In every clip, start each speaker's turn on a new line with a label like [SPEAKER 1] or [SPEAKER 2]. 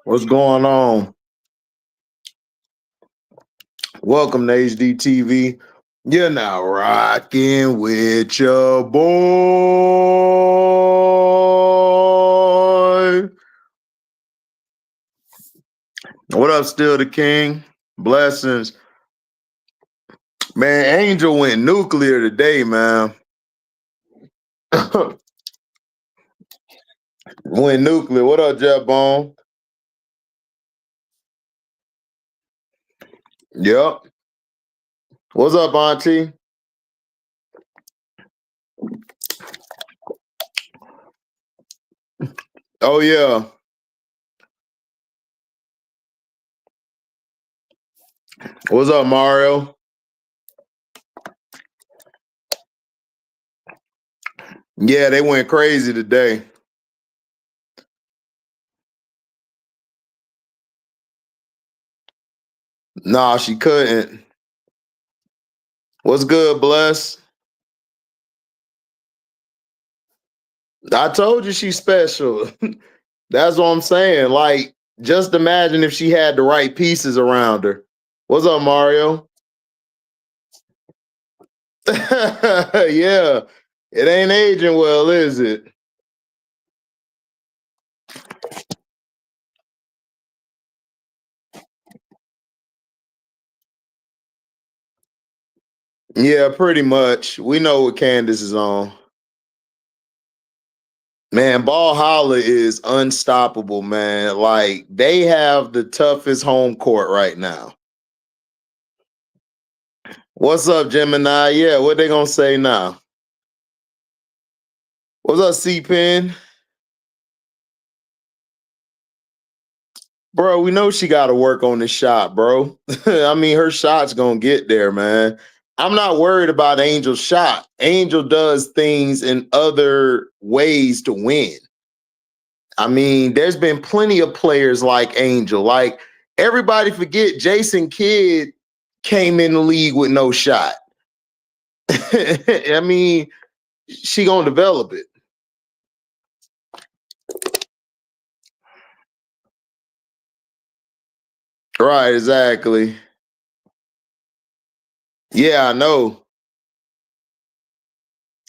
[SPEAKER 1] What's going on? Welcome to HDiiTV. You're now rocking with your boy. What up, Still the King? Blessings. Man, Angel went nuclear today, man. Went nuclear. What up, Jeff Bone? Yep. What's up, Auntie? Oh, yeah. What's up, Mario? Yeah, they went crazy today. Nah, she couldn't. What's good, Bless? I told you she's special. That's what I'm saying. Like, just imagine if she had the right pieces around her. What's up, Mario? Yeah, it ain't aging well, is it? Yeah, pretty much. We know what Candace is on. Man, BALLHALLA is unstoppable, man. Like, they have the toughest home court right now. What's up, Gemini? Yeah, what they gonna say now? What's up, C-Pen? Bro, we know she got to work on the shot, bro. I mean, her shot's gonna get there, man. I'm not worried about Angel's shot. Angel does things in other ways to win. I mean, there's been plenty of players like Angel. Like, everybody forget Jason Kidd came in the league with no shot. I mean, she gonna develop it. Right, exactly. Yeah, I know.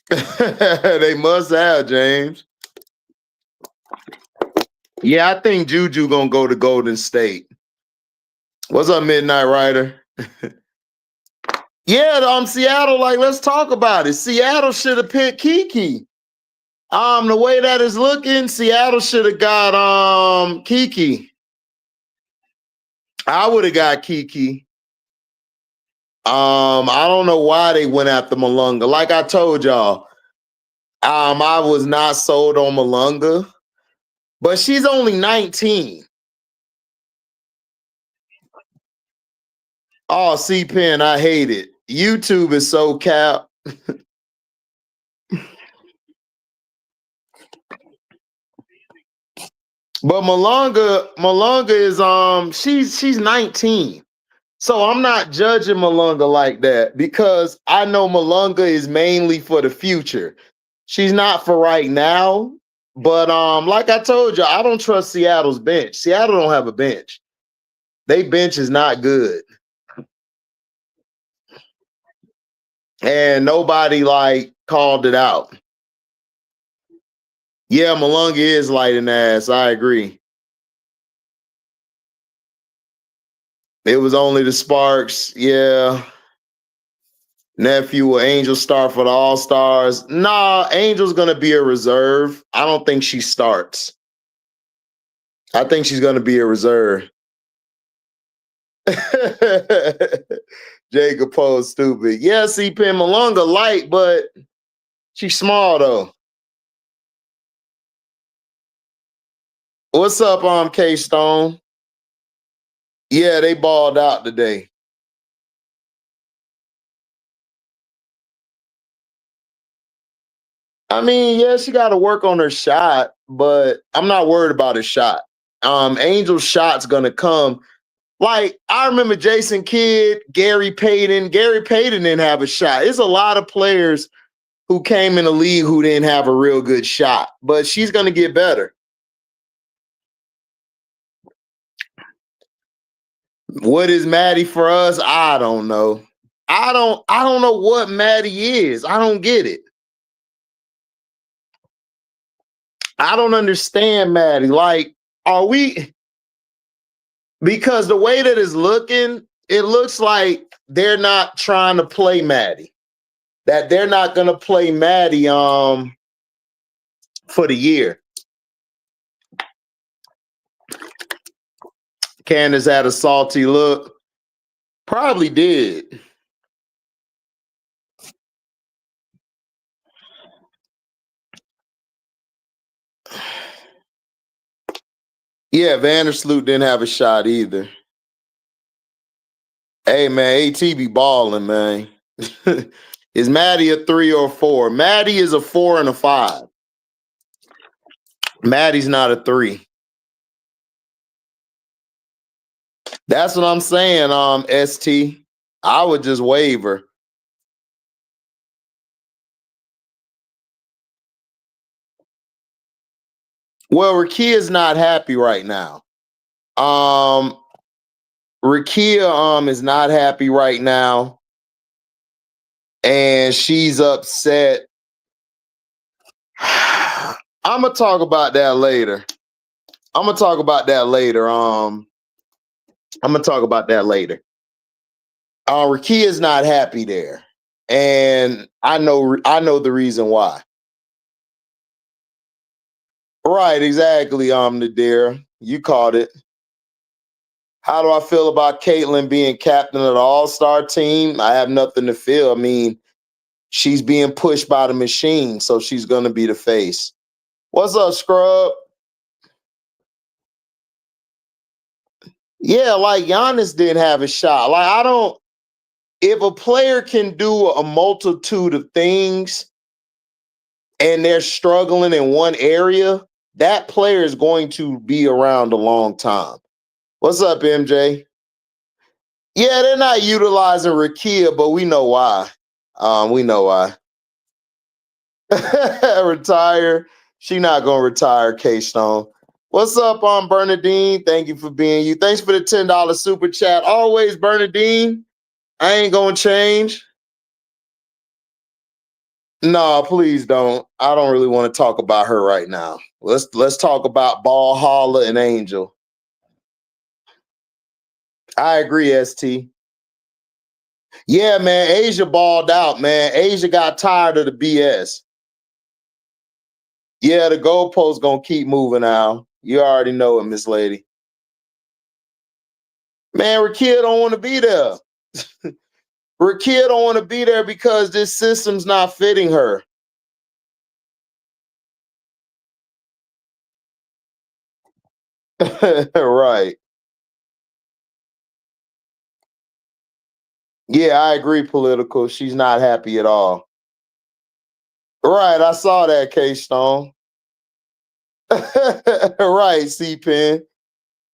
[SPEAKER 1] They must have, James. Yeah, I think Juju gonna go to Golden State. What's up, Midnight Rider? Yeah, Seattle, like, let's talk about it. Seattle should have picked Kiki. The way that is looking, Seattle should have got Kiki. I would have got Kiki. I don't know why they went after Malunga. Like I told y'all, I was not sold on Malunga, but she's only 19. Oh, C-Pen, I hate it. YouTube is so cap. But Malunga is she's 19. So I'm not judging Malunga like that because I know Malunga is mainly for the future. She's not for right now. But like I told you, I don't trust Seattle's bench. Seattle don't have a bench. They bench is not good. And nobody like called it out. Yeah, Malunga is lighting ass. I agree. It was only the Sparks. Yeah. Nephew will Angel start for the All-Stars. Nah, Angel's going to be a reserve. I don't think she starts. I think she's going to be a reserve. Jacob Poe stupid. Yeah, C-Pen Malunga light, but she's small, though. What's up, K-Stone? Yeah, they balled out today. I mean, yeah, she got to work on her shot, but I'm not worried about her shot. Angel's shot's gonna come. Like, I remember Jason Kidd, Gary Payton. Gary Payton didn't have a shot. There's a lot of players who came in the league who didn't have a real good shot, but she's gonna get better. What is Maddie for us? I don't know. I don't know what Maddie is. I don't get it. I don't understand Maddie. Like, are we, because the way that it's looking, it looks like they're not trying to play Maddie. That they're not gonna play Maddie for the year. Candace had a salty look. Probably did. Yeah, Vandersloot didn't have a shot either. Hey man, AT be balling, man. Is Maddie a 3 or a 4? Maddie is a 4 and a 5. Maddie's not a 3. That's what I'm saying, ST. I would just waver. Well, Rakia's not happy right now. Rakia is not happy right now. And she's upset. I'm gonna talk about that later. I'm gonna talk about that later. Rakia's not happy there, and I know the reason why. Right, exactly. Nadir, you caught it. How do I feel about Caitlyn being captain of the All-Star team? I have nothing to feel. I mean, she's being pushed by the machine, so she's gonna be the face. What's up, Scrub? Yeah, like Giannis didn't have a shot. Like, I don't. If a player can do a multitude of things and they're struggling in one area, that player is going to be around a long time. What's up, MJ? Yeah, they're not utilizing Rakia, but we know why. We know why. Retire. She not gonna retire, K-Stone. What's up, Bernadine? Thank you for being you. Thanks for the $10 super chat. Always, Bernadine. I ain't gonna change. No, please don't. I don't really want to talk about her right now. Let's talk about BALLHALLA and Angel. I agree, ST. Yeah, man. Asia balled out, man. Asia got tired of the BS. Yeah, the goalpost gonna keep moving now. You already know it, Miss Lady. Man, Rakia don't want to be there. Rakia don't want to be there because this system's not fitting her. Right. Yeah, I agree, political. She's not happy at all. Right, I saw that, K-Stone. Right, C-Pen.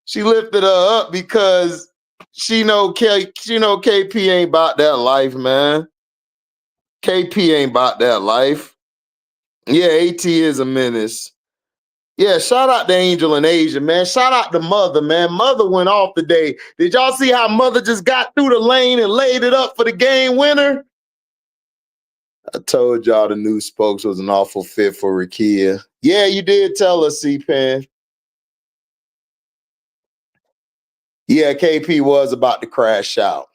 [SPEAKER 1] She lifted her up because she know KP ain't about that life, man. KP ain't about that life. Yeah, AT is a menace. Yeah, shout out to Angel and Asia, man. Shout out to Mother, man. Mother went off today. Did y'all see how Mother just got through the lane and laid it up for the game winner? I told y'all the new spokes was an awful fit for Rakia. Yeah, you did tell us, C-Pen. Yeah, KP was about to crash out.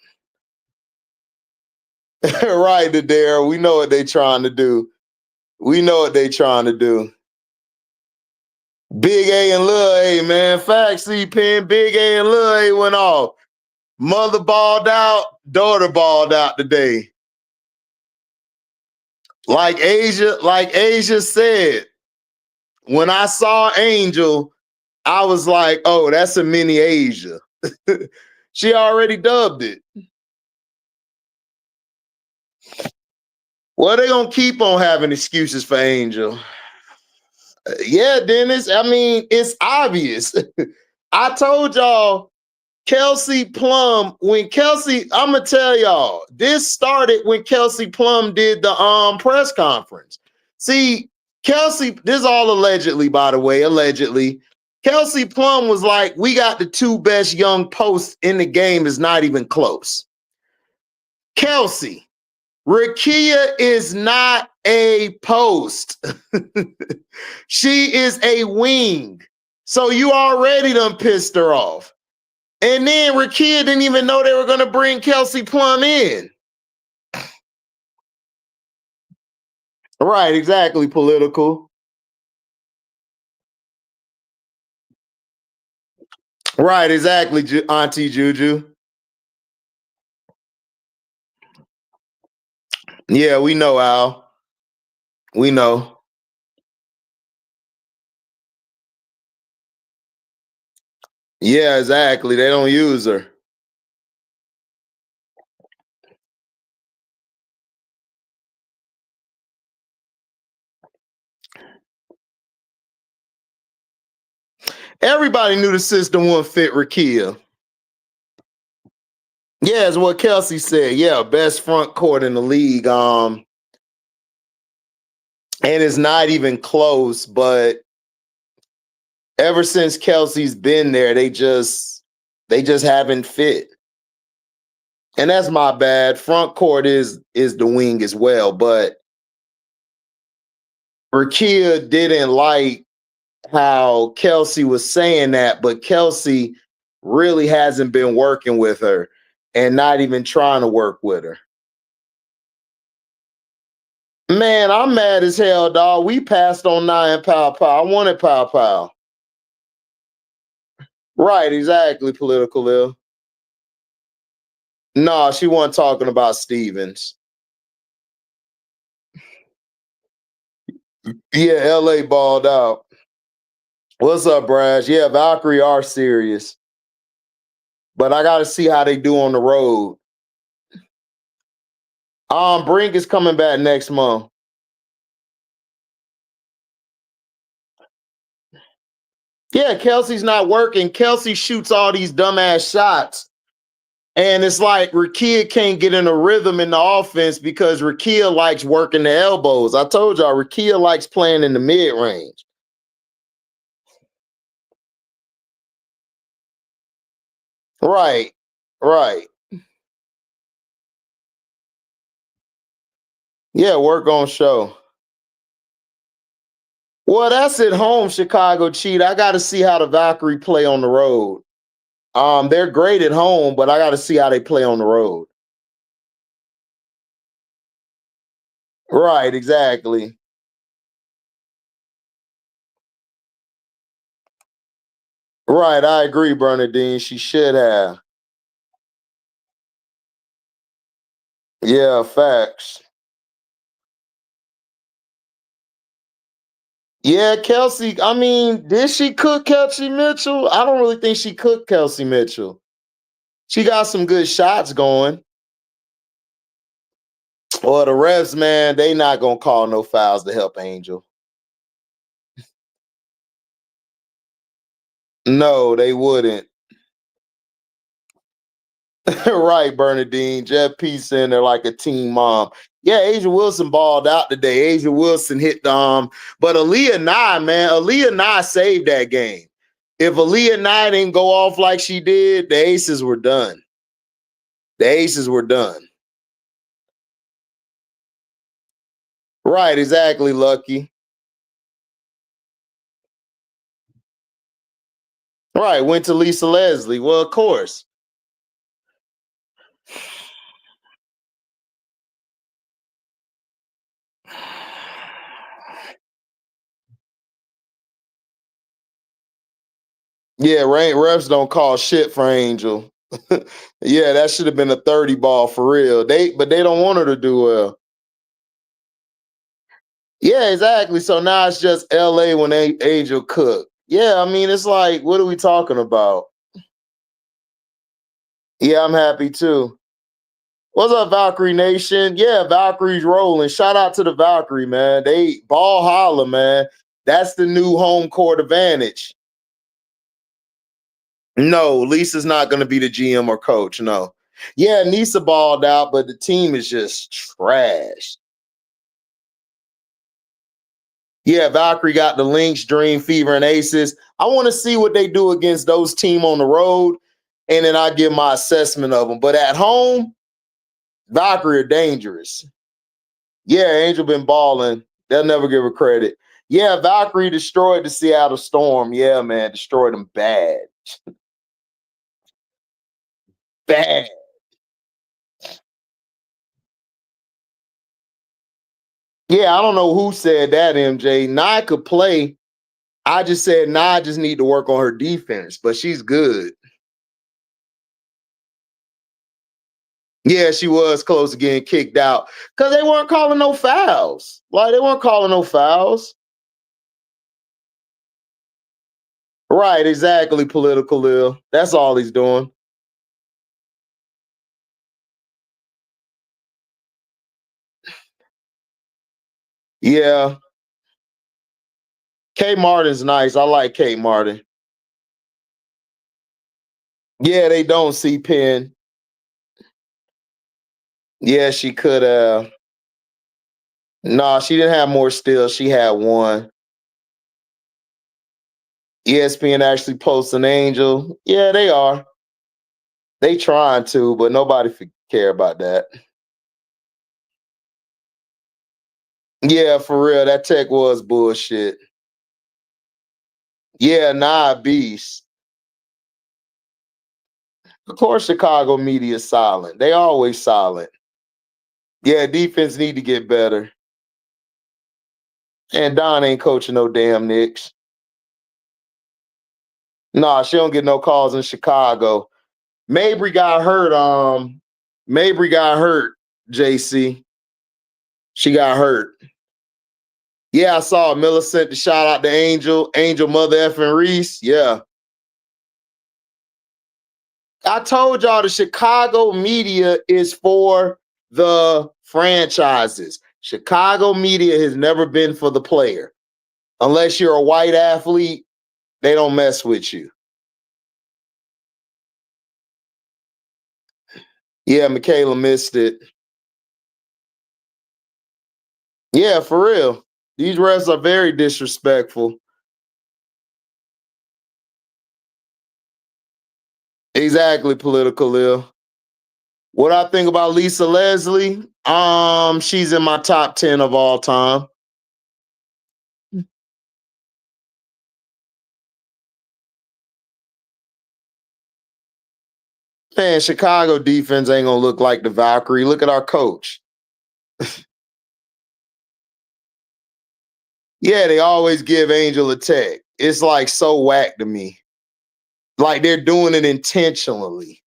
[SPEAKER 1] Right, Daryl. We know what they trying to do. We know what they trying to do. Big A and Lil A, man. Facts, C-Pen. Big A and Lil A went off. Mother balled out. Daughter balled out today. Like Asia said, when I saw Angel, I was like, oh, that's a mini Asia. She already dubbed it. Well, they're gonna keep on having excuses for Angel. Yeah, Dennis. I mean, it's obvious. I told y'all, Kelsey Plum, when Kelsey, I'm gonna tell y'all, this started when Kelsey Plum did the press conference. See, Kelsey, this is all allegedly, by the way, allegedly. Kelsey Plum was like, we got the two best young posts in the game, is not even close. Kelsey, Rakia is not a post. She is a wing. So you already done pissed her off. And then Rakia didn't even know they were going to bring Kelsey Plum in. Right, exactly, political. Right, exactly, Auntie Juju. Yeah, we know, Al. We know. Yeah, exactly. They don't use her. Everybody knew the system wouldn't fit Rakia. Yeah, it's what Kelsey said. Yeah, best front court in the league. And it's not even close, but ever since Kelsey's been there, they just haven't fit. And that's my bad. Front court is the wing as well, but Rakia didn't like how Kelsey was saying that, but Kelsey really hasn't been working with her and not even trying to work with her. Man, I'm mad as hell, dog. We passed on 9 Pow Pow. I wanted Pow Pow. Right, exactly, political ill. No, she wasn't talking about Stevens. Yeah, LA balled out. What's up, Brash? Yeah, Valkyrie are serious. But I gotta see how they do on the road. Brink is coming back next month. Yeah, Kelsey's not working. Kelsey shoots all these dumbass shots. And it's like Rakia can't get in a rhythm in the offense because Rakia likes working the elbows. I told y'all, Rakia likes playing in the mid range. Right, right. Yeah, work on show. Well, that's at home, Chicago cheat. I got to see how the Valkyrie play on the road. They're great at home, but I got to see how they play on the road. Right, exactly. Right, I agree, Bernadine. She should have. Yeah, facts. Yeah, Kelsey. I mean, did she cook Kelsey Mitchell? I don't really think she cooked Kelsey Mitchell. She got some good shots going. Well, the refs, man, they not gonna call no fouls to help Angel. No, they wouldn't. Right, Bernadine. Jeff P in there like a team mom. Yeah, Asia Wilson balled out today. Asia Wilson hit the but Aaliyah Nye, man, Aaliyah Nye saved that game. If Aaliyah Nye didn't go off like she did, the Aces were done. The Aces were done. Right, exactly, Lucky. Right, went to Lisa Leslie. Well, of course. Yeah, refs don't call shit for Angel. Yeah, that should have been a 30 ball for real. But they don't want her to do well. Yeah, exactly. So now it's just LA when Angel cook. Yeah, I mean, it's like, what are we talking about? Yeah, I'm happy too. What's up, Valkyrie Nation? Yeah, Valkyries rolling. Shout out to the Valkyrie, man. They BALLHALLA, man. That's the new home court advantage. No, Lisa's not going to be the GM or coach. No. Yeah, Nisa balled out, but the team is just trash. Yeah, Valkyrie got the Lynx, Dream, Fever, and Aces. I want to see what they do against those team on the road, and then I give my assessment of them. But at home, Valkyrie are dangerous. Yeah, Angel been balling. They'll never give her credit. Yeah, Valkyrie destroyed the Seattle Storm. Yeah, man, destroyed them bad. Bad. Yeah, I don't know who said that, MJ. Nye could play. I just said Nye just need to work on her defense, but she's good. Yeah, she was close to getting kicked out because they weren't calling no fouls. Like, they weren't calling no fouls. Right, exactly, political Lil. That's all he's doing. Yeah. Kate Martin's nice. I like Kate Martin. Yeah, they don't see Penn. Yeah, she could have. No, she didn't have more steals. She had one. ESPN actually posts an angel. Yeah, they are. They trying to, but nobody care about that. Yeah, for real. That tech was bullshit. Yeah, nah, beast. Of course, Chicago media is silent. They always silent. Yeah, defense need to get better. And Don ain't coaching no damn Knicks. Nah, she don't get no calls in Chicago. Mabry got hurt. Mabry got hurt. JC, she got hurt. Yeah, I saw Miller sent the shout out to Angel, Angel Mother effing Reese. Yeah, I told y'all the Chicago media is for the franchises. Chicago media has never been for the player. Unless you're a white athlete, they don't mess with you. Yeah, Michaela missed it. Yeah, for real. These refs are very disrespectful. Exactly, political Lil. What I think about Lisa Leslie? She's in my top 10 of all time. Man, Chicago defense ain't gonna look like the Valkyrie. Look at our coach. Yeah, they always give Angel a tech. It's like so whack to me. Like they're doing it intentionally.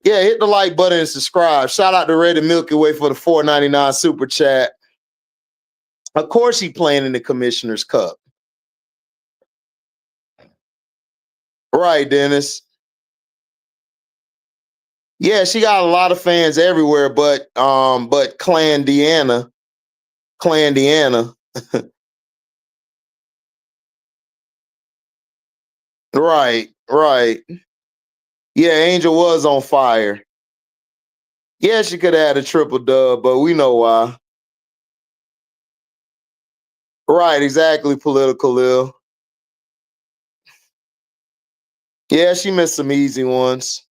[SPEAKER 1] Yeah, hit the like button and subscribe. Shout out to Red and Milky Way for the $4.99 super chat. Of course, he playing in the Commissioner's Cup. Right, Dennis. Yeah, she got a lot of fans everywhere, but Clan Deanna. Clan Deanna. Right, right. Yeah, Angel was on fire. Yeah, she could have had a triple dub, but we know why. Right, exactly, political Lil. Yeah, she missed some easy ones.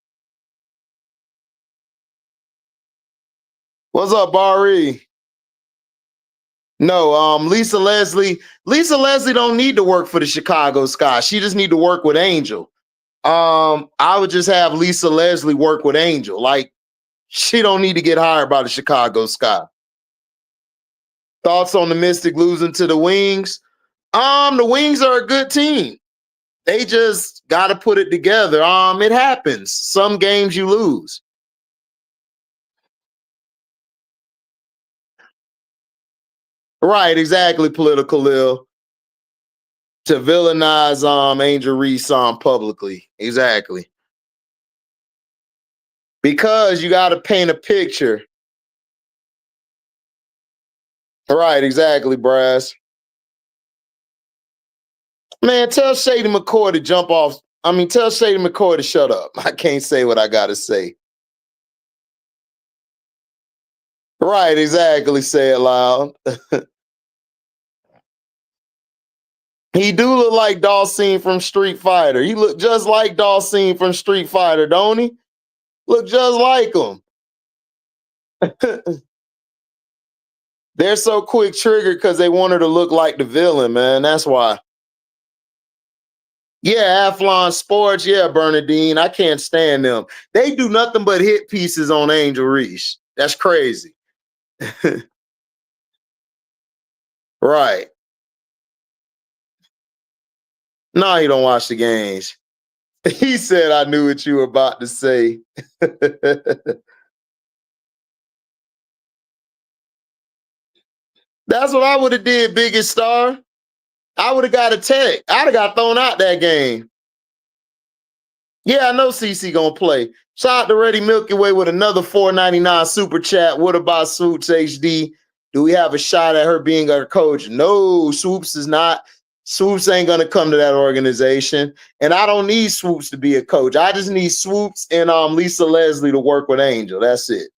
[SPEAKER 1] What's up, BARBIE? No, Lisa Leslie. Lisa Leslie don't need to work for the Chicago Sky. She just need to work with Angel. I would just have Lisa Leslie work with Angel. Like, she don't need to get hired by the Chicago Sky. Thoughts on the Mystic losing to the Wings? The Wings are a good team. They just got to put it together. It happens. Some games you lose. Right, exactly, political Lil. To villainize Angel Reese publicly. Exactly. Because you got to paint a picture. Right, exactly, Brass. Man, tell Shady McCoy to jump off. I mean, tell Shady McCoy to shut up. I can't say what I got to say. Right, exactly. Say it loud. He do look like Dawson from Street Fighter. He look just like Dawson from Street Fighter, don't he? Look just like him. They're so quick triggered because they want her to look like the villain, man. That's why. Yeah, Athlon Sports. Yeah, Bernadine. I can't stand them. They do nothing but hit pieces on Angel Reese. That's crazy. Right. No, he don't watch the games. He said, I knew what you were about to say. That's what I would have did, biggest star. I would have got a tech. I'd have got thrown out that game. Yeah, I know CC gonna play. Shout out to Ready Milky Way with another $4.99 super chat. What about Swoops HD? Do we have a shot at her being our coach? No, Swoops is not. Swoops ain't gonna come to that organization. And I don't need Swoops to be a coach. I just need Swoops and Lisa Leslie to work with Angel. That's it.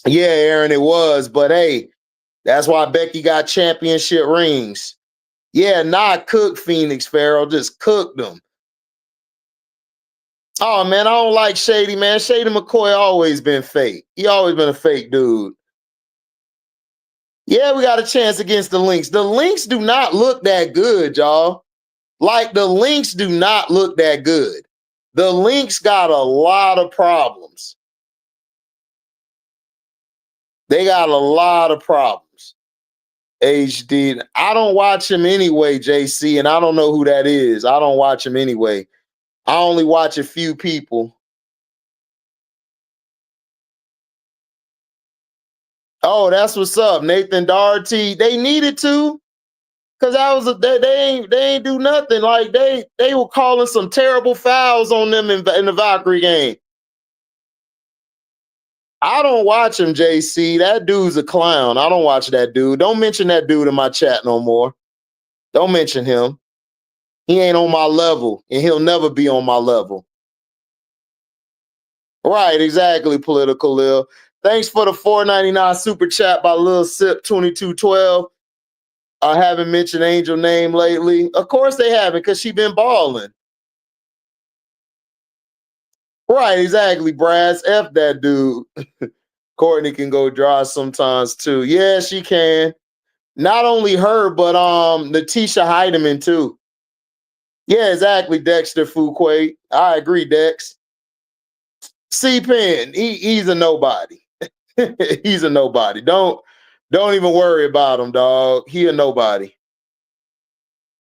[SPEAKER 1] Yeah, Aaron, it was. But hey, that's why Becky got championship rings. Yeah, not cook Phoenix Pharaoh, just cooked them. Oh man, I don't like Shady, man. Shady McCoy always been fake. He always been a fake dude. Yeah, we got a chance against the Lynx. The Lynx do not look that good, y'all. Like the Lynx do not look that good. The Lynx got a lot of problems. They got a lot of problems. HD. I don't watch him anyway, JC, and I don't know who that is. I don't watch him anyway. I only watch a few people. Oh, that's what's up. Nathan Doherty. They needed to. Cause that was they ain't do nothing. Like they were calling some terrible fouls on them in the Valkyrie game. I don't watch him, JC. That dude's a clown. I don't watch that dude. Don't mention that dude in my chat no more. Don't mention him. He ain't on my level, and he'll never be on my level. Right, exactly, political Lil. Thanks for the $4.99 super chat by Lil Sip 2212. I haven't mentioned Angel name lately. Of course they haven't, because she been balling. Right, exactly, Brass. F that dude. Courtney can go dry sometimes too. Yeah, she can. Not only her, but Natisha Heidemann too. Yeah, exactly, Dexter Fuquay. I agree, Dex. C-Pen, he's a nobody. He's a nobody. Don't even worry about him, dog. He a nobody.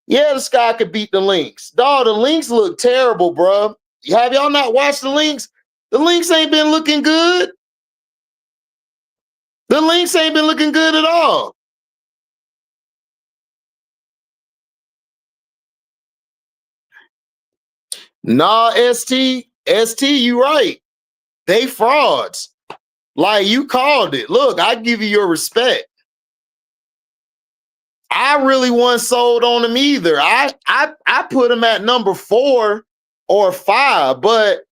[SPEAKER 1] Yeah, the Sky could beat the Lynx. Dog, the Lynx look terrible, bro. Have y'all not watched the Lynx? The Lynx ain't been looking good. The Lynx ain't been looking good at all. Nah, ST, you right. They frauds. Like you called it. Look, I give you your respect. I really wasn't sold on them either. I put them at number 4 or 5, but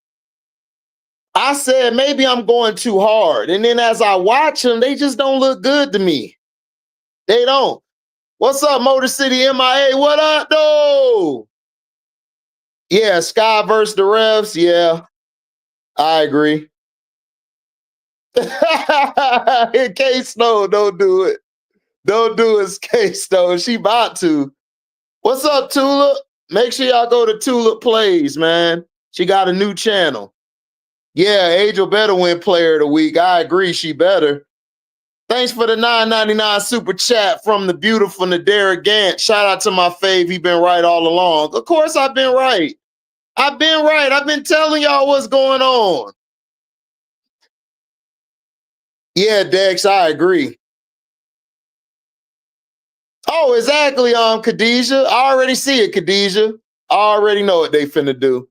[SPEAKER 1] I said maybe I'm going too hard. And then as I watch them, they just don't look good to me. They don't. What's up, Motor City MIA? What up, though? Yeah, Sky versus the Revs. Yeah, I agree. K-Snow, don't do it. Don't do it, K-Snow. She about to. What's up, Tula? Make sure y'all go to Tula Plays, man. She got a new channel. Yeah, Angel better win Player of the Week. I agree, she better. Thanks for the $9.99 super chat from the beautiful Nadera Gant. Shout out to my fave. He been right all along. Of course, I've been right. I've been right. I've been telling y'all what's going on. Yeah, Dex, I agree. Oh, exactly, Khadijah. I already see it, Khadijah. I already know what they finna do.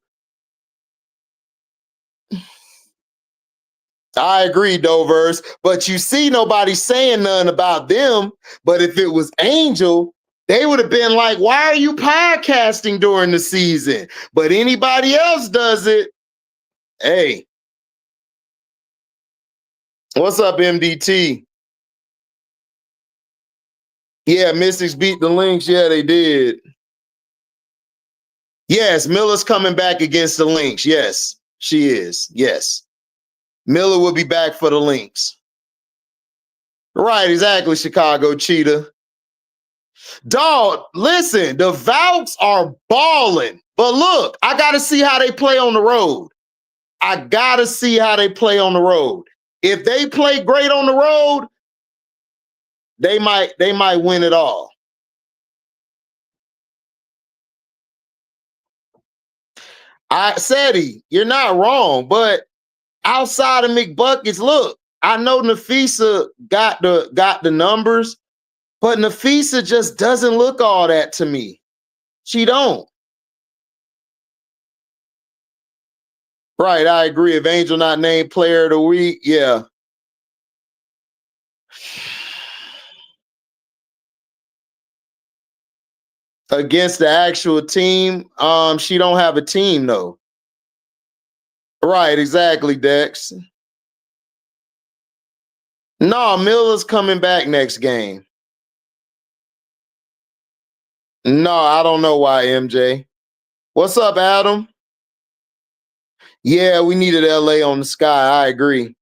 [SPEAKER 1] I agree, Dovers. But you see, nobody saying nothing about them. But if it was Angel, they would have been like, why are you podcasting during the season? But anybody else does it. Hey, what's up, MDT? Yeah, Mystics beat the Lynx. Yeah, they did. Yes, Miller's coming back against the Lynx. Yes, she is. Yes. Miller will be back for the Lynx. Right, exactly, Chicago Cheetah. Dog, listen, the Valks are balling. But look, I got to see how they play on the road. I got to see how they play on the road. If they play great on the road, they might win it all. I said you're not wrong, but outside of McBuckets, look, I know Nafisa got the numbers, but Nafisa just doesn't look all that to me. She don't. Right, I agree. If Angel not named player of the week, yeah. Against the actual team, she don't have a team though. Right, exactly, Dex. No, Miller's coming back next game. No, I don't know why, MJ. What's up, Adam? Yeah, we needed LA on the sky. I agree.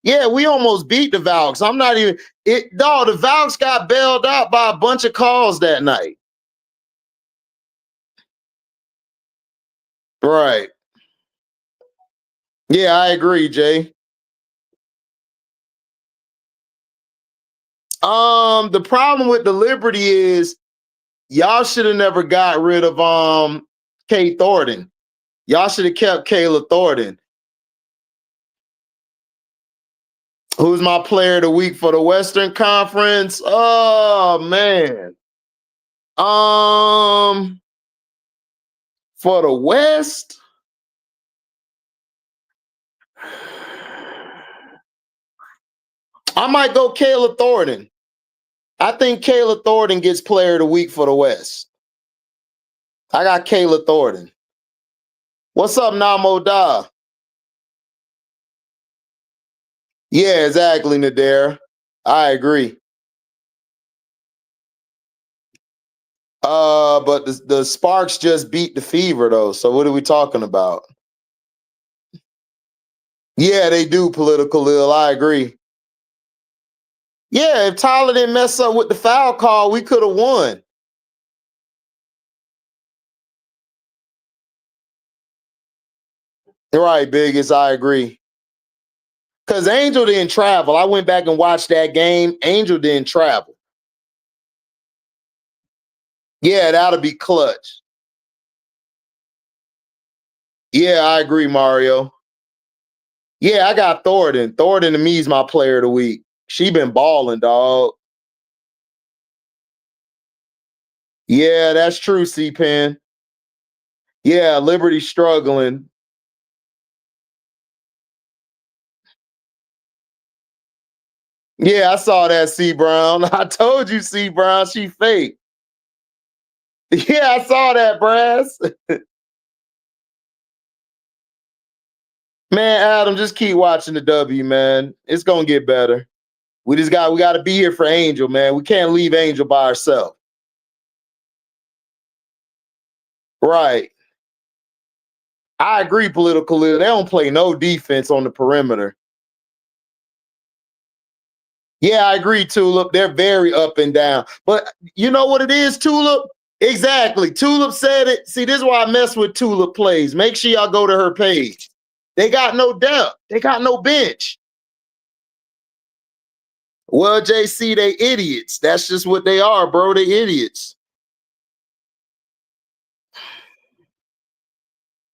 [SPEAKER 1] Yeah, we almost beat the Valks. I'm not even it. No, the Valks got bailed out by a bunch of calls that night. Right. Yeah, I agree, Jay. The problem with the Liberty is y'all should have never got rid of Kay Thornton. Y'all should have kept Kayla Thornton. Who's my player of the week for the Western Conference? Oh man. For the West, I might go Kayla Thornton. I think Kayla Thornton gets player of the week for the West. I got Kayla Thornton. What's up, Namo Da? Yeah, exactly, Nader. I agree. But the Sparks just beat the Fever though. So what are we talking about? Yeah, they do political ill. I agree. Yeah, if Tyler didn't mess up with the foul call, we could have won. Right, biggest. I agree. Because Angel didn't travel. I went back and watched that game. Angel didn't travel. Yeah, that'll be clutch. Yeah, I agree, Mario. Yeah, I got Thornton. Thornton to me is my player of the week. She been balling, dog. Yeah, that's true, C-Pen. Yeah, Liberty struggling. Yeah, I saw that, C Brown. I told you, C Brown, she fake. Yeah, I saw that, Brass. Man, Adam, just keep watching the W, man. It's gonna get better. We got to be here for Angel, man. We can't leave Angel by herself. Right. I agree, political. They don't play no defense on the perimeter. Yeah, I agree, Tulip. They're very up and down. But you know what it is, Tulip? Exactly. Tulip said it. See, this is why I mess with Tulip plays. Make sure y'all go to her page. They got no depth. They got no bench. Well, JC, they idiots. That's just what they are, bro. They idiots.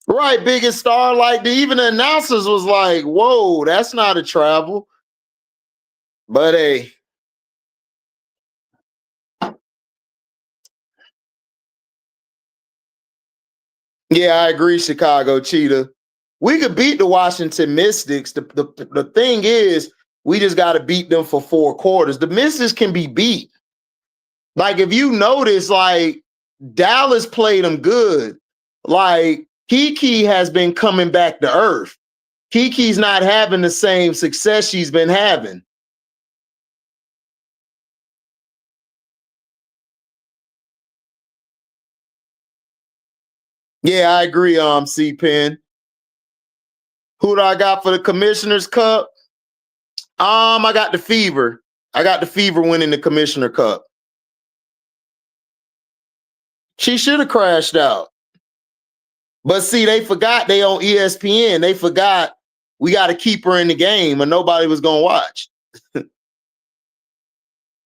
[SPEAKER 1] Right, biggest star. Like even the announcers was like, "Whoa, that's not a travel." But hey, Yeah, I agree, Chicago Cheetah. We could beat the Washington Mystics. The thing is, we just got to beat them for 4 quarters. The Mystics can be beat. Like, if you notice, like, Dallas played them good. Like, Kiki has been coming back to earth. Kiki's not having the same success she's been having. Yeah, I agree, C-Pen. Who do I got for the Commissioner's Cup? I got the Fever. I got the Fever winning the Commissioner Cup. She should have crashed out. But see, they forgot they on ESPN. They forgot we got to keep her in the game or nobody was going to watch.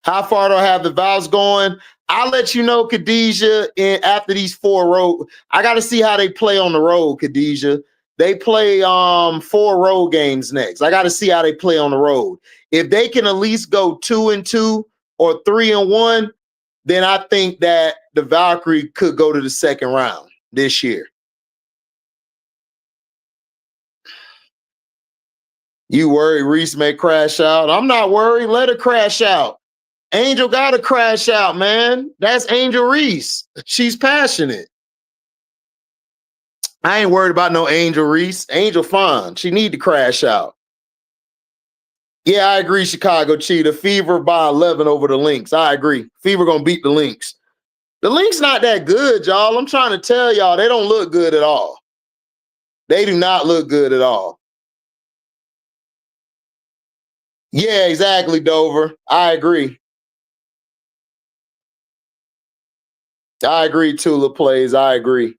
[SPEAKER 1] How far do I have the vows going? I'll let you know, Khadijah, after these 4 road. I got to see how they play on the road, Khadijah. They play 4 road games next. I got to see how they play on the road. If they can at least go 2-2 or 3-1, then I think that the Valkyrie could go to the second round this year. You worried Reese may crash out? I'm not worried. Let her crash out. Angel got to crash out, man. That's Angel Reese. She's passionate. I ain't worried about no Angel Reese. Angel fine. She need to crash out. Yeah, I agree, Chicago Cheetah. Fever by 11 over the Lynx. I agree. Fever going to beat the Lynx. The Lynx not that good, y'all. I'm trying to tell y'all, they don't look good at all. They do not look good at all. Yeah, exactly, Dover. I agree. I agree, Tula plays. I agree.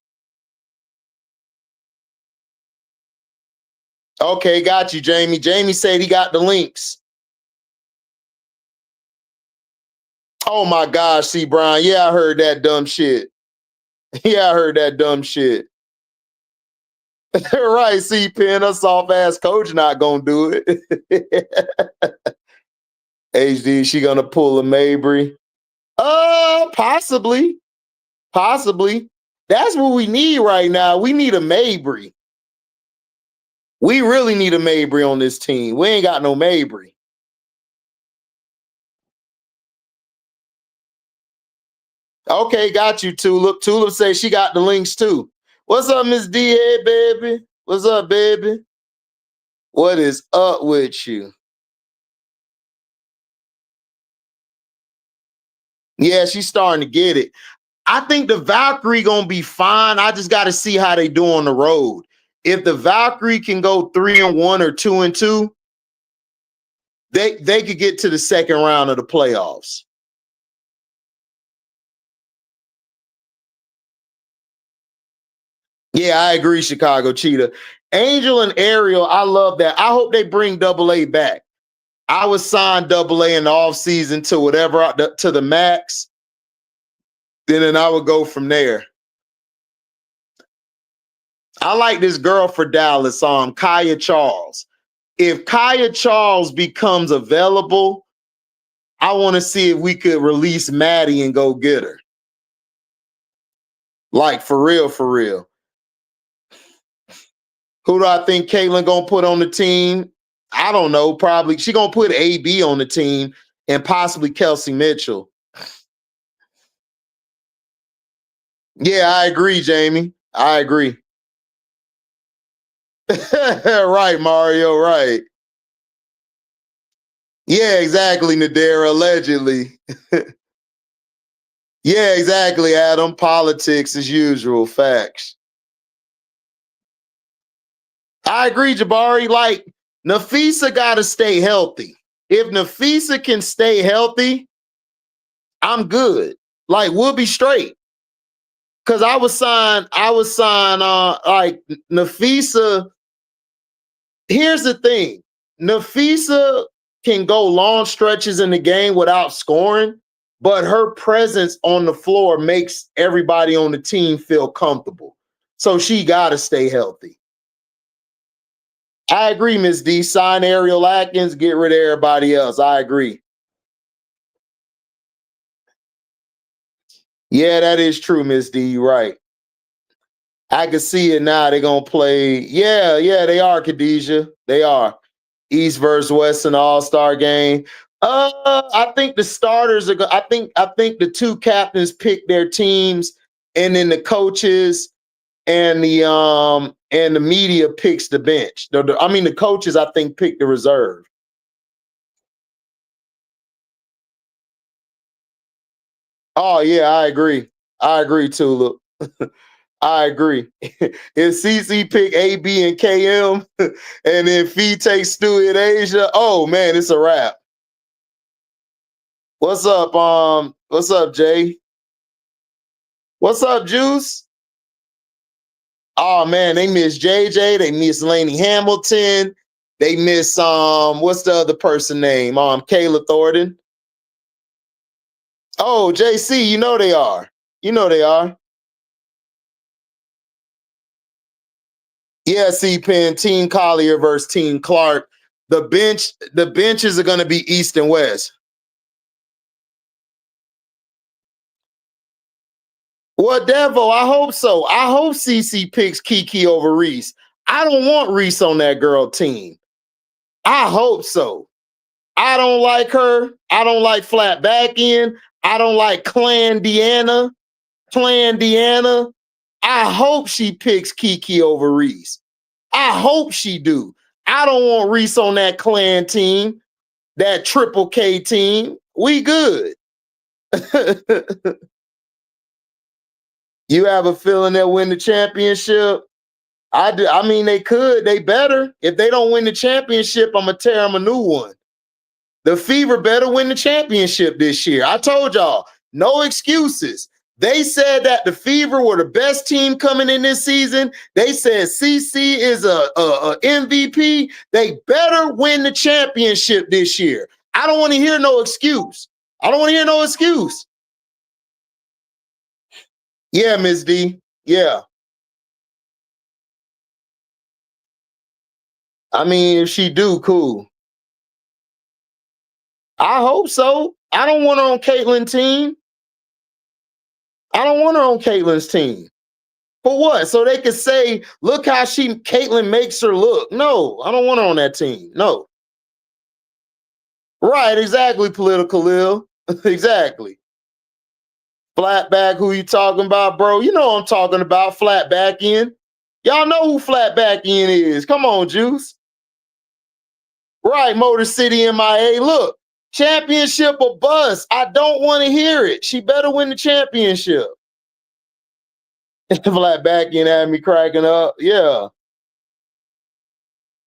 [SPEAKER 1] Okay, got you, Jamie. Jamie said he got the Lynx. Oh my gosh, C. Brian. Yeah, I heard that dumb shit. Yeah, I heard that dumb shit. Right, C. Pen, a soft ass coach not gonna do it. HD, she gonna pull a Mabry. Possibly. Possibly. That's what we need right now. We need a Mabry. We really need a Mabry on this team. We ain't got no Mabry. Okay, got you, Tulip. Tulip says she got the links too. What's up, Miss D? Hey, baby. What's up, baby? What is up with you? Yeah, she's starting to get it. I think the Valkyrie gonna be fine. I just got to see how they do on the road. If the Valkyrie can go 3-1 or 2-2, they could get to the second round of the playoffs. Yeah, I agree, Chicago Cheetah. Angel and Ariel, I love that. I hope they bring Double A back. I would sign Double A in the offseason to whatever to the max. Then I would go from there. I like this girl for Dallas, Kaya Charles. If Kaya Charles becomes available, I want to see if we could release Maddie and go get her. Like, for real, for real. Who do I think Caitlin gonna put on the team? I don't know. Probably she gonna put AB on the team and possibly Kelsey Mitchell. Yeah, I agree, Jamie. I agree. Right, Mario. Right. Yeah, exactly, Nadera. Allegedly. Yeah, exactly, Adam. Politics as usual. Facts. I agree, Jabari. Like, Nafisa got to stay healthy. If Nafisa can stay healthy, I'm good. Like, we'll be straight. Cause I was signed, like Nafisa. Here's the thing. Nafisa can go long stretches in the game without scoring, but her presence on the floor makes everybody on the team feel comfortable. So she gotta stay healthy. I agree, Miss D. Sign Ariel Atkins, get rid of everybody else. I agree. Yeah, that is true, Miss D. You're right. I can see it now. They're gonna play. Yeah, yeah, they are, Khadijah. They are. East versus West in the All-Star game. I think the starters are I think the two captains pick their teams, and then the coaches and the media picks the bench. I mean, the coaches, I think, pick the reserve. Oh yeah, I agree. I agree, Tulip. I agree. If CC pick AB and KM, and then Fee takes Stewie and Asia, oh man, it's a wrap. What's up? What's up, Jay? What's up, Juice? Oh man, they miss JJ. They miss Laney Hamilton. They miss what's the other person name? Kayla Thornton. Oh, JC, you know they are. You know they are. Yeah, C-Pen, Team Collier versus Team Clark. The benches are gonna be East and West. Well, Devo, I hope so. I hope CC picks Kiki over Reese. I don't want Reese on that girl team. I hope so. I don't like her. I don't like flat back end. I don't like Clan Deanna. Clan Deanna. I hope she picks Kiki over Reese. I hope she do. I don't want Reese on that clan team, that triple K team. We good. You have a feeling they'll win the championship? I do. I mean, they could. They better. If they don't win the championship, I'm gonna tear them a new one. The Fever better win the championship this year. I told y'all, no excuses. They said that the Fever were the best team coming in this season. They said CC is a MVP. They better win the championship this year. I don't want to hear no excuse. I don't want to hear no excuse. Yeah, Miss D. Yeah. I mean, if she do, cool. I hope so. I don't want her on Caitlyn's team. I don't want her on Caitlyn's team. For what? So they could say, look how Caitlyn makes her look. No, I don't want her on that team. No. Right, exactly, political Lil. Exactly. Flat back, who you talking about, bro? You know what I'm talking about, flat back end. Y'all know who flat back end is. Come on, Juice. Right, Motor City MIA. Look, championship or bust. I don't want to hear it. She better win the championship. Flat back end had me cracking up. Yeah.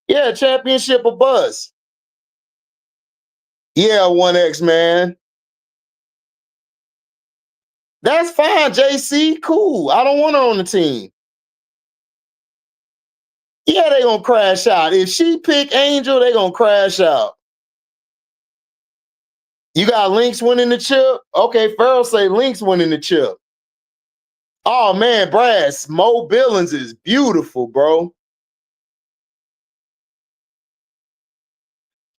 [SPEAKER 1] Yeah, championship or bust. Yeah, 1X, man. That's fine, JC. Cool. I don't want her on the team. Yeah, they gonna crash out. If she pick Angel, they gonna crash out. You got Lynx winning the chip? Okay, Farrell say Lynx winning the chip. Oh man, Brass, Mo Billings is beautiful, bro.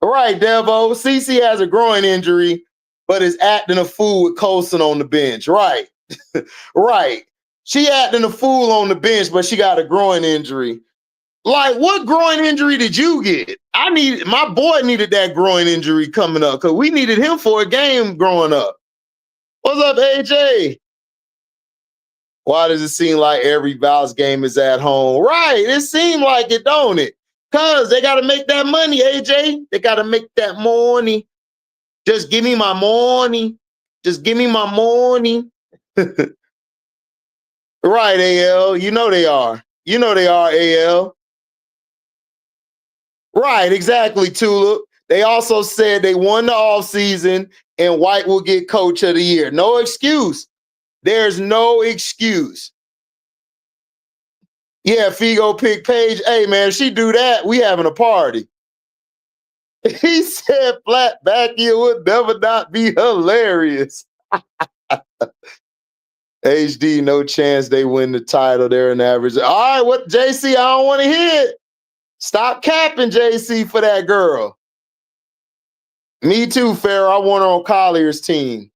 [SPEAKER 1] Right, Devo. CC has a groin injury, but is acting a fool with Colson on the bench. Right. Right. She acting a fool on the bench, but she got a groin injury. Like, what groin injury did you get? My boy needed that groin injury coming up because we needed him for a game growing up. What's up, AJ? Why does it seem like every Val's game is at home? Right. It seemed like it, don't it? Because they got to make that money, AJ. They got to make that money. Just give me my money. Just give me my money. Right, AL. You know they are. You know they are, AL. Right, exactly, Tulip. They also said they won the offseason and White will get coach of the year. No excuse. There's no excuse. Yeah, Figo pick Paige. Hey, man, if she do that, we having a party. He said flat back here would never not be hilarious. HD, no chance they win the title. They're an average. All right, what, JC, I don't want to hear it. Stop capping, JC, for that girl. Me too, Farrah. I want her on Collier's team.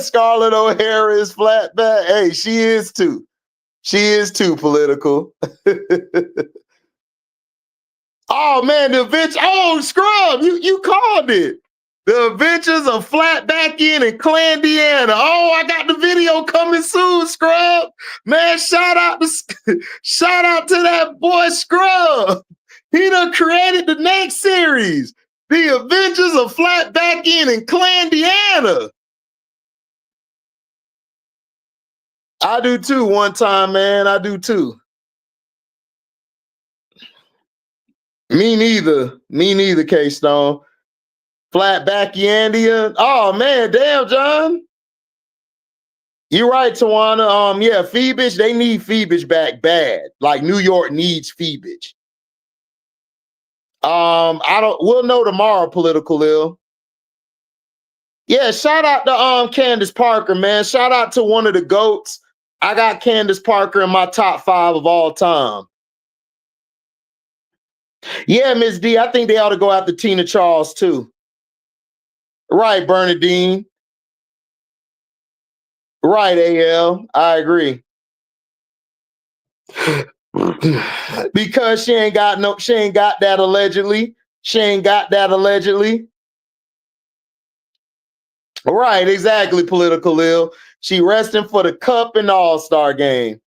[SPEAKER 1] Scarlett O'Hara is flat back. Hey, she is too. She is too political. Oh man, the adventure. Oh, Scrub, you called it. The Adventures of Flat Back In and Clandiana. Oh, I got the video coming soon, Scrub. Man, shout out to that boy Scrub. He done created the next series, The Adventures of Flat Back In and Clandiana. I do too. One time, man. I do too. Me neither, K-Stone. Flat Backiandia. Oh man, damn, John. You're right, Tawana. Yeah, Phoebus, they need Phoebus back bad. Like New York needs Phoebus. We'll know tomorrow, political ill. Yeah, shout out to Candace Parker, man. Shout out to one of the GOATs. I got Candace Parker in my top 5 of all time. Yeah, Miss D, I think they ought to go after Tina Charles too. Right, Bernadine. Right, AL. I agree. Because she ain't got that allegedly. She ain't got that allegedly. Right, exactly, political ill. She resting for the cup and the All-Star game.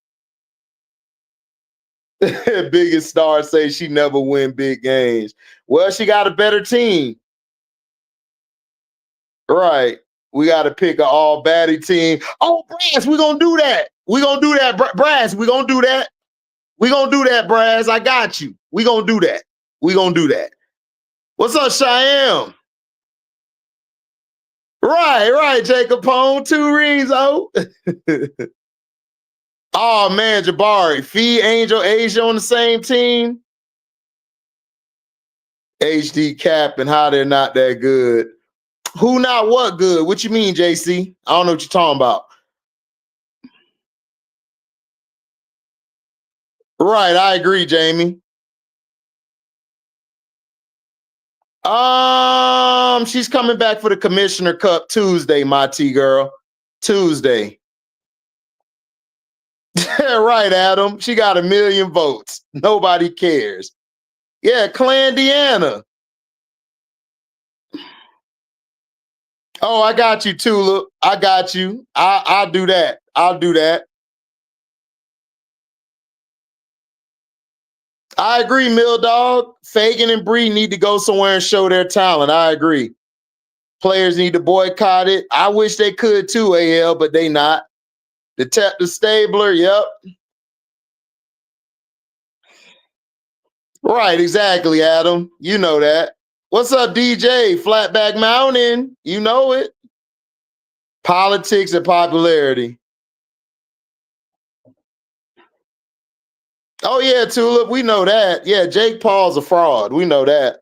[SPEAKER 1] Biggest star say she never win big games. Well, she got a better team. Right. We got to pick an all baddie team. Oh, Brass, we're going to do that. We're going to do that, Brass. We're going to do that. We're going to do that, Brass. I got you. We're going to do that. We're going to do that. What's up, Cheyenne? Right, Jacob Pone. 2 rings, oh. Oh, man, Jabari. Fee, Angel, Asia on the same team. HD Cap and how they're not that good. Who not what good? What you mean, JC? I don't know what you're talking about. Right, I agree, Jamie. She's coming back for the Commissioner Cup Tuesday, my T girl. Tuesday. Right, Adam. She got 1 million votes. Nobody cares. Yeah, Clandiana. Oh, I got you, Tulip. I got you. I'll do that. I'll do that. I agree, Mill Dog. Fagan and Bree need to go somewhere and show their talent. I agree. Players need to boycott it. I wish they could too, AL, but they not. Detective Stabler, yep. Right, exactly, Adam. You know that. What's up, DJ? Flatback Mountain. You know it. Politics and popularity. Oh, yeah, Tulip. We know that. Yeah, Jake Paul's a fraud. We know that.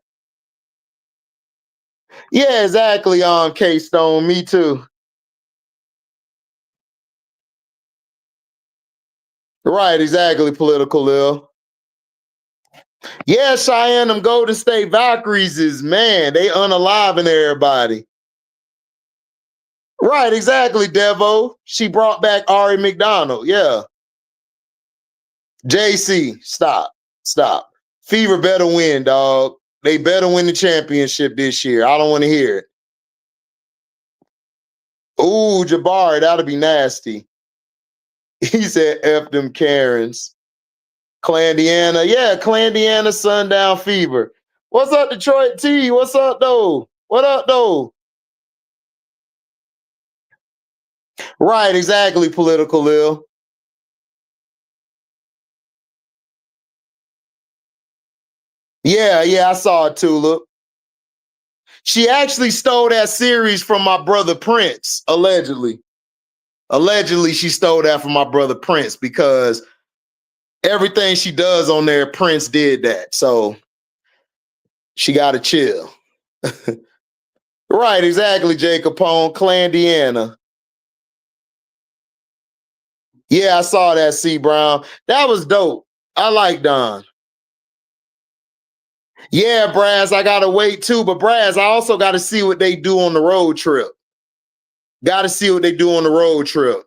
[SPEAKER 1] Yeah, exactly, K-Stone. Me too. Right, exactly, political ill. Yeah, Cheyenne, them Golden State Valkyries is, man, they unaliving everybody. Right, exactly, Devo. She brought back Ari McDonald. Yeah. JC, stop. Fever better win, dog. They better win the championship this year. I don't want to hear it. Ooh, Jabari, that'll be nasty. He said, F them Karens. Clandiana. Yeah, Clandiana, Sundown Fever. What's up, Detroit T? What's up, though? What up, though? Right, exactly, political ill. Yeah, I saw it, Tulip. She actually stole that series from my brother Prince, allegedly. Allegedly, she stole that from my brother Prince because everything she does on there, Prince did that. So she got to chill. Right, exactly, Jay Capone, Clandiana. Yeah, I saw that, C. Brown. That was dope. I like Don. Yeah, Brass, I got to wait too. But Brass, I also got to see what they do on the road trip. Got to see what they do on the road trip.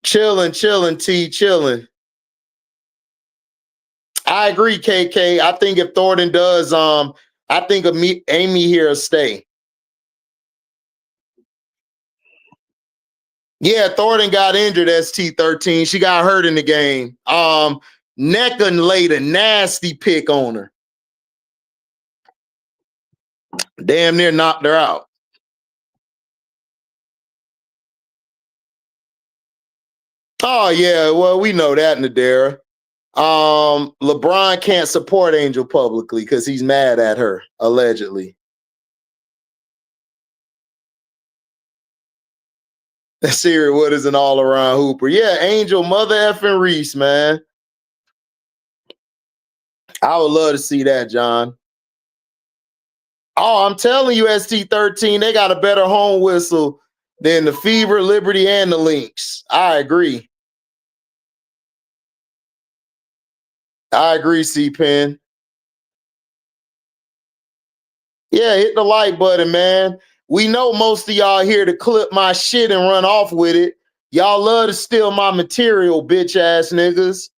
[SPEAKER 1] Chilling, T, chilling. I agree, KK. I think if Thornton does, I think Amy here will stay. Yeah, Thornton got injured, ST13. She got hurt in the game. Necka laid a nasty pick on her. Damn near knocked her out. Oh, yeah. Well, we know that, Nadera. LeBron can't support Angel publicly because he's mad at her, allegedly. Siri Wood is an all-around hooper. Yeah, Angel, mother effing Reese, man. I would love to see that, John. Oh, I'm telling you, ST13, they got a better home whistle than the Fever, Liberty, and the Lynx. I agree. C-Pen. Yeah, hit the like button, man. We know most of y'all here to clip my shit and run off with it. Y'all love to steal my material, bitch ass niggas.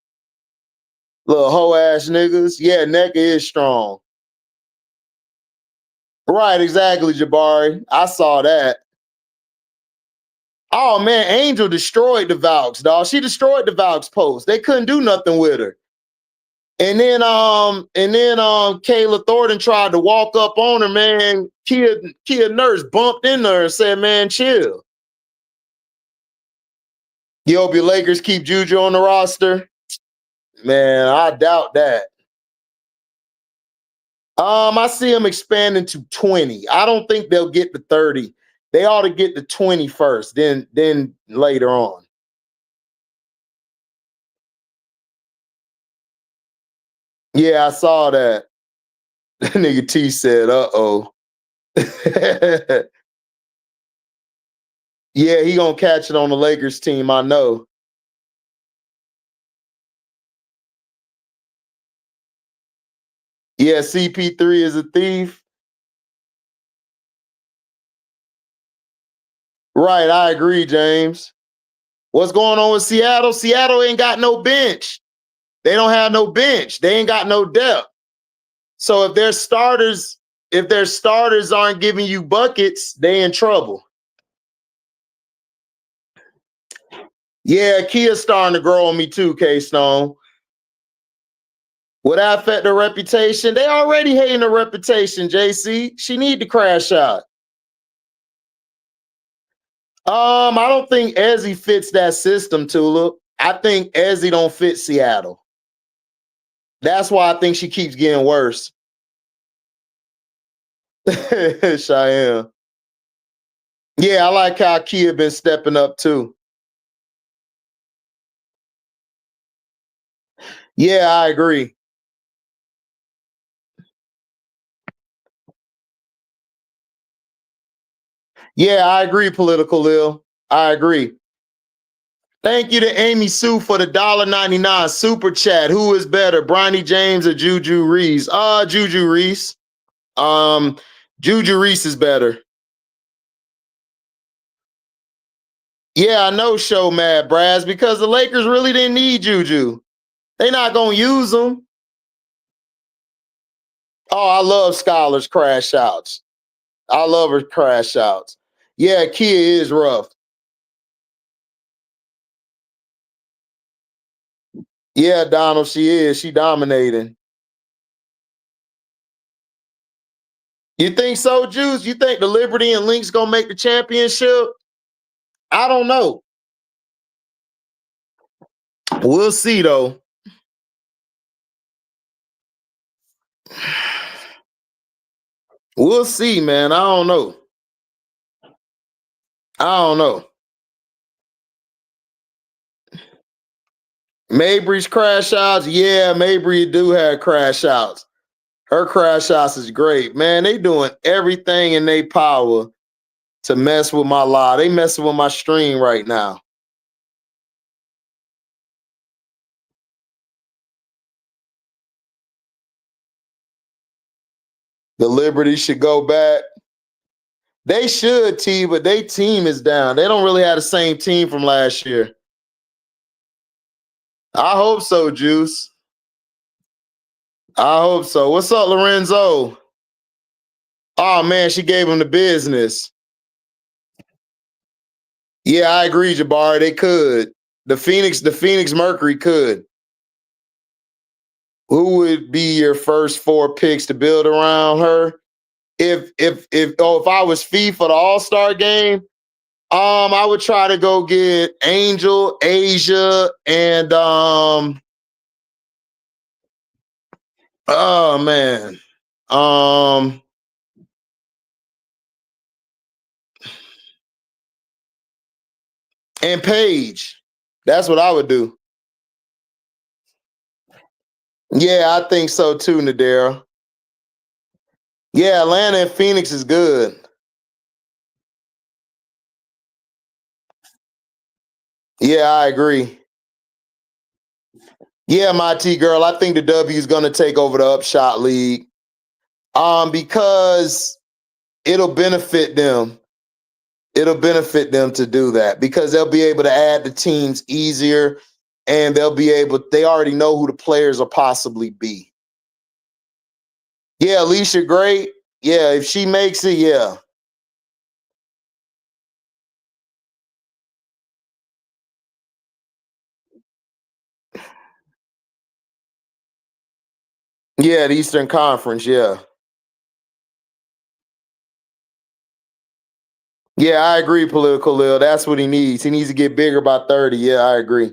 [SPEAKER 1] Little hoe ass niggas. Yeah, NECA is strong. Right, exactly, Jabari. I saw that. Oh man, Angel destroyed the Valks, dog. She destroyed the Valks post. They couldn't do nothing with her. And then Kayla Thornton tried to walk up on her, man. Kia Nurse bumped in her and said, man, chill. You hope your Lakers keep Juju on the roster? Man, I doubt that. I see them expanding to 20. I don't think they'll get to 30. They ought to get to 20 first, then later on. Yeah, I saw that. Nigga T said, uh-oh. Yeah, he gonna catch it on the Lakers team, I know. Yeah, CP3 is a thief. Right, I agree, James. What's going on with Seattle? Seattle ain't got no bench. They don't have no bench. They ain't got no depth. So if their starters aren't giving you buckets, they in trouble. Yeah, Kia's starting to grow on me too, K-Stone. Would that affect their reputation? They already hating their reputation, JC. She need to crash out. I don't think Ezzy fits that system, Tulip. I think Ezzy don't fit Seattle. That's why I think she keeps getting worse. Cheyenne. Yeah, I like how Kia been stepping up too. Yeah, I agree. Yeah, I agree, Political Lil. I agree. Thank you to Amy Sue for the $1.99 super chat. Who is better, Bronny James or Juju Reese? Juju Reese. Juju Reese is better. Yeah, I know, show mad, Braz, because the Lakers really didn't need Juju. They not gonna use them. Oh, I love Scholar's crash outs. I love her crash outs. Yeah, Kia is rough. Yeah, Donald, she is. She dominating. You think so, Juice? You think the Liberty and Lynx gonna make the championship? I don't know. We'll see, though. We'll see, man. I don't know. I don't know. Mabry's crash outs. Yeah, Mabry do have crash outs. Her crash outs is great. Man, they doing everything in their power to mess with my live. They messing with my stream right now. The Liberty should go back. They should, T, but their team is down. They don't really have the same team from last year. I hope so, Juice. I hope so. What's up, Lorenzo? Oh man, she gave him the business. Yeah, I agree, Jabbar. They could. The Phoenix Mercury could. Who would be your first 4 picks to build around her? If I was fee for the All-Star game, I would try to go get Angel, Asia, and oh man. And Paige. That's what I would do. Yeah, I think so too, Nadera. Yeah, Atlanta and Phoenix is good. Yeah, I agree. Yeah, my T girl, I think the W is going to take over the Upshot League. Because it'll benefit them. It'll benefit them to do that because they'll be able to add the teams easier and they already know who the players will possibly be. Yeah, Alicia, great. Yeah, if she makes it, yeah. Yeah, the Eastern Conference, yeah. Yeah, I agree, Political Lil. That's what he needs. He needs to get bigger by 30. Yeah, I agree.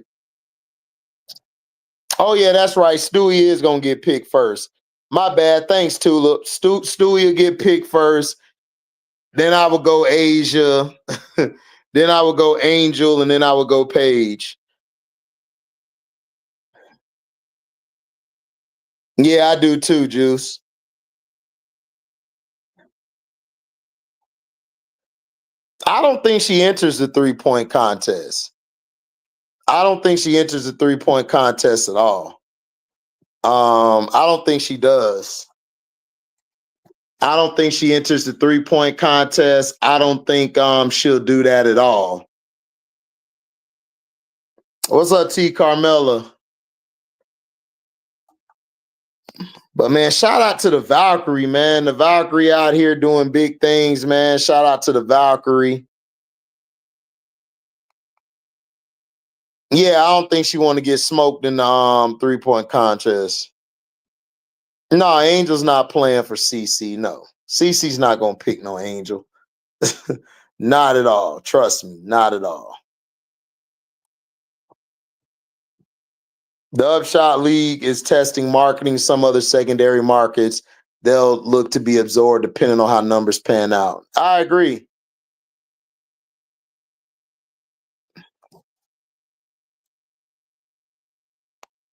[SPEAKER 1] Oh, yeah, that's right. Stewie is going to get picked first. My bad. Thanks, Tulip. Stewie will get picked first. Then I would go Asia. Then I would go Angel, and then I would go Paige. Yeah, I do too, Juice. I don't think she enters the 3-point contest. I don't think she enters the 3-point contest at all. I don't think she does. I don't think she enters the 3-point contest. I don't think she'll do that at all. What's up, T Carmella? But man, shout out to the Valkyrie, man. The Valkyrie out here doing big things, man. Shout out to the Valkyrie. Yeah, I don't think she want to get smoked in the 3-point contest. No, Angel's not playing for CC. No, CC's not gonna pick no Angel. Not at all. Trust me, not at all. The Upshot League is testing marketing. Some other secondary markets they'll look to be absorbed depending on how numbers pan out. I agree.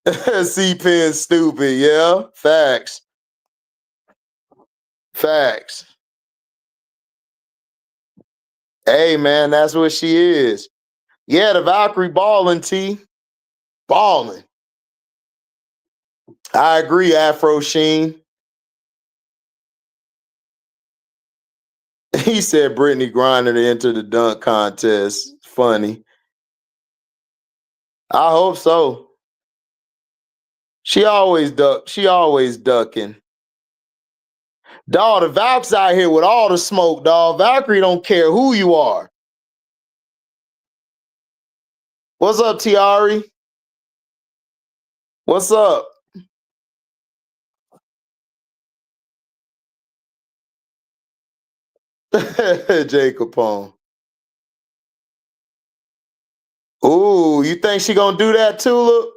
[SPEAKER 1] C-Pen stupid. Yeah, facts. Facts. Hey man, that's what she is. Yeah, the Valkyrie balling, T. Balling. I agree, Afro Sheen. He said Brittany Griner to enter the dunk contest. Funny. I hope so. She always duck. She always ducking. Dog, the Valks out here with all the smoke, dog. Valkyrie don't care who you are. What's up, Tiari? What's up? Jay Capone. Ooh, you think she gonna do that, Tulip?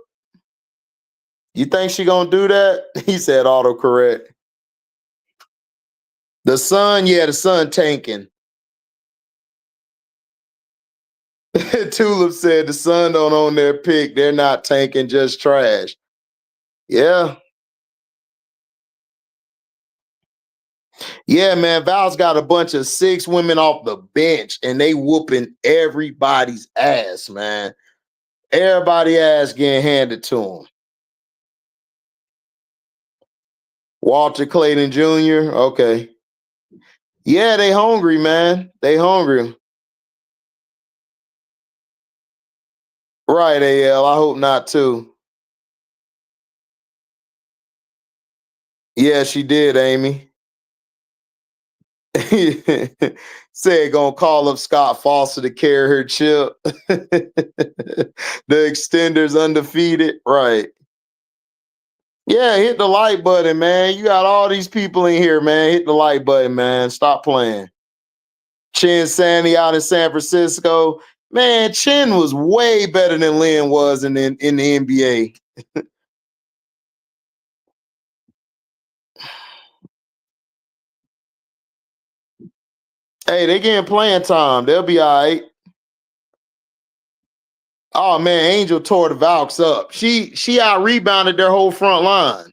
[SPEAKER 1] You think she gonna do that? He said autocorrect. The Sun, yeah, the Sun tanking. Tulip said the Sun don't own their pick. They're not tanking, just trash. Yeah. Yeah, man. Val's got a bunch of 6 women off the bench and they whooping everybody's ass, man. Everybody ass getting handed to them. Walter Clayton Jr. Okay. Yeah, they hungry, man. They hungry. Right, AL. I hope not too. Yeah, she did, Amy. Said gonna call up Scott Foster to carry her chip. The extender's undefeated. Right. Yeah, hit the like button, man. You got all these people in here, man. Hit the like button, man. Stop playing. Chin Sandy out in San Francisco. Man, Chin was way better than Lynn was in the NBA. Hey, they getting playing time. They'll be all right. Oh man, Angel tore the Valks up. She out rebounded their whole front line.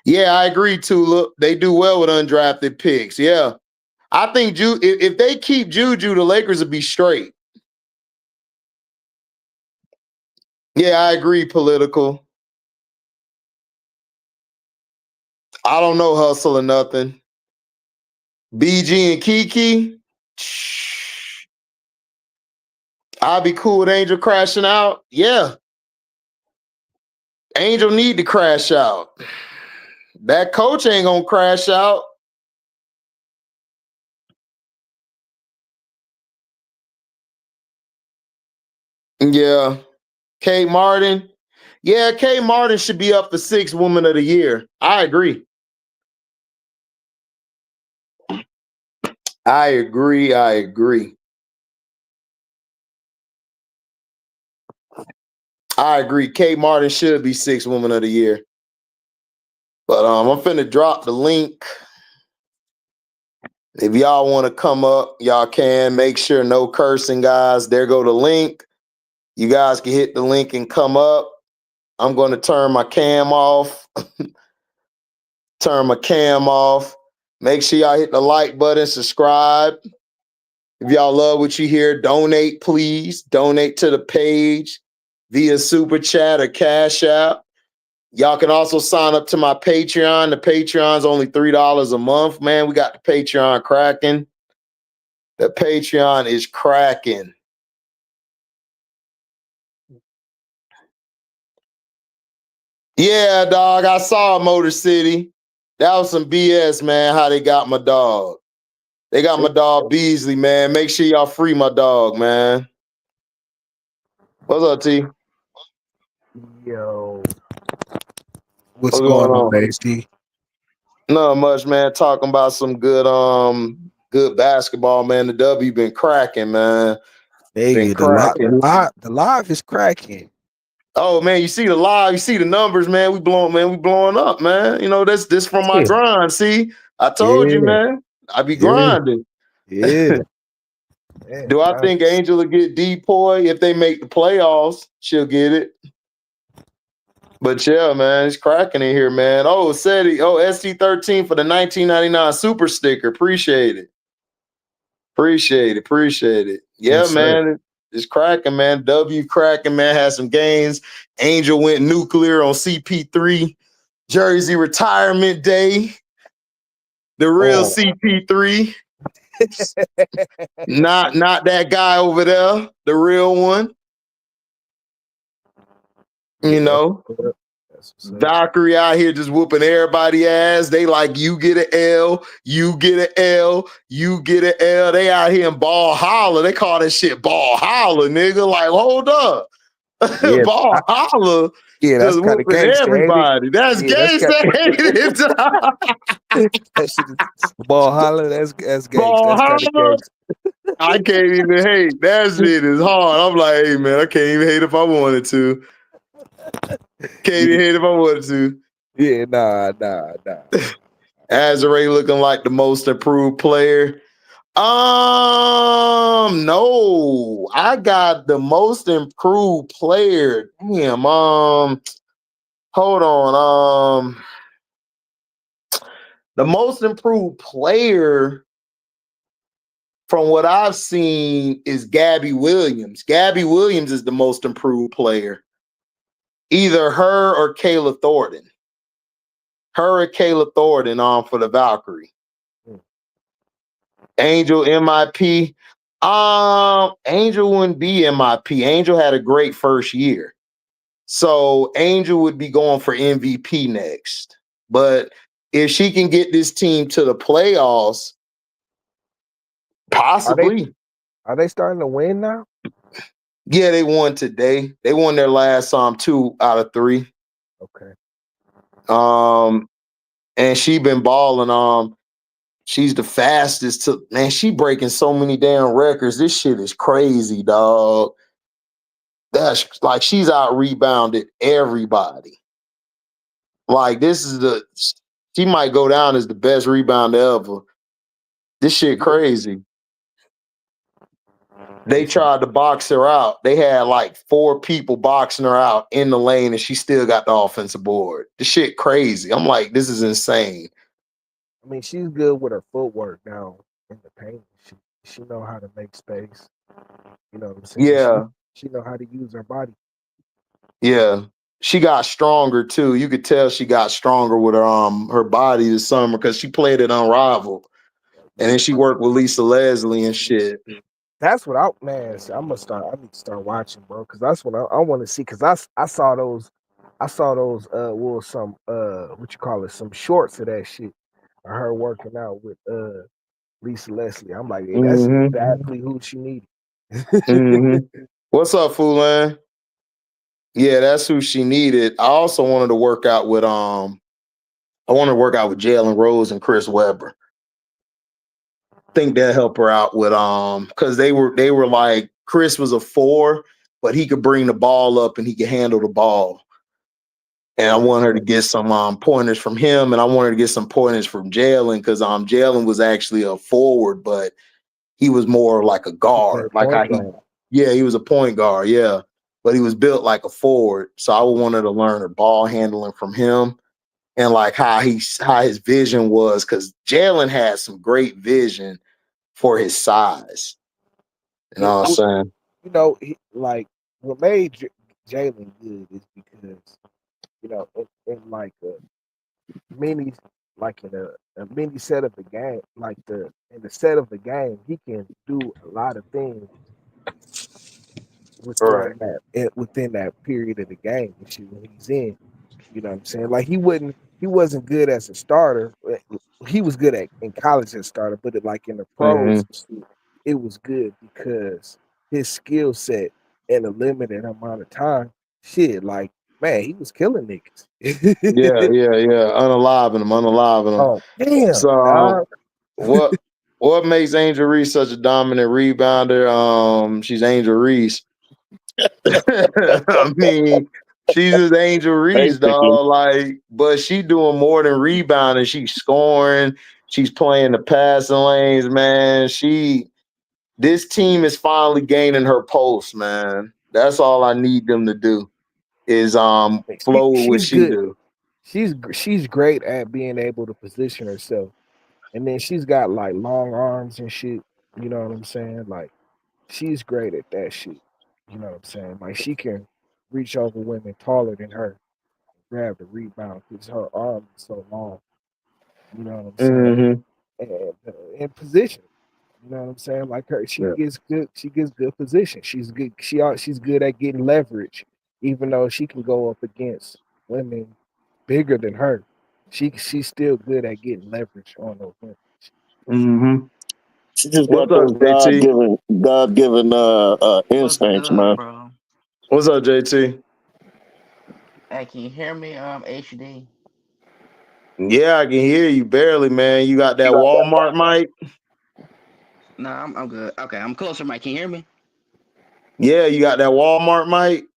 [SPEAKER 1] Yeah, I agree, Tulip. They do well with undrafted picks. Yeah. I think if they keep Juju, the Lakers will be straight. Yeah, I agree, political. I don't know hustle or nothing. BG and Kiki. I'll be cool with Angel crashing out. Yeah. Angel need to crash out. That coach ain't gonna crash out. Yeah. Kate Martin. Yeah, Kate Martin should be up for 6th Woman of the Year. I agree. I agree. I agree. I agree. Kate Martin should be 6th Woman of the Year. But I'm finna drop the link. If y'all want to come up, y'all can. Make sure no cursing, guys. There go the link. You guys can hit the link and come up. I'm going to turn my cam off. Turn my cam off. Make sure y'all hit the like button, subscribe. If y'all love what you hear, donate, please. Donate to the page via Super Chat or Cash App. Y'all can also sign up to my Patreon. The Patreon's only $3 a month. Man, we got the Patreon cracking. The Patreon is cracking. Yeah, dog. I saw Motor City. That was some BS, man, how they got my dog. They got my dog Beasley, man. Make sure y'all free my dog, man. What's up, T?
[SPEAKER 2] Yo. What's going on, HD?
[SPEAKER 1] Not much, man. Talking about some good basketball, man. The W been cracking, man.
[SPEAKER 2] Hey, the live is cracking.
[SPEAKER 1] Oh man, you see the live, you see the numbers, man. We blowing up, man. You know, this from my grind. See, I told you, man. I be grinding.
[SPEAKER 2] Yeah.
[SPEAKER 1] Do I think Angel will get depoy if they make the playoffs? She'll get it. But yeah, man, it's cracking in here, man. Oh, ST13 for the 1999 super sticker. Appreciate it. Appreciate it. Yeah, yes, man. It's cracking, man. W cracking, man. Had some gains. Angel went nuclear on CP3. Jersey retirement day. The real CP3. not that guy over there. The real one. You know. Valkyrie out here just whooping everybody ass. They like, you get an L, you get an L, you get an L. They out here in BALLHALLA. They call that shit BALLHALLA, nigga. Like, hold up. Yeah. BALLHALLA.
[SPEAKER 2] Yeah, that's kind of gangster.
[SPEAKER 1] Everybody. That's gangster.
[SPEAKER 2] BALLHALLA, that's gangster.
[SPEAKER 1] BALLHALLA. I can't even hate. That shit is hard. I'm like, hey man, I can't even hate if I wanted to. Can't even hate if I wanted to.
[SPEAKER 2] Yeah, nah.
[SPEAKER 1] Azure looking like the most improved player. No. I got the most improved player. Damn. Hold on. The most improved player from what I've seen is Gabby Williams. Gabby Williams is the most improved player. Either her or Kayla Thornton. Her and Kayla Thornton on for the Valkyrie. Angel MIP. Angel wouldn't be MIP. Angel had a great first year. So Angel would be going for MVP next. But if she can get this team to the playoffs, possibly.
[SPEAKER 2] Are they starting to win now?
[SPEAKER 1] Yeah, they won today. They won their last 2 out of 3.
[SPEAKER 2] Okay.
[SPEAKER 1] And she been balling. She's the fastest to, man, she breaking so many damn records. This shit is crazy, dog. That's like she's out rebounded everybody. Like she might go down as the best rebounder ever. This shit crazy. They tried to box her out. They had like 4 people boxing her out in the lane, and she still got the offensive board. This shit crazy. I'm like, this is insane.
[SPEAKER 2] I mean, she's good with her footwork now in the paint. She know how to make space. You know what I'm saying?
[SPEAKER 1] Yeah.
[SPEAKER 2] She know how to use her body.
[SPEAKER 1] Yeah. She got stronger too. You could tell she got stronger with her body this summer because she played it Unrivaled. And then she worked with Lisa Leslie and shit.
[SPEAKER 2] That's what I need to start watching, bro, because that's what I want to see. Because I saw those some what you call it, some shorts of that shit. Of her working out with Lisa Leslie. I'm like, hey, that's exactly who she needed.
[SPEAKER 1] What's up, Foolan? Yeah, that's who she needed. I also wanted to work out with Jalen Rose and Chris Webber. Think that help her out with because they were like, Chris was a 4, but he could bring the ball up and he could handle the ball. And I want her to get some pointers from him, and I want her to get some pointers from Jalen because Jalen was actually a forward, but he was more like a guard, like how he was a point guard, yeah, but he was built like a forward. So I would want her to learn her ball handling from him and like how his vision was, because Jalen had some great vision for his size. You know what I'm saying?
[SPEAKER 2] You know, what made Jalen good is because, you know, in like a mini, like in a mini set of the game, in the set of the game, he can do a lot of things within that period of the game when he's in. You know what I'm saying? Like he wasn't good as a starter. He was good in college as a starter, but like in the pros, it was good because his skill set in a limited amount of time, shit, like, man, he was killing niggas.
[SPEAKER 1] yeah. Unaliving him.
[SPEAKER 2] Oh, damn.
[SPEAKER 1] So what makes Angel Reese such a dominant rebounder? She's Angel Reese. I mean, she's just Angel Reese, dog. Like, but she doing more than rebounding. She's scoring. She's playing the passing lanes, man. This team is finally gaining her pulse, man. That's all I need them to do is flow with what she do.
[SPEAKER 2] She's great at being able to position herself, and then she's got like long arms and shit. You know what I'm saying? Like, she's great at that shit. You know what I'm saying? Like, she can reach over women taller than her, grab the rebound because her arm is so long. You know what I'm saying? And in position. You know what I'm saying? Like her, she gets good position. She's good. She's good at getting leverage, even though she can go up against women bigger than her. She's still good at getting leverage on those women.
[SPEAKER 3] She just got those God-given instincts, man.
[SPEAKER 4] Bro?
[SPEAKER 1] What's up, JT?
[SPEAKER 4] Hey, can you hear me, HD?
[SPEAKER 1] Yeah, I can hear you barely, man. You got that Walmart mic?
[SPEAKER 4] No, I'm good. Okay, I'm closer, Mike. Can you hear me?
[SPEAKER 1] Yeah, you got that Walmart mic?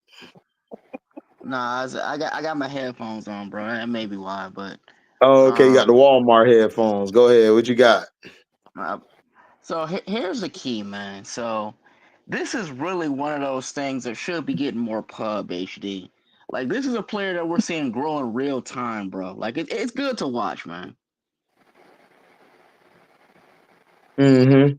[SPEAKER 4] Nah, I got my headphones on, bro. That may be why, but
[SPEAKER 1] Oh, okay. You got the Walmart headphones. Go ahead. What you got?
[SPEAKER 4] So here's the key, man. So this is really one of those things that should be getting more pub, HD. Like, this is a player that we're seeing grow in real time, bro. Like, it's good to watch, man.
[SPEAKER 1] Mm-hmm.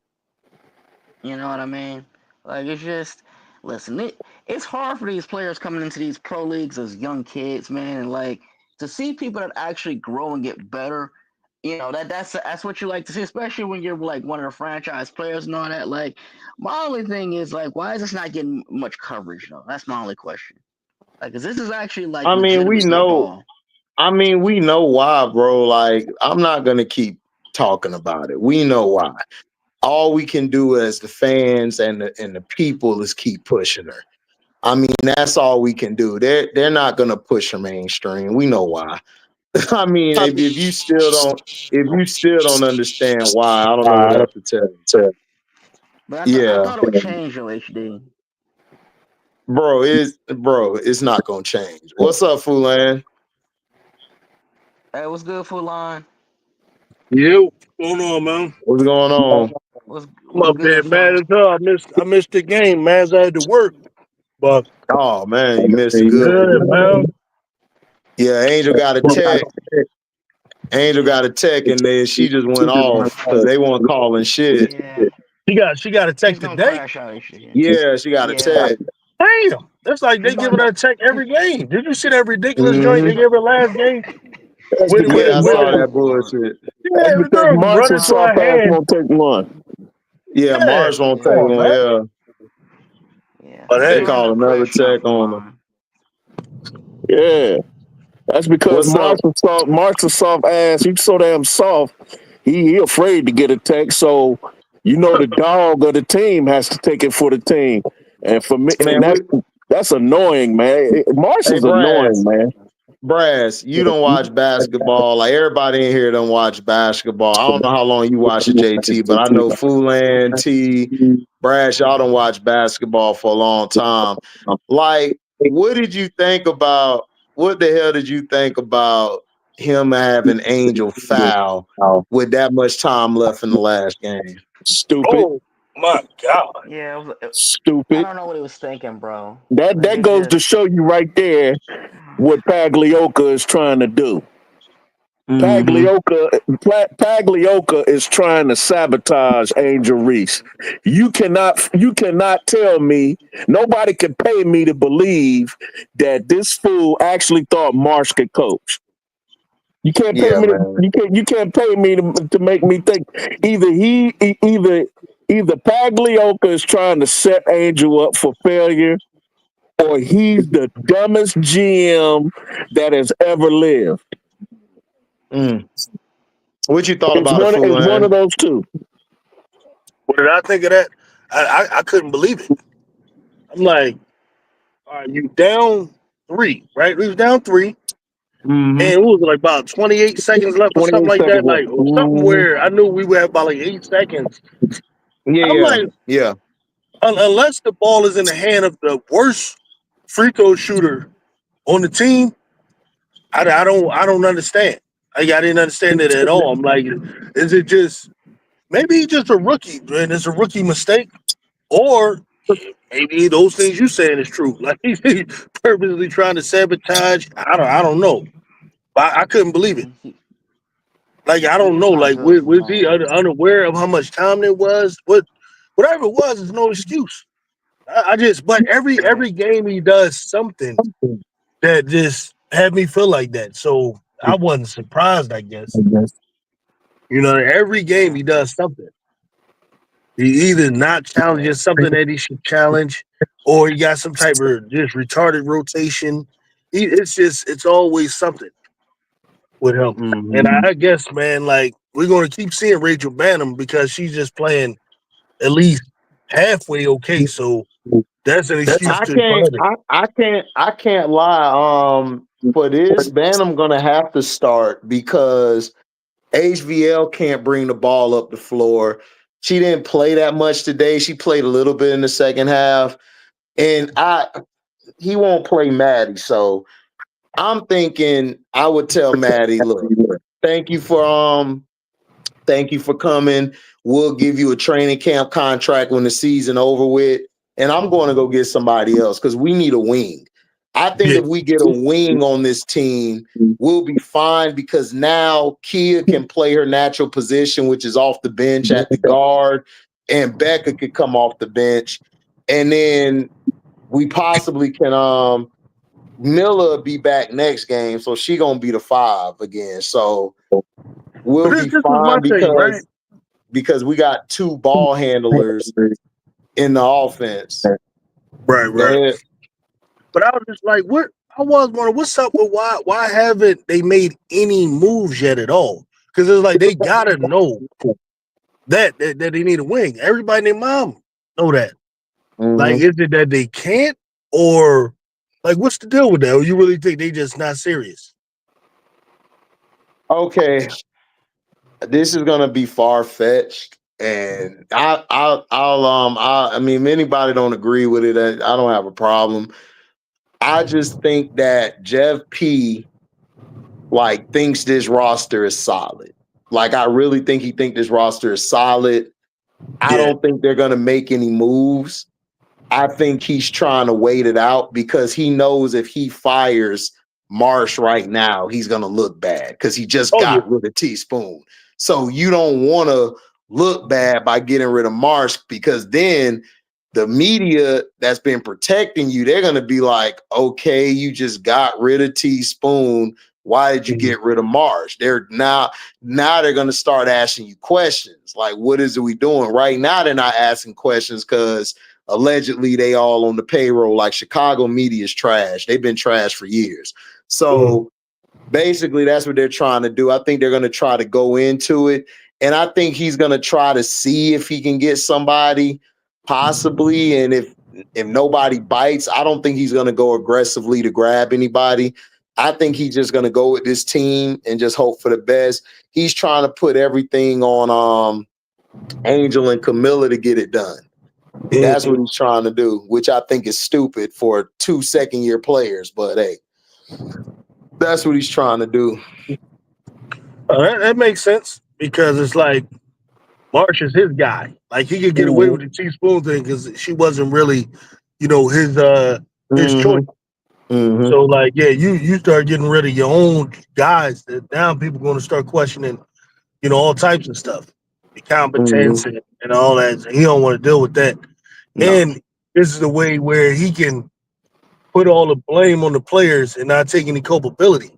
[SPEAKER 4] You know what I mean? Like, it's just, listen, it's hard for these players coming into these pro leagues as young kids, man, and like to see people that actually grow and get better, you know, that's what you like to see, especially when you're like one of the franchise players and all that. Like, my only thing is like, why is this not getting much coverage though? That's my only question. Like, 'cause this is actually like
[SPEAKER 1] I mean, we
[SPEAKER 4] legitimate good
[SPEAKER 1] know.
[SPEAKER 4] ball.
[SPEAKER 1] I mean, we know why, bro. Like, I'm not gonna keep talking about it. We know why. All we can do as the fans and the people is keep pushing her. I mean, that's all we can do. They're not gonna push her mainstream. We know why. I mean, if you still don't understand why, I don't know what else to tell you.
[SPEAKER 4] But I
[SPEAKER 1] Yeah,
[SPEAKER 4] thought it would change though, HD.
[SPEAKER 1] bro, it's not gonna change. What's up, Fulan?
[SPEAKER 4] Hey, what's good, Fulan?
[SPEAKER 5] Yo, what's going on, man?
[SPEAKER 1] What's going on?
[SPEAKER 5] I'm up there
[SPEAKER 4] Good,
[SPEAKER 5] mad
[SPEAKER 4] fella?
[SPEAKER 5] as hell. I missed the game, man. I had to work, but
[SPEAKER 1] Oh man, you missed a good
[SPEAKER 5] yeah,
[SPEAKER 1] one.
[SPEAKER 5] man.
[SPEAKER 1] Yeah, Angel got a tech. Angel got a tech, and then she just went off because they weren't calling shit.
[SPEAKER 4] Yeah,
[SPEAKER 5] She got a check
[SPEAKER 4] he's gonna
[SPEAKER 5] today.
[SPEAKER 4] crash out HD.
[SPEAKER 1] Yeah, she got a
[SPEAKER 4] Yeah,
[SPEAKER 1] tech.
[SPEAKER 5] Damn, that's like
[SPEAKER 4] he's
[SPEAKER 5] they giving
[SPEAKER 4] gonna.
[SPEAKER 5] her a check every game. Did you see that ridiculous joint
[SPEAKER 1] Hmm.
[SPEAKER 5] they gave her last game?
[SPEAKER 3] That's
[SPEAKER 1] Yeah, I
[SPEAKER 3] because
[SPEAKER 1] saw
[SPEAKER 4] Oh
[SPEAKER 1] that
[SPEAKER 4] Lord.
[SPEAKER 1] bullshit.
[SPEAKER 5] Yeah, the girl running
[SPEAKER 3] Marshall's
[SPEAKER 5] to her
[SPEAKER 3] soft ass
[SPEAKER 5] hand.
[SPEAKER 3] won't take one.
[SPEAKER 1] Yeah,
[SPEAKER 5] Yeah,
[SPEAKER 1] Mars won't
[SPEAKER 5] come
[SPEAKER 1] take
[SPEAKER 5] on,
[SPEAKER 1] one.
[SPEAKER 5] man.
[SPEAKER 1] Yeah,
[SPEAKER 4] Yeah,
[SPEAKER 5] But
[SPEAKER 1] they
[SPEAKER 5] hey,
[SPEAKER 4] Fulan
[SPEAKER 1] called
[SPEAKER 4] a
[SPEAKER 1] another
[SPEAKER 4] crashing out
[SPEAKER 1] tech on them.
[SPEAKER 4] Fulan.
[SPEAKER 3] Yeah. That's because
[SPEAKER 1] What's up?
[SPEAKER 3] Marshall's soft ass, he's so damn soft, he afraid to get a text. So, you know, the dog of the team has to take it for the team. And for me, and
[SPEAKER 1] Man,
[SPEAKER 3] that's annoying, man.
[SPEAKER 1] hey,
[SPEAKER 3] Marshall's annoying, man.
[SPEAKER 1] Brass, you don't watch basketball. Like everybody in here don't watch basketball. I don't know how long you watch the JT, but I know Fulan, T, Brass, y'all don't watch basketball for a long time. Like, what did you think about? What the hell did you think about him having Angel foul with that much time left in the last game?
[SPEAKER 3] Stupid.
[SPEAKER 5] oh my god,
[SPEAKER 4] Yeah, I
[SPEAKER 3] Stupid.
[SPEAKER 4] don't know what he was thinking, bro.
[SPEAKER 3] That
[SPEAKER 4] Like,
[SPEAKER 3] that
[SPEAKER 4] it's
[SPEAKER 3] goes to
[SPEAKER 4] just.
[SPEAKER 3] show you right there what Pagliocca is trying to do.
[SPEAKER 1] Mm-hmm.
[SPEAKER 3] Pagliocca is trying to sabotage Angel Reese. You cannot tell me, nobody can pay me to believe that this fool actually thought Marsh could coach. You can't pay
[SPEAKER 1] Yeah,
[SPEAKER 3] me
[SPEAKER 1] man.
[SPEAKER 3] you can't pay me to make me think either Pagliocca is trying to set Angel up for failure, or he's the dumbest GM that has ever lived.
[SPEAKER 1] Mm. What you thought about it,
[SPEAKER 3] It's one of
[SPEAKER 1] Fulan?
[SPEAKER 3] those two.
[SPEAKER 5] what did I think of that? I couldn't believe it. I'm like, all right, you down 3, right? We was down 3.
[SPEAKER 1] Mm-hmm.
[SPEAKER 5] And it was like about 28 seconds left or something
[SPEAKER 3] 28
[SPEAKER 5] like that.
[SPEAKER 3] seconds
[SPEAKER 5] Like
[SPEAKER 3] left.
[SPEAKER 5] something where I knew we would have about like 8 seconds. I'm
[SPEAKER 1] Yeah,
[SPEAKER 5] like,
[SPEAKER 1] yeah.
[SPEAKER 5] unless the ball is in the hand of the worst free throw shooter on the team, I don't understand. Like, I didn't understand it at all. I'm like, is it just maybe he's just a rookie and it's a rookie mistake, or maybe those things you saying is true. Like he's purposely trying to sabotage. I don't know. But I couldn't believe it. Like, I don't
[SPEAKER 4] He's
[SPEAKER 5] know.
[SPEAKER 4] not
[SPEAKER 5] Like,
[SPEAKER 4] good,
[SPEAKER 5] was he
[SPEAKER 4] Fulan.
[SPEAKER 5] unaware of how much time there was? Whatever it was, is no excuse. But every game he does something that just had me feel like that. So I wasn't surprised. I guess every game he does something. He either not challenging something that he should challenge, or he got some type of just retarded rotation. It's always something with him. And
[SPEAKER 1] Mm-hmm.
[SPEAKER 5] I guess, man, like we're gonna keep seeing Rachel Banham because she's just playing at least halfway okay. So that's an excuse
[SPEAKER 1] I
[SPEAKER 5] to
[SPEAKER 1] can't
[SPEAKER 5] further.
[SPEAKER 1] I can't lie. For this, Bantam gonna have to start because HVL can't bring the ball up the floor. She didn't play that much today. She played a little bit in the second half. And he won't play Maddie. So I'm thinking I would tell Maddie, look, thank you for coming. We'll give you a training camp contract when the season over with. And I'm going to go get somebody else because we need a wing. I think
[SPEAKER 5] Yeah,
[SPEAKER 1] if we get a wing on this team, we'll be fine because now Kia can play her natural position, which is off the bench at the guard, and Becca could come off the bench. And then we possibly can Miller be back next game, so she gonna be the 5 again. So we'll
[SPEAKER 5] But
[SPEAKER 1] be
[SPEAKER 5] this was my
[SPEAKER 1] fine
[SPEAKER 5] thing, right?
[SPEAKER 1] because we got 2 ball handlers in the offense.
[SPEAKER 5] Right,
[SPEAKER 1] Go
[SPEAKER 5] right.
[SPEAKER 1] ahead.
[SPEAKER 5] But I was just like, what? I was wondering, what's up with why haven't they made any moves yet at all? Because it's like they gotta know that they need a wing. Everybody and their mom know that. Like, is it that they can't, or like, what's the deal with that? Or you really think they just not serious?
[SPEAKER 1] Okay, this is gonna be far fetched, and I mean, if anybody don't agree with it, I don't have a problem. I just think that Jeff P like thinks this roster is solid. Like, I really think he think this roster is solid. I don't think they're gonna make any moves. I think he's trying to wait it out because he knows if he fires Marsh right now, he's gonna look bad because he just got rid of Teaspoon. So you don't want to look bad by getting rid of Marsh, because then the media that's been protecting you, they're gonna be like, okay, you just got rid of Teaspoon. Why did you get rid of Marsh? They're now they're gonna start asking you questions like, what is it we doing? Right now, they're not asking questions because allegedly they all on the payroll. Like, Chicago media is trash. They've been trash for years. So basically that's what they're trying to do. I think they're going to try to go into it. And I think he's going to try to see if he can get somebody possibly. And if nobody bites, I don't think he's going to go aggressively to grab anybody. I think he's just going to go with this team and just hope for the best. He's trying to put everything on Angel and Camilla to get it done. That's what he's trying to do, which I think is stupid for 2 second-year players. But hey, that's what he's trying to do.
[SPEAKER 5] That makes sense because it's like Marsh is his guy. Like, he could get away with the Teaspoon thing because she wasn't really, his choice. So like, yeah, you start getting rid of your own guys. That now people going to start questioning, all types of stuff, the competence and all that. So he don't want to deal with that.
[SPEAKER 1] No.
[SPEAKER 5] And this is the way where he can put all the blame on the players and not take any culpability.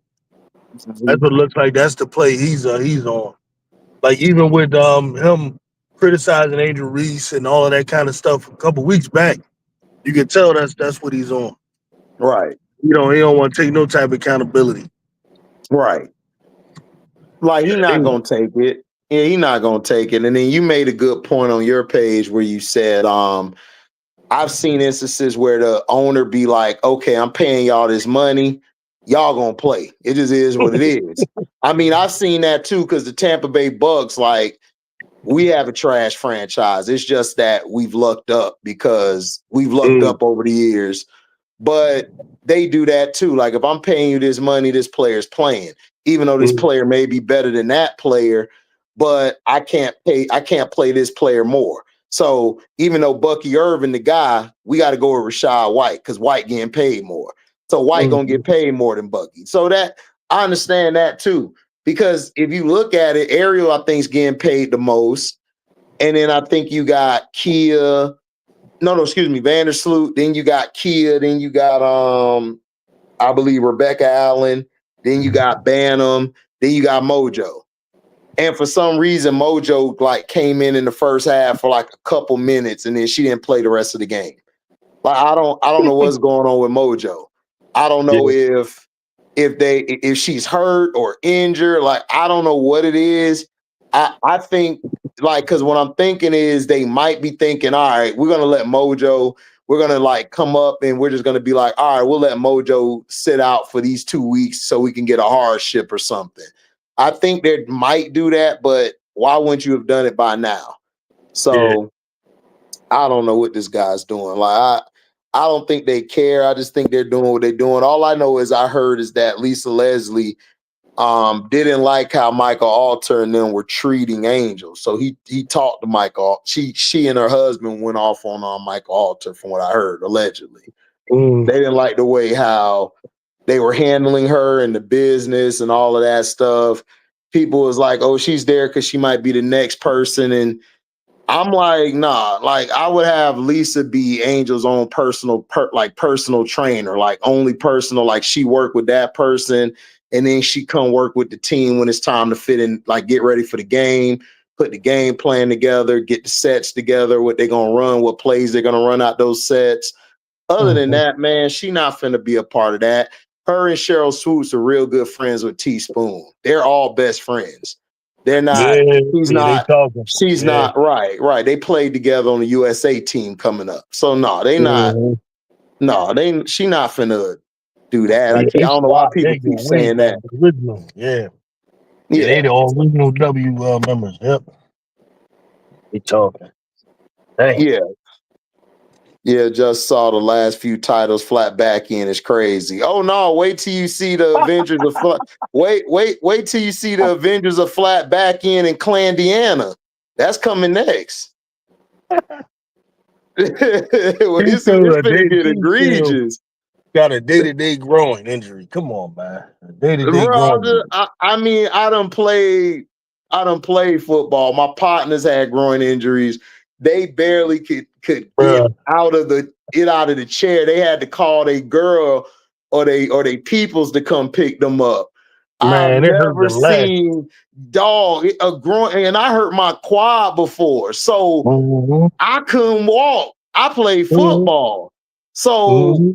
[SPEAKER 5] That's what it looks like. That's the play he's on. Like, even with him criticizing Angel Reese and all of that kind of stuff a couple weeks back, you can tell that's what he's on.
[SPEAKER 1] Right.
[SPEAKER 5] He don't want to take no type of accountability.
[SPEAKER 1] Right. Like, he's not gonna take it. Yeah, he's not gonna take it. And then you made a good point on your page where you said, I've seen instances where the owner be like, okay, I'm paying y'all this money. Y'all gonna play. It just is what it is. I mean, I've seen that too, because the Tampa Bay Bucks, like, we have a trash franchise. It's just that we've lucked up because we've lucked up over the years. But they do that too. Like, if I'm paying you this money, this player's playing, even though this player may be better than that player, but I can't play this player more. So even though Bucky Irvin, the guy, we got to go with Rashad White because White getting paid more. So White gonna get paid more than Bucky. So that I understand that too. Because if you look at it, Ariel, I think, is getting paid the most. And then I think you got Kia. Vandersloot. Then you got Kia. Then you got I believe Rebecca Allen. Then you got Bantam. Then you got Mojo. And for some reason, Mojo like came in the first half for like a couple minutes, and then she didn't play the rest of the game. Like, I don't know what's going on with Mojo. I don't know if she's hurt or injured. Like, I don't know what it is. I think, like, because what I'm thinking is they might be thinking, all right, we're gonna let Mojo, we're gonna like come up and we're just gonna be like, all right, we'll let Mojo sit out for these 2 weeks so we can get a hardship or something. I think they might do that, but why wouldn't you have done it by now? So I don't know what this guy's doing. Like, I don't think they care. I just think they're doing what they're doing. All I know is I heard is that Lisa Leslie didn't like how Michael Alter and them were treating Angel. So he talked to Michael. She and her husband went off on Michael Alter, from what I heard, allegedly. They didn't like the way how they were handling her and the business and all of that stuff. People was like, oh, she's there because she might be the next person. And I'm like, nah, like I would have Lisa be Angel's own personal trainer, like only personal, like she work with that person and then she come work with the team when it's time to fit in, like get ready for the game, put the game plan together, get the sets together, what they're gonna run, what plays they're gonna run out those sets. Other than that, man, she not finna be a part of that. Her and Cheryl Swoops are real good friends with Teaspoon. They're all best friends. They're not,
[SPEAKER 5] Yeah,
[SPEAKER 1] she's
[SPEAKER 5] yeah, they
[SPEAKER 1] not,
[SPEAKER 5] talking.
[SPEAKER 1] she's
[SPEAKER 5] Yeah.
[SPEAKER 1] not, right. They played together on the USA team coming up. So no, they not,
[SPEAKER 5] Mhm.
[SPEAKER 1] she not finna do that.
[SPEAKER 5] Yeah,
[SPEAKER 1] I
[SPEAKER 5] they
[SPEAKER 1] don't know why
[SPEAKER 5] squad.
[SPEAKER 1] people
[SPEAKER 5] They go
[SPEAKER 1] keep
[SPEAKER 5] way
[SPEAKER 1] saying
[SPEAKER 5] back.
[SPEAKER 1] that.
[SPEAKER 5] Original. Yeah. Yeah, they
[SPEAKER 1] Yeah.
[SPEAKER 5] the original W members. Yep. They talking. Dang.
[SPEAKER 1] Yeah. Yeah, just saw the last few titles flat back in. It's crazy. Oh no, wait till you see the Avengers of wait till you see the Avengers of flat back in Clandiana. That's coming next. Well,
[SPEAKER 5] She's
[SPEAKER 1] it's
[SPEAKER 5] still,
[SPEAKER 1] gonna get
[SPEAKER 5] she still
[SPEAKER 1] egregious.
[SPEAKER 5] got a day-to-day growing injury. Come on, man. A day-to-day
[SPEAKER 1] Bro,
[SPEAKER 5] growing injury.
[SPEAKER 1] I mean, I done played football. My partners had groin injuries. They barely could get
[SPEAKER 5] Bruh,
[SPEAKER 1] out of the chair. They had to call their girl or they peoples to come pick them up. I've
[SPEAKER 5] man, it hurt
[SPEAKER 1] never
[SPEAKER 5] the last.
[SPEAKER 1] seen a groin, and I hurt my quad before, so
[SPEAKER 5] Mm-hmm.
[SPEAKER 1] I couldn't walk. I played
[SPEAKER 5] Mm-hmm.
[SPEAKER 1] football, so
[SPEAKER 5] Mm-hmm.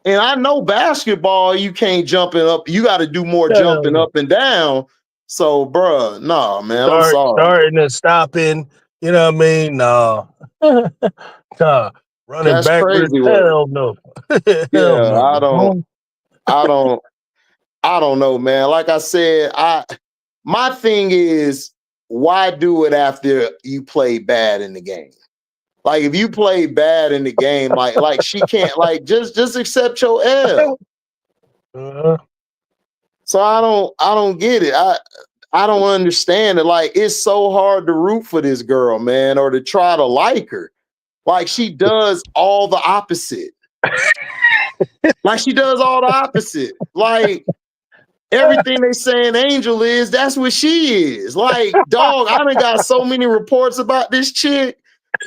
[SPEAKER 1] and I know basketball, you can't jumping up. You got to do more jumping
[SPEAKER 5] Yeah.
[SPEAKER 1] up and down. So, bruh, nah, man, I'm sorry.
[SPEAKER 5] Starting and stopping. You know what I mean? No. Nah. Running
[SPEAKER 1] That's
[SPEAKER 5] backwards.
[SPEAKER 1] crazy work.
[SPEAKER 5] Hell no. Hell
[SPEAKER 1] Yeah,
[SPEAKER 5] no.
[SPEAKER 1] I don't, I don't know, man. Like I said, my thing is, why do it after you play bad in the game? Like if you play bad in the game, like she can't like just accept your L.
[SPEAKER 5] Uh,
[SPEAKER 1] So I don't get it. I don't understand it. Like it's so hard to root for this girl, man, or to try to like her. Like she does all the opposite. Like she does all the opposite. Like everything they saying Angel is, that's what she is. Like, dog, I done got so many reports about this chick.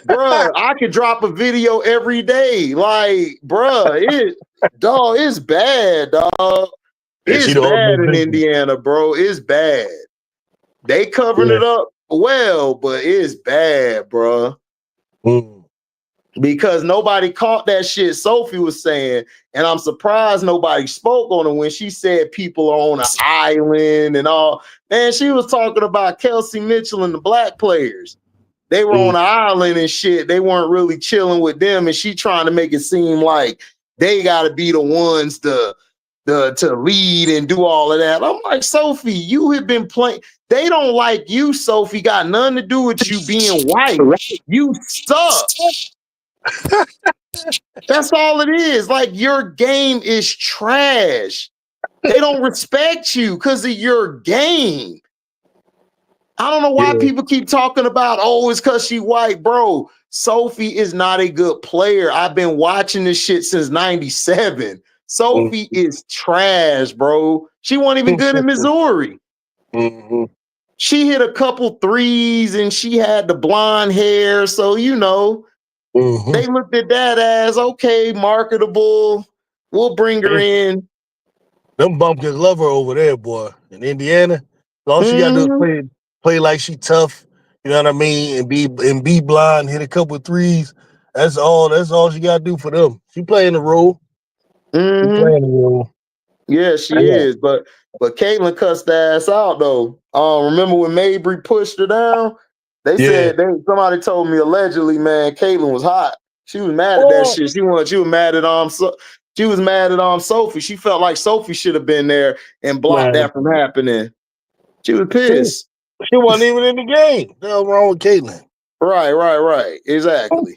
[SPEAKER 1] Bruh, I could drop a video every day. Like, bruh, it's bad, dog.
[SPEAKER 5] yeah, she
[SPEAKER 1] It's
[SPEAKER 5] the
[SPEAKER 1] bad
[SPEAKER 5] ultimate
[SPEAKER 1] in
[SPEAKER 5] victim.
[SPEAKER 1] Indiana, bro. It's bad. They covering
[SPEAKER 5] Yeah.
[SPEAKER 1] it up well, but it's bad, bro.
[SPEAKER 5] Mm.
[SPEAKER 1] Because nobody caught that shit Sophie was saying, and I'm surprised nobody spoke on it when she said people are on an island and all. Man, she was talking about Kelsey Mitchell and the black players. They were on
[SPEAKER 5] Mm.
[SPEAKER 1] an island and shit. They weren't really chilling with them, and she trying to make it seem like they got to be the ones to lead and do all of that. I'm like, Sophie, you have been playing. They don't like you, Sophie. Got nothing to do with you being white. You suck. That's all it is. Like your game is trash. They don't respect you because of your game. I don't know why
[SPEAKER 5] Yeah.
[SPEAKER 1] people keep talking about, oh, it's because she white, bro. Sophie is not a good player. I've been watching this shit since 97.
[SPEAKER 5] Mm.
[SPEAKER 1] Sophie is trash, bro. She wasn't even good in Missouri.
[SPEAKER 5] Mm-hmm.
[SPEAKER 1] She hit a couple threes and she had the blonde hair. So,
[SPEAKER 5] Mm-hmm.
[SPEAKER 1] they looked at that as, okay, marketable. We'll bring her in.
[SPEAKER 5] Them bumpkins love her over there, boy. In Indiana, all she got to do
[SPEAKER 1] Mhm.
[SPEAKER 5] is play like she tough. You know what I mean? And be blind, hit a couple of threes. That's all. That's all she got to do for them. She playing the role. She
[SPEAKER 1] Mhm.
[SPEAKER 5] playing the role.
[SPEAKER 1] Yeah, she
[SPEAKER 5] Yeah.
[SPEAKER 1] is. But Caitlyn cussed the ass out though. Remember when Mabry pushed her down? They
[SPEAKER 5] Yeah.
[SPEAKER 1] said somebody told me allegedly, man, Caitlyn was hot. She was mad at that
[SPEAKER 5] Oh,
[SPEAKER 1] shit. She was mad at she was mad at Sophie. She felt like Sophie should have been there and blocked
[SPEAKER 5] man.
[SPEAKER 1] that from happening. She was
[SPEAKER 5] She,
[SPEAKER 1] pissed.
[SPEAKER 5] she wasn't even in the game. The hell wrong with Caitlyn?
[SPEAKER 1] Right. Exactly.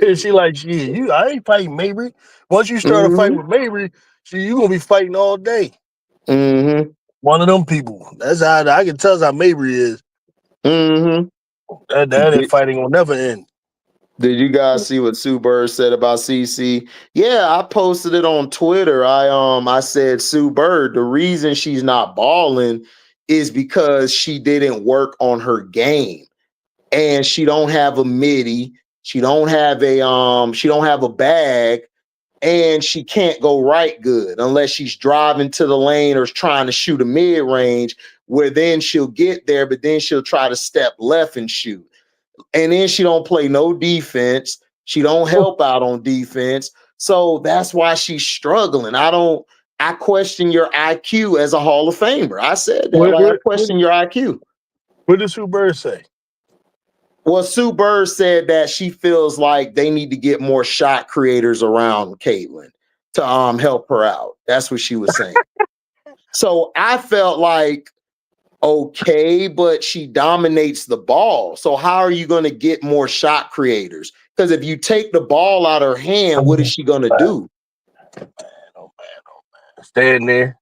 [SPEAKER 5] And she like, shit, I ain't fighting Mabry. Once you start a fight
[SPEAKER 1] Mm-hmm.
[SPEAKER 5] with Mabry, you gonna be fighting all day.
[SPEAKER 1] Mm-hmm.
[SPEAKER 5] One of them people. That's how I can tell how Mabry is.
[SPEAKER 1] Mm-hmm.
[SPEAKER 5] That fighting will never end.
[SPEAKER 1] Did you guys see what Sue Bird said about CC? Yeah, I posted it on Twitter. I said Sue Bird, the reason she's not balling is because she didn't work on her game. and she don't have a midi, she don't have a bag, and she can't go right good unless she's driving to the lane or trying to shoot a mid-range, where then she'll get there, but then she'll try to step left and shoot. And then she don't play no defense. She don't help out on defense. So that's why she's struggling. I question your IQ as a Hall of Famer. I said that. Like, I question your IQ.
[SPEAKER 5] What did Sue Bird say?
[SPEAKER 1] Well, Sue Bird said that she feels like they need to get more shot creators around Caitlin to help her out. That's what she was saying. So I felt like, okay, but she dominates the ball. So how are you going to get more shot creators? Because if you take the ball out of her hand, what is she going to do?
[SPEAKER 5] Oh man. Stand there.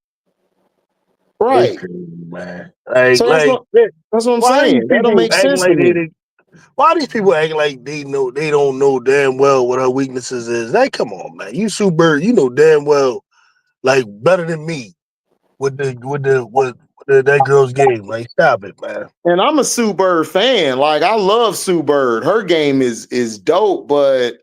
[SPEAKER 1] Right.
[SPEAKER 5] Man. Like,
[SPEAKER 1] so that's what I'm saying. That don't make sense to me.
[SPEAKER 5] Why these people acting like they don't know damn well what her weaknesses is? Like, come on, man. You Sue Bird, you know damn well, like, better than me with that girl's game. Like, stop it, man.
[SPEAKER 1] And I'm a Sue Bird fan. Like, I love Sue Bird. Her game is dope, but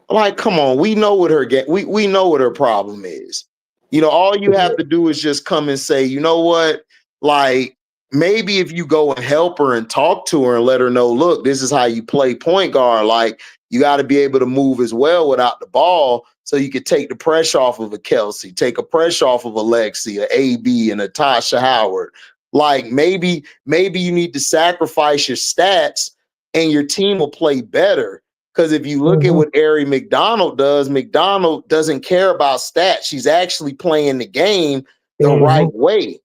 [SPEAKER 1] like, come on, we know what her we know what her problem is. You know, all you have to do is just come and say, you know what, like, maybe if you go and help her and talk to her and let her know, look, this is how you play point guard. Like, you got to be able to move as well without the ball, so you could take the pressure off of a Kelsey, take a pressure off of Alexi, a AB, and a Tasha Howard. Like, maybe you need to sacrifice your stats and your team will play better. Because if you look at what Ari McDonald does, McDonald doesn't care about stats. She's actually playing the game the right way.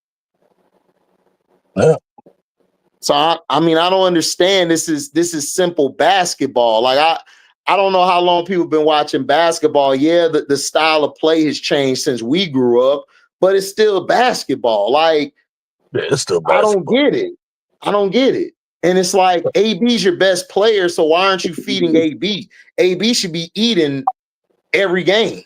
[SPEAKER 5] Yeah.
[SPEAKER 1] So I mean, I don't understand. This is simple basketball. Like, I don't know how long people have been watching basketball. Yeah, the style of play has changed since we grew up, but it's still basketball. Like,
[SPEAKER 5] yeah, it's still basketball.
[SPEAKER 1] I don't get it. And it's like, AB's your best player, so why aren't you feeding AB? AB should be eating every game.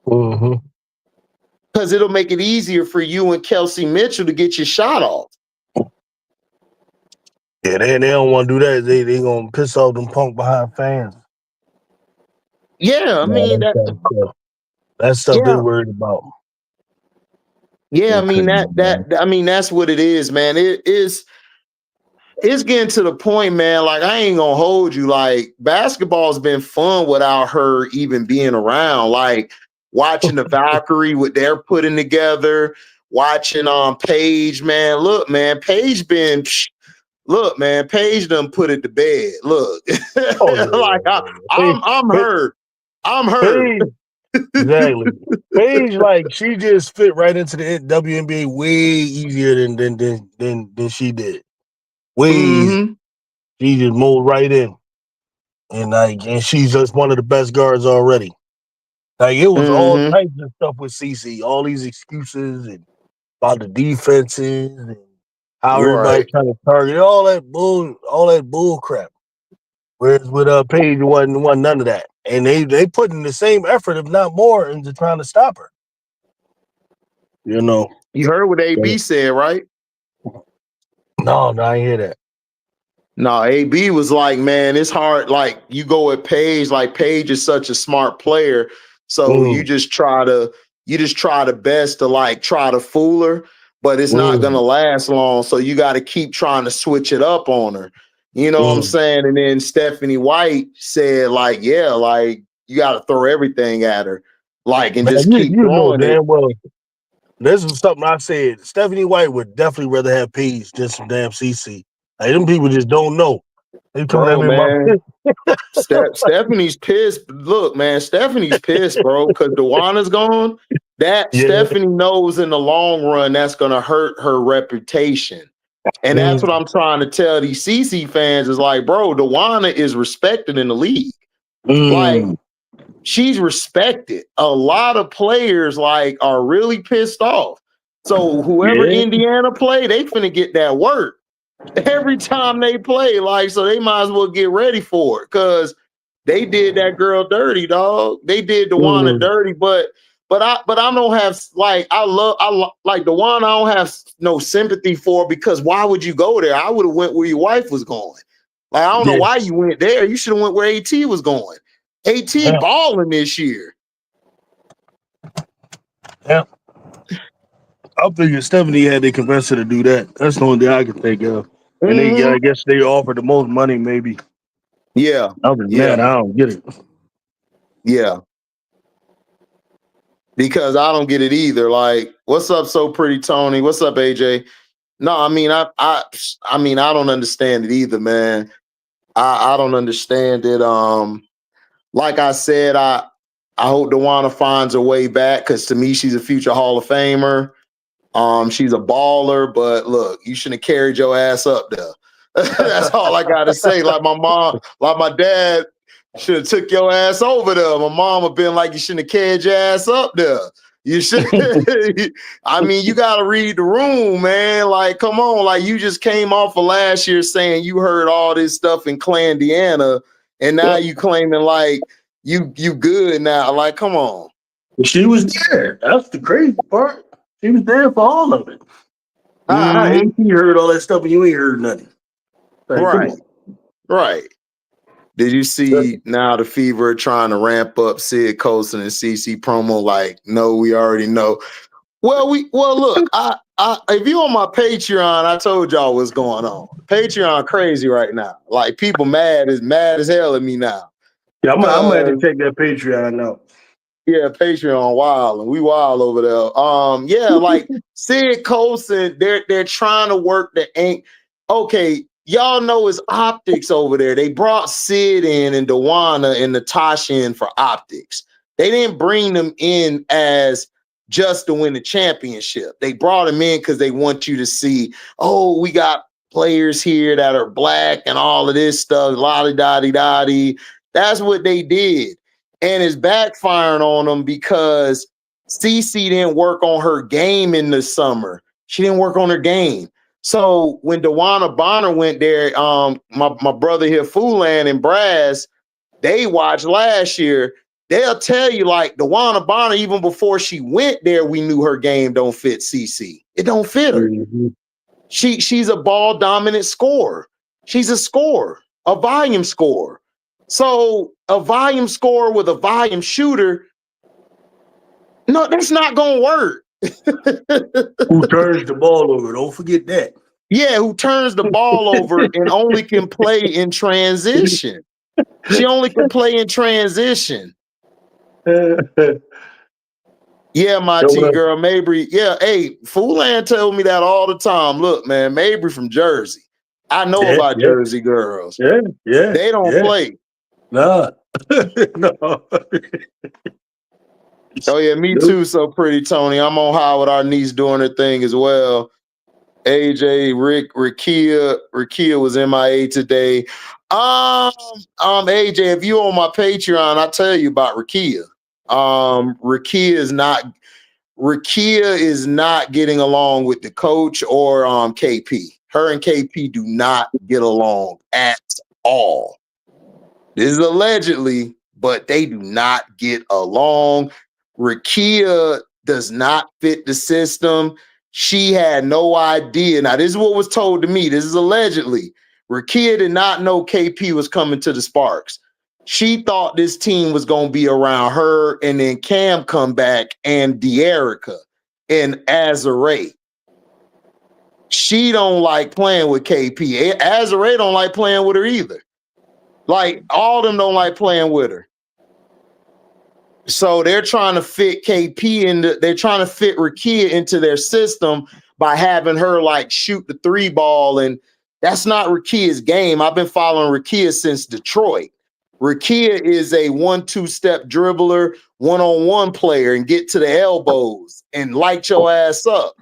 [SPEAKER 1] Because it'll make it easier for you and Kelsey Mitchell to get your shot off.
[SPEAKER 5] Yeah, they don't want to do that. They gonna piss off them punk behind fans.
[SPEAKER 1] Yeah, I mean
[SPEAKER 5] that stuff they're worried about.
[SPEAKER 1] Yeah, I mean that's what it is, man. It's getting to the point, man. Like, I ain't gonna hold you. Like, basketball's been fun without her even being around. Like, watching the Valkyrie, what they're putting together, watching Paige, man. Look, man, Paige done put it to bed. Look, like I'm hurt. I'm hurt.
[SPEAKER 5] Exactly. Paige, like, she just fit right into the WNBA way easier than she did. Way easier. She just moved right in, and she's just one of the best guards already. Like, it was all types of stuff with CC, all these excuses and about the defenses and how everybody trying to target all that bull crap. Whereas with Paige, wasn't none of that, and they put in the same effort, if not more, into trying to stop her. You know,
[SPEAKER 1] you heard what AB said, right?
[SPEAKER 5] No, I ain't hear that.
[SPEAKER 1] No, AB was like, man, it's hard. Like, you go with Paige, like, Paige is such a smart player. So you just try the best to, like, try to fool her, but it's not going to last long. So you got to keep trying to switch it up on her. You know what I'm saying? And then Stephanie White said, like, yeah, like, you got to throw everything at her. Like, and just keep throwing it.
[SPEAKER 5] Well, this is something I said. Stephanie White would definitely rather have Paige than some damn CC. Like, them people just don't know. They come at me, man.
[SPEAKER 1] Stephanie's pissed. Look, man, Stephanie's pissed, bro, because Dewana's gone. Stephanie knows in the long run that's gonna hurt her reputation. And that's what I'm trying to tell these CC fans is like, bro, Dewana is respected in the league. Like, she's respected. A lot of players, like, are really pissed off. So whoever Indiana play, they finna get that work every time they play. Like, so they might as well get ready for it, because they did that girl dirty, dog. They did Dewana dirty, but but I don't have like I like the one I don't have no sympathy for, because why would you go there? I would have went where your wife was going. Like, I don't know why you went there. You should have went where AT was going. AT balling this year.
[SPEAKER 5] Yeah. I figured Stephanie had to convince her to do that. That's the only thing I can think of. And I guess they offered the most money, maybe.
[SPEAKER 1] Yeah.
[SPEAKER 5] Other than that, I don't get it.
[SPEAKER 1] Yeah. Because I don't get it either. Like, what's up, So Pretty Tony? What's up, AJ? No, I mean, I mean, I don't understand it either, man. I don't understand it. Like I said, I hope Dewana finds her way back, because to me, she's a future Hall of Famer. She's a baller, but look, you shouldn't have carried your ass up there. That's all I gotta say. Like my mom, like my dad should have took your ass over there. My mom have been like, you shouldn't have carried your ass up there. You should. I mean, you gotta read the room, man. Like, come on. Like, you just came off of last year saying you heard all this stuff in Clandiana, and now you claiming like you good now. Like, come on.
[SPEAKER 5] She was there. That's the crazy part. She was there for all of it. How AT heard all that stuff and you ain't heard nothing. Like,
[SPEAKER 1] Right. Did you see now the Fever trying to ramp up Sid Colson and CC promo? Like, no, we already know. Well, look, I if you on my Patreon, I told y'all what's going on. Patreon crazy right now. Like, people mad as hell at me now.
[SPEAKER 5] Yeah, I'm gonna have to check that Patreon out.
[SPEAKER 1] Yeah, Patreon wild, and we wild over there. Yeah, like Sid Colson, they're trying to work the ink. Okay, y'all know it's optics over there. They brought Sid in and Dewana and Natasha in for optics. They didn't bring them in as just to win the championship. They brought them in because they want you to see, oh, we got players here that are black and all of this stuff, lolly-dotty-dotty. That's what they did. And it's backfiring on them because Cece didn't work on her game in the summer. She didn't work on her game. So when Dewana Bonner went there, my brother here, Foolan and Brass, they watched last year. They'll tell you, like, Dewana Bonner, even before she went there, we knew her game don't fit Cece. It don't fit her. She's a ball dominant scorer. She's a scorer, a volume scorer. So a volume scorer with a volume shooter, no, that's not gonna work.
[SPEAKER 5] Who turns the ball over? Don't forget that.
[SPEAKER 1] Yeah, who turns the ball over and only can play in transition. She only can play in transition. Yeah, my T girl, Mabry. Yeah, hey, Foolan told me that all the time. Look, man, Mabry from Jersey. I know about Jersey girls.
[SPEAKER 5] Yeah.
[SPEAKER 1] They don't play.
[SPEAKER 5] Nah. No.
[SPEAKER 1] Oh yeah, me too. So Pretty Tony. I'm on high with our niece doing her thing as well. AJ, Rakia was MIA today. AJ, if you on my Patreon, I'll tell you about Rakia. Rakia is not getting along with the coach or KP. Her and KP do not get along at all. This is allegedly, but they do not get along. Rakia does not fit the system. She had no idea. Now, this is what was told to me. This is allegedly. Rakia did not know KP was coming to the Sparks. She thought this team was going to be around her and then Cam come back and De'Erica and Azare. She don't like playing with KP. Azare don't like playing with her either. Like, all of them don't like playing with her. So they're trying to fit KP they're trying to fit Rakia into their system by having her like shoot the 3 ball. And that's not Rakia's game. I've been following Rakia since Detroit. Rakia is a 1-2 step dribbler, one-on-one player, and get to the elbows and light your ass up.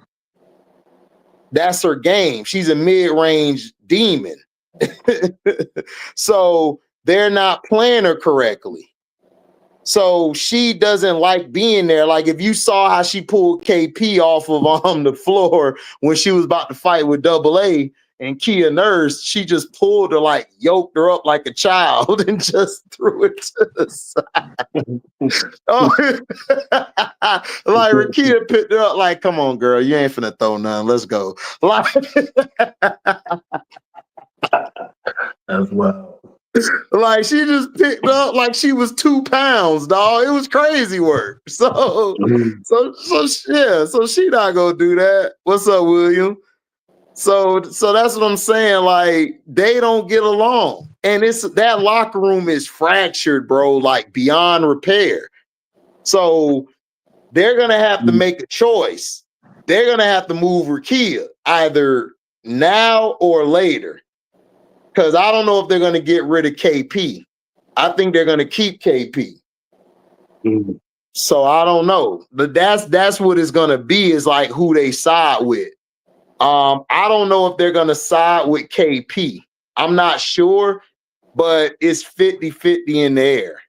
[SPEAKER 1] That's her game. She's a mid-range demon. So they're not playing her correctly. So she doesn't like being there. Like, if you saw how she pulled KP off of the floor when she was about to fight with AA, and Kia Nurse, she just pulled her, like yoked her up like a child and just threw it to the side. Oh, like Rakia picked her up, like, come on, girl, you ain't finna throw none. Let's go. Like,
[SPEAKER 5] That's wild.
[SPEAKER 1] like she just picked up like she was 2 pounds, dog. It was crazy work. So yeah, so she not gonna do that. What's up, William? So that's what I'm saying. Like, they don't get along. And it's that locker room is fractured, bro, like beyond repair. So they're gonna have to make a choice. They're gonna have to move Rakia either now or later. Because I don't know if they're going to get rid of KP. I think they're going to keep KP. So I don't know. But that's what it's going to be, is like who they side with. I don't know if they're going to side with KP. I'm not sure, but it's 50-50 in the air.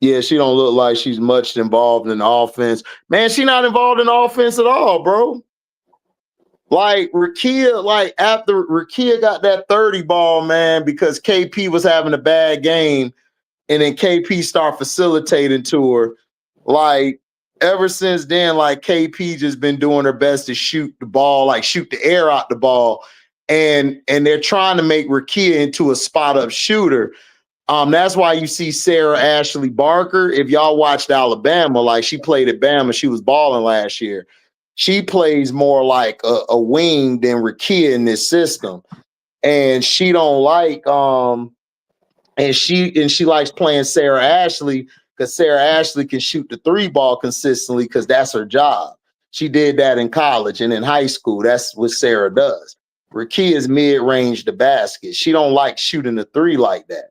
[SPEAKER 1] Yeah, she don't look like she's much involved in the offense. Man, she's not involved in the offense at all, bro. Like Rakia, like after Rakia got that 30 ball, man, because KP was having a bad game, and then KP started facilitating to her. Like, ever since then, like KP just been doing her best to shoot the ball, like shoot the air out the ball. And they're trying to make Rakia into a spot-up shooter. That's why you see Sarah Ashley Barker. If y'all watched Alabama, like she played at Bama, she was balling last year. She plays more like a wing than Rakia in this system. And she don't like and she likes playing Sarah Ashley because Sarah Ashley can shoot the 3 ball consistently because that's her job. She did that in college and in high school. That's what Sarah does. Rakia is mid-range to basket. She don't like shooting the 3 like that.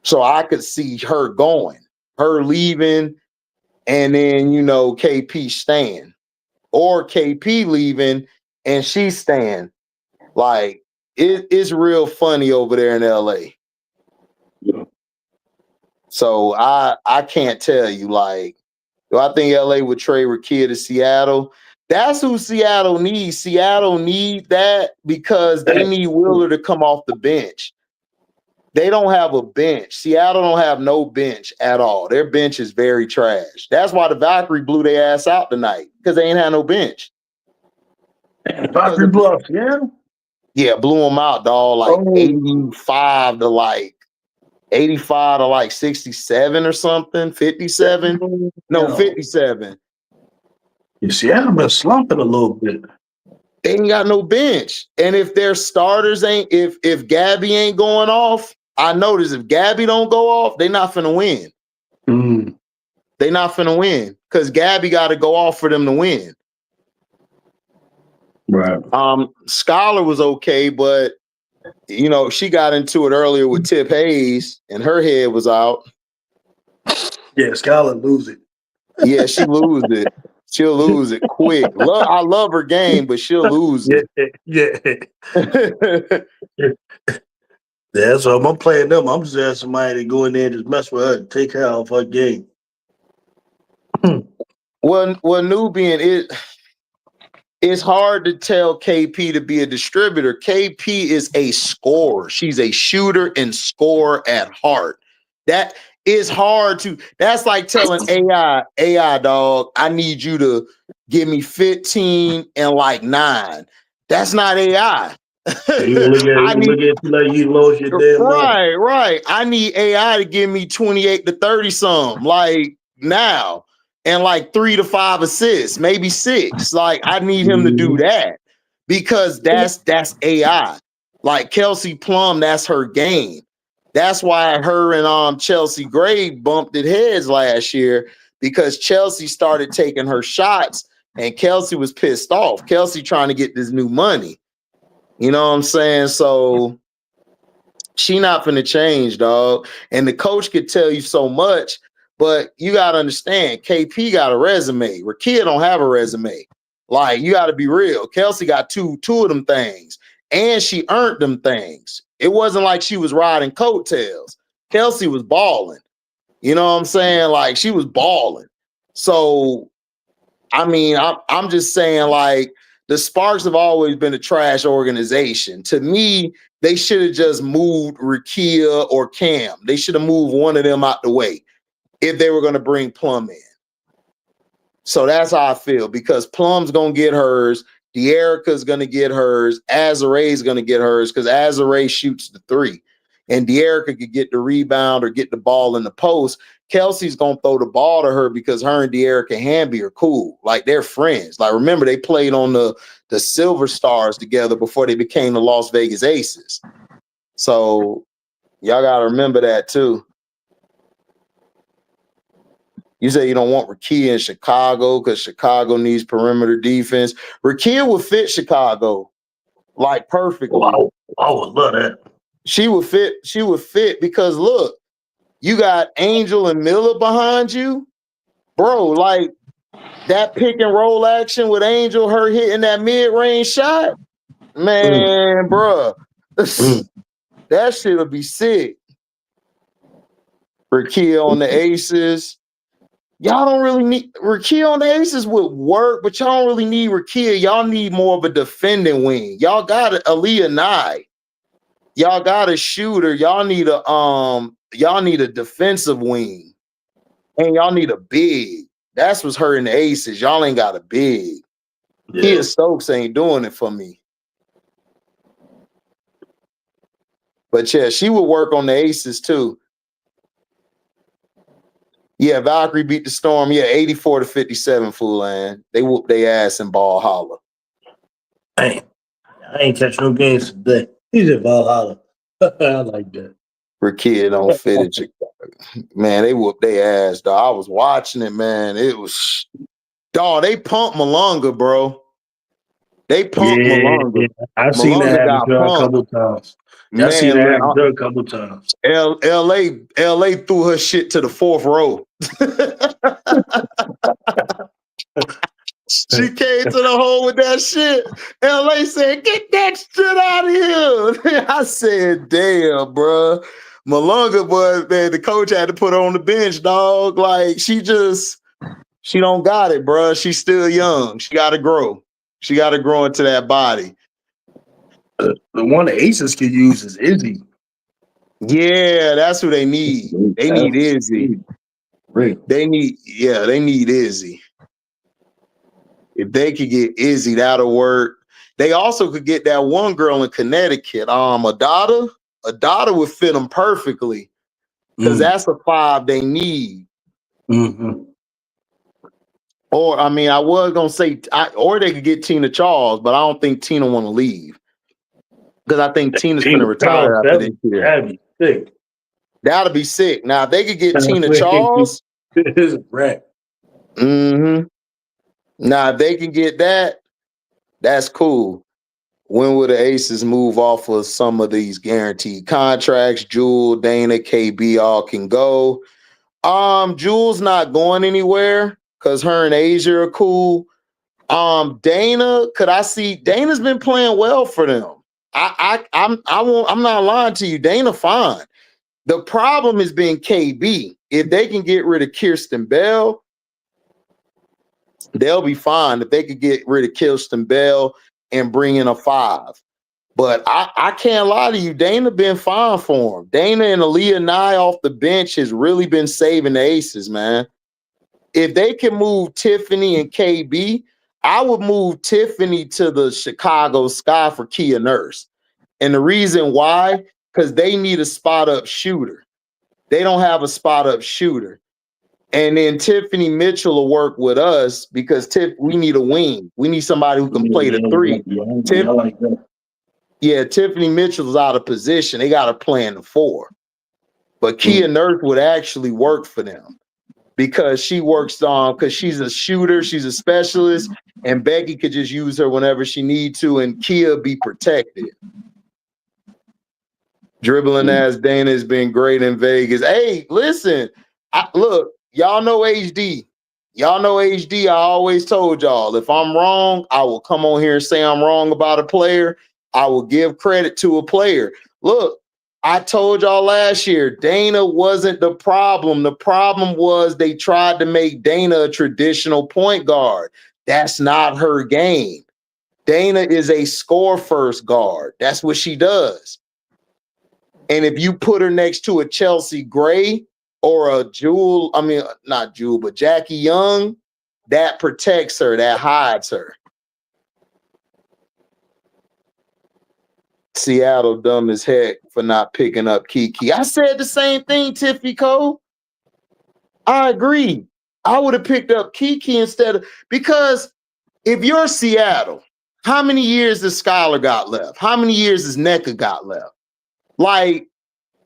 [SPEAKER 1] So I could see her going, her leaving, and then, KP staying. Or KP leaving and she staying. Like, it's real funny over there in LA.
[SPEAKER 5] Yeah.
[SPEAKER 1] So I can't tell you, like, do I think LA would trade Rakia to Seattle? That's who Seattle needs. Seattle need that because they need Wheeler to come off the bench. They don't have a bench. Seattle don't have no bench at all. Their bench is very trash. That's why the Valkyrie blew their ass out tonight, because they ain't had no bench.
[SPEAKER 5] Valkyrie bluff, yeah?
[SPEAKER 1] Yeah, blew them out, dog. Like 85 to like 67 or something. 57. No, 57.
[SPEAKER 5] You see, Seattle been slumping a little bit.
[SPEAKER 1] They ain't got no bench. And if their starters if Gabby ain't going off, I notice if Gabby don't go off, they not finna win. They not finna win because Gabby got to go off for them to win.
[SPEAKER 5] Right.
[SPEAKER 1] Scholar was okay, but she got into it earlier with Tip Hayes, and her head was out.
[SPEAKER 5] Yeah, Scholar lose it.
[SPEAKER 1] Yeah, she lose it. She'll lose it quick. I love her game, but she'll lose it.
[SPEAKER 5] Yeah. Yeah, so I'm playing them. I'm just asking somebody to go in there and just mess with her and take her off her game.
[SPEAKER 1] Well, Nubian, it's hard to tell KP to be a distributor. KP is a scorer. She's a shooter and scorer at heart. That is hard to. That's like telling AI dog, I need you to give me 15 and like 9. That's not AI.
[SPEAKER 5] You look at you like you lost your damn mind.
[SPEAKER 1] Right. I need AI to give me 28 to 30 some, like now, and like 3 to 5 assists, maybe 6. Like, I need him to do that because that's AI. Like Kelsey Plum, that's her game. That's why her and Chelsea Gray bumped it heads last year, because Chelsea started taking her shots and Kelsey was pissed off. Kelsey trying to get this new money. You know what I'm saying? So she not finna change, dog. And the coach could tell you so much, but you got to understand, KP got a resume. Rakia don't have a resume. Like, you got to be real. Kelsey got two of them things, and she earned them things. It wasn't like she was riding coattails. Kelsey was balling. You know what I'm saying? Like, she was balling. So I mean, I'm just saying, like, the Sparks have always been a trash organization. To me, they should have just moved Rakia or Cam. They should have moved one of them out the way if they were going to bring Plum in. So that's how I feel, because Plum's going to get hers. De'Erica's going to get hers. Azare's going to get hers because Azare shoots the three. And De'Erica could get the rebound or get the ball in the post. Kelsey's going to throw the ball to her because her and De'Erica Hamby are cool. Like, they're friends. Like, remember, they played on the Silver Stars together before they became the Las Vegas Aces. So y'all got to remember that, too. You say you don't want Rakia in Chicago because Chicago needs perimeter defense. Rakia would fit Chicago, like, perfectly.
[SPEAKER 5] Wow. I would love that.
[SPEAKER 1] She would fit because, look, you got Angel and Miller behind you. Bro, like, that pick and roll action with Angel, her hitting that mid-range shot, man, bro, that shit would be sick. Rakia on the Aces. Y'all don't really need Rakia on the Aces would work, but y'all don't really need Rakia. Y'all need more of a defending wing. Y'all got Aaliyah Nye. Y'all got a shooter. Y'all need a defensive wing. And y'all need a big. That's what's hurting the Aces. Y'all ain't got a big.
[SPEAKER 5] Yeah.
[SPEAKER 1] Kia Stokes ain't doing it for me. But yeah, she would work on the Aces too. Yeah, Valkyrie beat the Storm. Yeah, 84-57, Foolan. They whooped their ass in Ballhalla.
[SPEAKER 5] Damn. I ain't catch no games today. He's at Valhalla. I like that.
[SPEAKER 1] Rakia don't fit in Chicago. Man, they whooped their ass, dog. I was watching it, man. It was, dog, they pumped Malunga, bro. They pumped Malunga.
[SPEAKER 5] I've seen that happen a couple times. I've seen that happen a couple times.
[SPEAKER 1] LA threw her shit to the fourth row. She came to the hole with that shit. LA said, "Get that shit out of here." I said, "Damn, bro." Malunga, boy, man, the coach had to put her on the bench, dog. Like, she don't got it, bro. She's still young. She got to grow. She got to grow into that body.
[SPEAKER 5] The one the Aces could use is Izzy.
[SPEAKER 1] Yeah, that's who they need. They need Izzy.
[SPEAKER 5] Right.
[SPEAKER 1] They need Izzy. If they could get Izzy, that'll work. They also could get that one girl in Connecticut, Adada. Adada would fit them perfectly because that's a 5 they need.
[SPEAKER 5] Mm-hmm.
[SPEAKER 1] Or, I mean, I was going to say, or they could get Tina Charles, but I don't think Tina want to leave because I think Tina's going to retire after this year.
[SPEAKER 5] That'd be sick.
[SPEAKER 1] That'll be sick. Now, if they could get Tina Charles.
[SPEAKER 5] It's a wreck.
[SPEAKER 1] Mm-hmm. Now, if they can get that, that's cool. When will the Aces move off of some of these guaranteed contracts? Jewel, Dana, KB all can go. Jewel's not going anywhere because her and Asia are cool. Dana, could I see Dana's been playing well for them. I'm not lying to you. Dana fine. The problem has been KB. If they can get rid of Kirsten Bell, they'll be fine. If they could get rid of Kirsten Bell and bring in a 5. But I can't lie to you. Dana been fine for him. Dana and Aaliyah Nye off the bench has really been saving the Aces, man. If they can move Tiffany and KB, I would move Tiffany to the Chicago Sky for Kia Nurse. And the reason why, because they need a spot-up shooter. They don't have a spot-up shooter. And then Tiffany Mitchell will work with us because we need a wing. We need somebody who can play the 3.
[SPEAKER 5] I like that.
[SPEAKER 1] Yeah, Tiffany Mitchell's out of position. They got to play in the 4. But Kia Nurse would actually work for them because she works on, because she's a shooter, she's a specialist, and Becky could just use her whenever she needs to, and Kia be protected. Dribbling ass Dana has been great in Vegas. Hey, listen, look, y'all know HD. Y'all know HD. I always told y'all, if I'm wrong, I will come on here and say I'm wrong about a player. I will give credit to a player. Look, I told y'all last year, Dana wasn't the problem. The problem was they tried to make Dana a traditional point guard. That's not her game. Dana is a score first guard. That's what she does. And if you put her next to a Chelsea Gray or a Jewel, I mean, not Jewel, but Jackie Young, that protects her, that hides her. Seattle dumb as heck for not picking up Kiki. I said the same thing, Tiffy Cole. I agree. I would have picked up Kiki instead of, because if you're Seattle, how many years does Skylar got left? How many years does NECA got left? Like,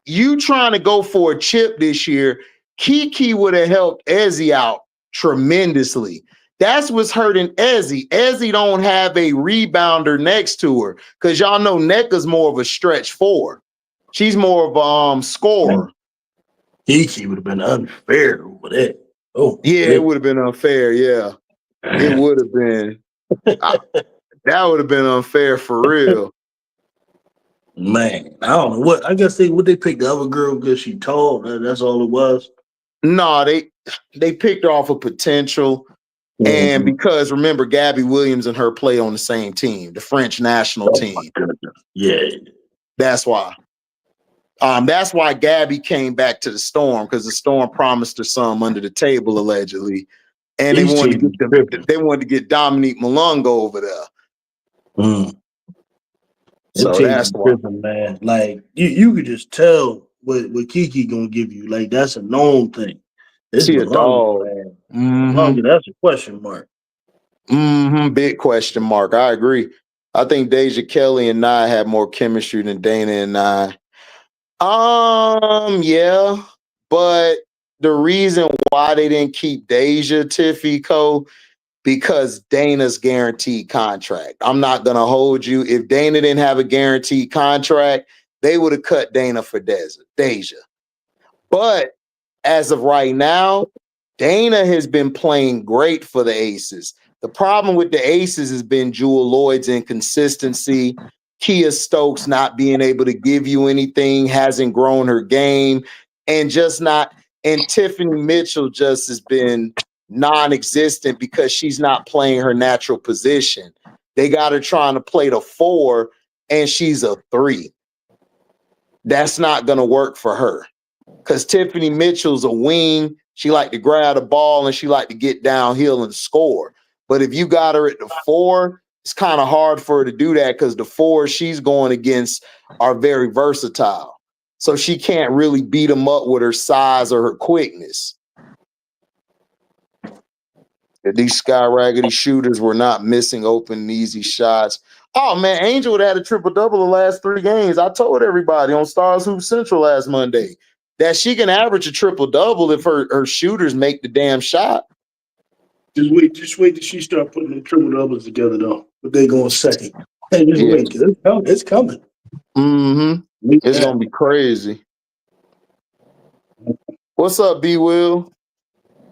[SPEAKER 1] you trying to go for a chip this year, Kiki would have helped Ezzy out tremendously. That's what's hurting Ezzy. Ezzy don't have a rebounder next to her because y'all know NECA's more of a stretch four. She's more of a scorer.
[SPEAKER 5] Kiki would have been unfair over that. Oh,
[SPEAKER 1] yeah, it would have been unfair. Yeah, it would have been. That would have been unfair for real.
[SPEAKER 5] Man, I don't know what. I guess they picked the other girl because she tall. That's all it was.
[SPEAKER 1] No, they picked her off of potential. And because remember, Gabby Williams and her play on the same team, the French national team.
[SPEAKER 5] Yeah,
[SPEAKER 1] that's why. That's why Gabby came back to the Storm, because the Storm promised her some under the table allegedly, and they wanted to get Dominique Malongo over there. So that's why,
[SPEAKER 5] man. Like you could just tell what Kiki gonna give you. Like that's a known thing.
[SPEAKER 1] She a dog.
[SPEAKER 5] Mm-hmm. That's a question mark.
[SPEAKER 1] Big question mark. I agree. I think Deja Kelly and Nye have more chemistry than Dana and Nye. Yeah, but the reason why they didn't keep Deja, Tiffy Cole, because Dana's guaranteed contract. I'm not gonna hold you. If Dana didn't have a guaranteed contract, they would have cut Dana for Deja. But as of right now, Dana has been playing great for the Aces. The problem with the Aces has been Jewel Lloyd's inconsistency, Kia Stokes not being able to give you anything, hasn't grown her game, and Tiffany Mitchell just has been non-existent because she's not playing her natural position. They got her trying to play the 4, and she's a 3. That's not going to work for her. Because Tiffany Mitchell's a wing. She like to grab the ball and she like to get downhill and score. But if you got her at the 4, it's kind of hard for her to do that because the 4 she's going against are very versatile. So she can't really beat them up with her size or her quickness. If these skyraggedy shooters were not missing open and easy shots. Oh, man, Angel would have had a triple-double the last 3 games. I told everybody on Stars Hoop Central last Monday that she can average a triple-double if her shooters make the damn shot.
[SPEAKER 5] Just wait till she start putting the triple-doubles together, though. But they going second. Hey, just wait, because it's coming.
[SPEAKER 1] It's going to be crazy. What's up, B-Will?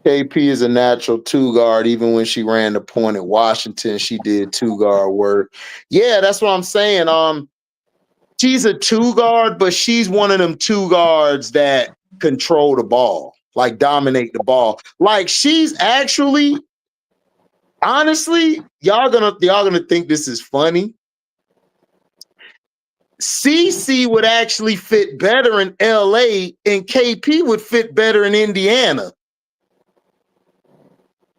[SPEAKER 1] KP is a natural 2-guard. Even when she ran the point at Washington, she did 2-guard work. Yeah, that's what I'm saying. She's a 2-guard, but she's one of them 2 guards that control the ball, like dominate the ball. Like she's actually, honestly, y'all gonna think this is funny. CC would actually fit better in LA, and KP would fit better in Indiana.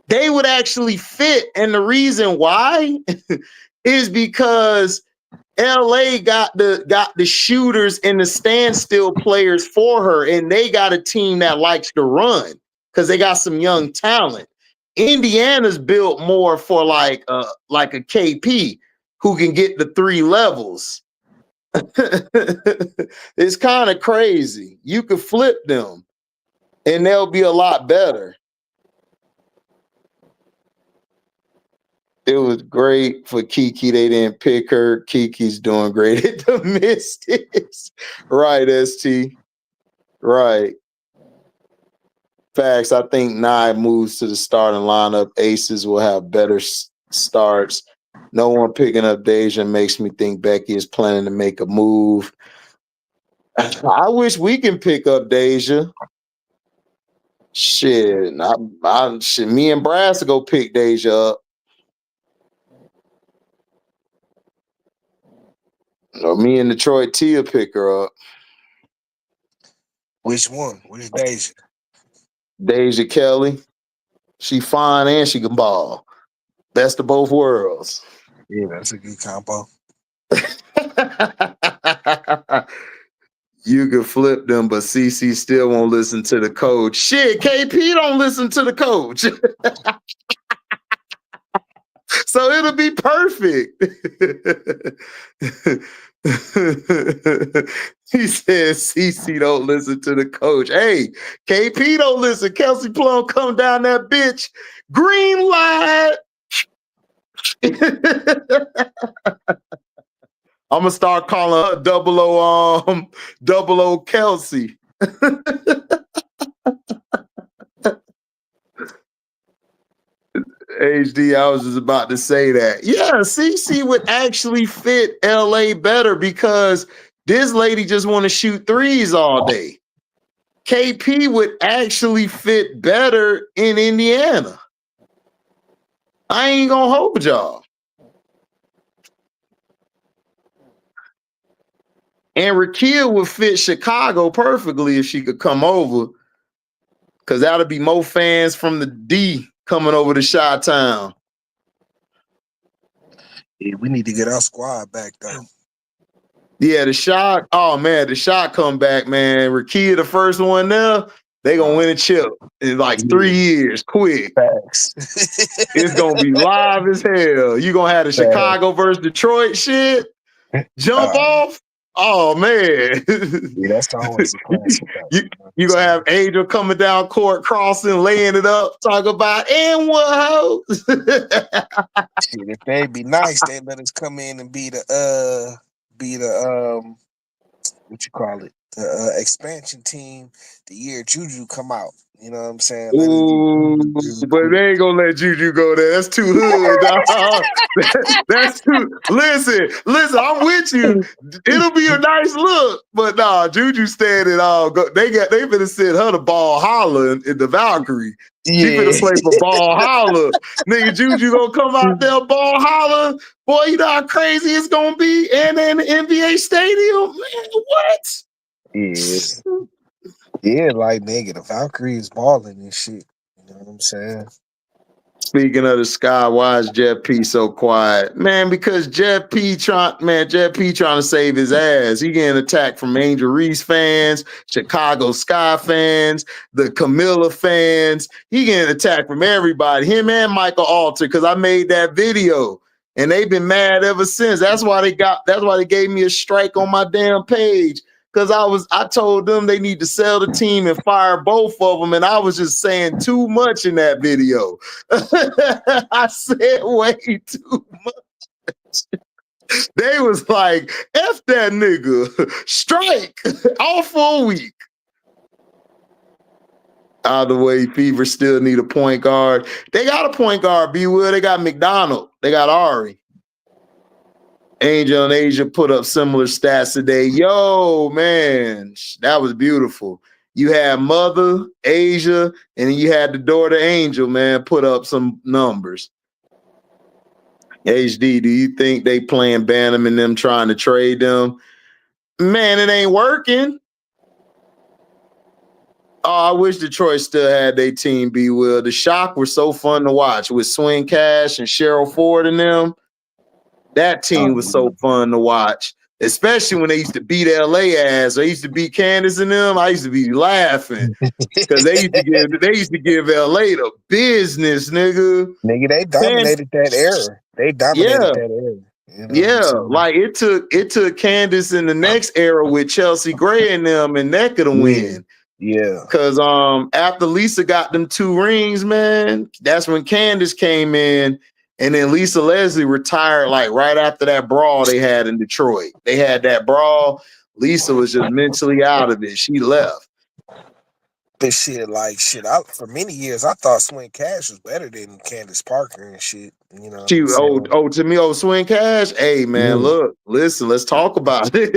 [SPEAKER 1] They would actually fit, and the reason why is because LA got the shooters and the standstill players for her, and they got a team that likes to run because they got some young talent. Indiana's built more for like a KP who can get the 3 levels. It's kind of crazy. You could flip them, and they'll be a lot better. It was great for Kiki. They didn't pick her. Kiki's doing great at the Mystics. Right, ST. Right. Facts. I think Nye moves to the starting lineup. Aces will have better starts. No one picking up Deja makes me think Becky is planning to make a move. I wish we can pick up Deja. Shit, shit, me and Brass to go pick Deja up. Or me and Detroit T will pick her up.
[SPEAKER 2] Which one? Which Deja?
[SPEAKER 1] Deja Kelly. She fine and she can ball. Best of both worlds.
[SPEAKER 2] Yeah, that's a good combo.
[SPEAKER 1] You could flip them, but CC still won't listen to the coach. Shit, KP don't listen to the coach. So it'll be perfect. He says CC don't listen to the coach. Hey, KP don't listen. Kelsey Plum come down that bitch. Green light. I'm gonna start calling her 00 Kelsey. HD, I was just about to say that. Yeah, CC would actually fit LA better because this lady just want to shoot threes all day. KP would actually fit better in Indiana. I ain't gonna hold y'all. And Rakia would fit Chicago perfectly if she could come over. Because that'll be more fans from the D coming over to Chi-Town.
[SPEAKER 2] Yeah, we need to get our squad back though.
[SPEAKER 1] Yeah, the shot. Oh man, the shot come back, man. Rakia, the first one there, they gonna win a chip in like 3 years, quick.
[SPEAKER 2] Facts.
[SPEAKER 1] It's gonna be live as hell. You gonna have the Chicago versus Detroit shit. Jump off. Oh man.
[SPEAKER 2] Yeah, that's always a classic.
[SPEAKER 1] You gonna have Angel coming down court, crossing, laying it up, talk about and what hoes.
[SPEAKER 2] Shit, if they'd be nice, they'd let us come in and be the what you call it, the expansion team the year Juju come out. You know what I'm saying?
[SPEAKER 1] Ooh, but they ain't gonna let Juju go there. That's too hood, dog. That's too. Listen. I'm with you. It'll be a nice look, but nah, Juju standing all. They finna send her to BALLHALLA in the Valkyrie.
[SPEAKER 2] Yeah.
[SPEAKER 1] She finna play for BALLHALLA. Nigga, Juju gonna come out there, BALLHALLA. Boy, you know how crazy it's gonna be, and in the NBA stadium, man. What?
[SPEAKER 2] Yeah. Yeah, like nigga, the Valkyrie is balling and shit. You know what I'm saying?
[SPEAKER 1] Speaking of the sky, why is Jeff P so quiet? Man, because Jeff P trying to save his ass. He getting attacked from Angel Reese fans, Chicago Sky fans, the Camilla fans. He getting attacked from everybody. Him and Michael Alter, because I made that video. And they've been mad ever since. That's why they gave me a strike on my damn page. Because I told them they need to sell the team and fire both of them, and I was just saying too much in that video. I said way too much. They was like, F that nigga, strike, off for a week. Either way, Fever still need a point guard. They got a point guard, B-Will. They got McDonald. They got Ari. Angel and Asia put up similar stats today. Yo, man, that was beautiful. You had Mother, Asia, and then you had the daughter Angel, man, put up some numbers. HD, do you think they playing Bantam and them trying to trade them? Man, it ain't working. Oh, I wish Detroit still had their team, B-Will. The Shock were so fun to watch with Swing Cash and Cheryl Ford and them. That team was so fun to watch, especially when they used to beat LA ass. They used to beat Candace and them. I used to be laughing because they used to give LA the business, nigga.
[SPEAKER 2] Nigga, they dominated that era. That era. You know
[SPEAKER 1] like it took Candace in the next era with Chelsea Gray and them and Necker to win.
[SPEAKER 2] Yeah.
[SPEAKER 1] Because after Lisa got them 2 rings, man, that's when Candace came in. And then Lisa Leslie retired like right after that brawl they had in Detroit. They had that brawl. Lisa was just mentally out of it. She left.
[SPEAKER 2] But shit, like shit, for many years I thought Swing Cash was better than Candace Parker and shit. You know what
[SPEAKER 1] She
[SPEAKER 2] I'm saying?
[SPEAKER 1] to me, Swing Cash. Hey man,
[SPEAKER 2] Yeah.
[SPEAKER 1] look, listen, let's talk about it.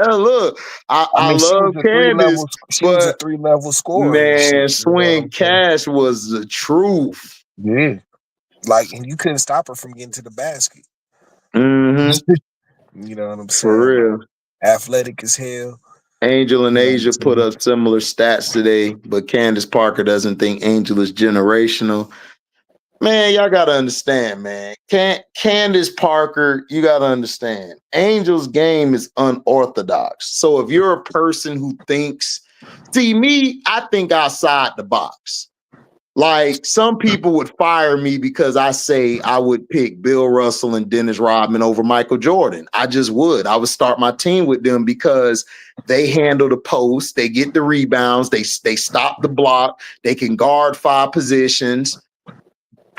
[SPEAKER 1] Look,
[SPEAKER 2] I
[SPEAKER 1] I
[SPEAKER 2] mean, she was
[SPEAKER 1] love
[SPEAKER 2] a
[SPEAKER 1] Candace,
[SPEAKER 2] she was a
[SPEAKER 1] but
[SPEAKER 2] 3-level scorer and shit.
[SPEAKER 1] man,
[SPEAKER 2] You know what
[SPEAKER 1] Swing
[SPEAKER 2] I'm saying?
[SPEAKER 1] Cash was the truth.
[SPEAKER 2] Yeah. Like, and you couldn't stop her from getting to the basket.
[SPEAKER 1] Mm-hmm.
[SPEAKER 2] You know what I'm
[SPEAKER 1] For
[SPEAKER 2] saying?
[SPEAKER 1] real.
[SPEAKER 2] Like, athletic as hell.
[SPEAKER 1] Angel and
[SPEAKER 2] You know what
[SPEAKER 1] Asia
[SPEAKER 2] I'm
[SPEAKER 1] put
[SPEAKER 2] saying?
[SPEAKER 1] up similar stats today, but Candace Parker doesn't think Angel is generational. Man, y'all gotta understand, man. Candace Parker, you gotta understand. Angel's game is unorthodox. So if you're a person who thinks, see me, I think outside the box. Like some people would fire me because I say I would pick Bill Russell and Dennis Rodman over Michael Jordan. I just would. I would start my team with them because they handle the post, they get the rebounds, they stop the block, they can guard 5 positions.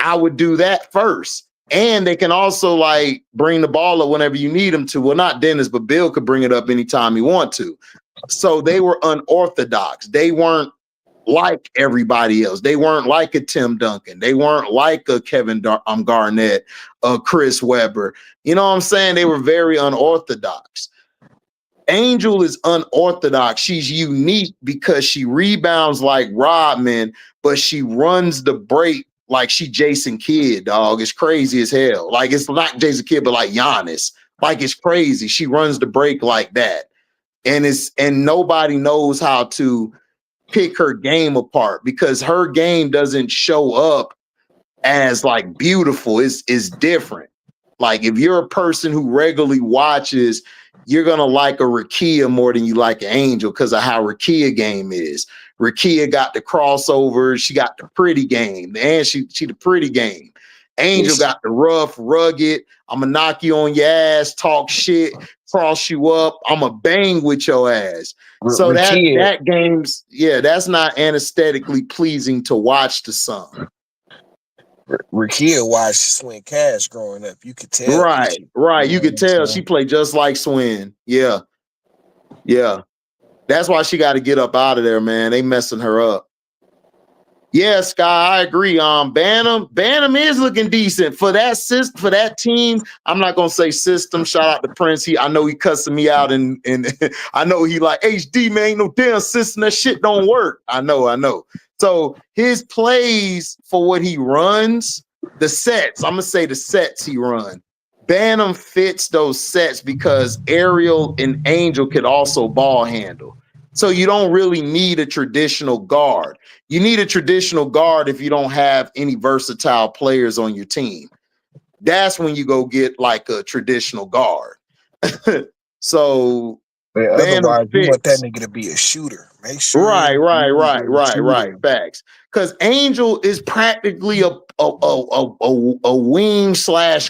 [SPEAKER 1] I would do that first. And they can also like bring the ball up whenever you need them to. Well, not Dennis, but Bill could bring it up anytime he want to. So they were unorthodox. They weren't like everybody else. They weren't like a Tim Duncan. They weren't like a Kevin Garnett, Chris Webber. You know what I'm saying? They were very unorthodox. Angel is unorthodox. She's unique because she rebounds like Rodman, but she runs the break like she Jason Kidd, dog. It's crazy as hell. Like it's not Jason Kidd, but like Giannis. Like it's crazy. She runs the break like that. And nobody knows how to pick her game apart because her game doesn't show up as like beautiful. It's different. Like if you're a person who regularly watches, you're gonna like a Rakia more than you like an Angel because of how Rakia game is. Rakia got the crossover, she got the pretty game, and she the pretty game. Angel got the rough, rugged. I'm gonna knock you on your ass, talk shit, cross you up. I'm gonna bang with your ass. So that game's that's not anesthetically pleasing to watch to some.
[SPEAKER 2] Rakia watched Swing Cash growing up. You could tell.
[SPEAKER 1] Right. You could tell she played just like Swin. Yeah. That's why she got to get up out of there, man. They messing her up. Yeah, Sky, I agree. Bantam is looking decent for that team. I'm not gonna say system. Shout out to Prince. I know he cussing me out, and I know he like HD man, ain't no damn system. That shit don't work. I know. So his plays for what he runs, the sets. I'm gonna say the sets he run. Bantam fits those sets because Ariel and Angel could also ball handle. So you don't really need a traditional guard. You need a traditional guard if you don't have any versatile players on your team. That's when you go get like a traditional guard. So
[SPEAKER 2] otherwise, you want that nigga to be a shooter. Make sure.
[SPEAKER 1] Right. Facts. Because Angel is practically a wing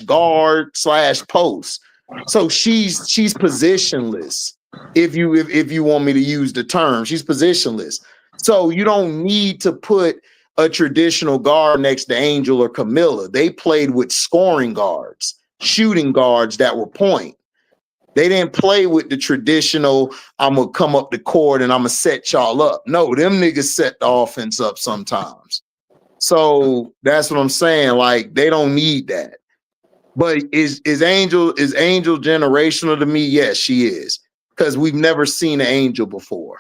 [SPEAKER 1] / guard / post. So she's positionless. If you want me to use the term, she's positionless. So you don't need to put a traditional guard next to Angel or Camilla. They played with scoring guards, shooting guards that were point. They didn't play with the traditional, I'm going to come up the court and I'm going to set y'all up. No, them niggas set the offense up sometimes. So that's what I'm saying. Like, they don't need that. But is Angel generational to me? Yes, she is. Because we've never seen an Angel before.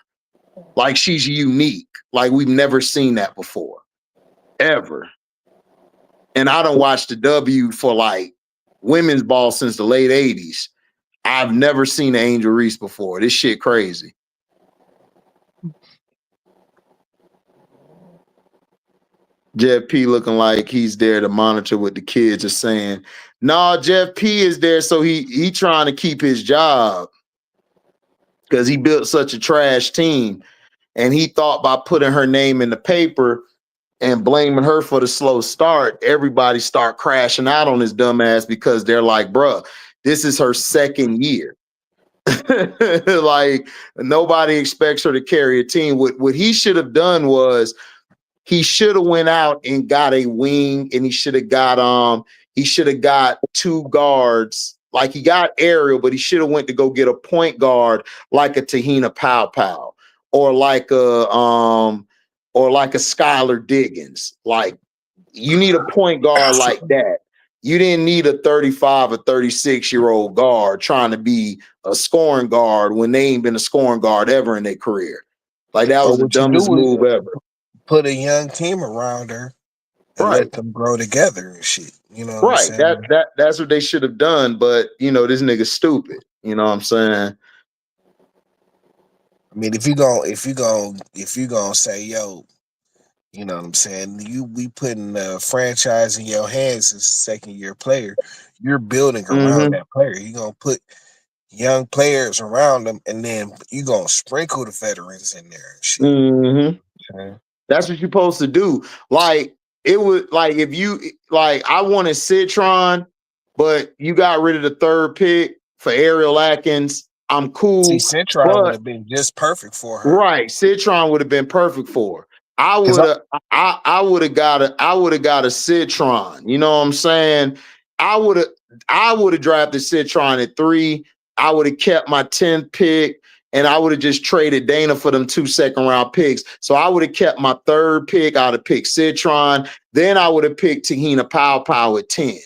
[SPEAKER 1] Like, she's unique. Like, we've never seen that before. Ever. And I don't watch the W for, like, women's ball since the late 80s. I've never seen an Angel Reese before. This shit crazy. Jeff P looking like he's there to monitor what the kids are saying. Nah, Jeff P is there so he trying to keep his job because he built such a trash team. And he thought by putting her name in the paper and blaming her for the slow start, everybody start crashing out on his dumb ass because they're like, bruh, this is her second year. Like nobody expects her to carry a team. What he should have done was he should have went out and got a wing, and he should have got 2 guards. Like he got Ariel, but he should have went to go get a point guard like a Tahina Pow Pow or like a or like a Skylar Diggins. Like, you need a point guard like that. You didn't need a 35 or 36-year-old guard trying to be a scoring guard when they ain't been a scoring guard ever in their career. Like, that was the
[SPEAKER 2] what you
[SPEAKER 1] dumbest
[SPEAKER 2] do is
[SPEAKER 1] move ever.
[SPEAKER 2] put a young team around her and
[SPEAKER 1] Right.
[SPEAKER 2] let them grow together and shit. You know what I'm saying?
[SPEAKER 1] That's what they should have done. But this nigga's stupid. You know what I'm saying?
[SPEAKER 2] I mean, if you gonna say, yo, you know what I'm saying, we putting the franchise in your hands as a second-year player, you're building around that player. You're gonna put young players around them, and then you gonna sprinkle the veterans in there and shit.
[SPEAKER 1] Okay. That's what you're supposed to do. Like, it would, like, if you, like, I wanted Citron, but you got rid of the third pick for Ariel Atkins. I'm cool.
[SPEAKER 2] See, Citron would have been just perfect for her.
[SPEAKER 1] Right. Citron would have been perfect for her. I would have got a Citron. You know what I'm saying? I would have drafted Citron at 3. I would have kept my 10th pick, and I would have just traded Dana for them 2 second-round picks. So I would have kept my 3rd pick. I would have picked Citron. Then I would have picked Tahina Pow at 10,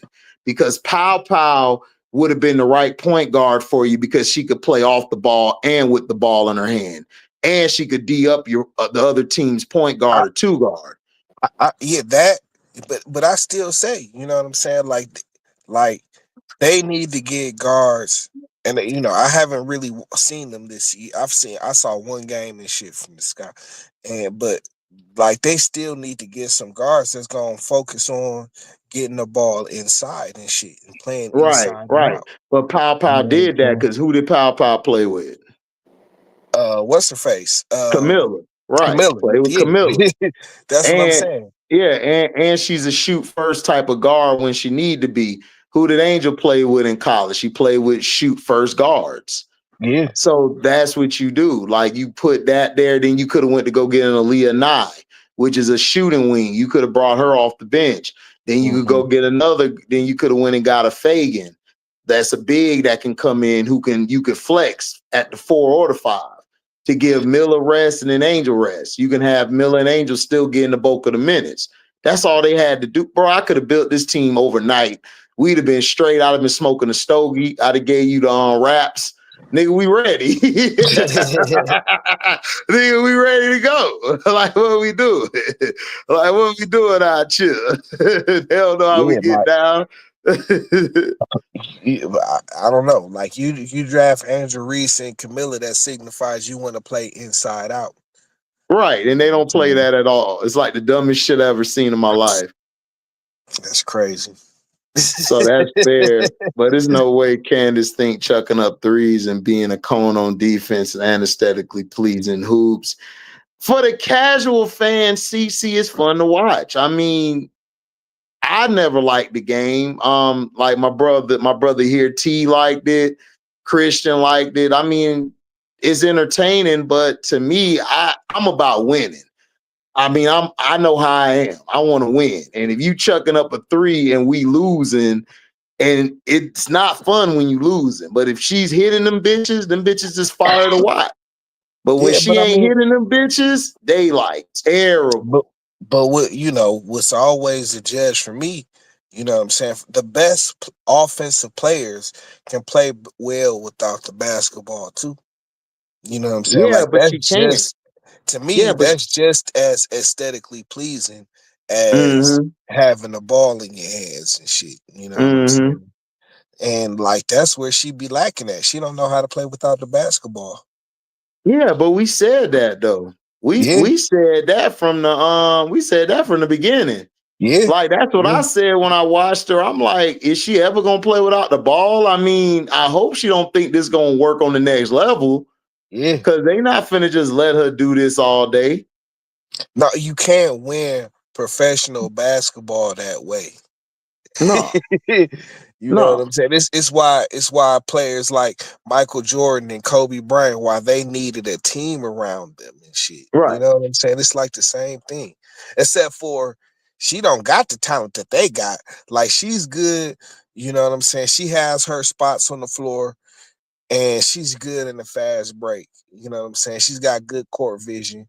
[SPEAKER 1] because Pow would have been the right point guard for you, because she could play off the ball and with the ball in her hand. And she could D up your the other team's point guard or 2 guard.
[SPEAKER 2] But I still say, you know what I'm saying? Like they need to get guards. And I haven't really seen them this year. I saw one game and shit from the sky. But like, they still need to get some guards that's gonna focus on getting the ball inside and shit and playing inside.
[SPEAKER 1] Right. But Pow did that, because who did Pow play with?
[SPEAKER 2] What's her face?
[SPEAKER 1] Camilla. Right.
[SPEAKER 2] Camilla.
[SPEAKER 1] Play with Camilla.
[SPEAKER 2] That's what I'm saying.
[SPEAKER 1] Yeah, and she's a shoot first type of guard when she need to be. Who did Angel play with in college? She played with shoot first guards.
[SPEAKER 2] Yeah.
[SPEAKER 1] So that's what you do. Like, you put that there, then you could have went to go get an Aaliyah Nye, which is a shooting wing. You could have brought her off the bench. Then you could go get another. Then you could have went and got a Fagan. That's a big that can come in, you could flex at the 4 or the 5 to give Miller rest and then Angel rest. You can have Miller and Angel still getting the bulk of the minutes. That's all they had to do. Bro, I could have built this team overnight. We'd have been straight. I'd have been smoking a stogie. I'd have gave you the raps. Nigga, we ready. Nigga, we ready to go. Like, what we do? Like, what we doing out here? They don't know how we get down.
[SPEAKER 2] I don't know. Like, you draft Andrew Reese and Camilla, that signifies you want to play inside out.
[SPEAKER 1] Right. And they don't play that at all. It's like the dumbest shit I ever seen in my life.
[SPEAKER 2] That's crazy.
[SPEAKER 1] So that's fair. But there's no way Candace think chucking up threes and being a cone on defense and aesthetically pleasing hoops. For the casual fan, CC is fun to watch. I mean, I never liked the game. Like my brother here, T, liked it. Christian liked it. I mean, it's entertaining, but to me, I'm about winning. I mean, I know how I am. I want to win. And if you chucking up a 3 and we losing, and it's not fun when you losing. But if she's hitting them bitches is fire to watch. But when she ain't hitting them bitches, they like terrible.
[SPEAKER 2] But what's always a judge for me, you know what I'm saying? The best offensive players can play well without the basketball too. You know what I'm saying?
[SPEAKER 1] Yeah, like, but she can't.
[SPEAKER 2] To me, that's just as aesthetically pleasing as having the ball in your hands and shit. You know what I'm saying? And like, that's where she be lacking at. She don't know how to play without the basketball.
[SPEAKER 1] Yeah, but we said that though. We said that from the beginning.
[SPEAKER 2] Yeah.
[SPEAKER 1] Like, that's what I said when I watched her. I'm like, is she ever gonna play without the ball? I mean, I hope she don't think this gonna work on the next level.
[SPEAKER 2] Yeah.
[SPEAKER 1] Because they not finna just let her do this all day.
[SPEAKER 2] No, you can't win professional basketball that way.
[SPEAKER 1] No.
[SPEAKER 2] You know what I'm saying? It's why players like Michael Jordan and Kobe Bryant, why they needed a team around them and shit.
[SPEAKER 1] Right.
[SPEAKER 2] You know what I'm saying? It's like the same thing. Except for she don't got the talent that they got. Like, she's good, you know what I'm saying? She has her spots on the floor. And she's good in the fast break. You know what I'm saying? She's got good court vision.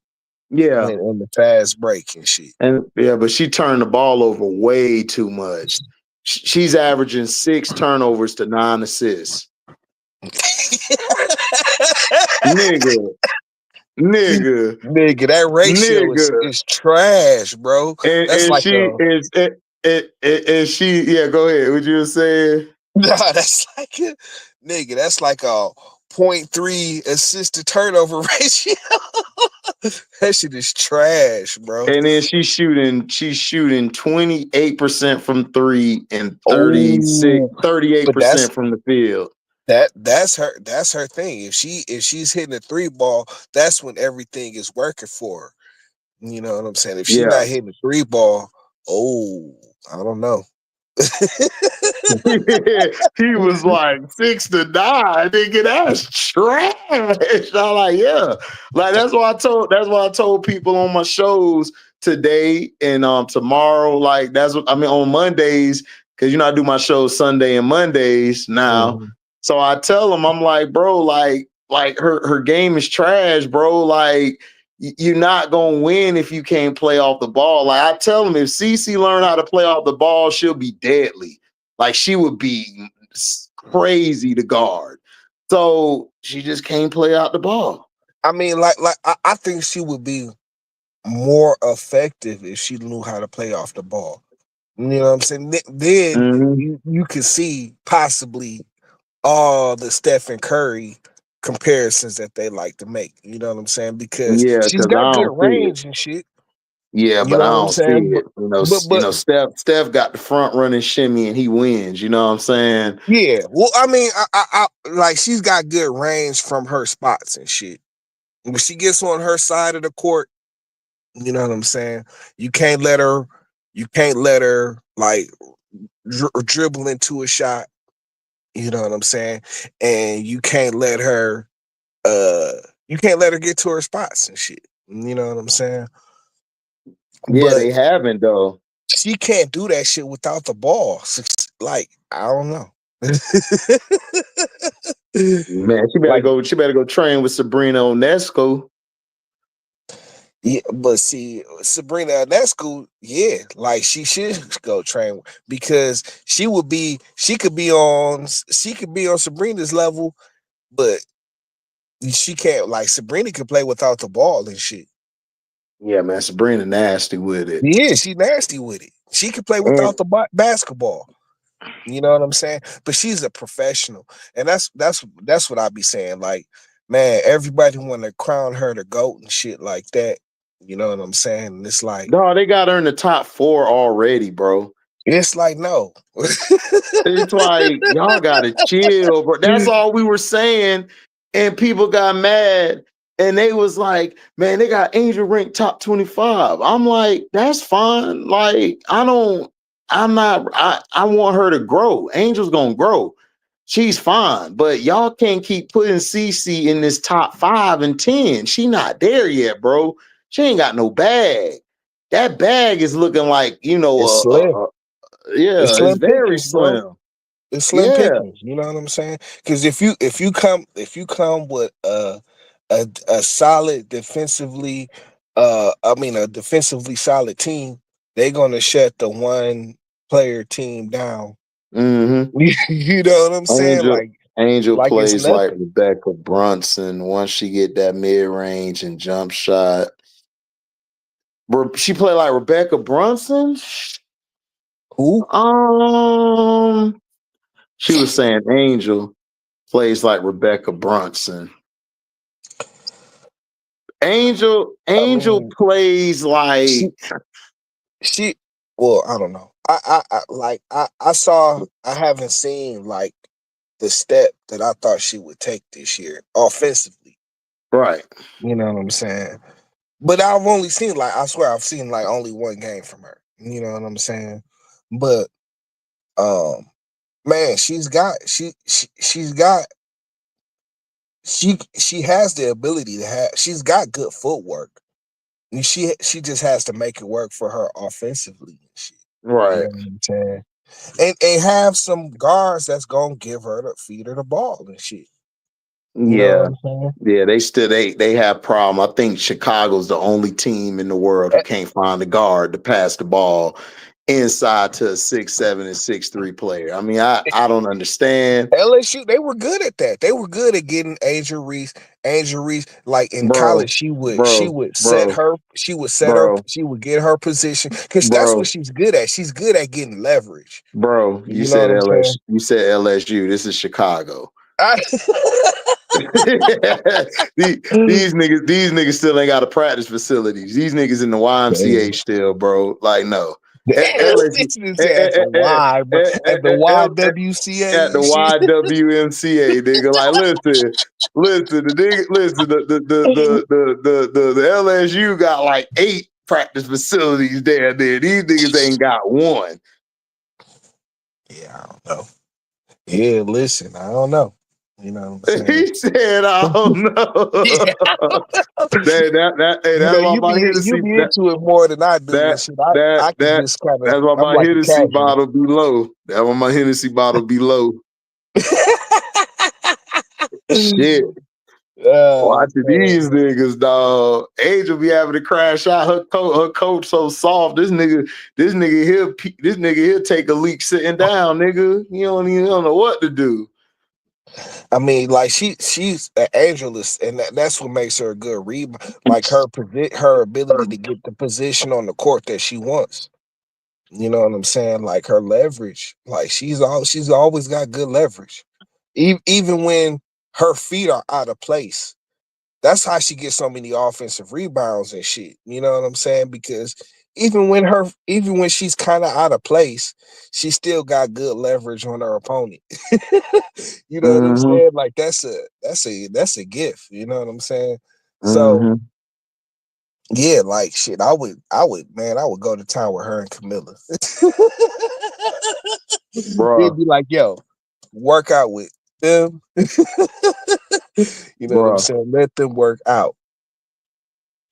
[SPEAKER 1] Yeah.
[SPEAKER 2] in the fast break and shit.
[SPEAKER 1] And yeah, but she turned the ball over way too much. She's averaging 6 turnovers to 9 assists. Nigga,
[SPEAKER 2] Nigga, that ratio
[SPEAKER 1] nigga.
[SPEAKER 2] is trash, bro. That's
[SPEAKER 1] And
[SPEAKER 2] like
[SPEAKER 1] she
[SPEAKER 2] a
[SPEAKER 1] is and she, yeah, go ahead. What you were saying?
[SPEAKER 2] nah, that's like a nigga, that's like a 0.3 assist to turnover ratio. That shit is trash, bro.
[SPEAKER 1] And then she's shooting 28% from 3 and
[SPEAKER 2] Oh, but
[SPEAKER 1] 38% from the field.
[SPEAKER 2] that's her thing. If she's hitting a 3 ball, that's when everything is working for her. You know what I'm saying? If she's
[SPEAKER 1] Yeah.
[SPEAKER 2] not hitting a 3 ball, oh, I don't know.
[SPEAKER 1] He was like 6 to 9. Nigga, that's trash. I'm like, yeah. Like that's why I told people on my shows today and tomorrow. Like that's what I mean on Mondays, because I do my shows Sunday and Mondays now.
[SPEAKER 2] Mhm.
[SPEAKER 1] So I tell them, I'm like, bro, like her game is trash, bro. Like you're not gonna win if you can't play off the ball. Like I tell them, if Cece learn how to play off the ball, she'll be deadly. Like she would be crazy to guard. So she just can't play out the ball.
[SPEAKER 2] I mean, I think she would be more effective if she knew how to play off the ball. You know what I'm saying? Then you could see possibly all the Stephen Curry comparisons that they like to make. You know what I'm saying? Because
[SPEAKER 1] Yeah,
[SPEAKER 2] she's
[SPEAKER 1] because I
[SPEAKER 2] got good
[SPEAKER 1] don't see it.
[SPEAKER 2] range and shit.
[SPEAKER 1] Yeah,
[SPEAKER 2] You
[SPEAKER 1] but I
[SPEAKER 2] know what I'm
[SPEAKER 1] don't see
[SPEAKER 2] saying?
[SPEAKER 1] it.
[SPEAKER 2] But
[SPEAKER 1] Steph got the front running shimmy and he wins. You know what I'm saying?
[SPEAKER 2] yeah. Well, I mean, I like she's got good range from her spots and shit. When she gets on her side of the court, you know what I'm saying? You can't let her like dribble into a shot. You know what I'm saying? And you can't let her get to her spots and shit. You know what I'm saying?
[SPEAKER 1] Yeah,
[SPEAKER 2] But
[SPEAKER 1] they haven't though.
[SPEAKER 2] she can't do that shit without the ball. Like, I don't know.
[SPEAKER 1] Man,
[SPEAKER 2] Like,
[SPEAKER 1] she better go train with Sabrina Onesco.
[SPEAKER 2] yeah, but see, Sabrina Ionescu, yeah, like she should go train because she could be on Sabrina's level, but she can't. Like Sabrina can play without the ball and shit.
[SPEAKER 1] Yeah, man, Sabrina nasty with it.
[SPEAKER 2] Yeah, she nasty with it. She can play without the basketball. You know what I'm saying? But she's a professional, and that's what I be saying. Like, man, everybody want to crown her the GOAT and shit like that. You know what I'm saying? And it's like,
[SPEAKER 1] No, they got her in the top 4 already, bro.
[SPEAKER 2] it's like, no.
[SPEAKER 1] It's like y'all gotta chill, bro. That's all we were saying, and people got mad, and they was like, "Man, they got Angel ranked top 25." I'm like, "That's fine. Like, I want her to grow. Angel's gonna grow. She's fine, but y'all can't keep putting CC in this top 5 and 10. She not there yet, bro. She ain't got no bag. That bag is looking like
[SPEAKER 2] It's slim. It's
[SPEAKER 1] it's
[SPEAKER 2] slim
[SPEAKER 1] very
[SPEAKER 2] pickings, bro.
[SPEAKER 1] slim.
[SPEAKER 2] It's slim
[SPEAKER 1] Yeah.
[SPEAKER 2] pickings. You know what I'm saying? Because if you come with a solid defensively, a defensively solid team, they're gonna shut the one player team down.
[SPEAKER 1] Mm-hmm.
[SPEAKER 2] You know what I'm saying?
[SPEAKER 1] Angel
[SPEAKER 2] Like it's
[SPEAKER 1] plays like
[SPEAKER 2] nothing.
[SPEAKER 1] Rebecca Brunson once she get that mid range and jump shot. She play like Rebecca Brunson.
[SPEAKER 2] Who?
[SPEAKER 1] She was saying Angel plays like Rebecca Brunson. Angel
[SPEAKER 2] I mean,
[SPEAKER 1] plays like
[SPEAKER 2] she. Well, I don't know. I haven't seen like the step that I thought she would take this year offensively.
[SPEAKER 1] right.
[SPEAKER 2] You know what I'm saying? But I've only seen I swear I've seen like only one game from her. You know what I'm saying? But man, she's has the ability to she's got good footwork. And she just has to make it work for her offensively and shit. You
[SPEAKER 1] Right.
[SPEAKER 2] know what I'm saying? And have some guards that's gonna give her feed her the ball and shit. You know what
[SPEAKER 1] Yeah.
[SPEAKER 2] I'm saying?
[SPEAKER 1] Yeah, they have problem. I think Chicago's the only team in the world who can't find a guard to pass the ball inside to a 6'7" and 6'3" player. I mean, I don't understand.
[SPEAKER 2] LSU, they were good at that. They were good at getting Angel Reese. Angel Reese, like in
[SPEAKER 1] Bro,
[SPEAKER 2] college, she would
[SPEAKER 1] bro,
[SPEAKER 2] set
[SPEAKER 1] bro,
[SPEAKER 2] her,
[SPEAKER 1] bro,
[SPEAKER 2] she would get her position because that's what
[SPEAKER 1] bro,
[SPEAKER 2] she's good at. She's good at getting leverage.
[SPEAKER 1] bro. You
[SPEAKER 2] You know
[SPEAKER 1] said
[SPEAKER 2] what I'm saying?
[SPEAKER 1] LSU. You said LSU. This is Chicago.
[SPEAKER 2] I-
[SPEAKER 1] These niggas still ain't got a practice facilities. These niggas in the YMCA still, bro. Like, no. LSU
[SPEAKER 2] This nigga said at the Y, bro. At the YWCA
[SPEAKER 1] at the
[SPEAKER 2] and shit.
[SPEAKER 1] YWMCA, nigga. Like, listen, the nigga, listen, the LSU got like 8 practice facilities there. These niggas ain't got one.
[SPEAKER 2] Yeah, I don't know. Yeah, listen, I don't know. You know what I'm saying?
[SPEAKER 1] He said, I don't know.
[SPEAKER 2] Yeah, I don't know.
[SPEAKER 1] Hey,
[SPEAKER 2] You
[SPEAKER 1] that's
[SPEAKER 2] know,
[SPEAKER 1] why my
[SPEAKER 2] you
[SPEAKER 1] Hennessy
[SPEAKER 2] be into it more than I do
[SPEAKER 1] that
[SPEAKER 2] and shit.
[SPEAKER 1] that
[SPEAKER 2] I can
[SPEAKER 1] that
[SPEAKER 2] just kind of,
[SPEAKER 1] that's why
[SPEAKER 2] I'm
[SPEAKER 1] my
[SPEAKER 2] like a
[SPEAKER 1] Hennessy
[SPEAKER 2] casual.
[SPEAKER 1] bottle be low. That's why my Hennessy bottle be low. Shit. Watching these niggas, dog. Angel be having to crash out her coach so soft. This nigga he'll take a leak sitting down, nigga. You don't know what to do.
[SPEAKER 2] I mean, like she's an angelist, and that's what makes her a good read. Like her ability to get the position on the court that she wants. You know what I'm saying? Like her leverage. Like she's always got good leverage, even when her feet are out of place. That's how she gets so many offensive rebounds and shit. You know what I'm saying? Because even when she's kind of out of place, she still got good leverage on her opponent. You know what I'm
[SPEAKER 1] Mm-hmm.
[SPEAKER 2] saying? Like that's a gift. You know what I'm saying? So
[SPEAKER 1] Mm-hmm.
[SPEAKER 2] yeah, like shit, I would go to town with her and Camilla. It'd
[SPEAKER 1] Bruh,
[SPEAKER 2] be like, yo, work out with them. You know what I'm
[SPEAKER 1] bruh,
[SPEAKER 2] saying? Let them work out.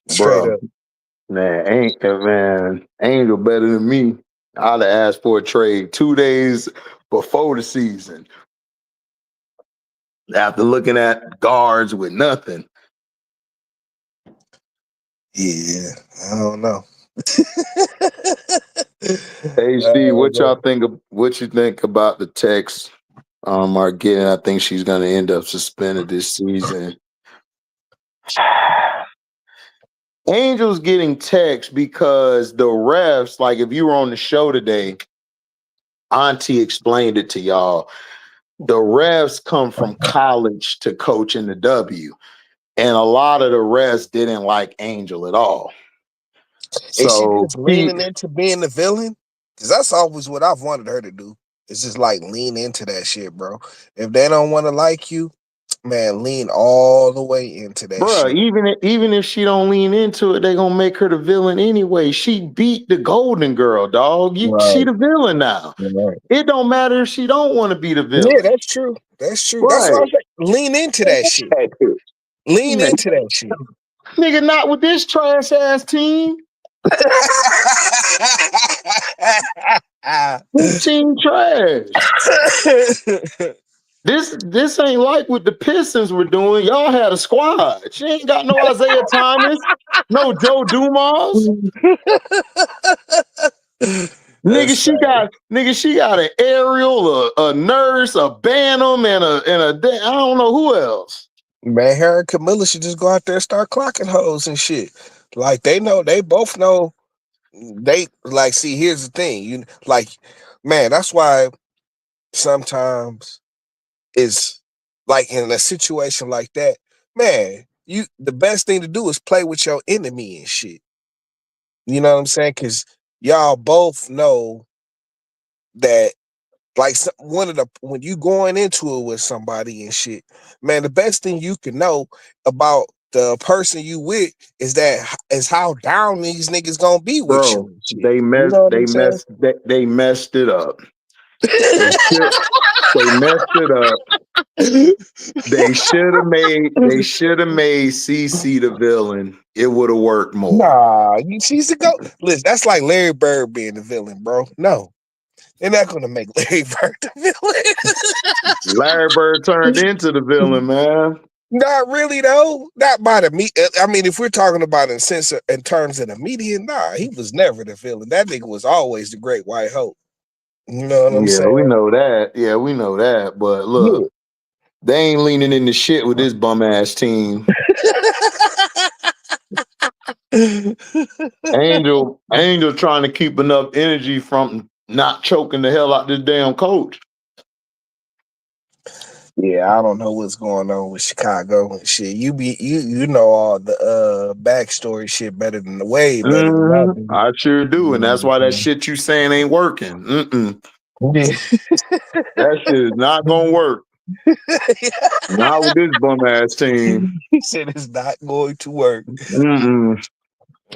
[SPEAKER 2] Straight
[SPEAKER 1] bruh.
[SPEAKER 2] up.
[SPEAKER 1] Man, Angel better than me. I'd have asked for a trade 2 days before the season. After looking at guards with nothing.
[SPEAKER 2] Yeah, I don't know.
[SPEAKER 1] HD, what you think about the text are getting? I think she's gonna end up suspended this season. Angel's getting text because the refs, like if you were on the show today, Auntie explained it to y'all. The refs come from college to coach in the W. And a lot of the refs didn't like Angel at all.
[SPEAKER 2] Is she
[SPEAKER 1] So
[SPEAKER 2] just leaning into being the villain? Because that's always what I've wanted her to do. It's just like lean into that shit, bro. If they don't want to like you, man, lean all the way into that
[SPEAKER 1] bruh,
[SPEAKER 2] shit.
[SPEAKER 1] even if she don't lean into it, they gonna make her the villain anyway. She beat the Golden Girl, dog. She
[SPEAKER 2] Right.
[SPEAKER 1] the villain now.
[SPEAKER 2] Right.
[SPEAKER 1] It don't matter if she don't want to be the
[SPEAKER 2] Yeah,
[SPEAKER 1] villain.
[SPEAKER 2] that's true. That's true. That's what
[SPEAKER 1] Right.
[SPEAKER 2] I'm saying. Lean into that shit. Lean
[SPEAKER 1] Man,
[SPEAKER 2] into that shit.
[SPEAKER 1] nigga, not with this trash ass team. This team trash. This ain't like what the Pistons were doing. Y'all had a squad. She ain't got no Isaiah Thomas, no Joe Dumas. Nigga, she got an Ariel, a nurse, a Bantam, and I don't know who else.
[SPEAKER 2] Man, her and Camilla should just go out there and start clocking hoes and shit. Like they both know. They like, see, here's the thing. You like, man, that's why sometimes it's like in a situation like that, man, the best thing to do is play with your enemy and shit. You know what I'm saying? Cause y'all both know that like one of the when you going into it with somebody and shit, man, the best thing you can know about the person you with is how down these niggas gonna be with you
[SPEAKER 1] Bro,
[SPEAKER 2] and shit.
[SPEAKER 1] they
[SPEAKER 2] You
[SPEAKER 1] messed
[SPEAKER 2] know what
[SPEAKER 1] they
[SPEAKER 2] I'm saying?
[SPEAKER 1] messed they messed it up. They messed it up. They should have made CC the villain. It would have worked more.
[SPEAKER 2] Nah, she's the go. Listen, that's like Larry Bird being the villain, bro. No, they're not gonna make Larry Bird the villain.
[SPEAKER 1] Larry Bird turned into the villain, man.
[SPEAKER 2] Not really though. Not by the meat. I mean, if we're talking about in terms of the media, nah, he was never the villain. That nigga was always the Great White Hope. You know what I'm
[SPEAKER 1] Yeah,
[SPEAKER 2] saying?
[SPEAKER 1] we know that. Yeah, we know that. But look, they ain't leaning into shit with this bum ass team. Angel trying to keep enough energy from not choking the hell out this damn coach.
[SPEAKER 2] Yeah, I don't know what's going on with Chicago and shit. You know all the backstory shit better than way better than I do.
[SPEAKER 1] I sure do, and that's why that shit you saying ain't working. That shit is not gonna work. Not with this bum ass team.
[SPEAKER 2] He said it's not going to work.
[SPEAKER 1] Mm-mm.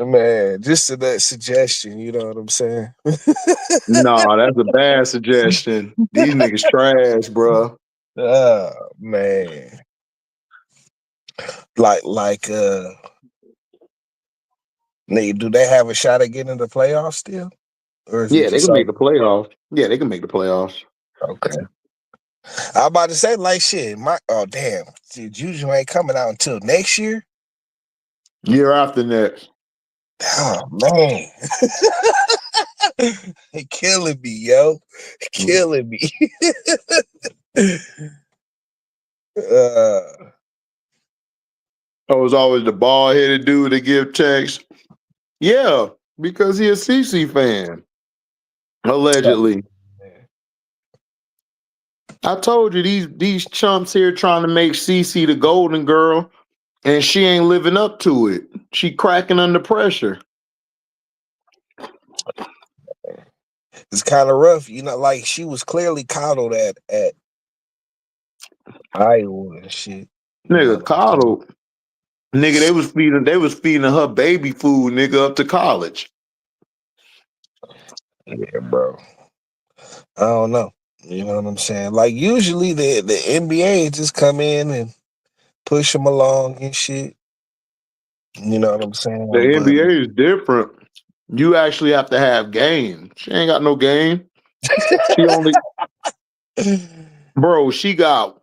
[SPEAKER 2] Man, just a that suggestion, you know what I'm saying?
[SPEAKER 1] No, that's a bad suggestion. These niggas trash, bro.
[SPEAKER 2] Oh man. Like nigga, do they have a shot at getting in the playoffs still? Or is it
[SPEAKER 1] Yeah, they
[SPEAKER 2] just
[SPEAKER 1] can make the playoffs. Yeah, they can make the playoffs.
[SPEAKER 2] okay? I'm about to say like shit. Damn, dude, Juju ain't coming out until next year.
[SPEAKER 1] Year after next.
[SPEAKER 2] Oh man, he killing me, yo, killing me.
[SPEAKER 1] I was always the bald headed dude to give text. Yeah, because he a CC fan. Allegedly. I told you these chumps here trying to make CC the golden girl, and she ain't living up to it. She cracking under pressure.
[SPEAKER 2] It's kind of rough, you know. Like she was clearly coddled at Iowa and shit.
[SPEAKER 1] Nigga, coddled. Nigga, they was feeding her baby food, nigga, up to college.
[SPEAKER 2] Yeah, bro. I don't know. You know what I'm saying? Like usually the NBA just come in and push them along and shit. You know what I'm saying?
[SPEAKER 1] The
[SPEAKER 2] But
[SPEAKER 1] NBA is different. You actually have to have game. She ain't got no game. She only, bro, she got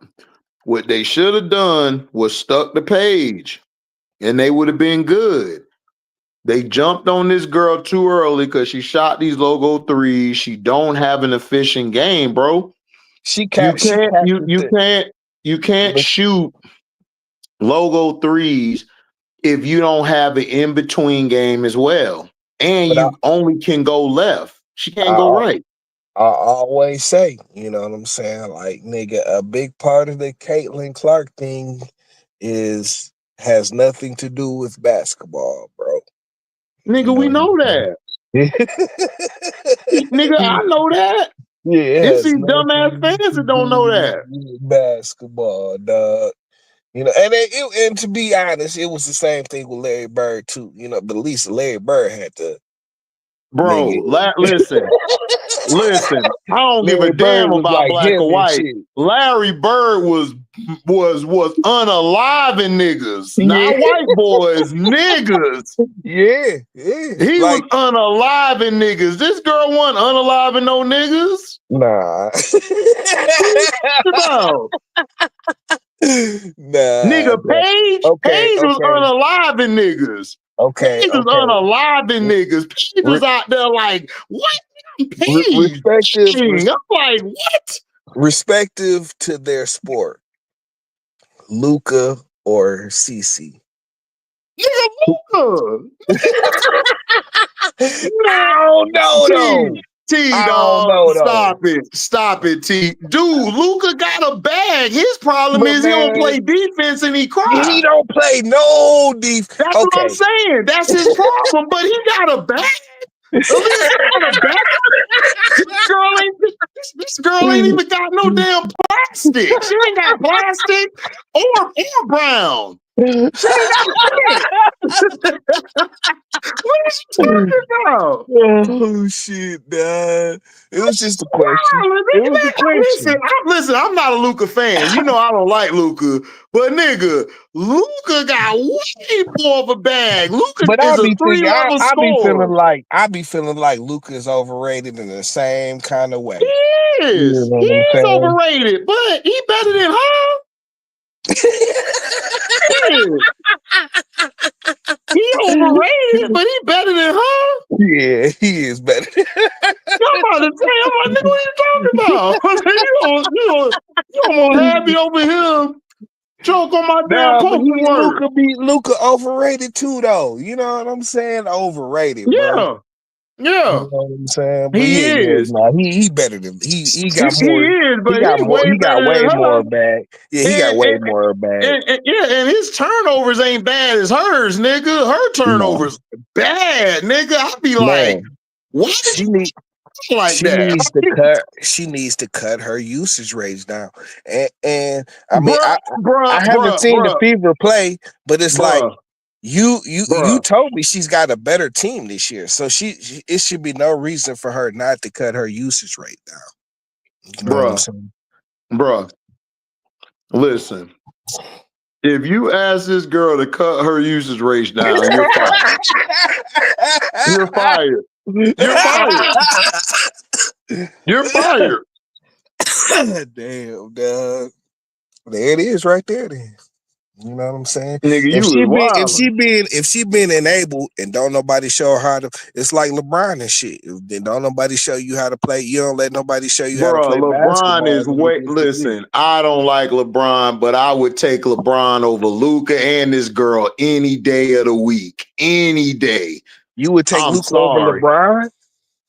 [SPEAKER 1] what they should have done was stuck the page and they would have been good. They jumped on this girl too early because she shot these logo threes. She don't have an efficient game, bro. You can't shoot logo threes if you don't have an in-between game as well. And you only can go left. She can't go right.
[SPEAKER 2] I always say, you know what I'm saying? Like, nigga, a big part of the Caitlin Clark thing has nothing to do with basketball, bro.
[SPEAKER 1] Nigga, we know that. Nigga, I know that.
[SPEAKER 2] Yeah,
[SPEAKER 1] it's these dumbass fans that don't know that.
[SPEAKER 2] Basketball, dog. You know, and to be honest, it was the same thing with Larry Bird too. You know, but at least Larry Bird had to.
[SPEAKER 1] Bro, listen. I don't give a damn about black or white. Larry Bird was unaliving niggas, not white boys, niggas.
[SPEAKER 2] Yeah.
[SPEAKER 1] He was unaliving niggas. This girl wasn't unaliving no niggas.
[SPEAKER 2] Nah. Nah,
[SPEAKER 1] nigga, Paige was unaliving niggas. Paige was unaliving niggas. Paige was out there like, what? Paige? I'm like, what?
[SPEAKER 2] Respective to their sport, Luka or CC.
[SPEAKER 1] Nigga, Luka.
[SPEAKER 2] No,
[SPEAKER 1] T, dog, stop it, T. Dude, Luka got a bag. His problem is he don't play defense and he cries.
[SPEAKER 2] He don't play no defense.
[SPEAKER 1] That's what I'm saying. That's his problem, but he got a bag. This girl ain't even got no damn plastic. She ain't got plastic or brown. She ain't got shit. What is she talking about?
[SPEAKER 2] Oh shit, man. It was just a question.
[SPEAKER 1] Listen, I'm not a Luka fan. You know I don't like Luka, but nigga, Luka got way more of a bag. Luka is a 3-level scorer.
[SPEAKER 2] I be feeling like Luka is overrated in the same kind of way.
[SPEAKER 1] He is. He's overrated, but he better than her. overrated. He overrated, but he better than her.
[SPEAKER 2] Yeah, he is better.
[SPEAKER 1] I'm about to say, I'm like, nigga, what you talking about? you almost had me over here. Choke on my damn
[SPEAKER 2] Nah, but
[SPEAKER 1] postal word.
[SPEAKER 2] Luca overrated too, though. You know what I'm saying? Overrated, bro.
[SPEAKER 1] Yeah.
[SPEAKER 2] You know what I'm saying? But
[SPEAKER 1] He is.
[SPEAKER 2] nah, he better than he got
[SPEAKER 1] He
[SPEAKER 2] more.
[SPEAKER 1] is, but
[SPEAKER 2] He got
[SPEAKER 1] he's
[SPEAKER 2] more.
[SPEAKER 1] way
[SPEAKER 2] He got
[SPEAKER 1] better
[SPEAKER 2] way
[SPEAKER 1] than
[SPEAKER 2] more
[SPEAKER 1] her.
[SPEAKER 2] bag. Yeah, he got way more bag.
[SPEAKER 1] And his turnovers ain't bad as hers, nigga. Her turnovers bad, nigga. I'd be like, what?
[SPEAKER 2] She needs
[SPEAKER 1] like
[SPEAKER 2] she
[SPEAKER 1] that?
[SPEAKER 2] needs to cut. She needs to cut her usage rates down. And I mean, I haven't seen the Fever play, but it's like you told me she's got a better team this year, so it should be no reason for her not to cut her usage rate down. You know what I'm saying?
[SPEAKER 1] Bruh, listen. If you ask this girl to cut her usage rates down, you're fired. You're fired. You're fired. You're fired.
[SPEAKER 2] Damn, dog. There it is, right there. Then you know what I'm saying?
[SPEAKER 1] Nigga,
[SPEAKER 2] if she been enabled and don't nobody show her how to, it's like LeBron and shit. Then don't nobody show you how to play. You don't let nobody show you how to play.
[SPEAKER 1] LeBron is listen, I don't like LeBron, but I would take LeBron over Luka and this girl any day of the week. Any day.
[SPEAKER 2] You would take Luka over LeBron?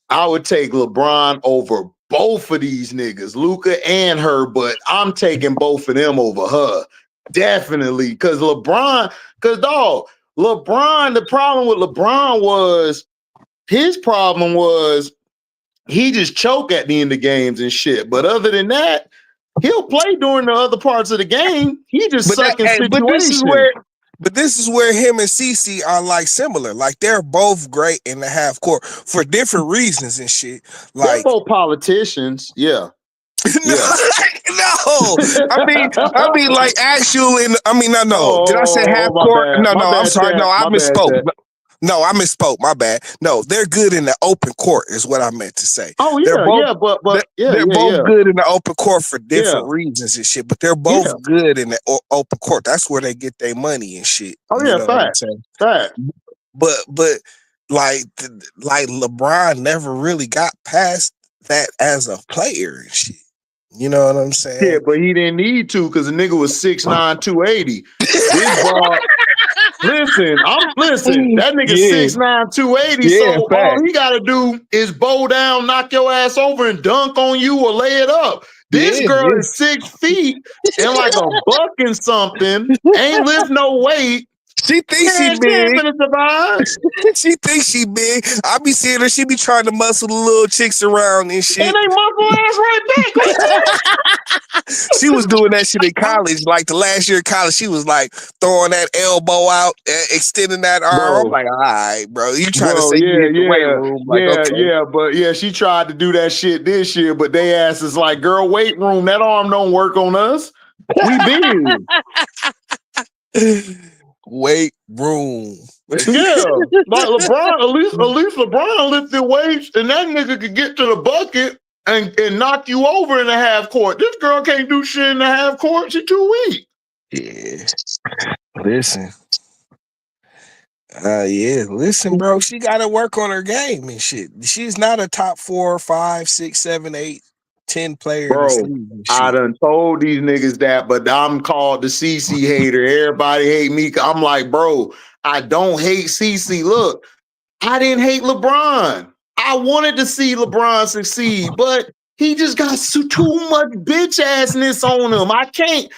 [SPEAKER 1] I would take LeBron over both of these niggas, Luka and her, but I'm taking both of them over her. Definitely. Because the problem with LeBron was his problem was he just choke at the end of games and shit. But other than that, he'll play during the other parts of the game. He just suck in situations.
[SPEAKER 2] But this is where him and Cece are like similar. Like they're both great in the half court for different reasons and shit. Like
[SPEAKER 1] they're both politicians, yeah.
[SPEAKER 2] No, I mean, like actual. No. Did I say half court? No, I'm sorry. No, I misspoke. No, I misspoke. My bad. No, they're good in the open court, is what I meant to say.
[SPEAKER 1] Oh yeah,
[SPEAKER 2] they're both good in the open court for different reasons and shit. But they're both good in the open court. That's where they get their money and shit.
[SPEAKER 1] Oh yeah, fact.
[SPEAKER 2] But like LeBron never really got past that as a player and shit. You know what I'm saying?
[SPEAKER 1] Yeah, but he didn't need to because the nigga was 6'9", 280. Listen, that nigga 6'9", 280.
[SPEAKER 2] Yeah,
[SPEAKER 1] so all he gotta do is bow down, knock your ass over, and dunk on you or lay it up. This girl is 6 feet and like a buck and something, ain't lift no weight.
[SPEAKER 2] She thinks she big. She thinks she big. I be seeing her. She be trying to muscle the little chicks around and shit.
[SPEAKER 1] And they muscle ass right back.
[SPEAKER 2] She was doing that shit in college. Like the last year of college, she was like throwing that elbow out, extending that arm.
[SPEAKER 1] Bro.
[SPEAKER 2] I'm like, all right, bro. You trying to say you hit the weight room? Like,
[SPEAKER 1] but she tried to do that shit this year, but they ass is like, girl, weight room. That arm don't work on us. We big.
[SPEAKER 2] Weight room.
[SPEAKER 1] Yeah, like LeBron, at least LeBron lifted weights, and that nigga could get to the bucket and knock you over in the half court. This girl can't do shit in the half court. She's too weak.
[SPEAKER 2] Yeah. Listen. Listen, bro. She got to work on her game and shit. She's not a top 4, 5, 6, 7, 8, 10 player.
[SPEAKER 1] Bro, I done told these niggas that, but I'm called the CC hater. Everybody hate me. I'm like, bro, I don't hate CC. Look, I didn't hate LeBron. I wanted to see LeBron succeed, but he just got too much bitch assness on him. I can't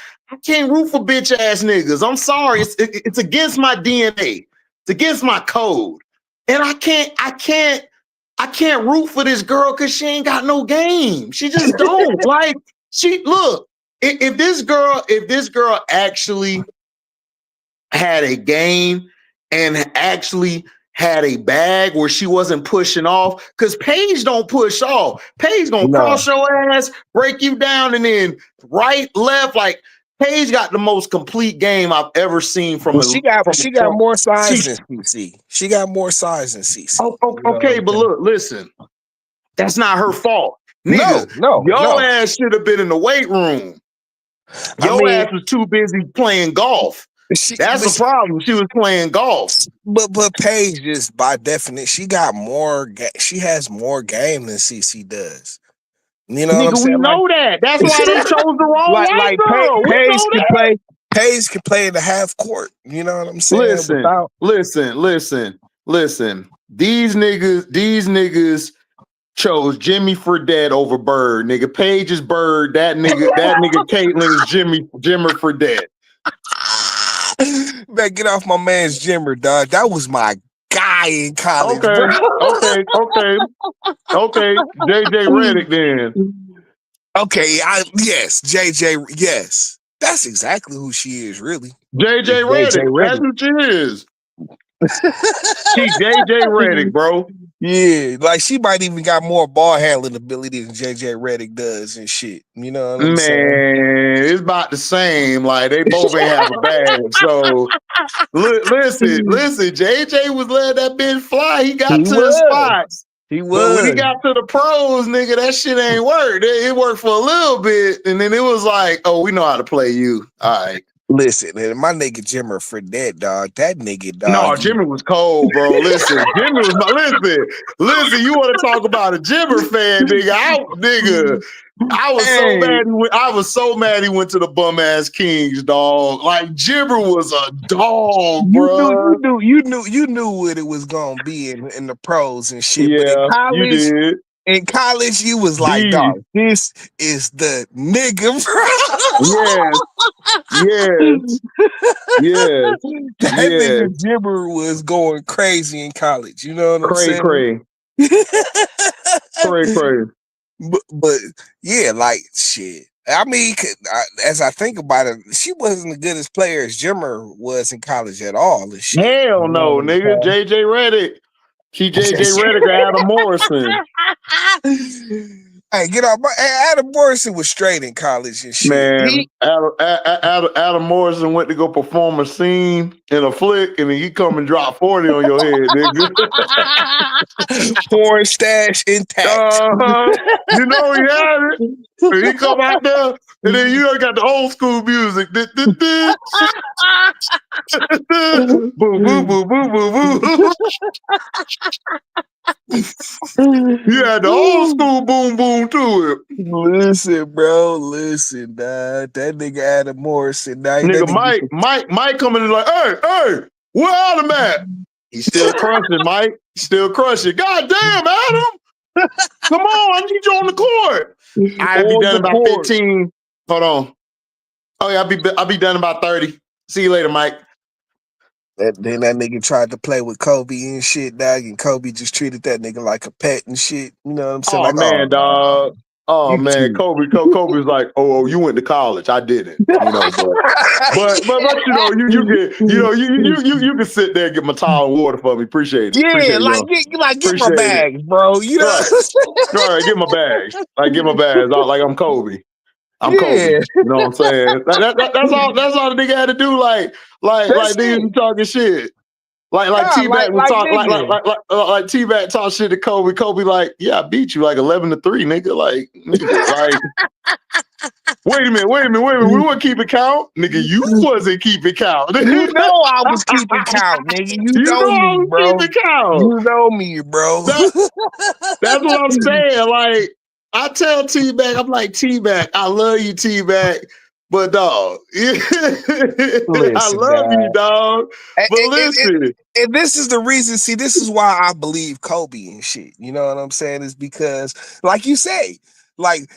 [SPEAKER 1] root for bitch ass niggas. I'm sorry. It's against my DNA. It's against my code. And I can't root for this girl because she ain't got no game. She just don't. Like, if this girl actually had a game and actually had a bag where she wasn't pushing off, because Paige don't push off. Paige gonna cross your ass, break you down, and then right, left. Like, Paige got the most complete game I've ever seen from
[SPEAKER 2] She got more size than CC. She got more size than CC.
[SPEAKER 1] Okay, but look, listen. That's not her fault. Nigga, your ass should have been in the weight room. Your ass was too busy playing golf. That's the problem. She was playing golf.
[SPEAKER 2] But Paige just by definition, she got more. She has more game than CC does. You know what I'm
[SPEAKER 1] Nigga, we
[SPEAKER 2] saying?
[SPEAKER 1] know that. That's why they chose the wrong white girl. We
[SPEAKER 2] Paige
[SPEAKER 1] know
[SPEAKER 2] can
[SPEAKER 1] that.
[SPEAKER 2] play. Paige can play in the half court. You know what I'm saying?
[SPEAKER 1] Listen. These niggas chose Jimmy Fredette over Bird. Nigga, Paige is Bird. That nigga Caitlyn is Jimmer Fredette.
[SPEAKER 2] Man, get off my man's Jimmer, dog. That was my guy in college.
[SPEAKER 1] Okay. JJ Redick then.
[SPEAKER 2] Okay, yes, JJ. Yes, that's exactly who she is, really.
[SPEAKER 1] JJ Redick. That's who she is. She JJ Redick, bro.
[SPEAKER 2] Yeah, like she might even got more ball handling ability than JJ Redick does and shit. You know what I'm saying?
[SPEAKER 1] Man, it's about the same. Like they both ain't have a bag. So listen. JJ was letting that bitch fly. He got to his spots.
[SPEAKER 2] He was.
[SPEAKER 1] But when he got to the pros, nigga, that shit ain't worked. It worked for a little bit, and then it was like, oh, we know how to play you. All right.
[SPEAKER 2] Listen, and my nigga Jimmer Fredette, dog. That nigga, dog.
[SPEAKER 1] No, Jimmy was cold, bro. Listen, Jimmy was listen. You want to talk about a Jimmer fan, nigga? I was so mad he went to the bum ass Kings, dog. Like Jimmer was a dog, bro.
[SPEAKER 2] You knew what it was gonna be in the pros and shit.
[SPEAKER 1] Yeah,
[SPEAKER 2] but in college,
[SPEAKER 1] you did.
[SPEAKER 2] In college, you was like, dog, this is the nigga, bro.
[SPEAKER 1] Yes.
[SPEAKER 2] That nigga Jimmer was going crazy in college. You know what I'm saying?
[SPEAKER 1] Cray.
[SPEAKER 2] But yeah, like shit. I mean, as I think about it, she wasn't the goodest player as Jimmer was in college at all. And shit.
[SPEAKER 1] Hell no, nigga. JJ Redick. She JJ Redick or Adam Morrison.
[SPEAKER 2] Hey, get off! Adam Morrison was straight in college and shit.
[SPEAKER 1] Man, Adam Morrison went to go perform a scene in a flick, and then he come and drop 40 on your head, nigga.
[SPEAKER 2] Porn stash intact.
[SPEAKER 1] You know he had it. And he come out there, and then you got the old school music. Boo, boo, boo, boo, boo, boo. You had the old school boom boom to it.
[SPEAKER 2] Listen, bro. Listen, dog. That nigga Adam Morrison.
[SPEAKER 1] Nigga Mike coming in like, hey, where Adam at? He's still crushing, Mike. Still crushing. God damn, Adam. Come on, I need you on the court. I'll be done about 15. Hold on. Oh yeah, I'll be done about 30. See you later, Mike.
[SPEAKER 2] Then that nigga tried to play with Kobe and shit, dog, and Kobe just treated that nigga like a pet and shit. You know what I'm saying?
[SPEAKER 1] Oh man, dog. Oh man, Kobe was like, oh, you went to college. I didn't. You know, but you know, you can sit there and get my towel and water for me. Appreciate it.
[SPEAKER 2] Yeah,
[SPEAKER 1] Appreciate
[SPEAKER 2] get my bags, bro. You know,
[SPEAKER 1] right, get my bags. Get my bags. Like I'm Kobe. I'm Kobe. You know what I'm saying? That's all the nigga had to do. Like niggas talking shit. Like T-Back was talking like T-Back talk shit to Kobe. Kobe like, yeah, I beat you like 11-3, nigga. Like, wait a minute. We weren't keeping count, nigga. You wasn't keeping count.
[SPEAKER 2] You know I was keeping count, nigga. You know me, bro. You know me, bro.
[SPEAKER 1] That's what I'm saying. Like, I tell T-Back, I'm like, T-Back, I love you, T-Back. But dog, I love you, dog. But listen.
[SPEAKER 2] And this is the reason, see, this is why I believe Kobe and shit. You know what I'm saying? Is because, like you say, like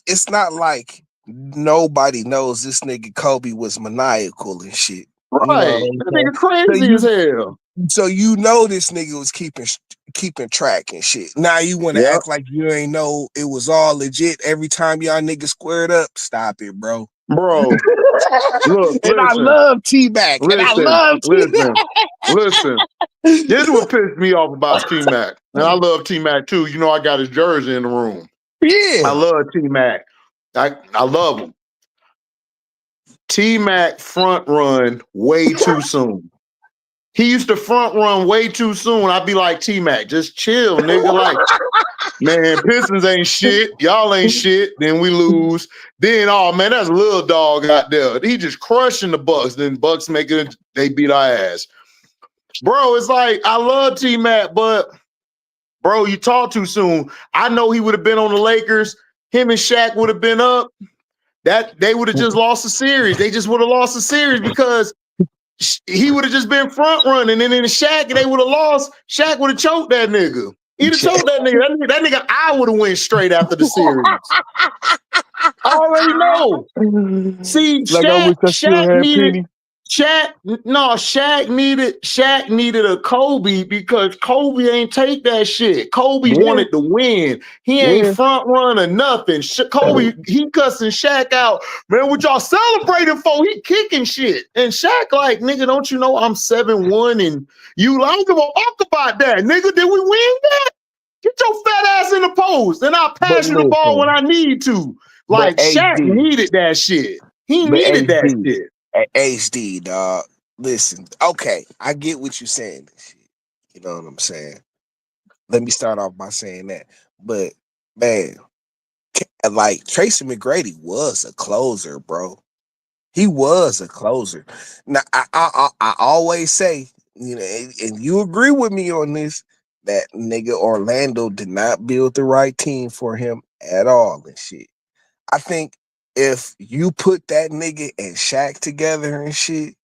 [SPEAKER 2] it's not like nobody knows this nigga Kobe was maniacal and shit.
[SPEAKER 1] Right.
[SPEAKER 2] You know
[SPEAKER 1] that nigga crazy as hell.
[SPEAKER 2] So you know this nigga was keeping track and shit. Now you want to act like you ain't know it was all legit every time y'all niggas squared up. Stop it, bro.
[SPEAKER 1] Bro. Look,
[SPEAKER 2] and I love T-Mac. And I love T-Mac.
[SPEAKER 1] Listen. This is what pissed me off about T-Mac. And I love T-Mac too. You know, I got his jersey in the room.
[SPEAKER 2] Yeah.
[SPEAKER 1] I love T-Mac. I love him. T-Mac front run way too soon. He used to front run way too soon. I'd be like, T-Mac, just chill, nigga. Man, Pistons ain't shit. Y'all ain't shit. Then we lose. Then, oh man, that's a little dog out there. He just crushing the Bucks. Then Bucks make it. They beat our ass, bro. It's like I love T-Mac, but bro, you talk too soon. I know he would have been on the Lakers. Him and Shaq would have been up. That they would have just lost the series. They just would have lost the series because he would have just been front running, and then Shaq, they would have lost. Shaq would have choked that nigga. He'd have choked that nigga. That nigga, I would have went straight after the series. I already know. See,
[SPEAKER 2] Like I'm with your
[SPEAKER 1] Shaq
[SPEAKER 2] hand,
[SPEAKER 1] needed
[SPEAKER 2] Penny.
[SPEAKER 1] Shaq needed a Kobe because Kobe ain't take that shit. Kobe wanted to win. He ain't front run or nothing. Kobe, he cussing Shaq out. Man, what y'all celebrating for? He kicking shit. And Shaq like, nigga, don't you know I'm 7-1 and you like give a fuck about that. Nigga, did we win that? Get your fat ass in the post and I'll pass you the ball when I need to. Like Shaq needed that shit. He needed that shit.
[SPEAKER 6] HD, dog. Listen, okay, I get what you're saying. You know what I'm saying? Let me start off by saying that. But man, like Tracy McGrady was a closer, bro. He was a closer. Now, I always say, you know, and you agree with me on this, that nigga Orlando did not build the right team for him at all and shit. I think if you put that nigga and Shaq together and shit,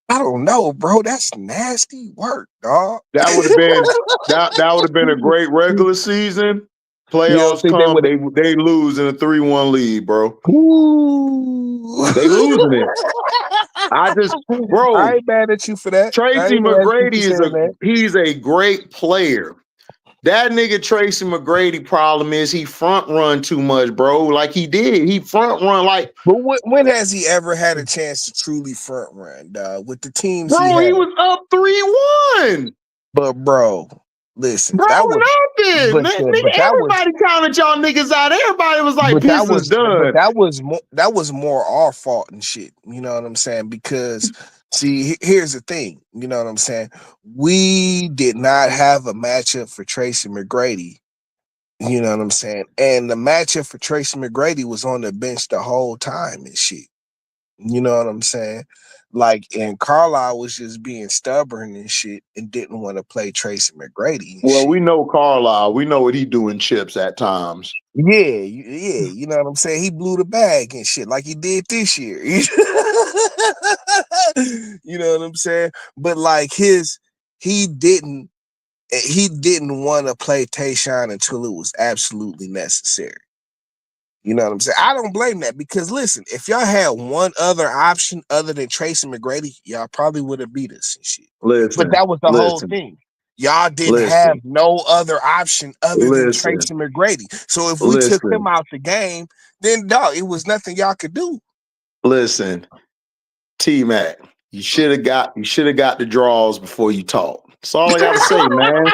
[SPEAKER 6] I don't know, bro. That's nasty work, dog.
[SPEAKER 1] That would have been that would have been a great regular season. Playoffs come, they lose in a 3-1 lead, bro.
[SPEAKER 6] Ooh.
[SPEAKER 1] They losing it. Bro,
[SPEAKER 6] I ain't mad at you for that.
[SPEAKER 1] Tracy McGrady he's a great player. That nigga Tracy McGrady problem is he front run too much, bro. Like he did. He front run like.
[SPEAKER 6] But when has he ever had a chance to truly front run, dog? With the teams
[SPEAKER 1] he was up 3-1.
[SPEAKER 6] But bro, listen,
[SPEAKER 1] bro, nothing. Everybody counted y'all niggas out. Everybody was like, Pistons done.
[SPEAKER 6] But that was more our fault and shit. You know what I'm saying? Because see, here's the thing. You know what I'm saying? We did not have a matchup for Tracy McGrady. You know what I'm saying? And the matchup for Tracy McGrady was on the bench the whole time and shit. You know what I'm saying? Like, and Carlisle was just being stubborn and shit and didn't want to play Tracy McGrady.
[SPEAKER 1] Well, we know Carlisle. We know what he doing chips at times.
[SPEAKER 6] Yeah, you know what I'm saying? He blew the bag and shit like he did this year. You know what I'm saying? But like he didn't want to play Tayshaun until it was absolutely necessary. You know what I'm saying? I don't blame that because listen, if y'all had one other option other than Tracy McGrady, y'all probably would have beat us and shit. But that was the whole thing. Y'all didn't have no other option other than Tracy McGrady. So if we took him out the game, then dog, it was nothing y'all could do.
[SPEAKER 1] Listen, T-Mac, you should have got the draws before you talk. That's all I gotta say, man.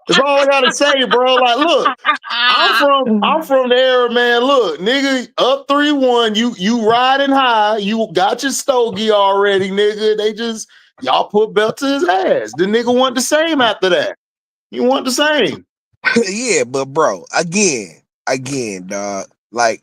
[SPEAKER 1] That's all I gotta say, bro. Like, look, I'm from the era, man. Look, nigga, up 3-1. You riding high. You got your stogie already, nigga. Y'all put belt to his ass. The nigga want the same after that. You want the same.
[SPEAKER 6] Yeah, but bro, again, dog. Like,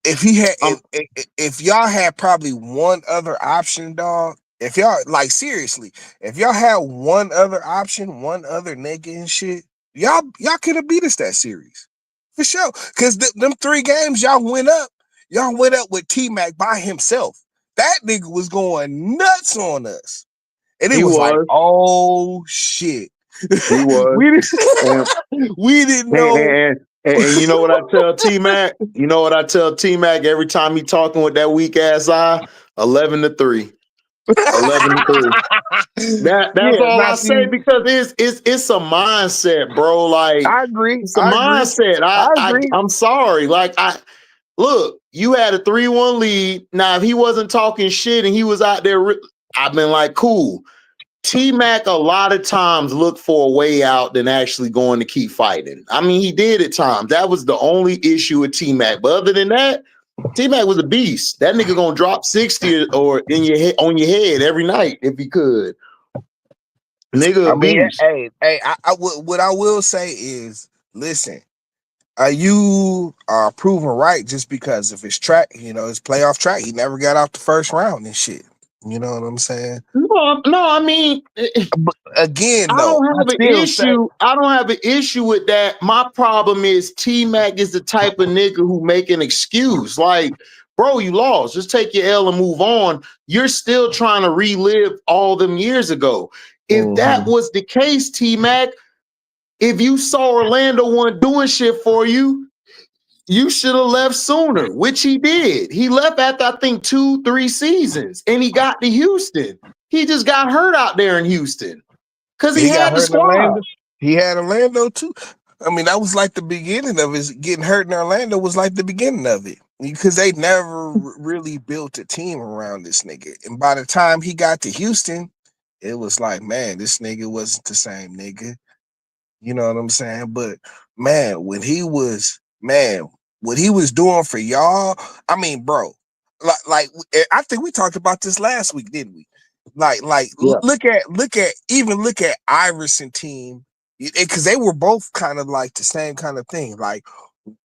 [SPEAKER 6] if y'all had probably one other option, dog. If y'all like seriously, if y'all had one other option, one other nigga and shit, y'all could have beat us that series for sure. Cause them 3 games y'all went up with T-Mac by himself. That nigga was going nuts on us, and it was like, oh shit,
[SPEAKER 1] he was.
[SPEAKER 6] we didn't know.
[SPEAKER 1] And you know what I tell T-Mac? You know what I tell T-Mac every time he talking with that weak ass eye? 11-3. 11-3. That's all I say because it's a mindset, bro. Like
[SPEAKER 6] I agree.
[SPEAKER 1] It's a mindset. I agree. I'm sorry. Like look, you had a 3-1 lead. Now, if he wasn't talking shit and he was out there, I've been like, cool. T-Mac a lot of times look for a way out than actually going to keep fighting. I mean, he did at times. That was the only issue with T-Mac. But other than that, T-Mac was a beast. That nigga gonna drop 60 or on your head every night if he could. Nigga
[SPEAKER 6] I mean,
[SPEAKER 1] abuse.
[SPEAKER 6] what I will say is, listen, you are proven right just because of his track, his playoff track. He never got out the first round and shit. You know what I'm saying?
[SPEAKER 1] No, I mean,
[SPEAKER 6] But again,
[SPEAKER 1] I
[SPEAKER 6] though,
[SPEAKER 1] don't
[SPEAKER 6] I
[SPEAKER 1] have an
[SPEAKER 6] still say,
[SPEAKER 1] issue. I don't have an issue with that. My problem is T-Mac is the type of nigga who make an excuse. Like, bro, you lost. Just take your L and move on. You're still trying to relive all them years ago. If that was the case, T-Mac, if you saw Orlando wasn't doing shit for you, you should have left sooner, which he did. He left after, I think, 2-3 seasons, and he got to Houston. He just got hurt out there in Houston because he
[SPEAKER 6] he got
[SPEAKER 1] had the
[SPEAKER 6] hurt in
[SPEAKER 1] squad.
[SPEAKER 6] Orlando. He had Orlando too. I mean, that was like the beginning of his getting hurt in Orlando was like the beginning of it because they never really built a team around this nigga. And by the time he got to Houston, it was like, man, this nigga wasn't the same nigga. You know what I'm saying? But man, what he was doing for y'all, I mean, bro, like I think we talked about this last week, didn't we?
[SPEAKER 1] Yeah.
[SPEAKER 6] Look at Iverson team, because they were both kind of like the same kind of thing, like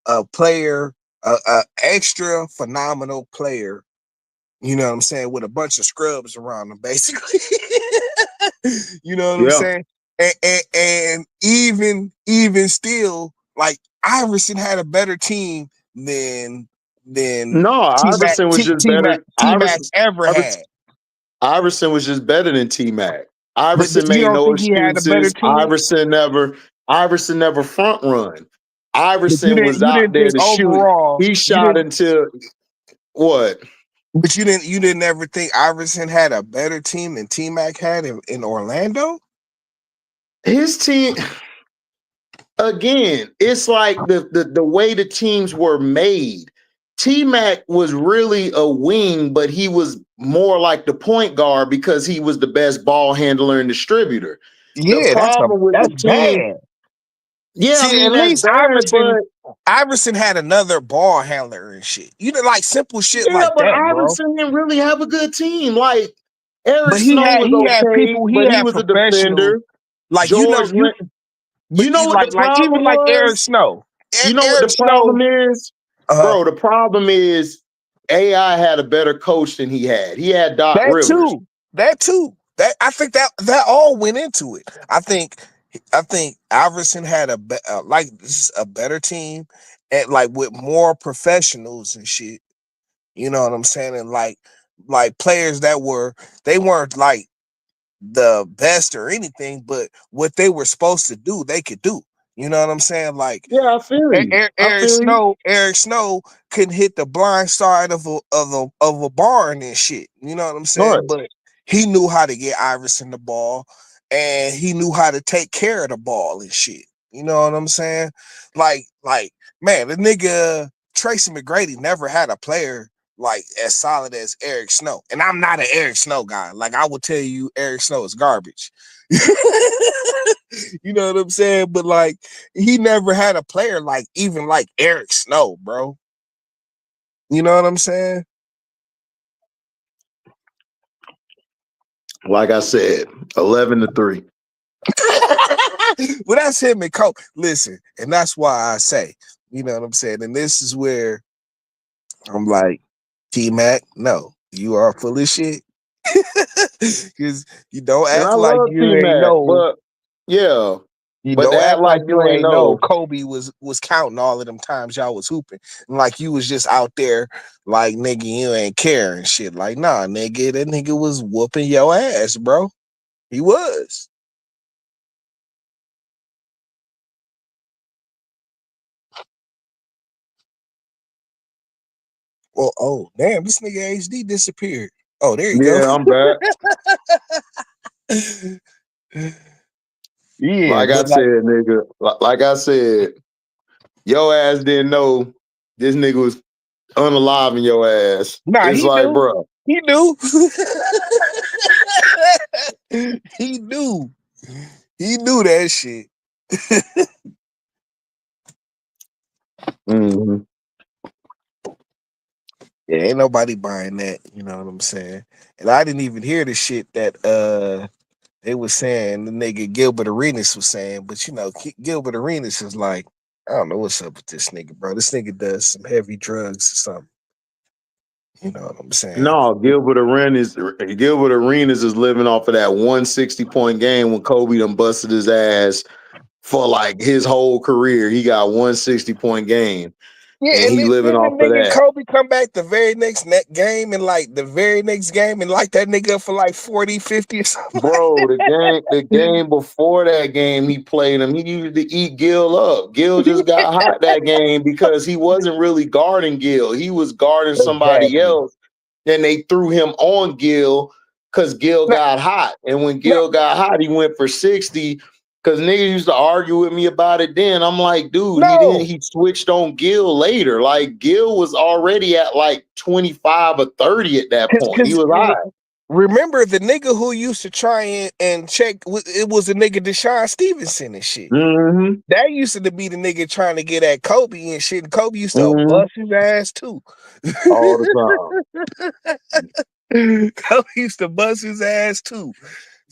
[SPEAKER 6] a player, a extra phenomenal player. You know what I'm saying? With a bunch of scrubs around them, basically. You know what I'm
[SPEAKER 1] Yeah.
[SPEAKER 6] saying? And even still, like Iverson had a better team than
[SPEAKER 1] No,
[SPEAKER 6] T-Mac
[SPEAKER 1] Iverson was just better.
[SPEAKER 6] T-Mac ever
[SPEAKER 1] Iverson,
[SPEAKER 6] had.
[SPEAKER 1] Iverson was just better than T-Mac.
[SPEAKER 6] But
[SPEAKER 1] Iverson
[SPEAKER 6] you
[SPEAKER 1] made
[SPEAKER 6] don't
[SPEAKER 1] no
[SPEAKER 6] think he had a better
[SPEAKER 1] excuses.
[SPEAKER 6] team?
[SPEAKER 1] Iverson never front run.
[SPEAKER 6] But
[SPEAKER 1] Iverson was
[SPEAKER 6] you
[SPEAKER 1] out
[SPEAKER 6] didn't
[SPEAKER 1] there
[SPEAKER 6] think
[SPEAKER 1] to shoot.
[SPEAKER 6] overall
[SPEAKER 1] He
[SPEAKER 6] you
[SPEAKER 1] shot
[SPEAKER 6] didn't
[SPEAKER 1] until what?
[SPEAKER 6] but you didn't ever think Iverson had a better team than T-Mac had in Orlando?
[SPEAKER 1] His team again, it's like the way the teams were made. T-Mac was really a wing, but he was more like the point guard because he was the best ball handler and distributor. The
[SPEAKER 6] Yeah,
[SPEAKER 1] problem with the
[SPEAKER 6] that's
[SPEAKER 1] team,
[SPEAKER 6] bad.
[SPEAKER 1] yeah, I
[SPEAKER 6] See,
[SPEAKER 1] mean
[SPEAKER 6] at
[SPEAKER 1] that's
[SPEAKER 6] least
[SPEAKER 1] bad, but
[SPEAKER 6] Iverson had another ball handler and shit. You know, like simple shit
[SPEAKER 1] yeah,
[SPEAKER 6] like
[SPEAKER 1] but
[SPEAKER 6] that, bro.
[SPEAKER 1] Iverson didn't really have a good team. Like Eric
[SPEAKER 6] But
[SPEAKER 1] Snow was
[SPEAKER 6] he had
[SPEAKER 1] okay,
[SPEAKER 6] people, he
[SPEAKER 1] but he
[SPEAKER 6] had
[SPEAKER 1] was a
[SPEAKER 6] professionals.
[SPEAKER 1] defender.
[SPEAKER 6] Like
[SPEAKER 1] George,
[SPEAKER 6] but
[SPEAKER 1] you know what the
[SPEAKER 6] like even
[SPEAKER 1] problem
[SPEAKER 6] like Eric
[SPEAKER 1] was?
[SPEAKER 6] Snow.
[SPEAKER 1] You know what
[SPEAKER 6] Eric
[SPEAKER 1] the
[SPEAKER 6] Snow,
[SPEAKER 1] problem is?
[SPEAKER 6] uh,
[SPEAKER 1] Bro, the problem is AI had a better coach than he had. He had Doc
[SPEAKER 6] that
[SPEAKER 1] Rivers.
[SPEAKER 6] too. That too. That I think that all went into it. I think Iverson had like this is a better team and like with more professionals and shit. You know what I'm saying? And like players that they weren't like the best or anything, but what they were supposed to do, they could do. You know what I'm saying? Like
[SPEAKER 1] Yeah, I feel you. I feel you.
[SPEAKER 6] Eric Snow couldn't hit the blind side of a barn and shit. You know what I'm
[SPEAKER 1] Right.
[SPEAKER 6] saying? But he knew how to get Iverson the ball, and he knew how to take care of the ball and shit. You know what I'm saying? Like man, the nigga Tracy McGrady never had a player like as solid as Eric Snow. And I'm not an Eric Snow guy. Like I will tell you, Eric Snow is garbage. You know what I'm saying? But like he never had a player like even like Eric Snow, bro. You know what I'm saying?
[SPEAKER 1] Like I said, 11-3.
[SPEAKER 6] Well, that's him and Cole. Listen, and that's why I say, you know what I'm saying? And this is where I'm like, T-Mac, no, you are full of shit. Because you don't
[SPEAKER 1] And I
[SPEAKER 6] act like
[SPEAKER 1] love
[SPEAKER 6] you ain't
[SPEAKER 1] T-Mac,
[SPEAKER 6] know.
[SPEAKER 1] but yeah.
[SPEAKER 6] You
[SPEAKER 1] But to
[SPEAKER 6] don't
[SPEAKER 1] act
[SPEAKER 6] act
[SPEAKER 1] like
[SPEAKER 6] like
[SPEAKER 1] you
[SPEAKER 6] you
[SPEAKER 1] ain't
[SPEAKER 6] ain't know
[SPEAKER 1] know.
[SPEAKER 6] Kobe was counting all of them times y'all was hooping. And like you was just out there like nigga, you ain't caring shit. Like, nah, nigga, that nigga was whooping your ass, bro. He was. Well, oh damn, this nigga HD disappeared. Oh, there you go.
[SPEAKER 1] Yeah, I'm back.
[SPEAKER 6] Yeah,
[SPEAKER 1] Like I
[SPEAKER 6] but like,
[SPEAKER 1] said, nigga. Like I said, your ass didn't know this nigga was unaliving your ass.
[SPEAKER 6] nah,
[SPEAKER 1] It's
[SPEAKER 6] he
[SPEAKER 1] like,
[SPEAKER 6] knew.
[SPEAKER 1] bro.
[SPEAKER 6] He knew. He knew. He knew that shit.
[SPEAKER 1] Mm-hmm.
[SPEAKER 6] Yeah, ain't nobody buying that. You know what I'm saying? And I didn't even hear the shit that they was saying the nigga Gilbert Arenas was saying, but you know, Gilbert Arenas is like, I don't know what's up with this nigga, bro. This nigga does some heavy drugs or something. You know what I'm saying?
[SPEAKER 1] No, Gilbert Arenas is living off of that 160-point game when Kobe done busted his ass for like his whole career. He got 160-point game.
[SPEAKER 6] Yeah,
[SPEAKER 1] And
[SPEAKER 6] and
[SPEAKER 1] he
[SPEAKER 6] then
[SPEAKER 1] living
[SPEAKER 6] the
[SPEAKER 1] off of
[SPEAKER 6] nigga
[SPEAKER 1] that.
[SPEAKER 6] Kobe come back the very next game and like the very next game and like that nigga up for like 40, 50 or something.
[SPEAKER 1] Bro, the game before that game he played him, he used to eat Gil up. Gil just got hot that game because he wasn't really guarding Gil. He was guarding somebody
[SPEAKER 6] Exactly.
[SPEAKER 1] else. Then they threw him on Gil because Gil
[SPEAKER 6] No,
[SPEAKER 1] got hot. And when
[SPEAKER 6] no,
[SPEAKER 1] Gil got hot, he went for 60. Because niggas used to argue with me about it then. I'm like, dude,
[SPEAKER 6] no,
[SPEAKER 1] he switched on Gil later. Like Gil was already at like 25 or 30 at that point. He
[SPEAKER 6] because
[SPEAKER 1] was high.
[SPEAKER 6] remember the nigga who used to try and check, it was the nigga Deshaun Stevenson and shit.
[SPEAKER 1] Mm-hmm.
[SPEAKER 6] That used to be the nigga trying to get at Kobe and shit. And Kobe used to
[SPEAKER 1] Mm-hmm.
[SPEAKER 6] bust his ass too.
[SPEAKER 1] All the time.
[SPEAKER 6] Kobe used to bust his ass too.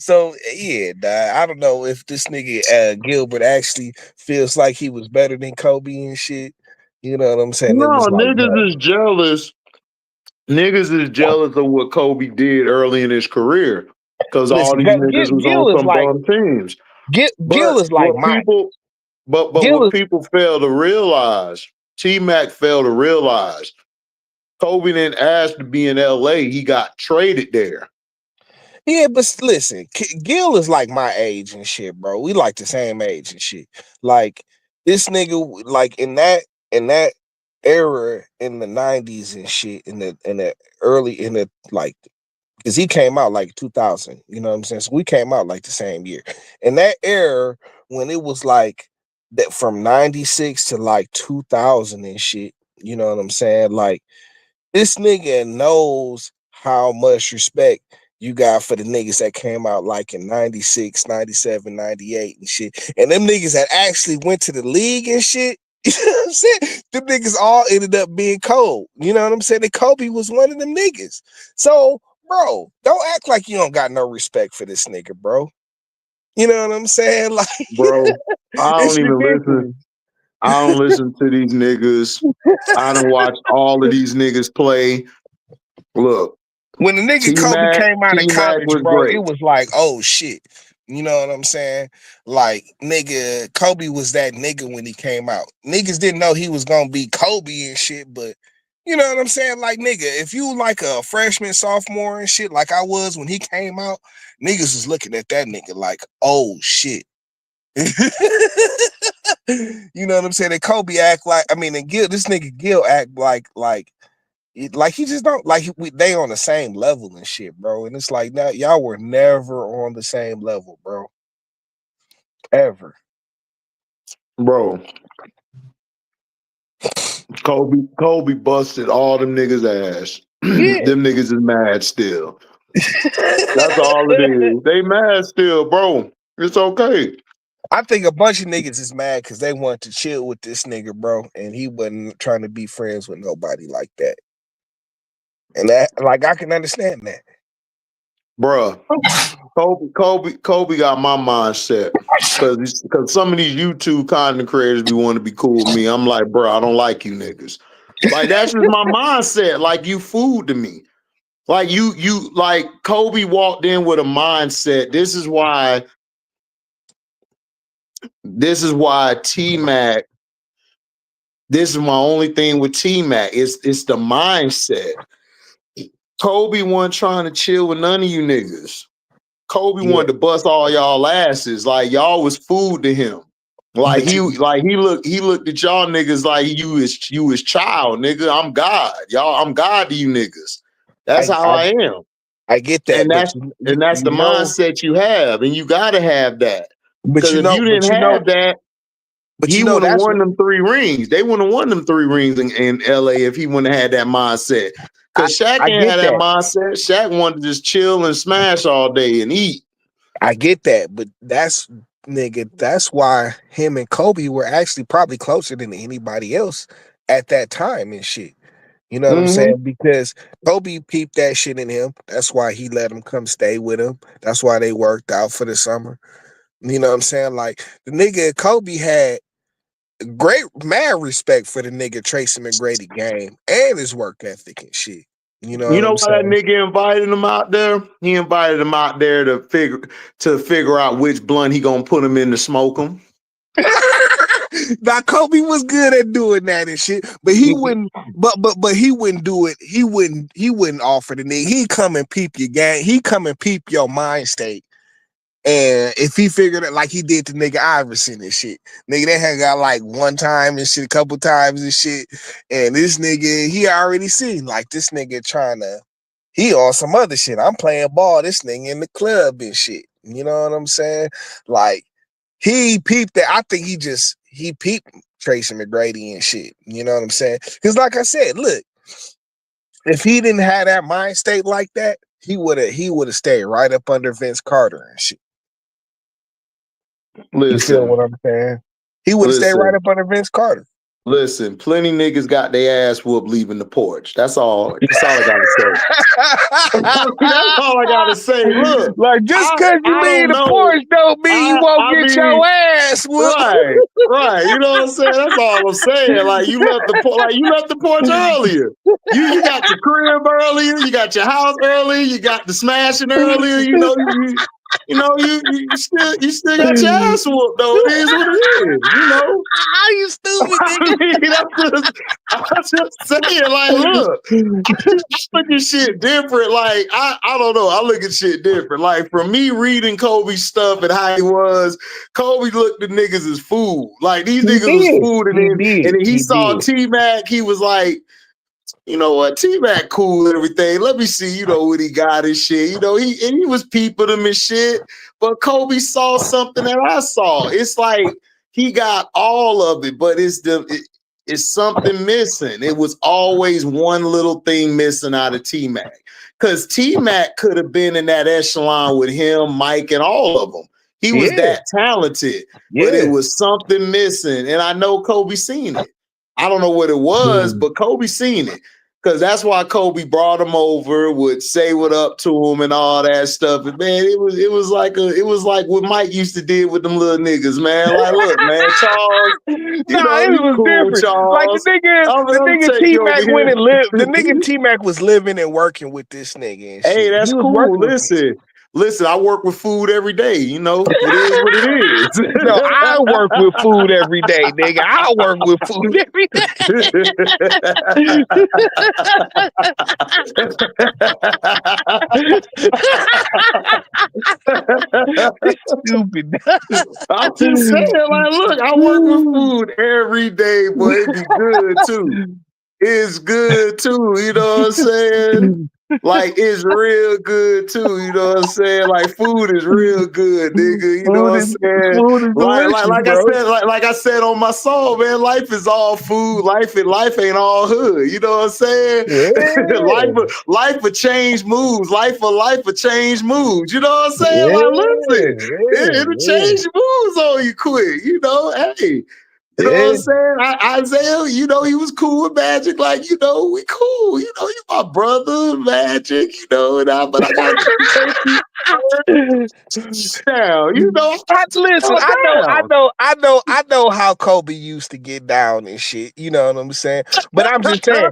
[SPEAKER 6] So yeah, I don't know if this nigga Gilbert actually feels like he was better than Kobe and shit. You know what I'm saying? It
[SPEAKER 1] No,
[SPEAKER 6] was like,
[SPEAKER 1] niggas is jealous. Niggas is jealous of what Kobe did early in his career because all
[SPEAKER 6] listen,
[SPEAKER 1] these niggas was on
[SPEAKER 6] Gil is
[SPEAKER 1] some
[SPEAKER 6] like
[SPEAKER 1] bum teams.
[SPEAKER 6] Gil
[SPEAKER 1] But
[SPEAKER 6] is like Mike. Gil
[SPEAKER 1] what
[SPEAKER 6] is
[SPEAKER 1] people fail to realize, T-Mac failed to realize, Kobe didn't ask to be in LA. He got traded there.
[SPEAKER 6] yeah, but listen, Gil is like my age and shit, bro. We like the same age and shit. Like this nigga, like in that era in the 90s and shit, in the early in the like, because he came out like 2000, you know what I'm saying? So we came out like the same year. In that era when it was like that from 96 to like 2000 and shit, you know what I'm saying? Like this nigga knows how much respect you got for the niggas that came out like in 96, 97, 98 and shit. And them niggas that actually went to the league and shit, you know what I'm saying? Them niggas all ended up being cold. You know what I'm saying? And Kobe was one of them niggas. So, bro, don't act like you don't got no respect for this nigga, bro. You know what I'm saying? Like,
[SPEAKER 1] Bro, I
[SPEAKER 6] it's
[SPEAKER 1] don't even listen.
[SPEAKER 6] ridiculous.
[SPEAKER 1] I don't listen to these niggas. I don't watch all of these niggas play. Look,
[SPEAKER 6] When the nigga Kobe
[SPEAKER 1] T-Mac
[SPEAKER 6] came out of college,
[SPEAKER 1] was
[SPEAKER 6] bro, it
[SPEAKER 1] great.
[SPEAKER 6] was like, oh shit. You know what I'm saying? Like, nigga, Kobe was that nigga when he came out. Niggas didn't know he was gonna be Kobe and shit, but you know what I'm saying? Like, nigga, if you like a freshman, sophomore and shit, like I was when he came out, niggas was looking at that nigga like, oh shit. You know what I'm saying? And Kobe act like, I mean, and this nigga Gil act like he just don't like they on the same level and shit, bro. And it's like now y'all were never on the same level, bro. Ever.
[SPEAKER 1] Bro, Kobe busted all them niggas' ass.
[SPEAKER 6] Yeah.
[SPEAKER 1] Them niggas is mad still. That's all it is. They mad still, bro. It's okay.
[SPEAKER 6] I think a bunch of niggas is mad because they wanted to chill with this nigga, bro, and he wasn't trying to be friends with nobody like that. And that, like, I can understand that.
[SPEAKER 1] Bruh. Kobe got my mindset. Cause some of these YouTube content creators be wanting to be cool with me. I'm like, bro, I don't like you niggas. Like that's just my mindset. Like you food to me. Like you like Kobe walked in with a mindset. This is why T-Mac. This is my only thing with T-Mac. It's the mindset. Kobe wasn't trying to chill with none of you niggas. Kobe
[SPEAKER 6] Yeah.
[SPEAKER 1] wanted to bust all y'all asses. Like y'all was food to him. Like he looked at y'all niggas like you is child, nigga. I'm God. Y'all, I'm God to you niggas. That's how I am.
[SPEAKER 6] I get that,
[SPEAKER 1] And
[SPEAKER 6] but
[SPEAKER 1] that's the mindset you have, and you gotta have that. Because if you didn't have that, he wouldn't have won them 3 rings. They wouldn't have won them 3 rings in LA if he wouldn't have had that mindset. Because Shaq ain't had that mindset. Shaq wanted to just chill and smash all day and eat.
[SPEAKER 6] I get that, but that's why him and Kobe were actually probably closer than anybody else at that time and shit. You know what I'm saying? Because Kobe peeped that shit in him. That's why he let him come stay with him. That's why they worked out for the summer. You know what I'm saying? Like the nigga Kobe had great mad respect for the nigga Tracy McGrady game and his work ethic and shit. You know
[SPEAKER 1] You
[SPEAKER 6] what
[SPEAKER 1] know
[SPEAKER 6] I'm
[SPEAKER 1] why that
[SPEAKER 6] saying?
[SPEAKER 1] nigga invited him out there? He invited him out there to figure out which blunt he gonna put him in to smoke him.
[SPEAKER 6] Now Kobe was good at doing that and shit, but he wouldn't. But he wouldn't do it. He wouldn't offer the nigga. He come and peep your game. He come and peep your mind state. And if he figured it like he did to nigga Iverson and shit, nigga that had got like one time and shit, a couple times and shit, and this nigga he already seen like this nigga trying to. He on some other shit. I'm playing ball. This nigga in the club and shit. You know what I'm saying? Like. He peeped that. I think he peeped Tracy McGrady and shit. You know what I'm saying? Because like I said, look, if he didn't have that mind state like that, he would have stayed right up under Vince Carter and shit. You feel what I'm saying? He would have stayed right up under Vince Carter.
[SPEAKER 1] Listen, plenty niggas got their ass whooped leaving the porch. That's all. That's all I gotta say. That's all I gotta say. Look,
[SPEAKER 6] like just because you leave the porch don't mean you won't get your ass whooped.
[SPEAKER 1] Right. You know what I'm saying? That's all I'm saying. Like you left the porch earlier. You got your crib earlier. You got your house earlier. You got the smashing earlier. You still got your ass whooped though. It is what it is. You know.
[SPEAKER 6] You stupid nigga.
[SPEAKER 1] I'm just saying. Like, look, I look at shit different. Like, I don't know. I look at shit different. Like, for me reading Kobe's stuff and how he was, Kobe looked at niggas as food. Like these niggas was food, and then he saw T-Mac. He was like, you know what, T-Mac cool and everything. Let me see, you know, what he got and shit. You know, he was peeping him and shit. But Kobe saw something that I saw. It's like he got all of it, but it's something missing. It was always one little thing missing out of T-Mac. Because T-Mac could have been in that echelon with him, Mike, and all of them. He was that talented, but it was something missing. And I know Kobe seen it. I don't know what it was, but Kobe seen it. Because that's why Kobe brought him over, would say what up to him and all that stuff. And man, it was like what Mike used to do with them little niggas, man. Like, look, man, Charles, it was cool, different. Charles.
[SPEAKER 6] Like the nigga T-Mac went and lived. The nigga T-Mac was living and working with this nigga. And
[SPEAKER 1] hey,
[SPEAKER 6] shit.
[SPEAKER 1] that's cool. Listen, I work with food every day. You know, it is what it is.
[SPEAKER 6] No, I work with food every day, nigga. I work with food every day. Stupid.
[SPEAKER 1] I'm just saying, like, look, I work with food every day, but it be good too. It's good too. You know what I'm saying? Like, it's real good too, you know what I'm saying? Like, food is real good, nigga. You know what I'm saying? Like I said on my song, man, life is all food. Life ain't all hood. You know what I'm saying? Yeah. life will change moods. Life will change moods. You know what I'm saying? Like, listen, it'll change moods on you quick. You know, hey. You know what I'm saying? Isaiah, you know, he was cool with Magic. Like, you know, we cool. You know, you my brother, Magic, you know, but I got to down. You know,
[SPEAKER 6] listen, I know how Kobe used to get down and shit. You know what I'm saying? But I'm just saying,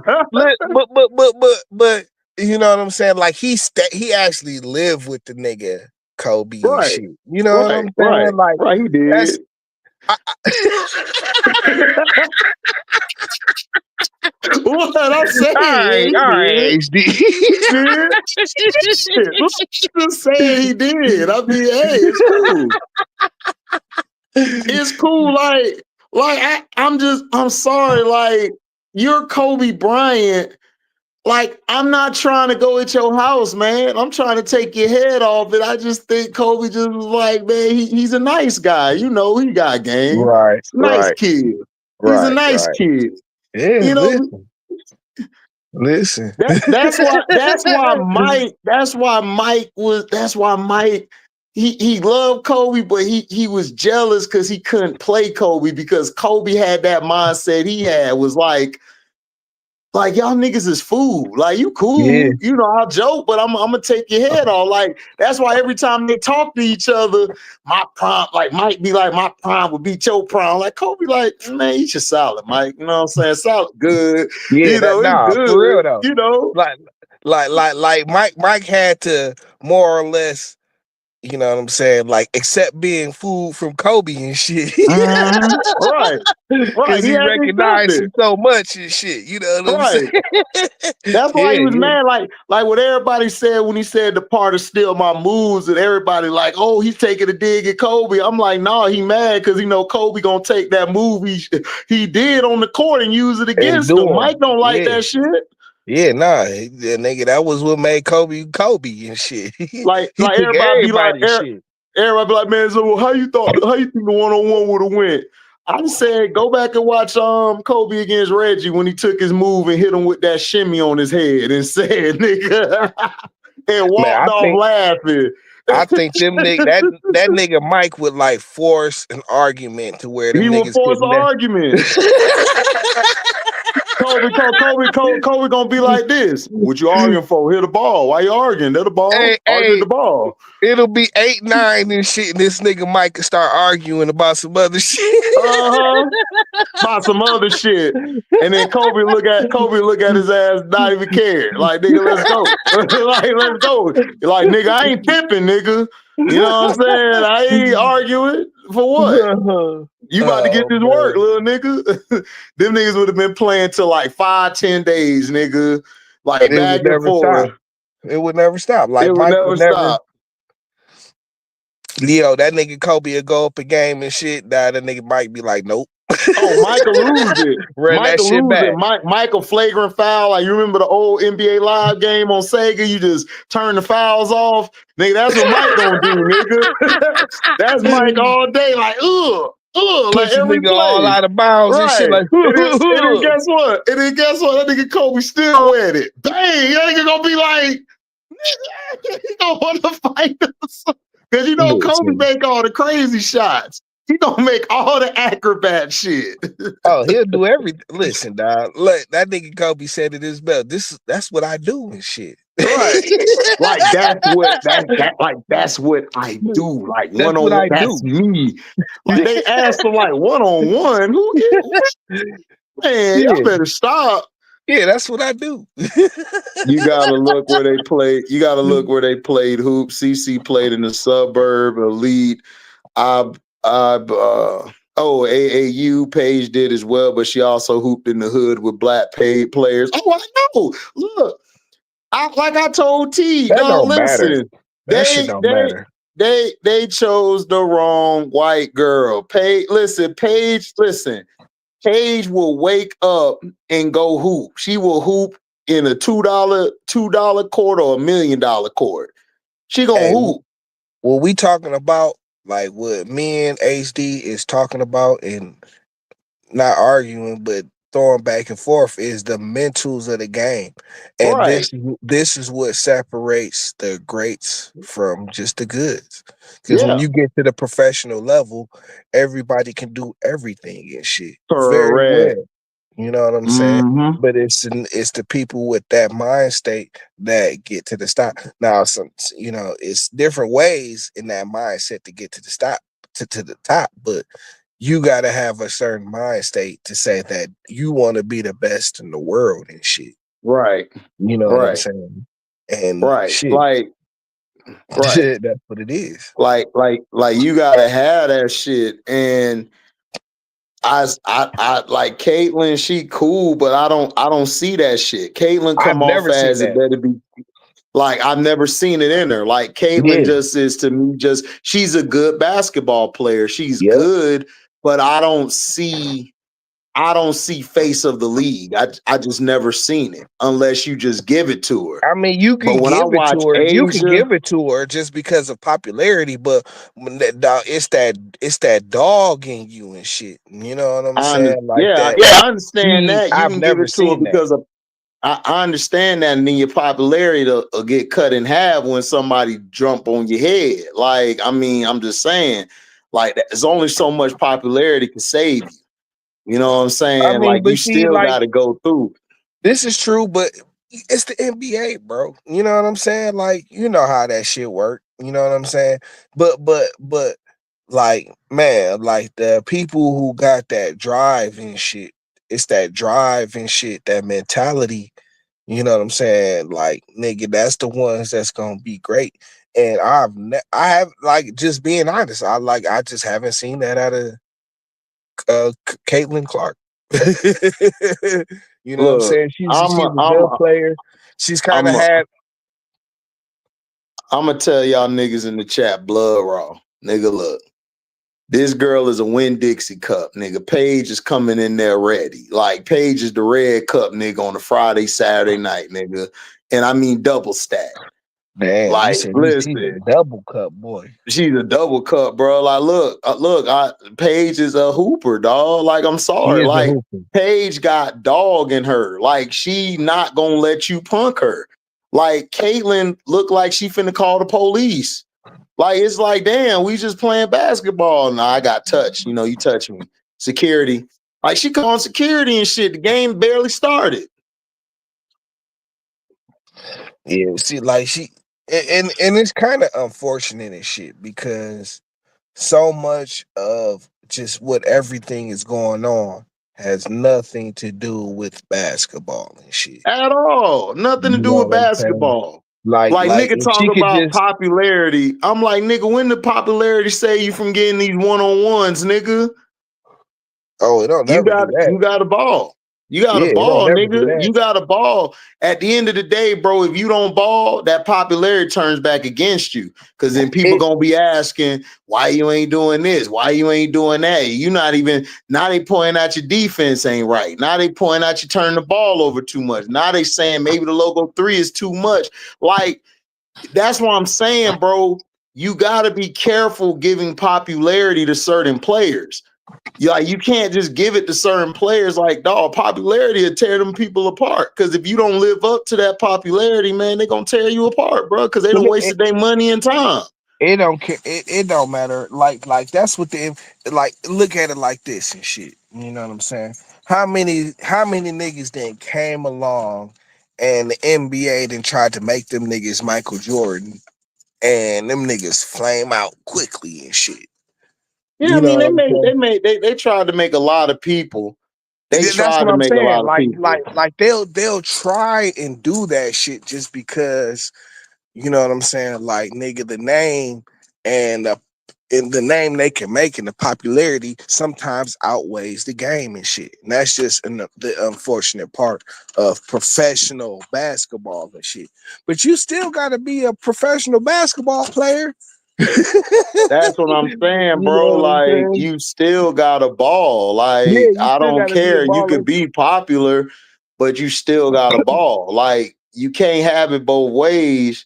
[SPEAKER 6] but you know what I'm saying? Like he actually lived with the nigga Kobe and shit. You know what I'm saying?
[SPEAKER 1] Like he did. What I'm saying,
[SPEAKER 6] all right, HD.
[SPEAKER 1] Just saying he did. I mean, hey, it's cool. It's cool. Like I'm sorry. Like, you're Kobe Bryant. Like, I'm not trying to go at your house, man. I'm trying to take your head off it. I just think Kobe just was like, man, he's a nice guy. You know, he got game.
[SPEAKER 6] Right.
[SPEAKER 1] Nice kid. He's a nice kid.
[SPEAKER 6] Yeah,
[SPEAKER 1] you know,
[SPEAKER 6] listen.
[SPEAKER 1] That's why Mike he loved Kobe, but he was jealous because he couldn't play Kobe because Kobe had that mindset he had, was like, Like y'all niggas is fool. Like you cool,
[SPEAKER 3] Yeah.
[SPEAKER 1] you know, I'll joke, but I'm gonna take your head off. Like that's why every time they talk to each other, my prime like might be like my prime would beat your prime. Like Kobe, like man, eat your salad, Mike. You know what I'm saying? Salad good.
[SPEAKER 3] Yeah,
[SPEAKER 1] You know, it's
[SPEAKER 3] for
[SPEAKER 1] good.
[SPEAKER 3] real though.
[SPEAKER 1] You know,
[SPEAKER 6] Like Mike had to more or less, you know what I'm saying, like accept being fooled from Kobe and shit.
[SPEAKER 1] right.
[SPEAKER 6] Because
[SPEAKER 1] He
[SPEAKER 6] he
[SPEAKER 1] had to accept
[SPEAKER 6] recognized
[SPEAKER 1] it.
[SPEAKER 6] him so much and shit. You know what I'm
[SPEAKER 1] Right.
[SPEAKER 6] saying?
[SPEAKER 1] That's why he was
[SPEAKER 3] Yeah.
[SPEAKER 1] mad. Like what everybody said when he said the part of steal my moves, and everybody like, oh, he's taking a dig at Kobe. I'm like, nah, he mad because he know Kobe gonna take that move he did on the court and use it
[SPEAKER 3] And
[SPEAKER 1] against
[SPEAKER 3] do
[SPEAKER 1] him.
[SPEAKER 3] 'em.
[SPEAKER 1] Mike don't like
[SPEAKER 3] Yeah.
[SPEAKER 1] that shit.
[SPEAKER 6] Yeah, nah, nigga, that was what made Kobe and shit.
[SPEAKER 1] Like
[SPEAKER 6] He took
[SPEAKER 1] everybody be like,
[SPEAKER 6] everybody shit.
[SPEAKER 1] everybody be like, man, so how you think the 1-on-1 would have went? I said, go back and watch Kobe against Reggie when he took his move and hit him with that shimmy on his head and said, nigga, and walked off laughing.
[SPEAKER 6] I think that nigga Mike would like force an argument to where them
[SPEAKER 1] He would
[SPEAKER 6] niggas
[SPEAKER 1] force an
[SPEAKER 6] couldn't.
[SPEAKER 1] argument. Kobe gonna be like this. What you arguing for? Hit the ball. Why you arguing? Hit the ball. Argue the ball.
[SPEAKER 6] It'll be 8-9 and shit, and this nigga Mike can start arguing about some other shit.
[SPEAKER 1] About some other shit. And then Kobe look at his ass, not even care. Like, nigga, let's go. Like, let's go. Like, nigga, I ain't pimping, nigga. You know what I'm saying? I ain't arguing for what? You about to get this work, little nigga. Them niggas would have been playing till like 5-10 days, nigga. Like back and forth.
[SPEAKER 6] It would never stop. Like
[SPEAKER 1] it would
[SPEAKER 6] Mike
[SPEAKER 1] never stop.
[SPEAKER 6] Leo, that nigga Kobe would go up a game and shit. That nigga Mike be like, nope.
[SPEAKER 1] Oh, Michael lose it.
[SPEAKER 6] Michael lose it.
[SPEAKER 1] Michael flagrant foul. Like you remember the old NBA Live game on Sega? You just turn the fouls off. Nigga, that's what Mike gonna do, nigga. That's Mike all day. Like, like every play.
[SPEAKER 6] All out of bounds and shit. Like,
[SPEAKER 1] and then guess what? That nigga Kobe still wet it. Dang, that nigga gonna be like, he gonna want to fight us. Because you know Kobe make all the crazy shots. He gonna make all the acrobat shit.
[SPEAKER 6] Oh, he'll do everything. Listen, dog. Look, that nigga Kobe said it is best. That's what I do and shit.
[SPEAKER 1] Right. Like that's what I do. Like
[SPEAKER 3] That's
[SPEAKER 1] one-on-one. That's me. Like they asked him like one-on-one. Who man, y'all better stop.
[SPEAKER 6] Yeah, that's what I do.
[SPEAKER 1] You gotta look where they played. You gotta look where they played hoop. CC played in the suburb, elite. AAU Paige did as well, but she also hooped in the hood with black paid players. Oh, I know. Look, I told T, no, listen.
[SPEAKER 3] That shit don't matter.
[SPEAKER 1] They chose the wrong white girl. Paige will wake up and go hoop. She will hoop in a $2 court or $1 million court. She gonna hoop.
[SPEAKER 6] What we talking about, like what me and HD is talking about, and not arguing, but throwing back and forth, is the mentals of the game. And this is what separates the greats from just the goods. Because when you get to the professional level, everybody can do everything and shit. Very well. You know what I'm saying? But it's the people with that mind state that get to the stop. Now, it's different ways in that mindset to get to the stop to the top, but you gotta have a certain mind state to say that you want to be the best in the world and shit.
[SPEAKER 1] Right.
[SPEAKER 6] You know what I'm saying? And shit.
[SPEAKER 1] Like
[SPEAKER 6] that's what it is.
[SPEAKER 1] Like you gotta have that shit. And I like Caitlyn, she cool, but I don't see that shit. Caitlyn come off as it better be like I've never seen it in her. Like Caitlyn just is to me she's a good basketball player. She's good, but I don't see face of the league. I just never seen it unless you just give it to her.
[SPEAKER 6] I mean, you can give it to her. You can give it to her just because of popularity, but when it's that dog in you and shit. You know what I'm saying?
[SPEAKER 1] I understand that. You can give it to her because of. I understand that, and then your popularity will get cut in half when somebody jump on your head. Like, I mean, I'm just saying, like, there's only so much popularity can save you. You know what I'm saying?
[SPEAKER 6] I mean,
[SPEAKER 1] like, you still got to go through.
[SPEAKER 6] This is true, but it's the NBA, bro. You know what I'm saying? Like, you know how that shit work. You know what I'm saying? But like, man, like the people who got that drive and shit, it's that drive and shit, that mentality. You know what I'm saying? Like, nigga, that's the ones that's gonna be great. And I have, like, just being honest, I just haven't seen that out of Caitlin Clark. You know what I'm
[SPEAKER 1] Look,
[SPEAKER 6] saying? She's a good player. She's kind of
[SPEAKER 1] I'm
[SPEAKER 6] had.
[SPEAKER 1] gonna tell y'all niggas in the chat, blood raw, nigga. Look, this girl is a Win Dixie cup, nigga. Paige is coming in there ready. Like Paige is the red cup, nigga, on a Friday, Saturday night, nigga. And I mean double stack.
[SPEAKER 6] Damn, you
[SPEAKER 1] Like,
[SPEAKER 6] said she's a
[SPEAKER 1] listen,
[SPEAKER 6] double cup boy.
[SPEAKER 1] she's a double cup, bro. Like, look, Paige is a hooper, dog. Like, I'm
[SPEAKER 6] She
[SPEAKER 1] sorry.
[SPEAKER 6] is a
[SPEAKER 1] Like,
[SPEAKER 6] hooper.
[SPEAKER 1] Paige got dog in her. Like, she not gonna let you punk her. Like, Caitlyn looked like she finna call the police. Like, it's like, damn, we just playing basketball. Nah, I got touched. You know, you touch me. Security. Like, she calling security and shit. The game barely started.
[SPEAKER 6] Yeah, see, like and it's kind of unfortunate and shit because so much of just what everything is going on has nothing to do with basketball and shit.
[SPEAKER 1] At all. Nothing to
[SPEAKER 6] You
[SPEAKER 1] do
[SPEAKER 6] know
[SPEAKER 1] with
[SPEAKER 6] what I'm saying?
[SPEAKER 1] basketball. Like
[SPEAKER 6] Like
[SPEAKER 1] nigga
[SPEAKER 6] if
[SPEAKER 1] talk
[SPEAKER 6] she could
[SPEAKER 1] about
[SPEAKER 6] just,
[SPEAKER 1] popularity. I'm like, nigga, when the popularity save you from getting these one-on-ones, nigga?
[SPEAKER 6] oh, it don't never do that.
[SPEAKER 1] You got a ball. You got a
[SPEAKER 6] Yeah, it don't
[SPEAKER 1] ball,
[SPEAKER 6] never do
[SPEAKER 1] nigga.
[SPEAKER 6] that.
[SPEAKER 1] You got a ball. At the end of the day, bro, if you don't ball, that popularity turns back against you. Cause then people
[SPEAKER 6] It,
[SPEAKER 1] gonna be asking why you ain't doing this, why you ain't doing that. You not even now they pointing out your defense ain't right. Now they pointing out you turn the ball over too much. Now they saying maybe the logo 3 is too much. Like that's what I'm saying, bro. You gotta be careful giving popularity to certain players. You can't just give it to certain players. Like, dog, popularity will tear them people apart. Because if you don't live up to that popularity, man, they're gonna tear you apart, bro. Because they don't wasted their money and time.
[SPEAKER 6] it don't care. It don't matter. Like that's what like look at it like this and shit. You know what I'm saying? How many niggas then came along and the NBA then tried to make them niggas Michael Jordan and them niggas flame out quickly and shit.
[SPEAKER 1] Yeah, I
[SPEAKER 6] You know
[SPEAKER 1] mean,
[SPEAKER 6] what I'm saying?
[SPEAKER 1] they tried to make a lot of people. They
[SPEAKER 6] That's
[SPEAKER 1] tried
[SPEAKER 6] what
[SPEAKER 1] to
[SPEAKER 6] I'm
[SPEAKER 1] make a
[SPEAKER 6] saying.
[SPEAKER 1] lot of people.
[SPEAKER 6] Like they'll try and do that shit just because, you know what I'm saying? Like, nigga, the name and the name they can make and the popularity sometimes outweighs the game and shit. And that's just the unfortunate part of professional basketball and shit. But you still got to be a professional basketball player.
[SPEAKER 1] That's what I'm saying,
[SPEAKER 6] You
[SPEAKER 1] bro.
[SPEAKER 6] know what I'm
[SPEAKER 1] Like,
[SPEAKER 6] saying?
[SPEAKER 1] you still got a ball.
[SPEAKER 6] Yeah,
[SPEAKER 1] Like,
[SPEAKER 6] you
[SPEAKER 1] I
[SPEAKER 6] still
[SPEAKER 1] don't
[SPEAKER 6] got to be a
[SPEAKER 1] care. You
[SPEAKER 6] baller.
[SPEAKER 1] could be popular, but you still got a ball. Like, you can't have it both ways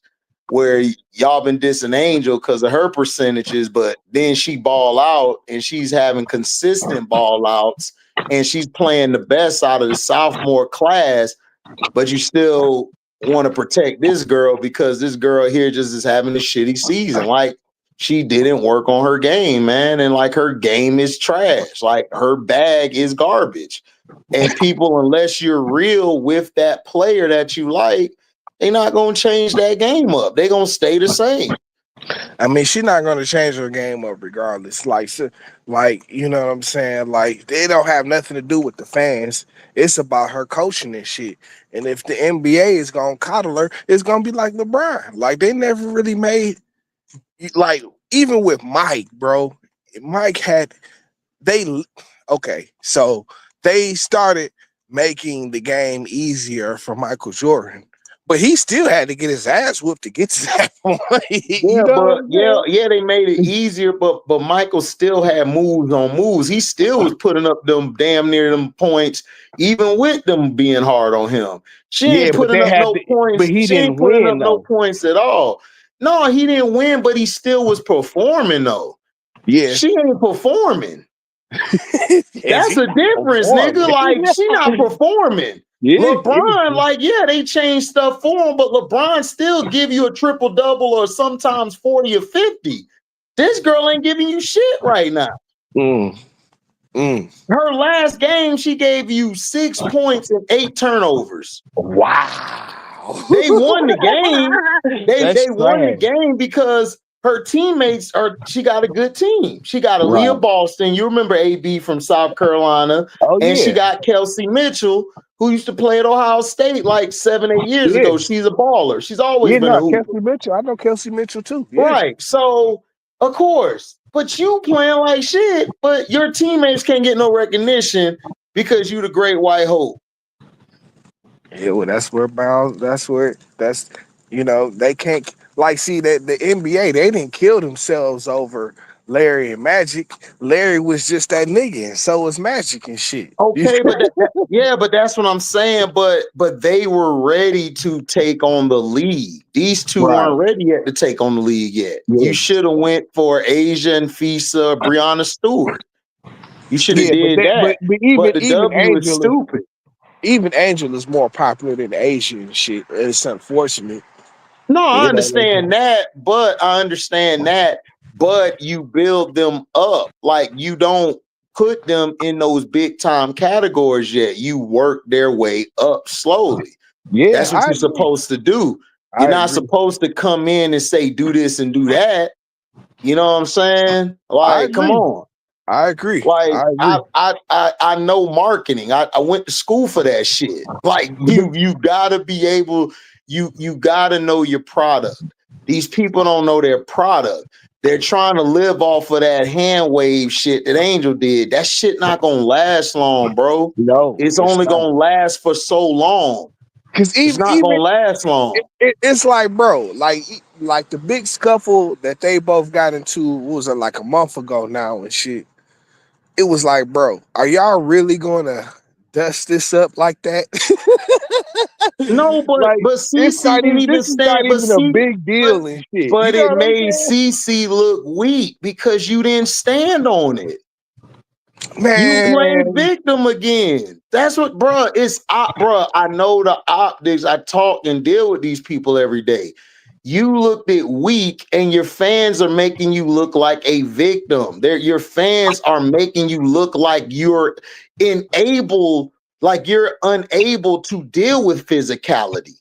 [SPEAKER 1] where y'all been dissing Angel because of her percentages, but then she ball out and she's having consistent ball outs and she's playing the best out of the sophomore class, but you still want to protect this girl because this girl here just is having a shitty season. Like, she didn't work on her game, man. And like her game is trash. Like her bag is garbage. And people, unless you're real with that player that you like, they're not gonna change that game up. They're gonna stay the same.
[SPEAKER 6] I mean, she's not going to change her game up regardless. Like, you know what I'm saying? Like, they don't have nothing to do with the fans. It's about her coaching and shit. And if the NBA is going to coddle her, it's going to be like LeBron. Like, they never really made, like, even with Mike, bro, Mike had, they, okay, so they started making the game easier for Michael Jordan. But he still had to get his ass whooped to get to that point. You
[SPEAKER 1] Yeah,
[SPEAKER 6] know what
[SPEAKER 1] but
[SPEAKER 6] I'm
[SPEAKER 1] yeah,
[SPEAKER 6] saying?
[SPEAKER 1] yeah, they made it easier, but Michael still had moves on moves. He still was putting up them damn near them points, even with them being hard on him. She
[SPEAKER 6] Yeah,
[SPEAKER 1] ain't
[SPEAKER 6] but
[SPEAKER 1] putting
[SPEAKER 6] they
[SPEAKER 1] up
[SPEAKER 6] had
[SPEAKER 1] no
[SPEAKER 6] to, but
[SPEAKER 1] points.
[SPEAKER 6] he
[SPEAKER 1] She
[SPEAKER 6] didn't
[SPEAKER 1] ain't putting up
[SPEAKER 6] win
[SPEAKER 1] no
[SPEAKER 6] though.
[SPEAKER 1] points at all. No, he didn't win, but he still was performing though.
[SPEAKER 6] Yeah.
[SPEAKER 1] She ain't performing.
[SPEAKER 6] Yes,
[SPEAKER 1] That's
[SPEAKER 6] he
[SPEAKER 1] a
[SPEAKER 6] not
[SPEAKER 1] difference, nigga.
[SPEAKER 6] performing.
[SPEAKER 1] Like, she not performing.
[SPEAKER 6] Yeah,
[SPEAKER 1] LeBron, like, yeah, they changed stuff for him, but LeBron still give you a triple double or sometimes 40 or 50. This girl ain't giving you shit right now.
[SPEAKER 6] Mm.
[SPEAKER 1] Her last game, she gave you 6 points and 8 turnovers.
[SPEAKER 3] Wow.
[SPEAKER 1] They won the game. They won the
[SPEAKER 2] trash.
[SPEAKER 1] game because her teammates she got a good team. She got Aaliyah
[SPEAKER 3] Right.
[SPEAKER 1] Boston. You remember AB from South Carolina.
[SPEAKER 2] Oh
[SPEAKER 1] And she
[SPEAKER 2] yeah,
[SPEAKER 1] got Kelsey Mitchell, who used to play at Ohio State like 7-8 years
[SPEAKER 2] yeah,
[SPEAKER 1] ago. She's a baller. She's always
[SPEAKER 2] yeah.
[SPEAKER 1] been a
[SPEAKER 2] No,
[SPEAKER 1] hooper.
[SPEAKER 2] Kelsey Mitchell. I know Kelsey Mitchell too. Yeah.
[SPEAKER 1] Right. So, of course. But you playing like shit, but your teammates can't get no recognition because you the great white hope.
[SPEAKER 6] Yeah, well, that's they can't see that the NBA, they didn't kill themselves over Larry and Magic. Larry was just that nigga, and so was Magic and shit.
[SPEAKER 1] Okay, but but that's what I'm saying. But they were ready to take on the league. These two
[SPEAKER 2] Right.
[SPEAKER 1] weren't ready yet to take on the league yet.
[SPEAKER 2] Yeah.
[SPEAKER 1] You should have went for Asia and Fisa, Breonna Stewart. You should have
[SPEAKER 2] Yeah,
[SPEAKER 1] did that.
[SPEAKER 2] but
[SPEAKER 1] But the W is
[SPEAKER 2] Angel
[SPEAKER 1] stupid.
[SPEAKER 6] Even Angel is more popular than Asia and shit. It's unfortunate.
[SPEAKER 1] No, I
[SPEAKER 2] You know,
[SPEAKER 1] understand that, but you build them up. Like you don't put them in those big time categories yet. You work their way up slowly.
[SPEAKER 2] yeah,
[SPEAKER 1] That's what
[SPEAKER 2] I
[SPEAKER 1] you're
[SPEAKER 2] agree.
[SPEAKER 1] supposed to do.
[SPEAKER 2] I
[SPEAKER 1] You're not
[SPEAKER 2] agree.
[SPEAKER 1] supposed to come in and say do this and do that. You know what I'm saying?
[SPEAKER 2] I
[SPEAKER 1] Like, come
[SPEAKER 2] agree.
[SPEAKER 1] on.
[SPEAKER 6] I agree.
[SPEAKER 1] Like
[SPEAKER 2] I agree.
[SPEAKER 1] I know marketing. I went to school for that shit. Like you gotta be able, you gotta know your product. These people don't know their product. They're trying to live off of that hand wave shit that Angel did. That shit not gonna last long, bro.
[SPEAKER 2] No,
[SPEAKER 1] It's only
[SPEAKER 2] not.
[SPEAKER 1] gonna last for so long.
[SPEAKER 6] Because
[SPEAKER 1] It's not gonna last long.
[SPEAKER 6] it's like, bro, like the big scuffle that they both got into, what was it, like a month ago now and shit. It was like, bro, are y'all really gonna dust this up like that?
[SPEAKER 1] No,
[SPEAKER 2] Like
[SPEAKER 1] but CC didn't even
[SPEAKER 2] this is not
[SPEAKER 1] stand. But
[SPEAKER 2] even a
[SPEAKER 1] see,
[SPEAKER 2] big deal and shit.
[SPEAKER 1] but
[SPEAKER 2] You know
[SPEAKER 1] it
[SPEAKER 2] what I'm
[SPEAKER 1] made
[SPEAKER 2] saying?
[SPEAKER 1] CC look weak because you didn't stand on it. You play
[SPEAKER 6] Man,
[SPEAKER 1] victim again. That's what, bruh. It's bruh. I know the optics. I talk and deal with these people every day. You looked at weak, and your fans are making you look like a victim. Your fans are making you look like you're you're unable to deal with physicality.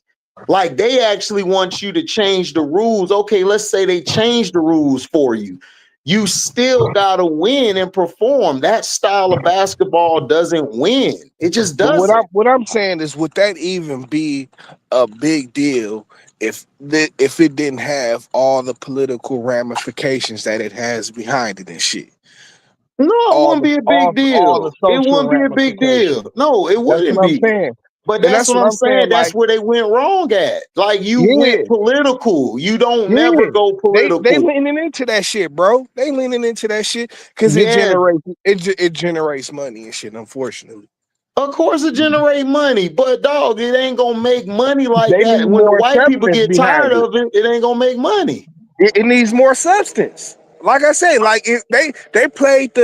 [SPEAKER 1] Like they actually want you to change the rules. Okay, let's say they change the rules for you. You still gotta win and perform. That style of basketball doesn't win. It just
[SPEAKER 6] but
[SPEAKER 1] doesn't.
[SPEAKER 6] what I'm saying is, would that even be a big deal if it didn't have all the political ramifications that it has behind it and shit?
[SPEAKER 1] No, it wouldn't be a big
[SPEAKER 2] All the
[SPEAKER 1] deal. It
[SPEAKER 2] social
[SPEAKER 1] wouldn't be a big
[SPEAKER 2] ramifications.
[SPEAKER 1] deal. No, it
[SPEAKER 2] That's
[SPEAKER 1] wouldn't
[SPEAKER 2] what I'm
[SPEAKER 1] be.
[SPEAKER 2] saying.
[SPEAKER 1] But
[SPEAKER 2] And
[SPEAKER 1] that's
[SPEAKER 2] that's
[SPEAKER 1] what
[SPEAKER 2] what
[SPEAKER 1] I'm
[SPEAKER 2] I'm saying.
[SPEAKER 1] saying. That's
[SPEAKER 2] Like,
[SPEAKER 1] where they went wrong at. Like you
[SPEAKER 2] yeah,
[SPEAKER 1] went political. You don't never
[SPEAKER 2] yeah.
[SPEAKER 1] go
[SPEAKER 6] They
[SPEAKER 1] political.
[SPEAKER 6] leaning into that shit, bro. They leaning into that shit because
[SPEAKER 1] Yeah,
[SPEAKER 6] it generates money and shit. Unfortunately,
[SPEAKER 1] of course it generate money, but dog, it ain't gonna make money like
[SPEAKER 2] They
[SPEAKER 1] that.
[SPEAKER 2] need
[SPEAKER 1] When the
[SPEAKER 2] more
[SPEAKER 1] white people
[SPEAKER 2] substance
[SPEAKER 1] get tired
[SPEAKER 2] behind it.
[SPEAKER 1] of it, it ain't gonna make money.
[SPEAKER 6] it needs more substance. Like I say, like they played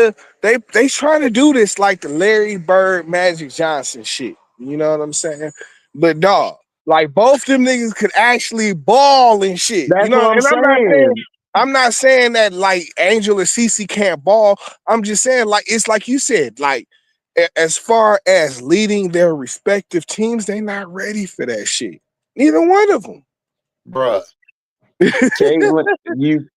[SPEAKER 6] they trying to do this like the Larry Bird, Magic Johnson shit. You know what I'm saying? But dog, like both them niggas could actually ball and shit. You
[SPEAKER 1] That's what
[SPEAKER 6] know,
[SPEAKER 1] I'm
[SPEAKER 6] and
[SPEAKER 1] saying.
[SPEAKER 6] I'm not saying that like Angel and Cece can't ball. I'm just saying like it's like you said, like as far as leading their respective teams, they not ready for that shit. Neither one of them.
[SPEAKER 1] Bruh. Caitlin,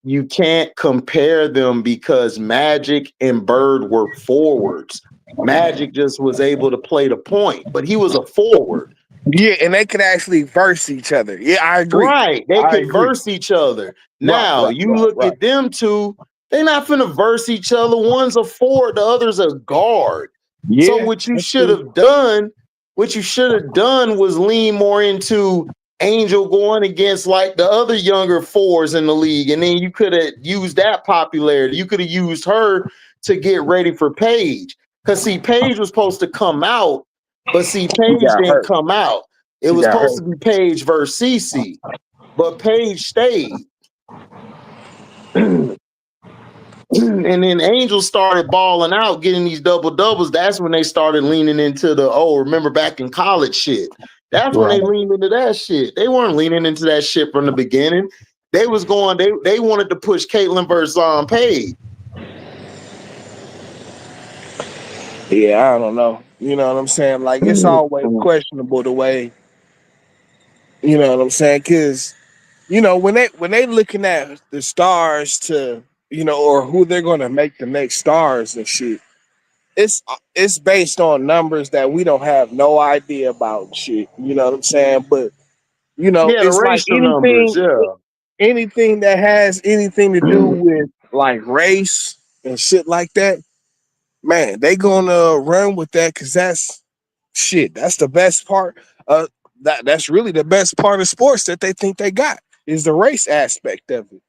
[SPEAKER 1] you can't compare them because Magic and Bird were forwards. Magic just was able to play the point, but he was a forward.
[SPEAKER 6] Yeah, and they could actually verse each other. Yeah, I agree.
[SPEAKER 1] Right. They
[SPEAKER 6] I
[SPEAKER 1] could
[SPEAKER 6] agree.
[SPEAKER 1] verse each other.
[SPEAKER 6] Right,
[SPEAKER 1] Now
[SPEAKER 6] right,
[SPEAKER 1] you
[SPEAKER 6] right,
[SPEAKER 1] look
[SPEAKER 6] right.
[SPEAKER 1] at them two, they're not finna verse each other. One's a forward, the other's a guard. So
[SPEAKER 2] Yeah,
[SPEAKER 1] what you
[SPEAKER 2] that's
[SPEAKER 1] should
[SPEAKER 2] true.
[SPEAKER 1] have done, was lean more into Angel going against like the other younger fours in the league. And then you could have used that popularity. You could have used her to get ready for Paige. Because see, Paige was supposed to come out, but see,
[SPEAKER 6] She
[SPEAKER 1] Paige
[SPEAKER 6] got
[SPEAKER 1] didn't
[SPEAKER 6] hurt.
[SPEAKER 1] come out. It
[SPEAKER 6] She
[SPEAKER 1] was
[SPEAKER 6] got
[SPEAKER 1] supposed
[SPEAKER 6] hurt.
[SPEAKER 1] to be Paige versus CC, but Paige stayed. And then Angel started balling out, getting these double doubles. That's when they started leaning into the remember back in college shit. That's when
[SPEAKER 2] Right.
[SPEAKER 1] they leaned into that shit. They weren't leaning into that shit from the beginning. They was going. They wanted to push Caitlyn versus Paige.
[SPEAKER 3] Yeah, I don't know. You know what I'm saying? Like it's always questionable the way, you know what I'm saying? Cause, you know, when they looking at the stars to, you know, or who they're gonna make the next stars and shit, it's based on numbers that we don't have no idea about and shit. You know what I'm saying? But you know,
[SPEAKER 1] Yeah, the
[SPEAKER 3] it's like
[SPEAKER 1] racial numbers. Yeah.
[SPEAKER 3] anything that has anything to do with like race and shit like that, man, they gonna run with that because that's shit. That's the best part. That's really the best part of sports that they think they got is the race aspect of it.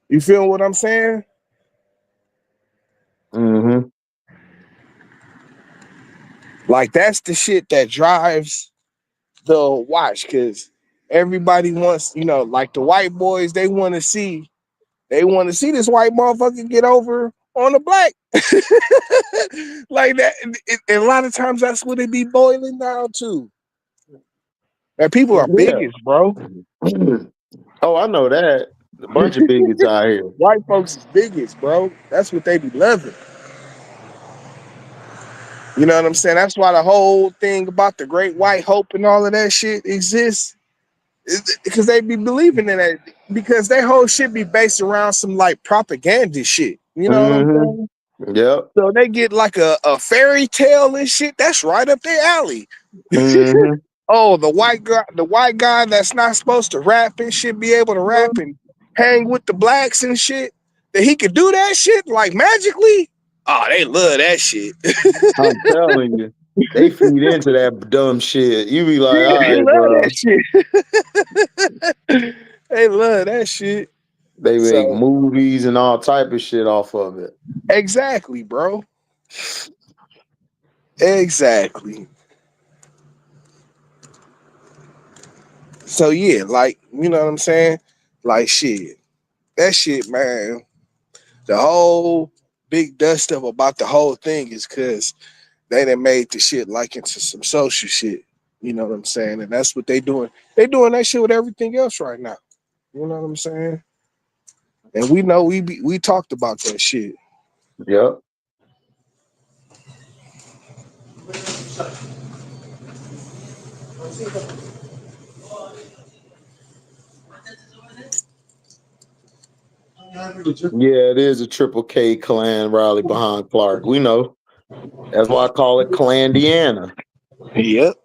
[SPEAKER 3] You feel what I'm saying?
[SPEAKER 1] Mm-hmm.
[SPEAKER 3] Like that's the shit that drives the watch because everybody wants, you know, like the white boys, they want to see this white motherfucker get over on the black. Like that. And a lot of times that's what it be boiling down to. And people are
[SPEAKER 1] Yeah.
[SPEAKER 3] bigots, bro.
[SPEAKER 1] Oh, I know that. A bunch of bigots out here.
[SPEAKER 3] White folks is bigots, bro. That's what they be loving. You know what I'm saying? That's why the whole thing about the great white hope and all of that shit exists. Because they be believing in that. Because their whole shit be based around some like propaganda shit. You know what I'm
[SPEAKER 1] Mm-hmm.
[SPEAKER 3] saying?
[SPEAKER 1] Yep.
[SPEAKER 3] So they get like a fairy tale and shit. That's right up their alley.
[SPEAKER 1] Mm-hmm.
[SPEAKER 3] Oh, the white guy that's not supposed to rap and shit be able to rap and hang with the blacks and shit. That he could do that shit like magically. Oh, they love that shit.
[SPEAKER 1] I'm telling you, they feed into that dumb shit. You be like,
[SPEAKER 3] Yeah,
[SPEAKER 1] all
[SPEAKER 3] they
[SPEAKER 1] right,
[SPEAKER 3] love
[SPEAKER 1] bro.
[SPEAKER 3] that shit. They love that shit.
[SPEAKER 1] They make
[SPEAKER 3] So
[SPEAKER 1] movies and all type of shit off of it.
[SPEAKER 3] exactly, bro. Exactly. So yeah, like you know what I'm saying? Like shit. That shit, man. The whole big dust up about the whole thing is cause they done made the shit like into some social shit. You know what I'm saying? And that's what they doing. They doing that shit with everything else right now. You know what I'm saying? And we know we talked about that shit.
[SPEAKER 1] Yep. Yeah, it is a triple K clan rally behind Clark. We know. That's why I call it Clan Deanna.
[SPEAKER 3] Yep.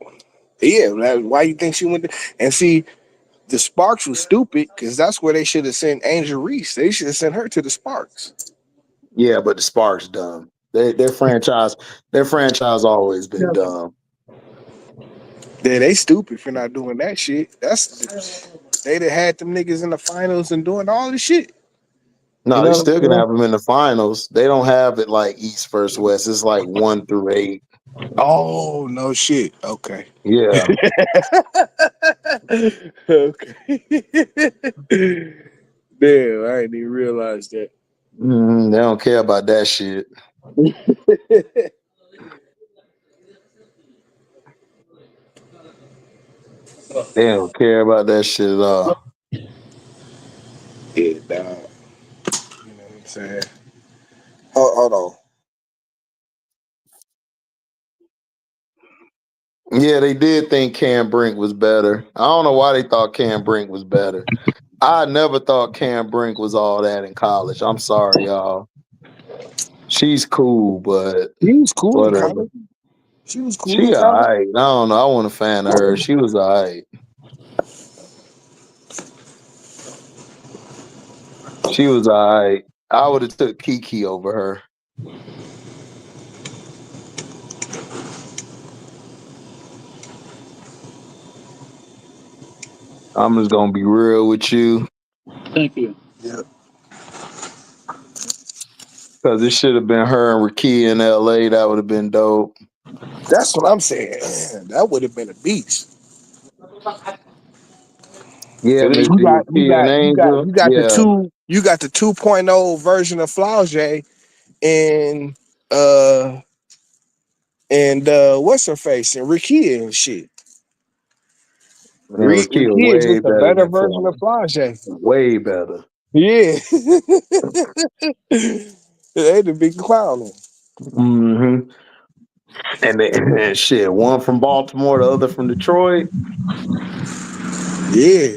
[SPEAKER 3] Yeah. Why you think she went? And see, the Sparks was stupid because that's where they should have sent Angel Reese. They should have sent her to the Sparks.
[SPEAKER 1] Yeah, but the Sparks dumb. Their franchise always been dumb.
[SPEAKER 3] Yeah, they stupid for not doing that shit. They'd have had them niggas in the finals and doing all this shit. You
[SPEAKER 1] No, they
[SPEAKER 3] know what
[SPEAKER 1] still gonna
[SPEAKER 3] I'm
[SPEAKER 1] have them in the finals. They don't have it like East versus West. It's like 1 through 8.
[SPEAKER 3] saying? Oh no shit. Okay.
[SPEAKER 1] Yeah.
[SPEAKER 3] Okay. Damn, I didn't even realize that.
[SPEAKER 1] They don't care about that shit. They don't care about that shit at all.
[SPEAKER 3] Yeah, dog. You know what I'm saying? Hold on.
[SPEAKER 1] Yeah, they did think Cam Brink was better. I don't know why they thought Cam Brink was better. I never thought Cam Brink was all that in college. I'm sorry, y'all. She's cool, but
[SPEAKER 3] He was cool in
[SPEAKER 1] whatever.
[SPEAKER 3] college. She was cool in
[SPEAKER 1] She
[SPEAKER 3] college.
[SPEAKER 1] alright. I don't know. I wasn't a fan of her. She was alright. She was alright. I would have took Kiki over her. I'm just gonna be real with you.
[SPEAKER 4] Thank you.
[SPEAKER 3] Yeah.
[SPEAKER 1] Because it should have been her and Rakia in LA. That would have been dope.
[SPEAKER 3] That's what I'm saying. That would have been a beast.
[SPEAKER 1] Yeah,
[SPEAKER 3] And then
[SPEAKER 1] Miss Rakia and Angel. Yeah.
[SPEAKER 3] you got the 2.0 version of Flauge and uh what's her face and Rakia and shit.
[SPEAKER 1] And Rakia
[SPEAKER 3] Rakia is
[SPEAKER 1] way
[SPEAKER 3] just a
[SPEAKER 1] better
[SPEAKER 3] better
[SPEAKER 1] than
[SPEAKER 3] version of
[SPEAKER 1] Flaunt.
[SPEAKER 3] Flauge.
[SPEAKER 1] Way better.
[SPEAKER 3] Yeah. They the big clown.
[SPEAKER 1] Mm-hmm. And shit, one from Baltimore, the other from Detroit.
[SPEAKER 6] Yeah.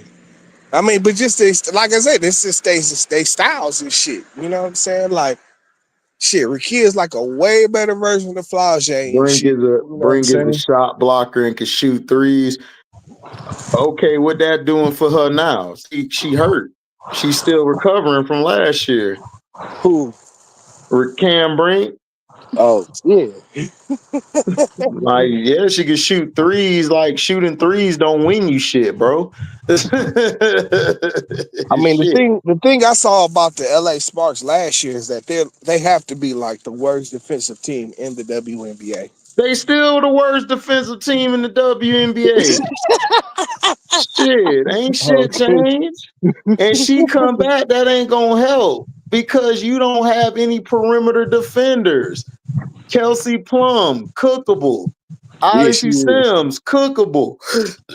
[SPEAKER 6] I mean, but just like I said, this is they styles and shit. You know what I'm saying? Like shit, Rakia is like a way better version of Flaugier and shit. You know what I'm
[SPEAKER 1] Brink is a
[SPEAKER 6] saying?
[SPEAKER 1] shot blocker and can shoot threes. Okay, what that doing for her now? She hurt. She's still recovering from last year.
[SPEAKER 6] Who?
[SPEAKER 1] Cam Brink.
[SPEAKER 6] Oh, yeah.
[SPEAKER 1] Like, yeah, she can shoot threes. Like, shooting threes don't win you shit, bro.
[SPEAKER 6] I mean,
[SPEAKER 1] Shit.
[SPEAKER 6] the thing I saw about the LA Sparks last year is that they have to be like the worst defensive team in the WNBA.
[SPEAKER 1] They still the worst defensive team in the WNBA. Shit, ain't shit changed. And she come back, that ain't gonna help because you don't have any perimeter defenders. Kelsey Plum, cookable.
[SPEAKER 6] Yeah, she
[SPEAKER 1] Odyssey
[SPEAKER 6] is.
[SPEAKER 1] Sims, cookable.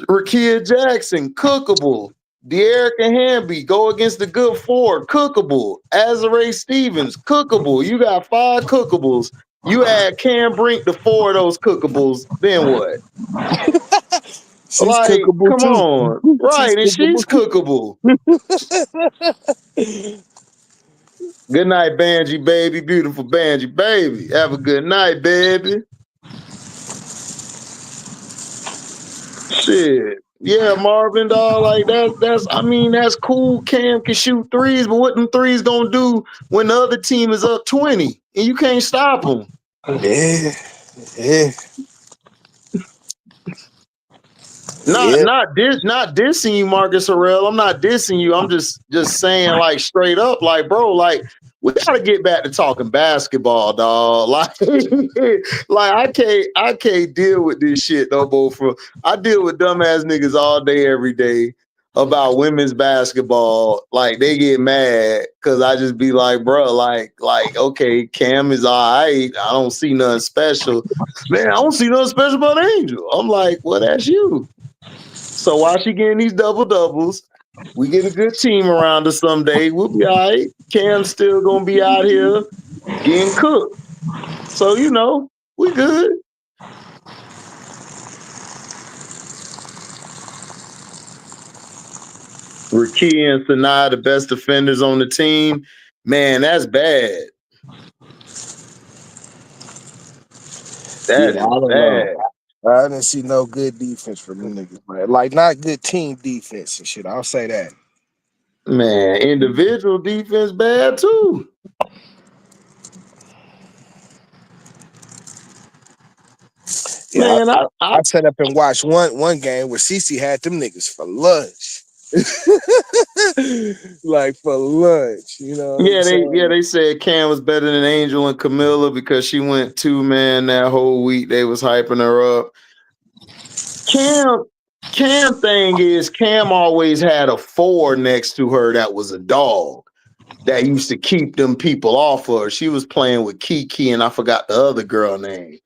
[SPEAKER 1] Rakia Jackson, cookable. De'Erica Hamby, go against the good four, cookable. Azare Stevens, cookable. You got 5 cookables. You add Cam Brink to 4 of those cookables, then what?
[SPEAKER 6] She's
[SPEAKER 1] Like,
[SPEAKER 6] cookable
[SPEAKER 1] come
[SPEAKER 6] too.
[SPEAKER 1] on. Right, and she's cookable. Good night, Banji baby. Beautiful Banji baby. Have a good night, baby. Shit. Yeah, Marvin, dog. Like that's cool. Cam can shoot threes, but what them threes gonna do when the other team is up 20 and you can't stop them?
[SPEAKER 6] Yeah. Yeah.
[SPEAKER 1] Not dissing you, Marcus Harrell. I'm not dissing you. I'm just saying, like, straight up, like, bro, like, we gotta get back to talking basketball, dog. Like, I can't deal with this shit no more. I deal with dumbass niggas all day, every day about women's basketball. Like, they get mad because I just be like, bro, like, okay, Cam is all right. I don't see nothing special. Man, I don't see nothing special about Angel. I'm like, well, that's you. So while she getting these double doubles, we get a good team around us someday. We'll be all right. Cam's still gonna be out here getting cooked. So we good. Rakia and Sanaa, the best defenders on the team. Man, that's bad. That
[SPEAKER 6] Yeah, I
[SPEAKER 1] is
[SPEAKER 6] don't
[SPEAKER 1] bad.
[SPEAKER 6] know. I didn't see no good defense from them niggas, man. Like not good team defense and shit. I'll say that.
[SPEAKER 1] Man, individual defense bad too.
[SPEAKER 6] Yeah,
[SPEAKER 1] Man,
[SPEAKER 6] I sat up and watched one game where Cece had them niggas for lunch. Like for lunch, you know what I'm saying?
[SPEAKER 1] they said Cam was better than Angel and Camilla because she went 2-man that whole week. They was hyping her up. Cam thing is Cam always had a 4 next to her that was a dog that used to keep them people off of her. She was playing with Kiki and I forgot the other girl name.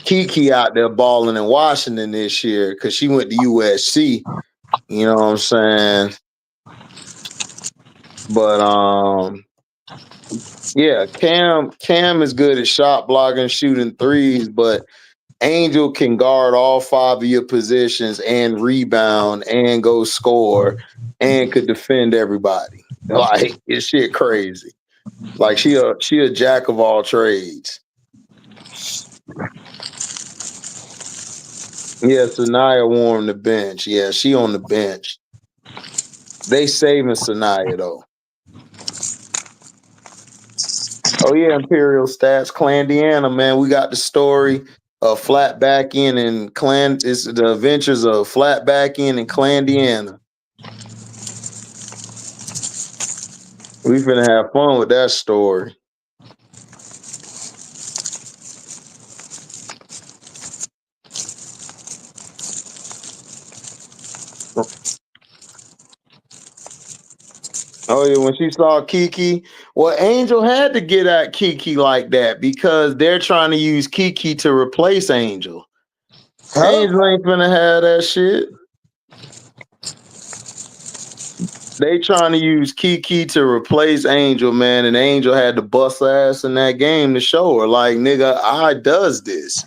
[SPEAKER 1] Kiki out there balling in Washington this year because she went to USC. You know what I'm saying? But yeah, Cam is good at shot blocking, shooting threes, but Angel can guard all 5 of your positions and rebound and go score and could defend everybody. Like, it's shit crazy. Like she a jack of all trades. Yeah, Sanaya warmed the bench. Yeah, she on the bench. They saving Sanaya though. Oh yeah, Imperial Stats, Clandiana, man. We got the story of Flat Back In and Clan. It's the adventures of Flat Back In and Clandiana. We finna have fun with that story. Oh yeah, when she saw Kiki, well, Angel had to get at Kiki like that because they're trying to use Kiki to replace Angel.
[SPEAKER 6] Huh?
[SPEAKER 1] Angel ain't finna have that shit. They trying to use Kiki to replace Angel, man, and Angel had to bust ass in that game to show her, like, nigga, I does this.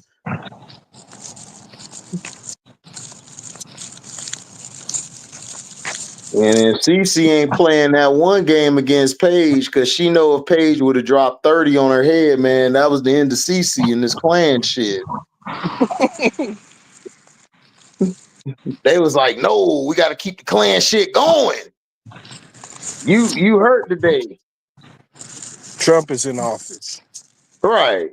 [SPEAKER 1] And then Cece ain't playing that one game against Paige because she know if Paige would have dropped 30 on her head, man, that was the end of Cece in this clan shit. They was like, no, we got to keep the clan shit going. You hurt today.
[SPEAKER 6] Trump is in office.
[SPEAKER 1] Right.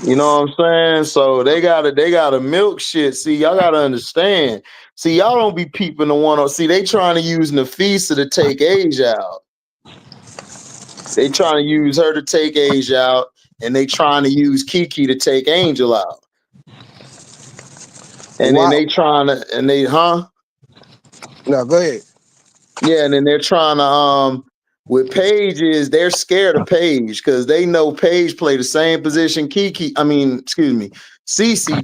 [SPEAKER 1] You know what I'm saying? So they gotta milk shit. See, y'all gotta understand. See, y'all don't be peeping the one on. See, they trying to use Nafisa to take Age out. They trying to use her to take Age out, and they trying to use Kiki to take Angel out. And
[SPEAKER 6] Wow.
[SPEAKER 1] then they trying to, and they,
[SPEAKER 6] No, go ahead.
[SPEAKER 1] Yeah, and then they're trying to with Paige is they're scared of Paige because they know Paige play the same position Cece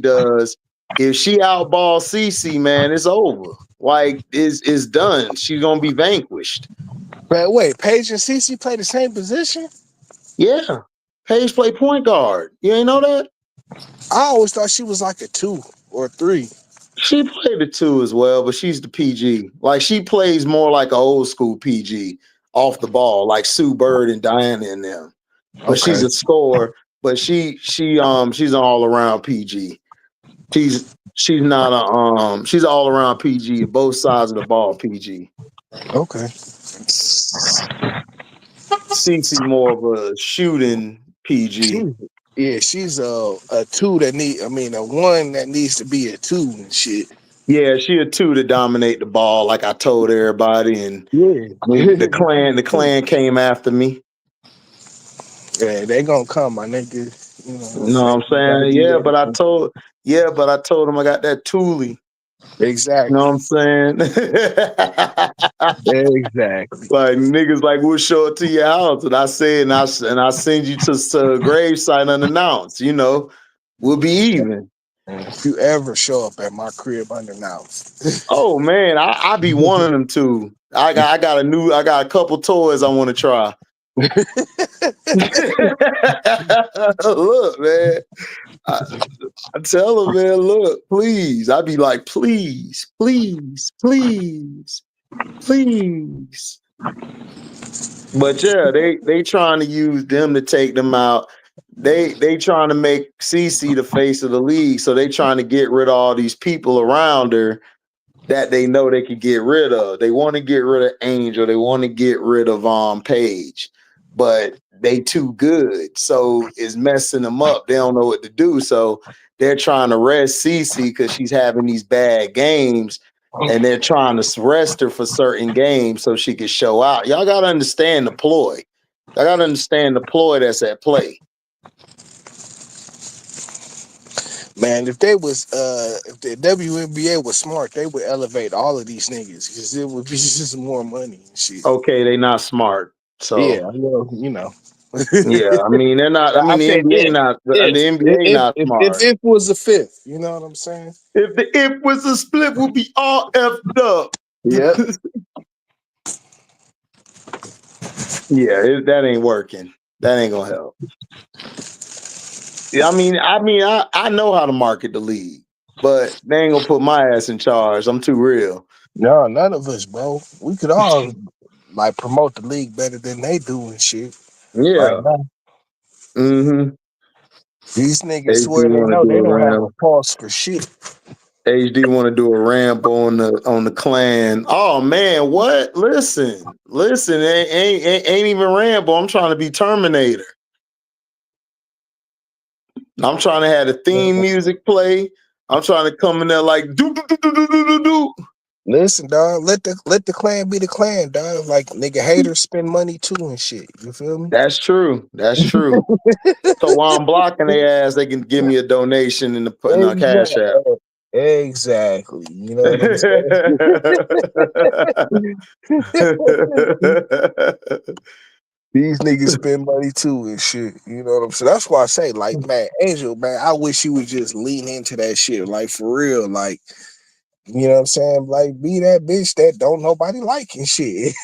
[SPEAKER 1] does. If she outballs Cece, man, it's over. Like it's done. She's gonna be vanquished.
[SPEAKER 6] But wait, Paige and Cece play the same position?
[SPEAKER 1] Yeah. Paige play point guard. You ain't know that?
[SPEAKER 6] I always thought she was like a 2 or a 3.
[SPEAKER 1] She played the 2 as well, but she's the PG. Like she plays more like an old school PG off the ball, like Sue Bird and Diana and them. But she's a scorer. But she's an all around PG. She's not she's all around PG, both sides of the ball PG.
[SPEAKER 6] Okay.
[SPEAKER 1] Cece more of a shooting PG.
[SPEAKER 6] She's a 2 that a 1 that needs to be a 2 and shit.
[SPEAKER 1] Yeah, she a 2 to dominate the ball, like I told everybody. And the clan came after me.
[SPEAKER 6] Yeah, they gonna come, my nigga.
[SPEAKER 1] You know what I'm saying? Yeah, but I told him I got that Thule.
[SPEAKER 6] Exactly.
[SPEAKER 1] You know what I'm saying?
[SPEAKER 6] Exactly.
[SPEAKER 1] Like niggas like we'll show it to your house. And I said and I send you to a gravesite unannounced, you know. We'll be even.
[SPEAKER 6] If you ever show up at my crib unannounced.
[SPEAKER 1] Oh man, I be wanting them to. I got a couple toys I want to try. Look, man. I tell them, man, look, please. I'd be like, please, please, please, please. But yeah, they trying to use them to take them out. They trying to make Cece the face of the league, so they trying to get rid of all these people around her that they know they could get rid of. They want to get rid of Angel. They want to get rid of Paige, but they too good, so it's messing them up. They don't know what to do, so they're trying to rest Cece because she's having these bad games, and they're trying to rest her for certain games so she can show out. Y'all gotta understand the ploy. I gotta understand the ploy that's at play.
[SPEAKER 6] Man, if the WNBA was smart, they would elevate all of these niggas because it would be just more money and shit.
[SPEAKER 1] Okay, they not smart. So
[SPEAKER 6] yeah, well, you know.
[SPEAKER 1] Yeah, I mean they're not. I mean the NBA not. The NBA not smart.
[SPEAKER 6] If it was a fifth, you know what I'm saying?
[SPEAKER 1] If the if was a split, we'll be all effed up.
[SPEAKER 6] Yep.
[SPEAKER 1] Yeah, that ain't working. That ain't gonna help. Yeah, I mean, I know how to market the league, but they ain't gonna put my ass in charge. I'm too real.
[SPEAKER 6] No, none of us, bro. We could all like promote the league better than they do and shit.
[SPEAKER 1] Yeah. Mm-hmm.
[SPEAKER 6] These niggas swear they know they don't have a pulse for shit.
[SPEAKER 1] HD want to do a ramble on the clan. Oh man, what? Listen, ain't even Rambo. I'm trying to be Terminator. I'm trying to have the theme music play. I'm trying to come in there like do do do do do do do.
[SPEAKER 6] Listen, dog. Let the clan be the clan, dog. Like nigga haters spend money too and shit. You feel me?
[SPEAKER 1] That's true. That's true. So while I'm blocking their ass, they can give me a donation in the Cashapp.
[SPEAKER 6] Exactly. You know what I'm saying? These niggas spend money too and shit. You know what I'm saying? That's why I say, like, man, Angel, man, I wish you would just lean into that shit. Like, for real. Like, You know what I'm saying? Like, be that bitch that don't nobody like and shit.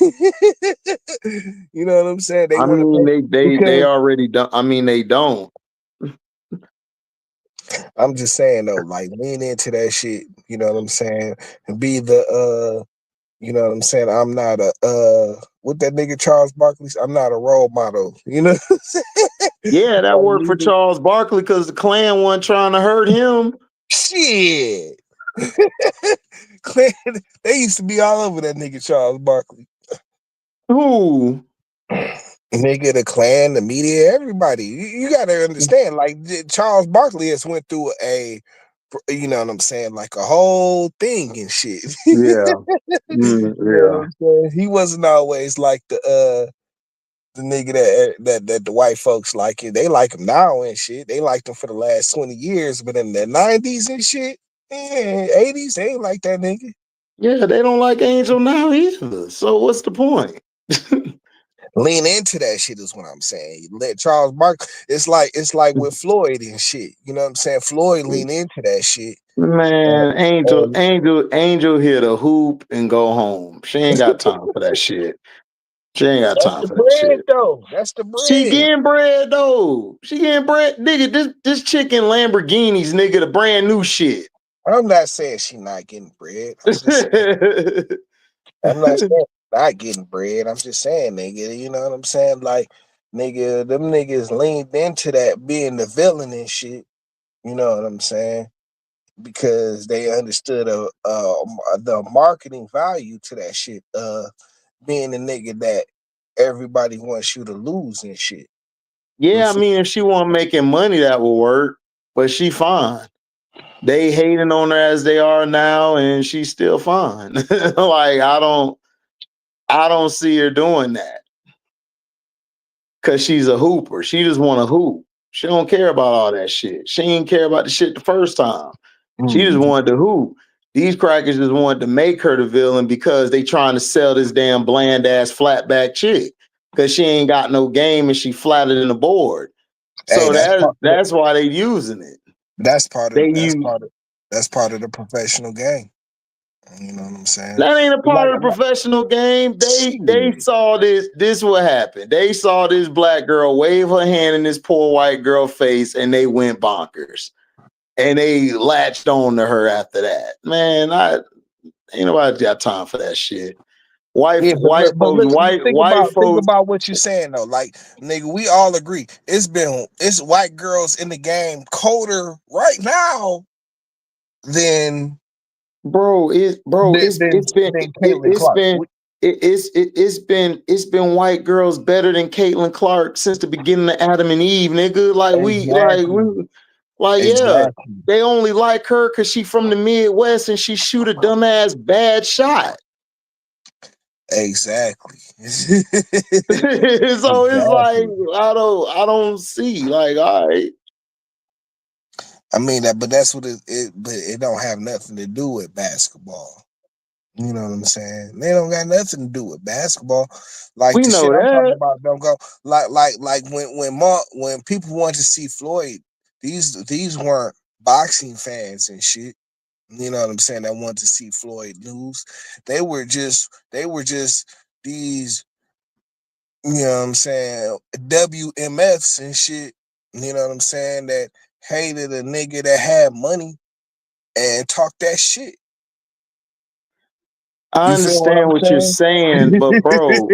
[SPEAKER 6] You know what I'm saying? They
[SPEAKER 1] I
[SPEAKER 6] want to
[SPEAKER 1] mean,
[SPEAKER 6] make
[SPEAKER 1] they
[SPEAKER 6] because
[SPEAKER 1] already don't. I mean, they don't.
[SPEAKER 6] I'm just saying though, like lean into that shit. You know what I'm saying? And be the you know what I'm saying? I'm not a what that nigga Charles Barkley. I'm not a role model. You know what I'm saying?
[SPEAKER 1] Yeah, that
[SPEAKER 6] Like,
[SPEAKER 1] worked for Charles Barkley because the Klan wasn't trying to hurt him.
[SPEAKER 6] shit. They used to be all over that nigga Charles Barkley.
[SPEAKER 1] Who?
[SPEAKER 6] Nigga, the Klan, the media, everybody. You gotta understand, like Charles Barkley has went through you know what I'm saying, like a whole thing and shit.
[SPEAKER 1] Yeah.
[SPEAKER 6] You know what
[SPEAKER 1] Yeah.
[SPEAKER 6] I'm saying? He wasn't always like the nigga that the white folks like it. They like him now and shit. They liked him for the last 20 years, but in the 90s and shit, 80s, they ain't like that nigga.
[SPEAKER 1] Yeah, they don't like Angel now either. So what's the point?
[SPEAKER 6] Lean into that shit is what I'm saying. Let Charles Barkley. It's like with Floyd and shit. You know what I'm saying? Floyd lean into that shit.
[SPEAKER 1] Man,
[SPEAKER 6] And
[SPEAKER 1] Angel hit a hoop and go home. She ain't got time for that shit. She ain't got
[SPEAKER 6] that's
[SPEAKER 1] time
[SPEAKER 6] the
[SPEAKER 1] for that
[SPEAKER 6] bread
[SPEAKER 1] shit.
[SPEAKER 6] though. That's the
[SPEAKER 1] She
[SPEAKER 6] bread.
[SPEAKER 1] getting bread though. She getting bread, nigga. This chicken Lamborghinis, nigga, the brand new shit.
[SPEAKER 6] I'm not saying she not getting bread. I'm not saying not getting bread. I'm just saying, nigga, you know what I'm saying? Like, nigga, them niggas leaned into that being the villain and shit. You know what I'm saying? Because they understood the marketing value to that shit. Being the nigga that everybody wants you to lose and shit. You
[SPEAKER 1] Yeah, I
[SPEAKER 6] feel-
[SPEAKER 1] mean, if she wasn't making money, that would work. But she fine. They hating on her as they are now, and she's still fine. Like I don't see her doing that because she's a hooper. She just want to hoop. She don't care about all that shit. She didn't care about the shit the first time. She just wanted to hoop. These crackers just wanted to make her the villain because they trying to sell this damn bland ass flatback chick because she ain't got no game and she flatter than the board.
[SPEAKER 6] Hey,
[SPEAKER 1] So that's why they using it.
[SPEAKER 6] that's part of
[SPEAKER 1] They
[SPEAKER 6] that's
[SPEAKER 1] use
[SPEAKER 6] part of that's part of the professional game. You know what I'm saying?
[SPEAKER 1] that ain't a
[SPEAKER 6] Like,
[SPEAKER 1] part of the professional game. They
[SPEAKER 6] shit.
[SPEAKER 1] saw this. This what happened. They saw this black girl wave her hand in this poor white girl face, and they went bonkers. And they latched on to her after that. Man, I ain't nobody got time for that shit.
[SPEAKER 6] Yeah, think
[SPEAKER 1] White folks,
[SPEAKER 6] about what you're saying though. Like, nigga, we all agree it's white girls in the game colder right now than
[SPEAKER 1] bro.
[SPEAKER 6] Caitlin Clark.
[SPEAKER 1] It's been white girls better than Caitlin Clark since the beginning of Adam and Eve, nigga.
[SPEAKER 6] Exactly.
[SPEAKER 1] Yeah,
[SPEAKER 6] Exactly.
[SPEAKER 1] they only like her because she from the Midwest and she shoot a dumbass bad shot.
[SPEAKER 6] Exactly.
[SPEAKER 1] So it's like
[SPEAKER 6] Exactly.
[SPEAKER 1] I don't see like all right.
[SPEAKER 6] I mean that, but that's what but it don't have nothing to do with basketball. You know what I'm saying? They don't got nothing to do with basketball. Like
[SPEAKER 1] We
[SPEAKER 6] the
[SPEAKER 1] know
[SPEAKER 6] shit I'm talking
[SPEAKER 1] that,
[SPEAKER 6] about don't go like when people want to see Floyd, these weren't boxing fans and shit. You know what I'm saying? That want to see Floyd lose. They were just these, you know what I'm saying, WMFs and shit. You know what I'm saying? That hated a nigga that had money and talk that shit.
[SPEAKER 1] I
[SPEAKER 6] You feel what
[SPEAKER 1] understand
[SPEAKER 6] I'm
[SPEAKER 1] what you're
[SPEAKER 6] saying?
[SPEAKER 1] saying, but bro,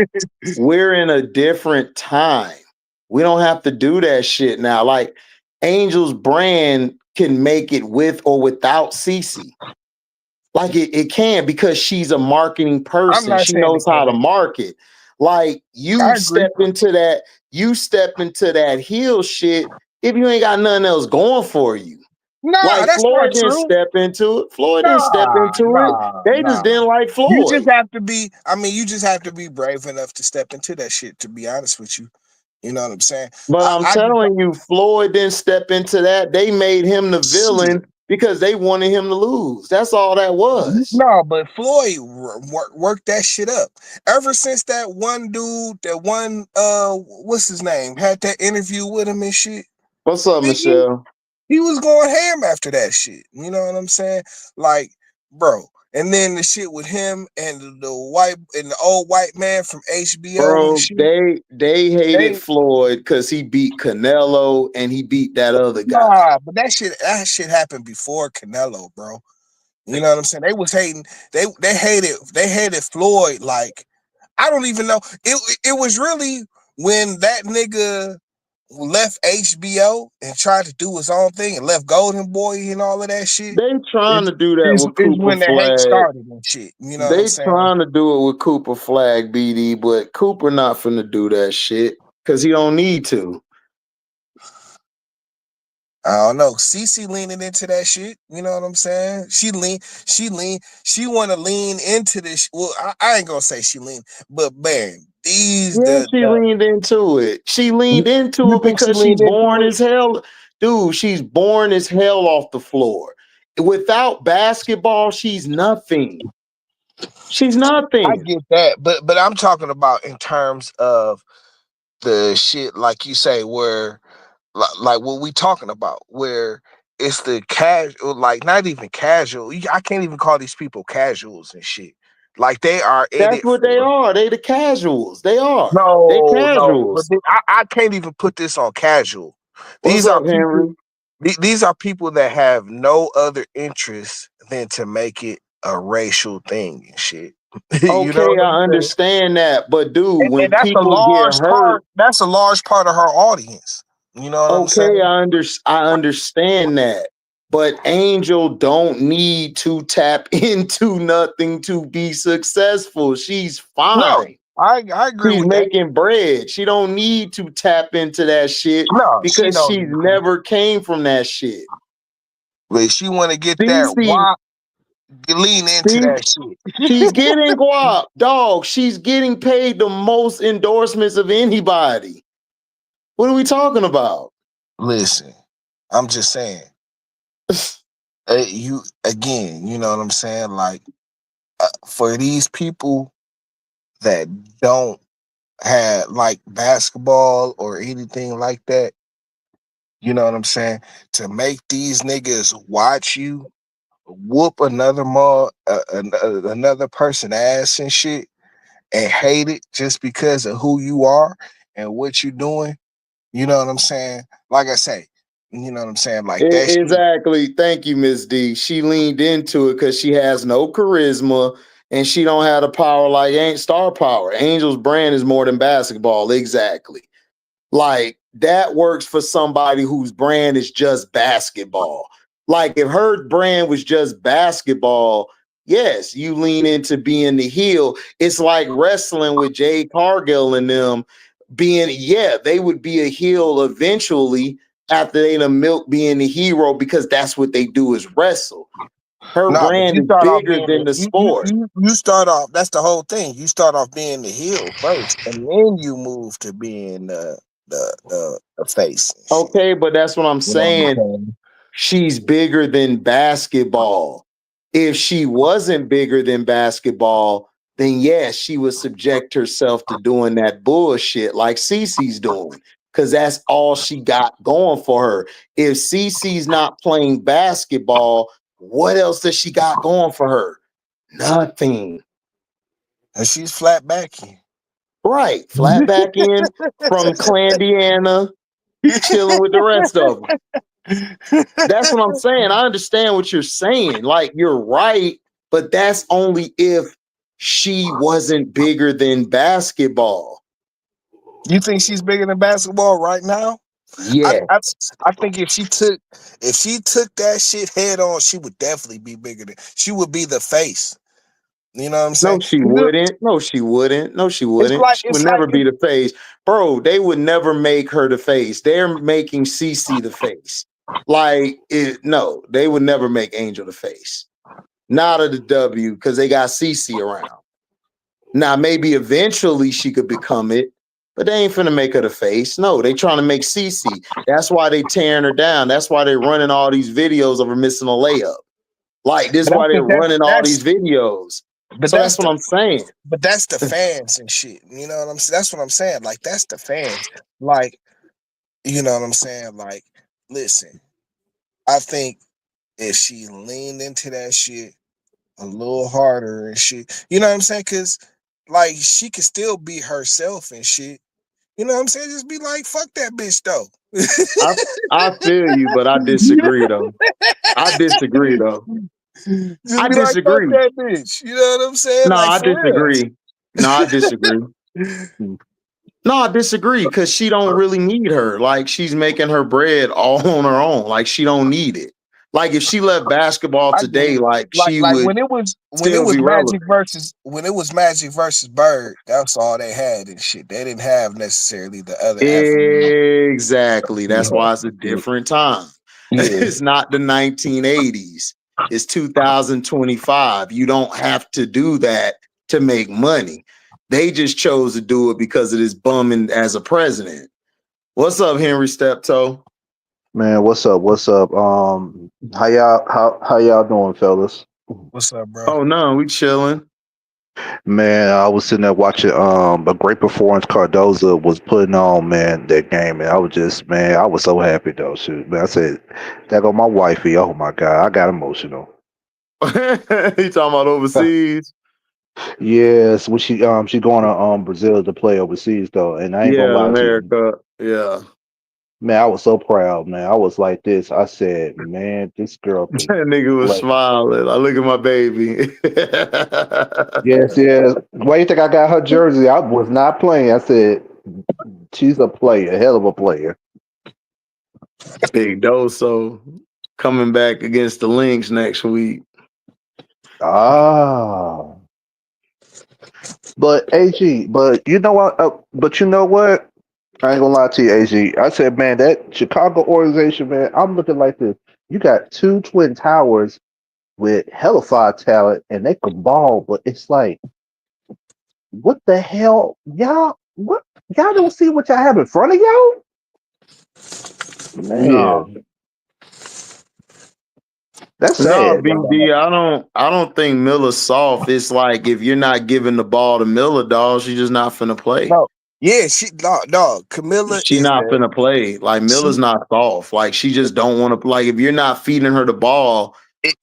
[SPEAKER 1] we're in a different time. We don't have to do that shit now. Like Angel's brand can make it with or without Cece. Like it can because she's a marketing
[SPEAKER 6] I'm
[SPEAKER 1] person.
[SPEAKER 6] not
[SPEAKER 1] She
[SPEAKER 6] saying
[SPEAKER 1] knows
[SPEAKER 6] it
[SPEAKER 1] how to
[SPEAKER 6] can't.
[SPEAKER 1] market. Like
[SPEAKER 6] I agree.
[SPEAKER 1] you step into that heel shit if you ain't got nothing else going for you.
[SPEAKER 6] Nah,
[SPEAKER 1] Like
[SPEAKER 6] that's
[SPEAKER 1] Floyd
[SPEAKER 6] not
[SPEAKER 1] didn't
[SPEAKER 6] true.
[SPEAKER 1] step into it. Floyd didn't step
[SPEAKER 6] Nah,
[SPEAKER 1] into it.
[SPEAKER 6] nah,
[SPEAKER 1] They just
[SPEAKER 6] nah.
[SPEAKER 1] didn't like
[SPEAKER 6] You just
[SPEAKER 1] Floyd.
[SPEAKER 6] have to be. I mean, you just have to be brave enough to step into that shit. To be honest with you, you know what I'm saying.
[SPEAKER 1] But I'm
[SPEAKER 6] I just
[SPEAKER 1] telling you, Floyd didn't step into that. They made him the
[SPEAKER 6] shit.
[SPEAKER 1] villain because they wanted him to lose. That's all that was.
[SPEAKER 6] No, but Floyd worked that shit up. Ever since that one dude, that one what's his name, had that interview with him and shit.
[SPEAKER 1] What's up,
[SPEAKER 6] Nigga,
[SPEAKER 1] Michelle?
[SPEAKER 6] he was going ham after that shit. You know what I'm saying? Like, bro, And then the shit with him and the old white man from HBO and
[SPEAKER 1] Bro,
[SPEAKER 6] shit.
[SPEAKER 1] they hated
[SPEAKER 2] They
[SPEAKER 1] Floyd because he beat Canelo and he beat that other guy.
[SPEAKER 6] Nah, but that shit happened before Canelo, bro. You know what I'm saying? They was hating. They hated Floyd. Like, I don't even know. It was really when that nigga left HBO and tried to do his own thing and left Golden Boy and all of that shit.
[SPEAKER 1] They trying to do that with
[SPEAKER 6] Is
[SPEAKER 1] Cooper
[SPEAKER 6] when the hate
[SPEAKER 1] Flag.
[SPEAKER 6] started and shit. You know what I'm
[SPEAKER 1] They
[SPEAKER 6] saying?
[SPEAKER 1] trying to do it with Cooper Flag, BD, but Cooper not finna do that shit because he don't need to.
[SPEAKER 6] I don't know. Cece leaning into that shit. You know what I'm saying? She want to lean into this. Well, I ain't gonna say she lean, but man,
[SPEAKER 1] Yeah, she leaned into it. She leaned into
[SPEAKER 6] you
[SPEAKER 1] it
[SPEAKER 6] think she
[SPEAKER 1] because she's
[SPEAKER 6] leaned
[SPEAKER 1] born
[SPEAKER 6] into it?
[SPEAKER 1] as hell. Dude, she's born as hell off the floor. Without basketball, she's nothing. She's
[SPEAKER 6] I
[SPEAKER 1] nothing.
[SPEAKER 6] get that, but I'm talking about in terms of the shit, like you say, where like what we talking about, where it's the casual, like not even casual. I can't even call these people casuals and shit. Like they are in
[SPEAKER 1] That's
[SPEAKER 6] it
[SPEAKER 1] what they
[SPEAKER 6] for.
[SPEAKER 1] are. They the casuals. They are. They
[SPEAKER 6] No, but
[SPEAKER 1] casuals.
[SPEAKER 6] I can't even put this on casual.
[SPEAKER 1] What's
[SPEAKER 6] These are
[SPEAKER 1] up,
[SPEAKER 6] people.
[SPEAKER 1] Henry?
[SPEAKER 6] These are people that have no other interest than to make it a racial thing and shit. You know
[SPEAKER 1] Okay,
[SPEAKER 6] what
[SPEAKER 1] I
[SPEAKER 6] I'm saying?
[SPEAKER 1] understand that. But dude,
[SPEAKER 6] And
[SPEAKER 1] when
[SPEAKER 6] that's a
[SPEAKER 1] people get
[SPEAKER 6] large
[SPEAKER 1] hurt,
[SPEAKER 6] part. That's a large part of her audience. You know what I'm
[SPEAKER 1] okay,
[SPEAKER 6] saying?
[SPEAKER 1] I understand that. But Angel don't need to tap into nothing to be successful. She's
[SPEAKER 6] No,
[SPEAKER 1] fine.
[SPEAKER 6] I agree
[SPEAKER 1] She's
[SPEAKER 6] with that.
[SPEAKER 1] making bread. She don't need to tap into that shit
[SPEAKER 6] No, she
[SPEAKER 1] because
[SPEAKER 6] don't
[SPEAKER 1] she's
[SPEAKER 6] need to.
[SPEAKER 1] never came from that shit.
[SPEAKER 6] But she want to get that
[SPEAKER 1] Cece,
[SPEAKER 6] why lean into
[SPEAKER 1] Cece,
[SPEAKER 6] that
[SPEAKER 1] she's
[SPEAKER 6] shit.
[SPEAKER 1] getting guap, dog. She's getting paid the most endorsements of anybody. What are we talking about?
[SPEAKER 6] Listen, I'm just saying. You again, you know what I'm saying? Like for these people that don't have like basketball or anything like that, you know what I'm saying? To make these niggas watch you whoop another person ass and shit and hate it just because of who you are and what you're doing. You know what I'm saying? Like I say, you know what I'm saying? Like that shit.
[SPEAKER 1] Exactly. Thank you, Miss D. She leaned into it because she has no charisma and she don't have the power like ain't star power. Angel's brand is more than basketball. Exactly. Like that works for somebody whose brand is just basketball. Like if her brand was just basketball, yes, you lean into being the heel. It's like wrestling with Jade Cargill and them being, yeah, they would be a heel eventually after they done milk being the hero because that's what they do is wrestle. Her
[SPEAKER 6] Nah, but
[SPEAKER 1] brand
[SPEAKER 6] you
[SPEAKER 1] is
[SPEAKER 6] start off
[SPEAKER 1] bigger
[SPEAKER 6] being
[SPEAKER 1] than the sport.
[SPEAKER 6] you start off. That's the whole thing. You start off being the heel first, and then you move to being the face and shit.
[SPEAKER 1] Okay, but that's what I'm
[SPEAKER 6] You know what I'm
[SPEAKER 1] saying.
[SPEAKER 6] saying?
[SPEAKER 1] She's bigger than basketball. If she wasn't bigger than basketball, then yes, she would subject herself to doing that bullshit like Cece's doing, because that's all she got going for her. If Cece's not playing basketball, what else does she got going for her? Nothing.
[SPEAKER 6] And she's flat backing.
[SPEAKER 1] Right. Flat back in from Clandiana, chilling with the rest of them. That's what I'm saying. I understand what you're saying. Like you're right, but that's only if she wasn't bigger than basketball.
[SPEAKER 6] You think she's bigger than basketball right now? I,
[SPEAKER 1] Yeah.
[SPEAKER 6] I I think if she took that shit head on, she would definitely be bigger than. She would be the face. You know what I'm saying?
[SPEAKER 1] No, she wouldn't. No, she wouldn't. No, she
[SPEAKER 6] It's
[SPEAKER 1] wouldn't.
[SPEAKER 6] like
[SPEAKER 1] She would never be the face. Bro, they would never make her the face. They're making Cece the face. Like, no, they would never make Angel the face. Not of the W, because they got Cece around. Now, maybe eventually she could become it, but they ain't finna make her the face. No, they trying to make Cece. That's why they tearing her down. That's why they running all these videos of her missing a layup. Like, this is
[SPEAKER 6] but
[SPEAKER 1] why they're running all
[SPEAKER 6] that's
[SPEAKER 1] these videos.
[SPEAKER 6] but
[SPEAKER 1] So
[SPEAKER 6] that's
[SPEAKER 1] that's what
[SPEAKER 6] the
[SPEAKER 1] I'm saying.
[SPEAKER 6] but that's the fans and shit. You know what I'm saying? That's what I'm saying. Like that's the fans. Like, you know what I'm saying? Like, listen, I think if she leaned into that shit a little harder and shit. You know what I'm saying? Cause like she could still be herself and shit. You know what I'm saying? Just be like, fuck that bitch though.
[SPEAKER 1] I I feel you, but I disagree though. I disagree though.
[SPEAKER 6] Just
[SPEAKER 1] I
[SPEAKER 6] be like, fuck
[SPEAKER 1] disagree.
[SPEAKER 6] that bitch. You know what I'm saying?
[SPEAKER 1] No,
[SPEAKER 6] Like
[SPEAKER 1] I
[SPEAKER 6] for real.
[SPEAKER 1] disagree. No, I disagree. No, I disagree because she don't really need her. Like she's making her bread all on her own. Like she don't need it. Like if she left basketball
[SPEAKER 6] I get
[SPEAKER 1] today,
[SPEAKER 6] it.
[SPEAKER 1] like
[SPEAKER 6] Like
[SPEAKER 1] she
[SPEAKER 6] like
[SPEAKER 1] would
[SPEAKER 6] when it
[SPEAKER 1] still
[SPEAKER 6] was
[SPEAKER 1] be relevant.
[SPEAKER 6] Magic versus Bird, that's all they had and shit. They didn't have necessarily the other avenue.
[SPEAKER 1] Exactly. That's
[SPEAKER 6] Yeah.
[SPEAKER 1] why it's a different time.
[SPEAKER 6] Yeah.
[SPEAKER 1] It's not the 1980s. It's 2025. You don't have to do that to make money. They just chose to do it because of this bumming as a president. What's up, Henry Steptoe?
[SPEAKER 7] Man, what's up? What's up? How y'all doing, fellas?
[SPEAKER 6] What's up, bro?
[SPEAKER 1] Oh no, we chilling.
[SPEAKER 7] Man, I was sitting there watching a great performance Cardoza was putting on, man, that game, and I was just, man, I was so happy though. Shoot, man, I said, "That go my wifey." Oh my god, I got emotional.
[SPEAKER 1] You talking about overseas?
[SPEAKER 7] Yes, when she going to Brazil to play overseas though, and I ain't gonna
[SPEAKER 1] Yeah,
[SPEAKER 7] lie to you,
[SPEAKER 1] America. Yeah.
[SPEAKER 7] man, I was so proud, man. I was like this. I said, man, this girl
[SPEAKER 1] That
[SPEAKER 7] can
[SPEAKER 1] nigga was
[SPEAKER 7] play.
[SPEAKER 1] smiling. I look at my baby.
[SPEAKER 7] Yes, yes. Why you think I got her jersey? I was not playing. I said, she's a player, a hell of a player.
[SPEAKER 1] Big Doso coming back against the Lynx next week.
[SPEAKER 7] Ah, but AG, but you know what? But you know what? I ain't gonna lie to you, AG. I said, man, that Chicago organization, man. I'm looking like this. You got two twin towers with hellified talent, and they can ball, but it's like, what the hell, y'all? What y'all don't see what y'all have in front of y'all,
[SPEAKER 1] No.
[SPEAKER 7] man? That's
[SPEAKER 1] No,
[SPEAKER 7] sad.
[SPEAKER 1] BD, I don't think Miller's soft. It's like if you're not giving the ball to Miller, dog, she's just not finna play.
[SPEAKER 6] No. Yeah, no. Camilla
[SPEAKER 1] She
[SPEAKER 6] is
[SPEAKER 1] not
[SPEAKER 6] the
[SPEAKER 1] finna play. Like Miller's not soft. Like she just don't want to. Like if you're not feeding her the ball,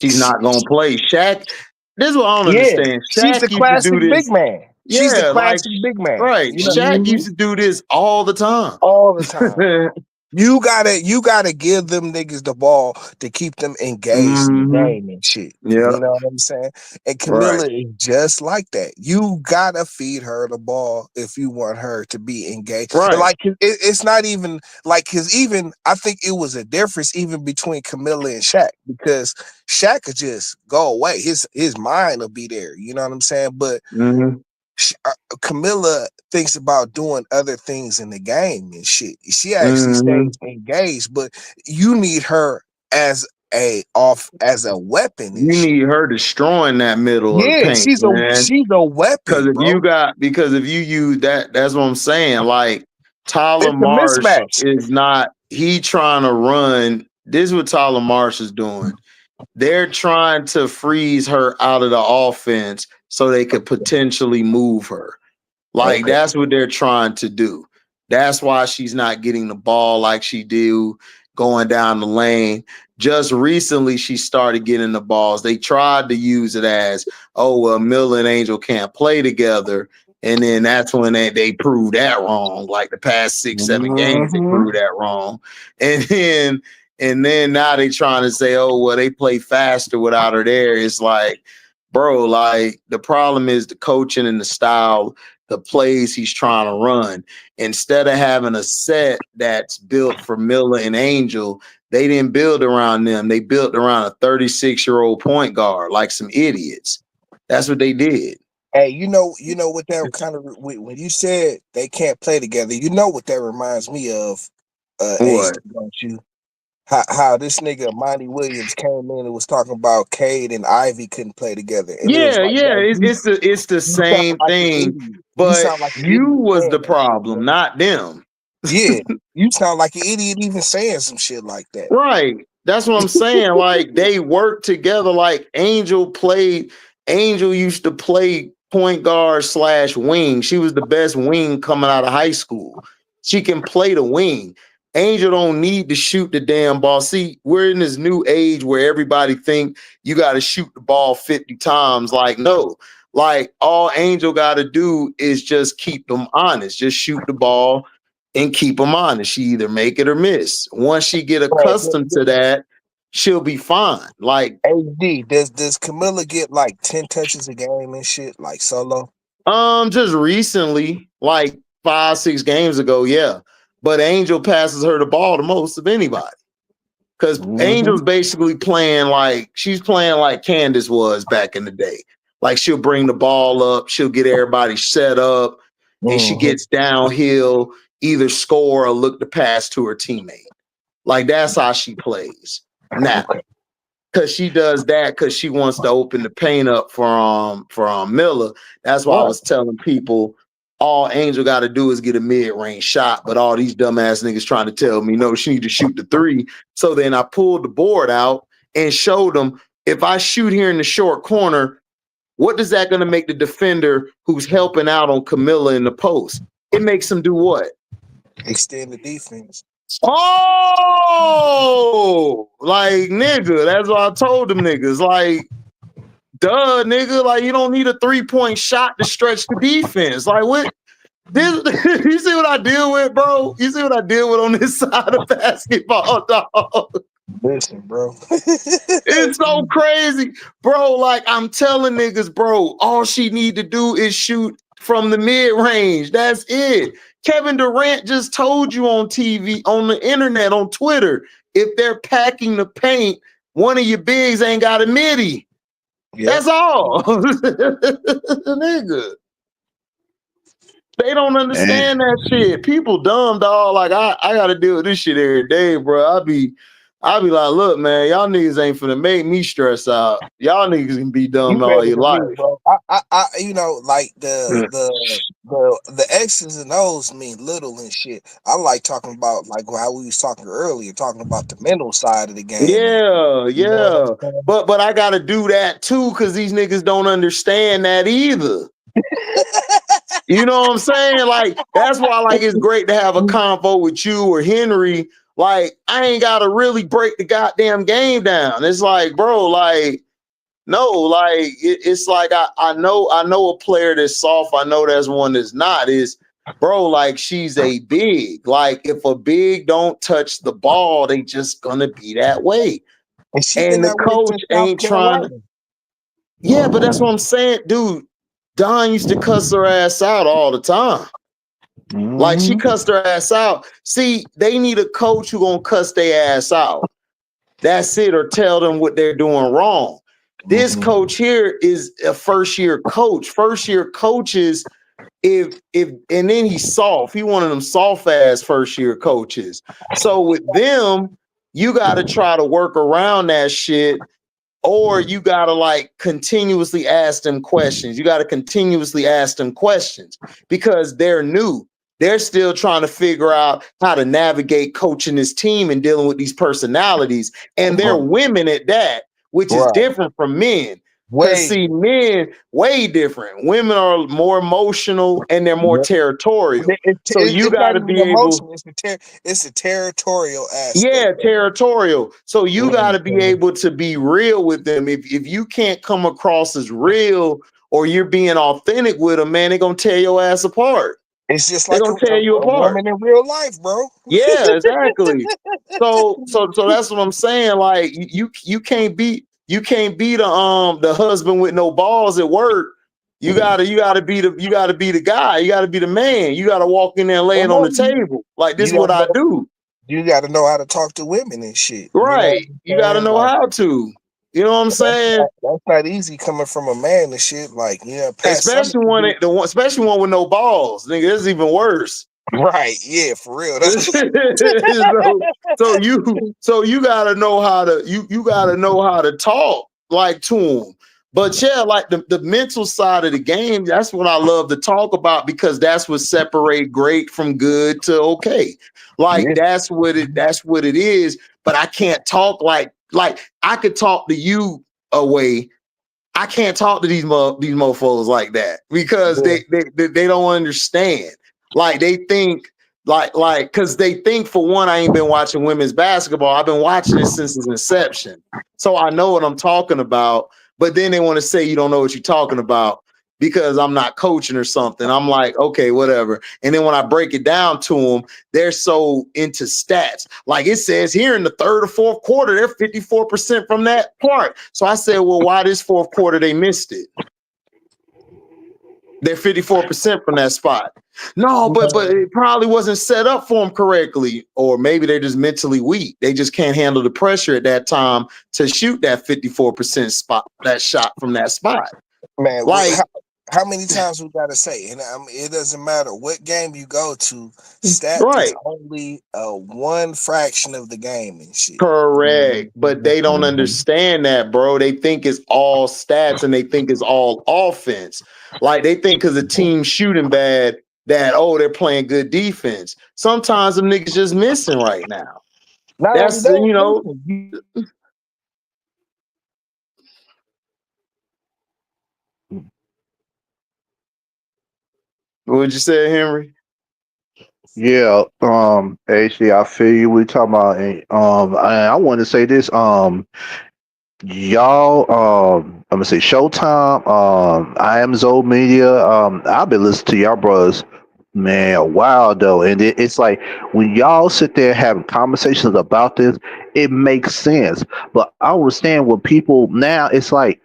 [SPEAKER 1] she's not gonna play. Shaq, this is what I don't
[SPEAKER 6] yeah,
[SPEAKER 1] understand.
[SPEAKER 6] she's the
[SPEAKER 1] Shaq used to do
[SPEAKER 6] classic big
[SPEAKER 1] this.
[SPEAKER 6] man. She's the
[SPEAKER 1] Yeah, like
[SPEAKER 6] classic big man.
[SPEAKER 1] right.
[SPEAKER 6] You know,
[SPEAKER 1] Shaq used to do this all the time.
[SPEAKER 6] all the time. You gotta give them niggas the ball to keep them engaged in the
[SPEAKER 1] Mm-hmm.
[SPEAKER 6] game and shit.
[SPEAKER 1] Yeah.
[SPEAKER 6] You know what I'm saying? And
[SPEAKER 1] Right.
[SPEAKER 6] Camilla is just like that. You gotta feed her the ball if you want her to be engaged.
[SPEAKER 1] Right.
[SPEAKER 6] Like it's not even like even I think it was a difference even between Camilla and Shaq because Shaq could just go away. His mind will be there. You know what I'm saying? But
[SPEAKER 1] Mm-hmm.
[SPEAKER 6] Camilla thinks about doing other things in the game and shit. She actually
[SPEAKER 1] Mm-hmm.
[SPEAKER 6] stays engaged, but you need her as a weapon and
[SPEAKER 1] You
[SPEAKER 6] shit.
[SPEAKER 1] need her destroying that middle of the
[SPEAKER 6] Yeah,
[SPEAKER 1] paint, man.
[SPEAKER 6] she's a weapon, bro.
[SPEAKER 1] Because if you use that, that's what I'm saying. Like Tyler
[SPEAKER 6] It's a
[SPEAKER 1] Marsh
[SPEAKER 6] mismatch.
[SPEAKER 1] is not he trying to run. This is what Tyler Marsh is doing. They're trying to freeze her out of the offense so they could potentially move her. Like
[SPEAKER 6] Okay.
[SPEAKER 1] that's what they're trying to do. That's why she's not getting the ball like she do going down the lane. Just recently, she started getting the balls. They tried to use it as, oh, well, Miller and Angel can't play together. And then that's when they proved that wrong. Like the past 6-7 games, they proved that wrong. And then now they trying to say, oh, well, they play faster without her there. It's like, bro, like the problem is the coaching and the style, the plays he's trying to run. Instead of having a set that's built for Miller and Angel, they didn't build around them. They built around a 36-year-old point guard, like some idiots. That's what they did.
[SPEAKER 6] Hey, you know what that kind of when you said they can't play together, you know what that reminds me of,
[SPEAKER 1] What?
[SPEAKER 6] don't you? How this nigga Monty Williams came in and was talking about Cade and Ivy couldn't play together, and it was
[SPEAKER 1] Yeah,
[SPEAKER 6] like,
[SPEAKER 1] yeah.
[SPEAKER 6] yo,
[SPEAKER 1] It's the
[SPEAKER 6] you sound
[SPEAKER 1] same
[SPEAKER 6] like an
[SPEAKER 1] thing,
[SPEAKER 6] idiot. You
[SPEAKER 1] but
[SPEAKER 6] sound like an
[SPEAKER 1] you
[SPEAKER 6] idiot
[SPEAKER 1] was
[SPEAKER 6] saying
[SPEAKER 1] the
[SPEAKER 6] that shit,
[SPEAKER 1] problem,
[SPEAKER 6] bro.
[SPEAKER 1] not them.
[SPEAKER 6] Yeah, you sound like an idiot even saying some shit like that.
[SPEAKER 1] Right. That's what I'm saying. Like they work together. Like Angel used to play point guard / wing. She was the best wing coming out of high school. She can play the wing. Angel don't need to shoot the damn ball. See, we're in this new age where everybody think you got to shoot the ball 50 times. Like, no. Like, all Angel got to do is just keep them honest. Just shoot the ball and keep them honest. She either make it or miss. Once she get accustomed to that, she'll be fine. Like,
[SPEAKER 6] AD, does Camilla get like 10 touches a game and shit, like solo?
[SPEAKER 1] just recently, like 5-6 games ago, yeah. But Angel passes her the ball the most of anybody. Because Angel's basically playing like she's playing like Candace was back in the day. Like she'll bring the ball up, she'll get everybody set up, and she gets downhill, either score or look to pass to her teammate. Like that's how she plays now. Because she does that because she wants to open the paint up for Miller. That's why I was telling people all Angel got to do is get a mid-range shot, but all these dumbass niggas trying to tell me, no, she need to shoot the 3. So then I pulled the board out and showed them, if I shoot here in the short corner, what is that going to make the defender who's helping out on Camilla in the post? It makes him do what?
[SPEAKER 6] Extend the defense.
[SPEAKER 1] Oh, like, nigga, that's what I told them niggas. Like, duh, nigga, like, you don't need a 3-point shot to stretch the defense. Like, what? This, you see what I deal with, bro? You see what I deal with on this side of basketball, dog?
[SPEAKER 6] Listen, bro.
[SPEAKER 1] It's so crazy, bro. Like, I'm telling niggas, bro, all she need to do is shoot from the mid-range. That's it. Kevin Durant just told you on TV, on the internet, on Twitter, if they're packing the paint, one of your bigs ain't got a midi. Yep. That's all. Nigga. They don't understand that shit. People dumb, dog. Like, I got to deal with this shit every day, bro. I be like, look, man, y'all niggas ain't finna make me stress out. Y'all niggas can be dumb all your life.
[SPEAKER 6] Me, bro. I you know, like the X's and O's mean little and shit. I like talking about like how we was talking earlier, talking about the mental side of the game.
[SPEAKER 1] Yeah, yeah. But I gotta do that too, because these niggas don't understand that either. You know what I'm saying? Like, that's why like it's great to have a convo with you or Henry. Like, I ain't gotta really break the goddamn game down. It's like, bro, like, no, like it's like I know a player that's soft. I know there's one that's not. Is bro, like she's a big. Like if a big don't touch the ball, they just gonna be that way. And the coach ain't trying to. Yeah, but that's what I'm saying, dude. Don used to cuss her ass out all the time. Like she cussed her ass out. See, they need a coach who gonna cuss their ass out. That's it, or tell them what they're doing wrong. This coach here is a first-year coach. First-year coaches, if and then he's soft. He one of them soft-ass first-year coaches. So with them, you got to try to work around that shit, or you got to like continuously ask them questions. You got to continuously ask them questions because they're new. They're still trying to figure out how to navigate coaching this team and dealing with these personalities. And they're women at that, which is different from men. Because see, men, way different. Women are more emotional and they're more territorial. So you got to be able.
[SPEAKER 6] It's a territorial aspect.
[SPEAKER 1] Yeah, territorial. So you got to be able to be real with them. If you can't come across as real or you're being authentic with them, man, they're going to tear your ass apart.
[SPEAKER 6] It's just like
[SPEAKER 1] they're gonna tear you apart.
[SPEAKER 6] Woman in real life, bro.
[SPEAKER 1] Yeah, exactly. So that's what I'm saying. Like you can't be the husband with no balls at work. You gotta be the guy. You gotta be the man. You gotta walk in there and lay it on the table. Like this is what I do.
[SPEAKER 6] You gotta know how to talk to women and shit.
[SPEAKER 1] Right. You gotta know how to. You know what I'm saying?
[SPEAKER 6] That's not easy coming from a man and shit. Like, yeah,
[SPEAKER 1] especially one with no balls. Nigga, it's even worse.
[SPEAKER 6] Right? Yeah, for real.
[SPEAKER 1] so you gotta know how to you gotta know how to talk like to them. But yeah, like the mental side of the game, that's what I love to talk about because that's what separates great from good to okay. Like that's what it is. But I can't talk like I could talk to you away. I can't talk to these mofos like that because they don't understand. Like they think because they think, for one, I ain't been watching women's basketball. I've been watching it since its inception, so I know what I'm talking about. But then they want to say you don't know what you're talking about because I'm not coaching or something. I'm like, okay, whatever. And then when I break it down to them, they're so into stats. Like it says here in the third or fourth quarter, they're 54% from that part. So I said, well, why this fourth quarter they missed it? They're 54% from that spot. No, but it probably wasn't set up for them correctly, or maybe they're just mentally weak. They just can't handle the pressure at that time to shoot that 54% spot, that shot from that spot.
[SPEAKER 6] Man,
[SPEAKER 1] Like,
[SPEAKER 6] how many times we gotta say? And I mean, it doesn't matter what game you go to. Stats
[SPEAKER 1] right.
[SPEAKER 6] is only one fraction of the game and shit.
[SPEAKER 1] Correct. But they don't understand that, bro. They think it's all stats and they think it's all offense. Like they think because the team's shooting bad that, oh, they're playing good defense. Sometimes them niggas just missing right now.
[SPEAKER 6] Not
[SPEAKER 1] That's,
[SPEAKER 6] only
[SPEAKER 1] you know.
[SPEAKER 6] that,
[SPEAKER 1] What'd you say, Henry?
[SPEAKER 7] Yeah, HD, I feel you. We talking about, I want to say this, y'all, I'm gonna say Showtime, I am Zoe Media, I've been listening to y'all brothers, man, a while though, and it's like when y'all sit there having conversations about this, it makes sense. But I understand when people now, it's like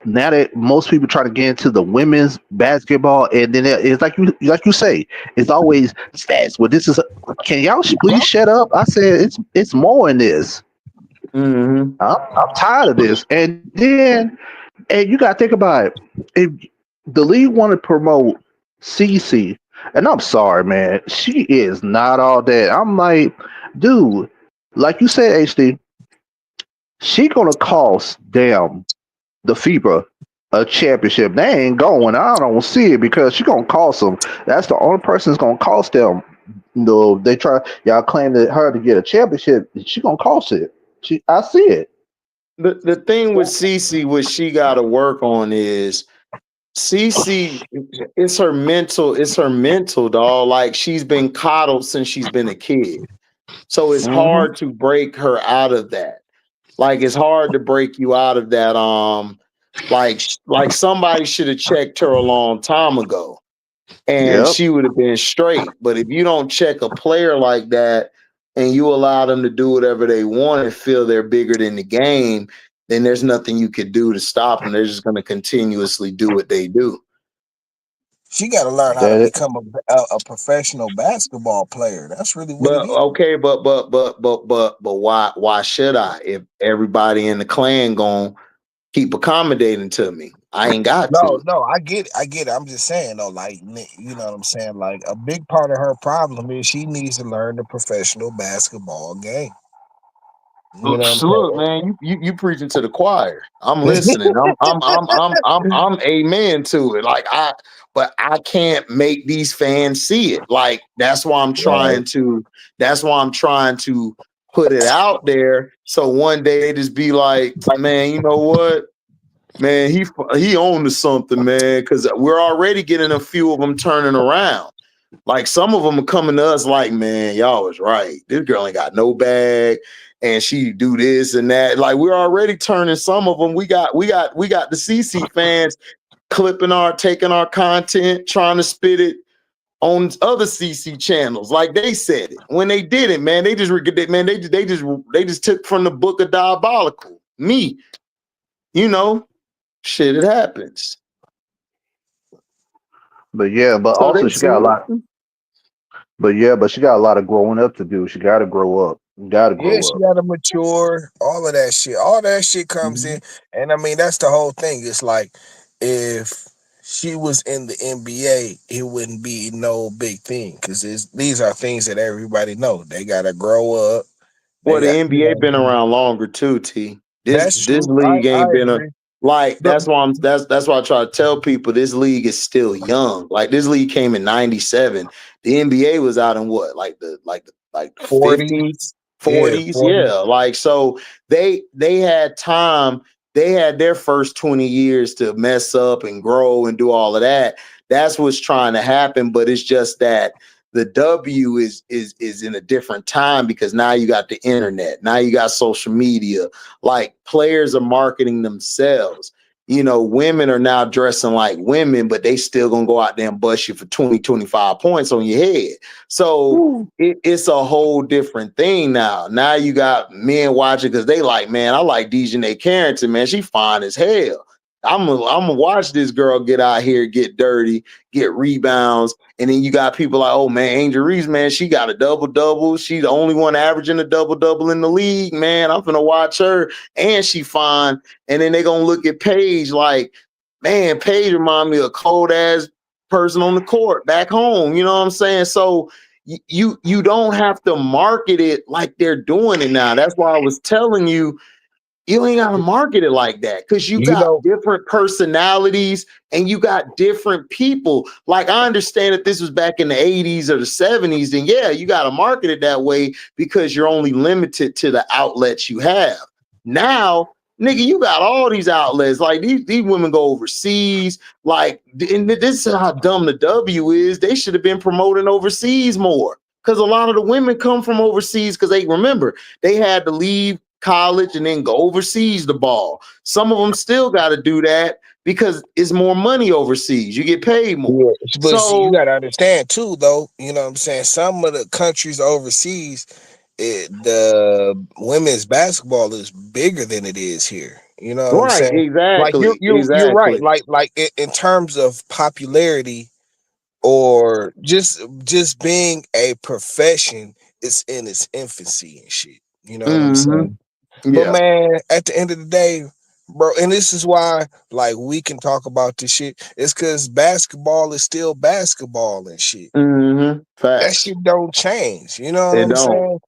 [SPEAKER 7] now that most people try to get into the women's basketball, and then it's like you say, it's always stats. Well, this is can y'all please shut up? I said it's more in this.
[SPEAKER 1] Mm-hmm.
[SPEAKER 7] I'm tired of this. And then and you got to think about it. If the league want to promote CC, and I'm sorry, man, she is not all that. I'm like, dude, like you said, HD, she gonna cost damn the FIBA a championship. They ain't going. I don't see it because she gonna cost them. That's the only person that's gonna cost them. No, they try y'all claim that her to get a championship. She gonna cost it. I see it.
[SPEAKER 1] The thing with Cece, what she got to work on is Cece. It's her mental, dog. Like she's been coddled since she's been a kid, so it's hard to break her out of that. Like it's hard to break you out of that. Like somebody should have checked her a long time ago, and
[SPEAKER 7] Yep.
[SPEAKER 1] she would have been straight. But if you don't check a player like that and you allow them to do whatever they want and feel they're bigger than the game, then there's nothing you could do to stop them. They're just going to continuously do what they do.
[SPEAKER 6] she got to learn how to
[SPEAKER 7] That
[SPEAKER 6] become a professional basketball player. That's really what it
[SPEAKER 1] But
[SPEAKER 6] is.
[SPEAKER 1] okay, but why should I? If everybody in the clan gonna keep accommodating to me, I ain't got to.
[SPEAKER 6] No, I get it. I'm just saying though, like you know what I'm saying. Like a big part of her problem is she needs to learn the professional basketball game. You know
[SPEAKER 1] Look,
[SPEAKER 6] what
[SPEAKER 1] man, you preaching to the choir. I'm
[SPEAKER 6] I'm saying?
[SPEAKER 1] listening. I'm amen to it. But I can't make these fans see it. Like that's why I'm
[SPEAKER 6] Right.
[SPEAKER 1] trying to. That's why I'm trying to put it out there. So one day they just be like, man, you know what? Man, he owned to something, man. Because we're already getting a few of them turning around. Like some of them are coming to us like, man, y'all was right. This girl ain't got no bag, and she do this and that. Like we're already turning some of them. We got the CC fans taking our content, trying to spit it on other CC channels. Like they said it when they did it, man. They just took from the book of diabolical. Me, shit, it happens.
[SPEAKER 7] but yeah, but
[SPEAKER 1] So
[SPEAKER 7] also
[SPEAKER 1] they
[SPEAKER 7] she got a
[SPEAKER 1] see
[SPEAKER 7] lot. But yeah, but she got a lot of growing up to do. She got to grow up. Got to
[SPEAKER 6] Yeah,
[SPEAKER 7] grow
[SPEAKER 6] she
[SPEAKER 7] up.
[SPEAKER 6] got to mature. All of that shit. All that shit comes in, and I mean that's the whole thing. It's like if she was in the NBA, it wouldn't be no big thing because these are things that everybody know. They gotta grow up.
[SPEAKER 1] Well,
[SPEAKER 6] They
[SPEAKER 1] the
[SPEAKER 6] got
[SPEAKER 1] NBA been around longer too, T. This
[SPEAKER 6] That's
[SPEAKER 1] this
[SPEAKER 6] true.
[SPEAKER 1] league
[SPEAKER 6] I
[SPEAKER 1] ain't been a
[SPEAKER 6] agree.
[SPEAKER 1] like
[SPEAKER 6] But
[SPEAKER 1] that's why I try to tell people this league is still young. Like this league came in 97. The NBA was out in what? Like the
[SPEAKER 6] 40,
[SPEAKER 1] 50s,
[SPEAKER 6] yeah,
[SPEAKER 1] 40s.
[SPEAKER 6] 40.
[SPEAKER 1] Yeah. Like so they had time, they had their first 20 years to mess up and grow and do all of that. That's what's trying to happen, but it's just that The W is in a different time because now you got the internet, now you got social media. Like players are marketing themselves. You know, women are now dressing like women, but they still gonna go out there and bust you for 20, 25 points on your head. So it's a whole different thing now. Now you got men watching because they like, man, I like Dejanay Carrington, man. She fine as hell. I'm gonna watch this girl get out here, get dirty, get rebounds. And then you got people like, oh man, Angel Reese, man, she got a double-double. She's the only one averaging a double-double in the league, man. I'm gonna watch her, and she fine. And then they gonna look at Paige like, man, Paige remind me of a cold-ass person on the court back home. You know what I'm saying? So you don't have to market it like they're doing it now. That's why I was telling you, you ain't gotta market it like that because you got different personalities and you got different people. Like I understand if this was back in the 80s or the 70s, then yeah, you gotta market it that way because you're only limited to the outlets you have. Now, nigga, you got all these outlets. Like these women go overseas. Like, and this is how dumb the W is. They should have been promoting overseas more because a lot of the women come from overseas because they remember they had to leave college and then go overseas to ball. Some of them still got to do that because it's more money overseas. You get paid more.
[SPEAKER 6] Yeah, but see, you got to understand too, though. You know what I'm saying? Some of the countries overseas, the women's basketball is bigger than it is here. You know what I'm saying?
[SPEAKER 1] Exactly.
[SPEAKER 6] Like you're right. Like in terms of popularity or just being a profession, it's in its infancy and shit. You know what I'm saying?
[SPEAKER 1] Yeah.
[SPEAKER 6] But man, at the end of the day, bro, and this is why like we can talk about this shit. It's because basketball is still basketball and shit. That shit don't change. You know what I'm saying?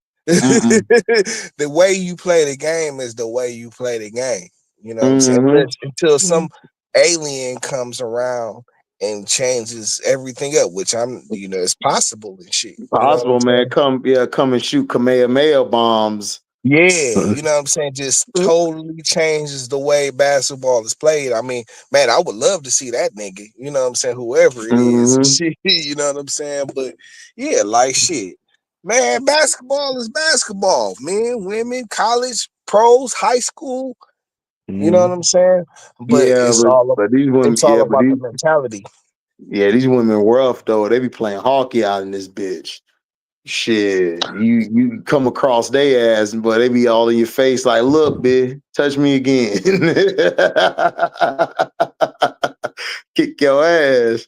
[SPEAKER 6] The way you play the game is the way you play the game. You know what I'm saying? Until some alien comes around and changes everything up, which it's possible and shit.
[SPEAKER 1] Possible, man. Come and shoot Kamehameha bombs.
[SPEAKER 6] Yeah, you know what I'm saying? Just totally changes the way basketball is played. I mean, man, I would love to see that nigga, you know what I'm saying? Whoever it is, shit, you know what I'm saying? But yeah, like shit. Man, basketball is basketball, men, women, college, pros, high school. You know what I'm saying? But it's all about the mentality.
[SPEAKER 1] Yeah, these women rough though. They be playing hockey out in this bitch. Shit, you come across their ass, but they be all in your face like, look, bitch, touch me again. Kick your ass.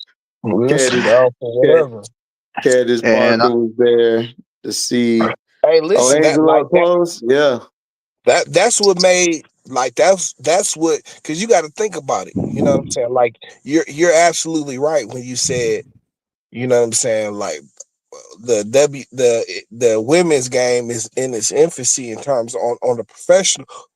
[SPEAKER 1] Candace Parker was there to see.
[SPEAKER 6] Hey, listen,
[SPEAKER 1] Angela close. Yeah.
[SPEAKER 6] That's what made that's what, because you got to think about it. You know what I'm saying? Like you're absolutely right when you said, you know what I'm saying, like the women's game is in its infancy in terms on the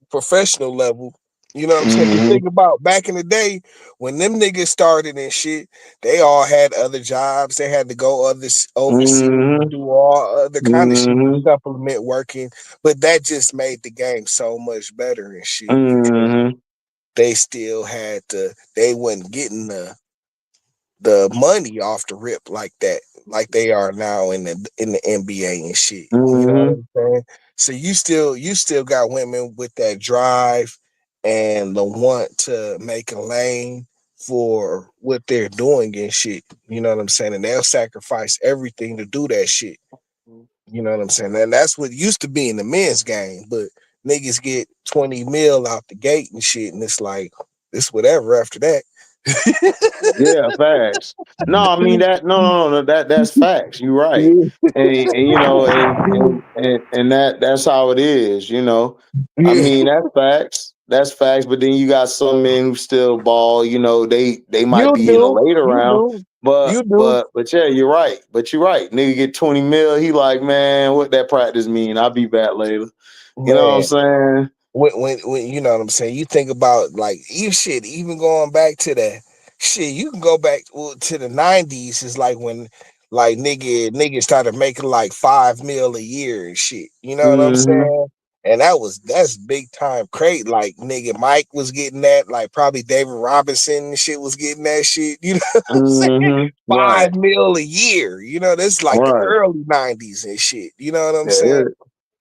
[SPEAKER 6] professional level. You know what I'm saying? Think about back in the day when them niggas started and shit, they all had other jobs. They had to go overseas, do all other kind of shit to supplement working. But that just made the game so much better and shit. Because they still had they wasn't getting the money off the rip like that, like they are now in the NBA and shit. You know what I'm saying? So you still got women with that drive and the want to make a lane for what they're doing and shit. You know what I'm saying? And they'll sacrifice everything to do that shit. You know what I'm saying? And that's what used to be in the men's game, but niggas get 20 mil out the gate and shit, and it's like it's whatever after that.
[SPEAKER 1] Yeah, facts. No, I mean that's facts. You're right, and you know, and that's how it is. You know, I mean that's facts. That's facts. But then you got some men who still ball. You know, they might be in a later round, but yeah, you're right. But you're right. Nigga get 20 mil. He like, man, what that practice mean? I'll be back later. You know what I'm saying?
[SPEAKER 6] When you know what I'm saying, you think about like even going back to that shit, you can go back to the 90s. Is like when like niggas started making like 5 mil a year and shit. You know what I'm saying? And that's big time crate. Like nigga Mike was getting that, like probably David Robinson and shit was getting that shit. You know what I'm saying?
[SPEAKER 1] Right.
[SPEAKER 6] 5 mil a year. You know, that's like the
[SPEAKER 1] Right.
[SPEAKER 6] early 90s and shit. You know what I'm
[SPEAKER 1] Yeah,
[SPEAKER 6] saying?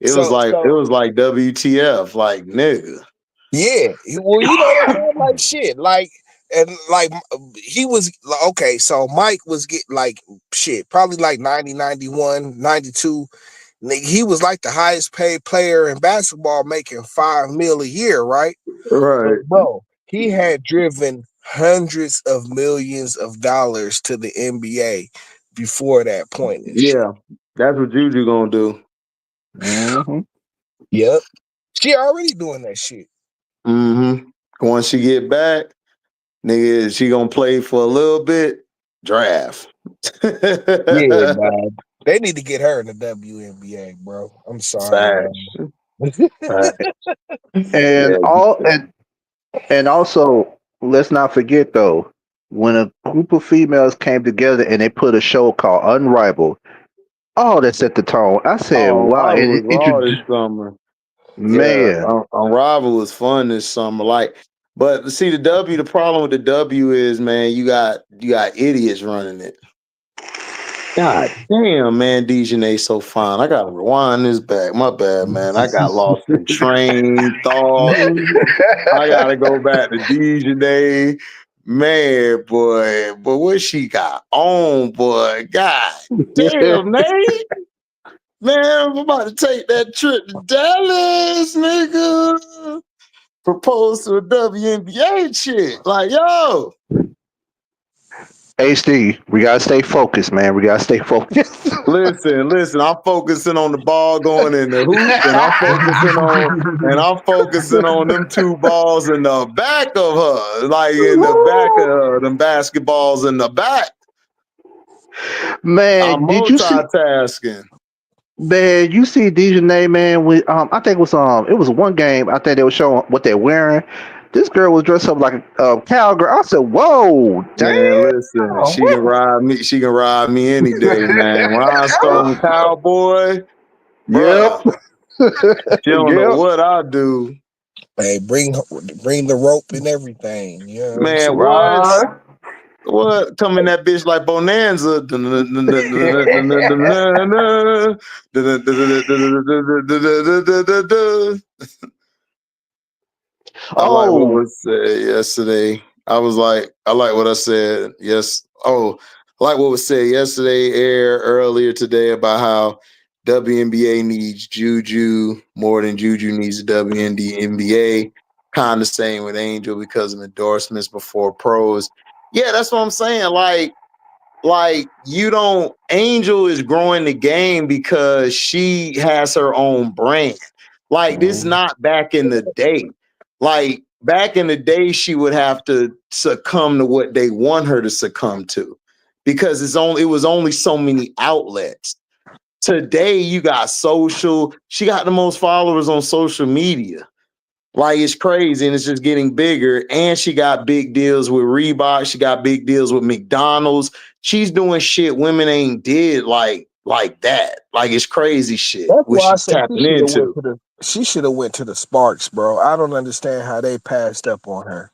[SPEAKER 1] it was
[SPEAKER 6] So
[SPEAKER 1] like WTF, like nigga.
[SPEAKER 6] yeah. Well, you know what I'm saying? Like shit. Like and like he was okay, so Mike was getting like shit, probably like 90, 91, 92. He was like the highest paid player in basketball, making 5 mil a year, right?
[SPEAKER 1] Right.
[SPEAKER 6] But bro, he had driven hundreds of millions of dollars to the NBA before that point and shit.
[SPEAKER 1] Yeah. That's what Juju gonna do.
[SPEAKER 6] Mm-hmm. Yep. She already doing that shit.
[SPEAKER 1] Mm-hmm. Once she get back, nigga, she gonna play for a little bit. Draft.
[SPEAKER 6] Yeah, dog. They need to get her in the WNBA, bro. I'm sorry,
[SPEAKER 1] Facts.
[SPEAKER 6] man.
[SPEAKER 1] Facts.
[SPEAKER 7] And
[SPEAKER 1] Yeah.
[SPEAKER 7] and also, let's not forget though, when a group of females came together and they put a show called Unrivaled, oh, that set the tone. I said,
[SPEAKER 1] Oh,
[SPEAKER 7] wow,
[SPEAKER 1] Rival was
[SPEAKER 7] and
[SPEAKER 1] raw this summer. Yeah,
[SPEAKER 7] man,
[SPEAKER 1] Unrivaled was fun this summer. Like, but see the problem with the W is, man, you got idiots running it. God damn, man, Dejanay so fine. I gotta rewind this back. My bad, man. I got lost in train thought. I gotta go back to Dejanay. Man, boy, but what she got on, boy? God damn, Nate. Man, I'm about to take that trip to Dallas, nigga. Propose to a WNBA chick. Like, yo.
[SPEAKER 7] HD, we gotta stay focused, man. We gotta stay focused.
[SPEAKER 1] Listen, I'm focusing on the ball going in the hoop, and I'm focusing on them two balls in the back of her. Like in the back of her, them basketballs in the back. I'm
[SPEAKER 7] Man, did you see?
[SPEAKER 1] multitasking.
[SPEAKER 7] Man, you see Dejanay, man. With I think it was one game. I think they were showing what they're wearing. This girl was dressed up like a cowgirl. I said, "Whoa,
[SPEAKER 1] Man,
[SPEAKER 7] damn!"
[SPEAKER 1] listen, she can ride me. She can ride me any day, man. Rhinestone cowboy,
[SPEAKER 7] Yep,
[SPEAKER 1] bruh. She don't know
[SPEAKER 7] yep.
[SPEAKER 1] what I do.
[SPEAKER 6] Hey, bring the rope and everything. You know what I'm
[SPEAKER 1] Man,
[SPEAKER 6] saying?
[SPEAKER 1] what?
[SPEAKER 7] Right.
[SPEAKER 1] What? Coming that bitch like Bonanza. I like what
[SPEAKER 7] Oh,
[SPEAKER 1] was said yesterday. I like what I said. Yes. Oh, I like what was said yesterday, earlier today about how WNBA needs Juju more than Juju needs the WNBA. Kind of same with Angel because of endorsements before pros. Yeah, that's what I'm saying. Like you don't Angel is growing the game because she has her own brand. Like this not back in the day. Like back in the day, she would have to succumb to what they want her to succumb to because it was only so many outlets. Today you got social, she got the most followers on social media. Like it's crazy and it's just getting bigger. And she got big deals with Reebok. She got big deals with McDonald's. She's doing shit women ain't did like that. Like it's crazy shit
[SPEAKER 6] That's
[SPEAKER 1] what
[SPEAKER 6] why I
[SPEAKER 1] she's
[SPEAKER 6] said
[SPEAKER 1] tapping into.
[SPEAKER 6] she should have went to the Sparks, bro. I don't understand how they passed up on her.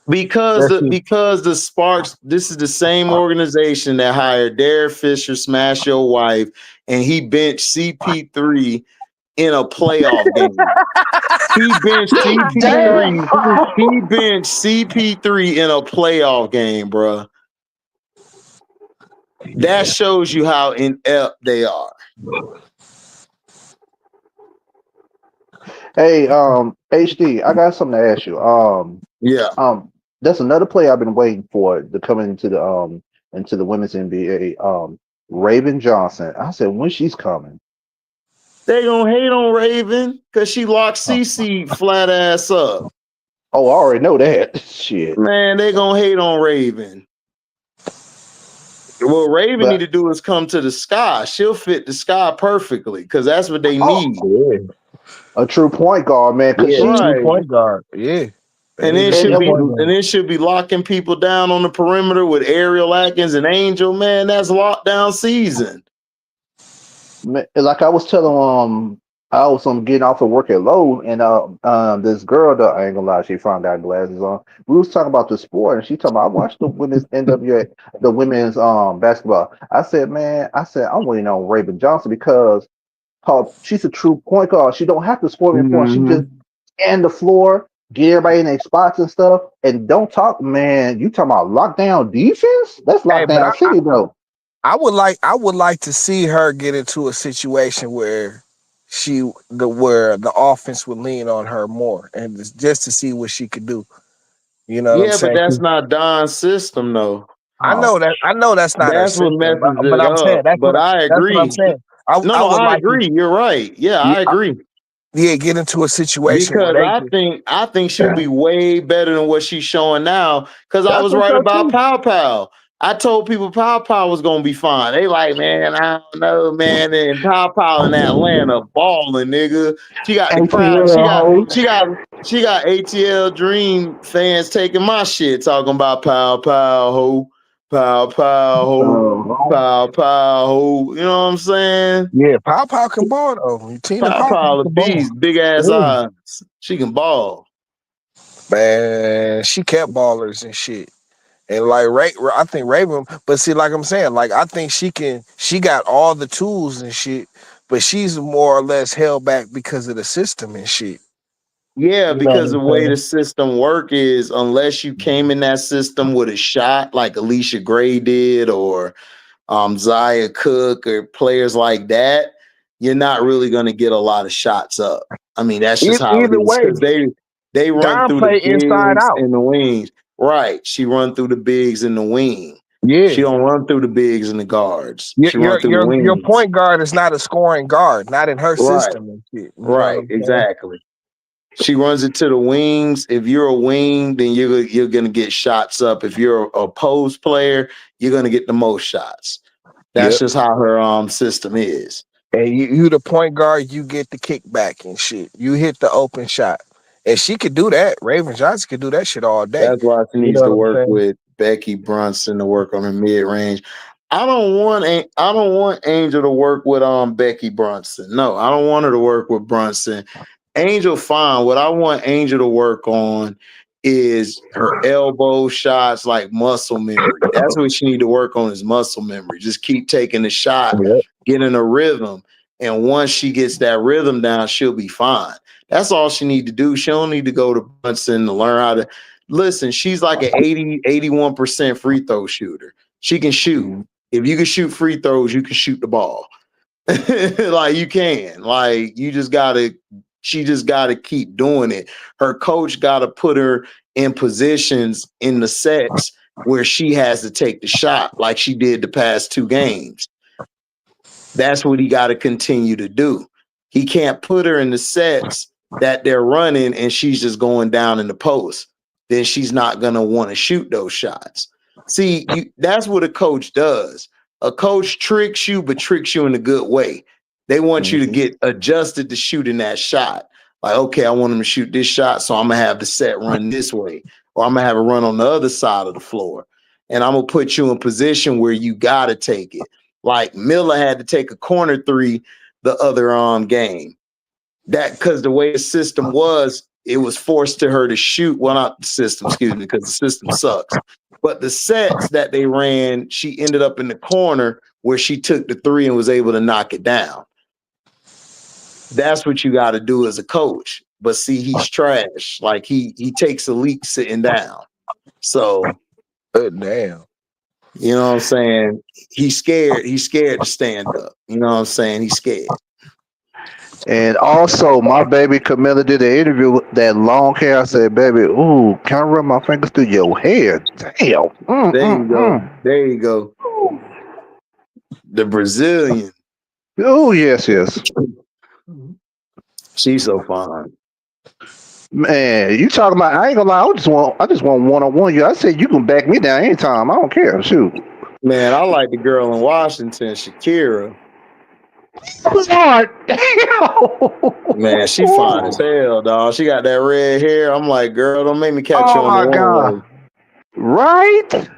[SPEAKER 1] Because the Sparks, this is the same organization that hired Derek Fisher, Smash Your Wife, and he benched CP3 in a playoff game. He benched
[SPEAKER 7] damn.
[SPEAKER 1] CP3. He benched CP3 in a playoff game, bro. That shows you how inept they are.
[SPEAKER 7] Hey, HD, I got something to ask you.
[SPEAKER 1] Yeah.
[SPEAKER 7] That's another player I've been waiting for to come into the women's NBA. Raven Johnson. I said when she's coming.
[SPEAKER 1] They gonna hate on Raven because she locked
[SPEAKER 7] Oh,
[SPEAKER 1] CC flat ass up.
[SPEAKER 7] oh, I already know that. Shit.
[SPEAKER 1] Man, they gonna hate on Raven. What Raven need
[SPEAKER 7] But
[SPEAKER 1] to do is come to the sky. She'll fit the sky perfectly because that's what they
[SPEAKER 7] oh,
[SPEAKER 1] need.
[SPEAKER 6] Yeah.
[SPEAKER 7] a true point guard, man. Cause
[SPEAKER 6] Yeah,
[SPEAKER 7] she
[SPEAKER 6] true
[SPEAKER 1] Right.
[SPEAKER 6] point guard. Yeah. They
[SPEAKER 1] And
[SPEAKER 6] need
[SPEAKER 1] then
[SPEAKER 6] a true point guard.
[SPEAKER 1] she'll be locking people down on the perimeter with Ariel Atkins and Angel. Man, that's lockdown season.
[SPEAKER 7] like I was telling I was getting off of work at Lowe's, and this girl, though, I ain't gonna lie, she found out glasses on. We was talking about the sport, and she talking about I watched the women's NWA, the women's basketball. I said, man, I'm waiting on Raven Johnson because she's a true point guard. She don't have to score me points. She just and the floor, get everybody in their spots and stuff, and don't talk, man. You talking about lockdown defense? That's
[SPEAKER 6] Hey, but
[SPEAKER 7] lockdown city, bro.
[SPEAKER 6] I would like to see her get into a situation where where the offense would lean on her more, and just to see what she could do. You know what I'm
[SPEAKER 1] Yeah, but
[SPEAKER 6] saying?
[SPEAKER 1] that's not Don's system though.
[SPEAKER 6] I
[SPEAKER 7] Oh,
[SPEAKER 6] know that's not her
[SPEAKER 1] That's what
[SPEAKER 6] system,
[SPEAKER 1] messes
[SPEAKER 6] but
[SPEAKER 1] it
[SPEAKER 6] I'm saying
[SPEAKER 1] up. But I
[SPEAKER 6] that's what I'm
[SPEAKER 1] agree.
[SPEAKER 6] saying.
[SPEAKER 1] No,
[SPEAKER 6] I
[SPEAKER 1] no,
[SPEAKER 6] would
[SPEAKER 1] I
[SPEAKER 6] like to,
[SPEAKER 1] agree. You're right. Yeah,
[SPEAKER 6] yeah,
[SPEAKER 1] I agree.
[SPEAKER 6] get into a situation where
[SPEAKER 1] Because
[SPEAKER 6] they can.
[SPEAKER 1] I think she'll be way better than what she's showing now. Because I
[SPEAKER 6] I
[SPEAKER 1] was
[SPEAKER 6] think
[SPEAKER 1] right
[SPEAKER 6] so
[SPEAKER 1] about
[SPEAKER 6] too.
[SPEAKER 1] Pow Pow. I told people Pow Pow was gonna be fine. They like, man, I don't know, man. And Pow Pow in Atlanta balling, nigga. She got the crowd.
[SPEAKER 7] ATL hoe.
[SPEAKER 1] She got ATL Dream fans taking my shit, talking about Pow Pow ho, Pow Pow ho, Pow Pow ho. You know what I'm saying?
[SPEAKER 6] Yeah, Pow can ball though. Tina
[SPEAKER 1] Pow
[SPEAKER 6] Pow
[SPEAKER 1] Pow the
[SPEAKER 6] can ball.
[SPEAKER 1] beast, big ass
[SPEAKER 6] Yeah.
[SPEAKER 1] eyes. She can ball.
[SPEAKER 6] Man, she kept ballers and shit. And like I think Raven, but see, like I'm saying, like I think she got all the tools and shit, but she's more or less held back because of the system and shit.
[SPEAKER 1] Yeah,
[SPEAKER 6] You know what
[SPEAKER 1] because the
[SPEAKER 6] I'm
[SPEAKER 1] way the
[SPEAKER 6] saying?
[SPEAKER 1] system work is unless you came in that system with a shot like Alicia Gray did or Zaya Cook or players like that, you're not really gonna get a lot of shots up. I mean, that's just how it
[SPEAKER 6] Either
[SPEAKER 1] is
[SPEAKER 6] way,
[SPEAKER 1] because they run
[SPEAKER 6] Don
[SPEAKER 1] through the
[SPEAKER 6] play inside
[SPEAKER 1] bigs
[SPEAKER 6] out.
[SPEAKER 1] and the wings. Right. She run through the bigs and the wing.
[SPEAKER 6] Yeah.
[SPEAKER 1] She don't run through the bigs and the guards.
[SPEAKER 6] Your
[SPEAKER 1] She run through the
[SPEAKER 6] your
[SPEAKER 1] wings.
[SPEAKER 6] point guard is not a scoring guard, not in her
[SPEAKER 1] Right.
[SPEAKER 6] system and shit. You know what
[SPEAKER 1] Right.
[SPEAKER 6] I'm saying?
[SPEAKER 1] Exactly. She runs it to the wings. If you're a wing, then you're gonna get shots up. If you're a post player, you're gonna get the most shots. That's
[SPEAKER 6] Yep.
[SPEAKER 1] just how her system is.
[SPEAKER 6] And you the point guard, you get the kickback and shit. You hit the open shot. And she could do that. Raven Johnson could do that shit all day.
[SPEAKER 1] That's why she
[SPEAKER 6] You
[SPEAKER 1] needs
[SPEAKER 6] know
[SPEAKER 1] to
[SPEAKER 6] what I'm
[SPEAKER 1] work
[SPEAKER 6] saying?
[SPEAKER 1] with Becky Brunson to work on her mid range. I don't want Angel to work with Becky Brunson. No, I don't want her to work with Brunson. Angel fine. What I want Angel to work on is her elbow shots, like muscle memory. That's what she need to work on is muscle memory. Just keep taking the shot,
[SPEAKER 6] Yep.
[SPEAKER 1] getting a rhythm. And once she gets that rhythm down, she'll be fine. That's all she need to do. She don't need to go to Brunson to learn how to listen. She's like an 81% free throw shooter. She can shoot. If you can shoot free throws, you can shoot the ball. Like you can. Like she just gotta keep doing it. Her coach gotta put her in positions in the sets where she has to take the shot, like she did the past 2 games. That's what he got to continue to do. He can't put her in the sets that they're running and she's just going down in the post. Then she's not going to want to shoot those shots. See, that's what a coach does. A coach tricks you, but tricks you in a good way. They want you to get adjusted to shooting that shot. Like, okay, I want him to shoot this shot, so I'm going to have the set run this way, or I'm going to have a run on the other side of the floor. And I'm going to put you in position where you got to take it. Like Miller had to take a corner 3 the other game. That because the way the system was, it was forced to her to shoot. Well, not the system, excuse me, because the system sucks. But the sets that they ran, she ended up in the corner where she took the 3 and was able to knock it down. That's what you got to do as a coach. But see, he's trash. Like he takes a leak sitting down. So
[SPEAKER 6] Damn.
[SPEAKER 1] you know what I'm saying? He's scared. He's scared to stand up. You know what I'm saying? He's scared.
[SPEAKER 7] And also, my baby Camilla did an interview with that long hair. I said, baby, ooh, can I run my fingers through your hair? Damn.
[SPEAKER 1] There you go. There you go. The Brazilian.
[SPEAKER 7] Oh, yes, yes.
[SPEAKER 1] She's so fine.
[SPEAKER 7] Man, you talking about, I ain't gonna lie, I just want one-on-one. You, I said you can back me down anytime. I don't care. Shoot.
[SPEAKER 1] Man, I like the girl in Washington, Shakira.
[SPEAKER 7] Lord, damn.
[SPEAKER 1] Man, she fine as hell, dog. She got that red hair. I'm like, girl, don't make me catch you
[SPEAKER 7] Oh
[SPEAKER 1] on the
[SPEAKER 7] my
[SPEAKER 1] one-way.
[SPEAKER 7] God. Right?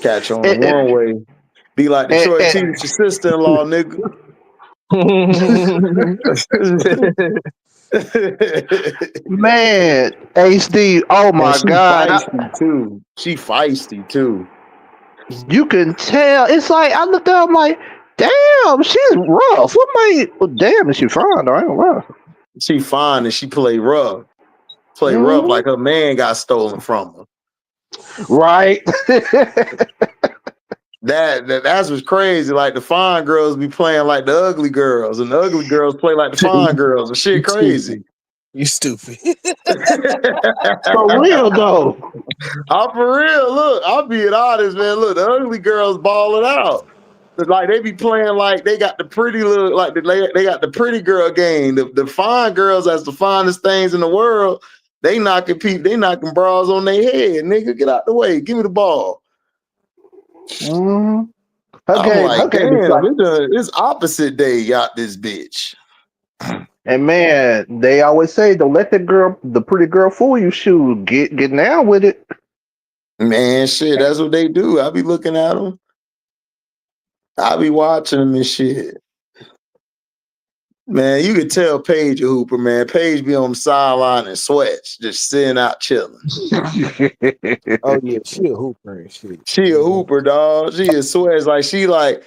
[SPEAKER 1] Catch you on the one-way. Be like Detroit
[SPEAKER 7] And,
[SPEAKER 1] T with your sister-in-law, nigga.
[SPEAKER 7] Man, HD. Oh
[SPEAKER 1] And
[SPEAKER 7] my
[SPEAKER 1] she
[SPEAKER 7] God,
[SPEAKER 1] feisty too. She feisty too.
[SPEAKER 7] you can tell. It's like I looked at her, I'm like, damn, she's rough. What made? Well, damn, is she fine? I ain't rough.
[SPEAKER 1] She fine and she play rough. Play rough
[SPEAKER 7] Mhm.
[SPEAKER 1] like her man got stolen from her.
[SPEAKER 7] Right.
[SPEAKER 1] That's what's crazy. Like the fine girls be playing like the ugly girls, and the ugly girls play like the fine girls. And shit crazy.
[SPEAKER 6] You stupid.
[SPEAKER 7] For real though.
[SPEAKER 1] I'm for real. Look, I'm being honest, man. Look, the ugly girls balling out. Like they be playing like they got the pretty look, like they got the pretty girl game. The fine girls, that's the finest things in the world. They knocking bras on their head. Nigga, get out the way. Give me the ball.
[SPEAKER 7] Mhm. Her
[SPEAKER 1] I'm
[SPEAKER 7] game
[SPEAKER 1] like,
[SPEAKER 7] is like,
[SPEAKER 1] damn, it's opposite day out this bitch.
[SPEAKER 7] and man, they always say, don't let the pretty girl fool you. Shoot, get down with it.
[SPEAKER 1] Man, shit, that's what they do. I be looking at them. I be watching them and shit. Man, you could tell Paige a hooper, man. Paige be on the sideline and sweats, just sitting out chilling.
[SPEAKER 2] Oh yeah, she a hooper and shit.
[SPEAKER 1] She a hooper, dog. She is sweats. Like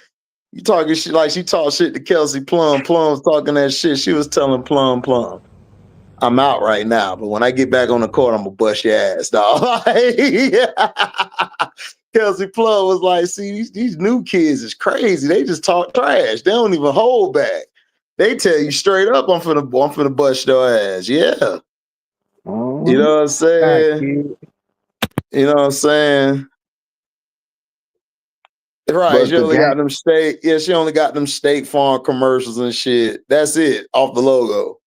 [SPEAKER 1] you talking shit like she talked shit to Kelsey Plum. Plum's talking that shit. She was telling Plum, I'm out right now, but when I get back on the court, I'm gonna bust your ass, dog. Kelsey Plum was like, see, these new kids is crazy. They just talk trash. They don't even hold back. They tell you straight up, I'm finna bust your ass. Yeah. You know what I'm saying? You know what I'm saying? Right.
[SPEAKER 7] But
[SPEAKER 1] She
[SPEAKER 7] the
[SPEAKER 1] only
[SPEAKER 7] game,
[SPEAKER 1] got them she only got them State Farm commercials and shit. That's it, off the logo.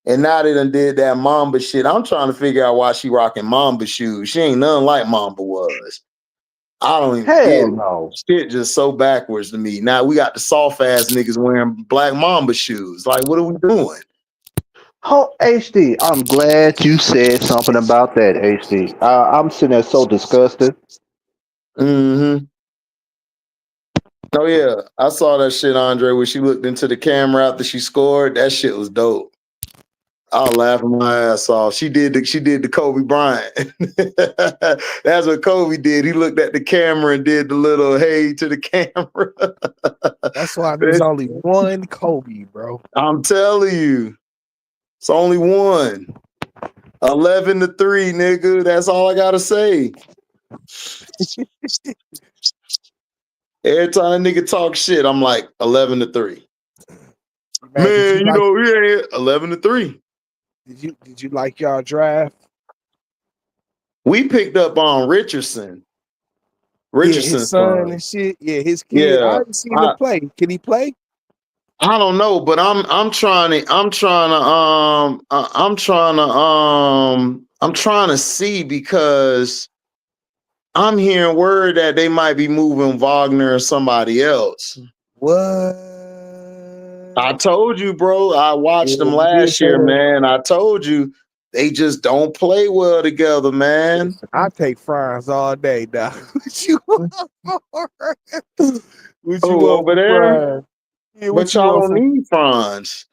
[SPEAKER 1] And now they done did that Mamba shit. I'm trying to figure out why she rocking Mamba shoes. She ain't nothing like Mamba was. I don't even get
[SPEAKER 7] hell
[SPEAKER 1] it.
[SPEAKER 7] no.
[SPEAKER 1] Shit just so backwards to me. Now we got the soft ass niggas wearing black Mamba shoes. Like, what are we doing?
[SPEAKER 7] Oh, HD, I'm glad you said something about that, HD. I'm sitting there so disgusted.
[SPEAKER 1] Mm-hmm. Oh yeah, I saw that shit, Andre, when she looked into the camera after she scored. That shit was dope. I was laughing my ass off. She did the Kobe Bryant. That's what Kobe did. He looked at the camera and did the little hey to the camera.
[SPEAKER 2] That's why there's only one Kobe, bro.
[SPEAKER 1] I'm telling you, it's only one. 11-3, nigga. That's all I gotta say. Every time a nigga talk shit, I'm like 11-3. Man, you know, yeah, 11-3.
[SPEAKER 2] Did you like y'all draft?
[SPEAKER 1] We picked up on Richardson's
[SPEAKER 2] Yeah, his son
[SPEAKER 1] son.
[SPEAKER 2] and shit. Yeah, his kid. I
[SPEAKER 1] Yeah,
[SPEAKER 2] haven't seen him play. Can he play?
[SPEAKER 1] I don't know, but I'm trying to see, because I'm hearing word that they might be moving Wagner or somebody else.
[SPEAKER 2] What?
[SPEAKER 1] I told you, bro. I watched them last year, man. I told you they just don't play well together, man.
[SPEAKER 2] I take fries all day, dog. What you want? What you want
[SPEAKER 1] Over
[SPEAKER 2] for
[SPEAKER 1] there?
[SPEAKER 2] fries? Yeah, what
[SPEAKER 1] But
[SPEAKER 2] you
[SPEAKER 1] y'all
[SPEAKER 2] want
[SPEAKER 1] don't
[SPEAKER 2] for?
[SPEAKER 1] need Franz.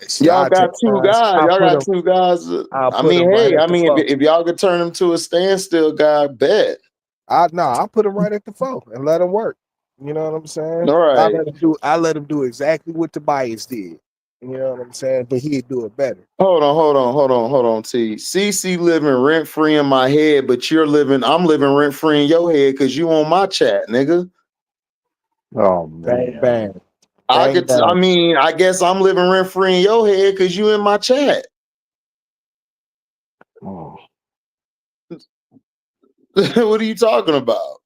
[SPEAKER 2] See,
[SPEAKER 1] Y'all
[SPEAKER 2] I take
[SPEAKER 1] got two
[SPEAKER 2] fries.
[SPEAKER 1] guys.
[SPEAKER 2] I'll
[SPEAKER 1] Y'all
[SPEAKER 2] put
[SPEAKER 1] got
[SPEAKER 2] them.
[SPEAKER 1] two guys.
[SPEAKER 2] I'll
[SPEAKER 1] I
[SPEAKER 2] put
[SPEAKER 1] mean,
[SPEAKER 2] them right
[SPEAKER 1] hey,
[SPEAKER 2] at
[SPEAKER 1] I
[SPEAKER 2] the
[SPEAKER 1] mean,
[SPEAKER 2] phone.
[SPEAKER 1] if y'all could turn him to a standstill guy, bet.
[SPEAKER 2] I'll put them right at the phone and let them work. You know what I'm saying?
[SPEAKER 1] All right.
[SPEAKER 2] I let him do exactly what Tobias did. You know what I'm saying? But he'd do it better.
[SPEAKER 1] Hold on, T. CC living rent free in my head, but I'm living rent free in your head because you on my chat, nigga.
[SPEAKER 7] Oh
[SPEAKER 2] Bang
[SPEAKER 7] man.
[SPEAKER 2] bang.
[SPEAKER 1] I
[SPEAKER 2] Bang.
[SPEAKER 1] mean, I guess I'm living rent free in your head because you in my chat.
[SPEAKER 7] Oh,
[SPEAKER 1] What are you talking about?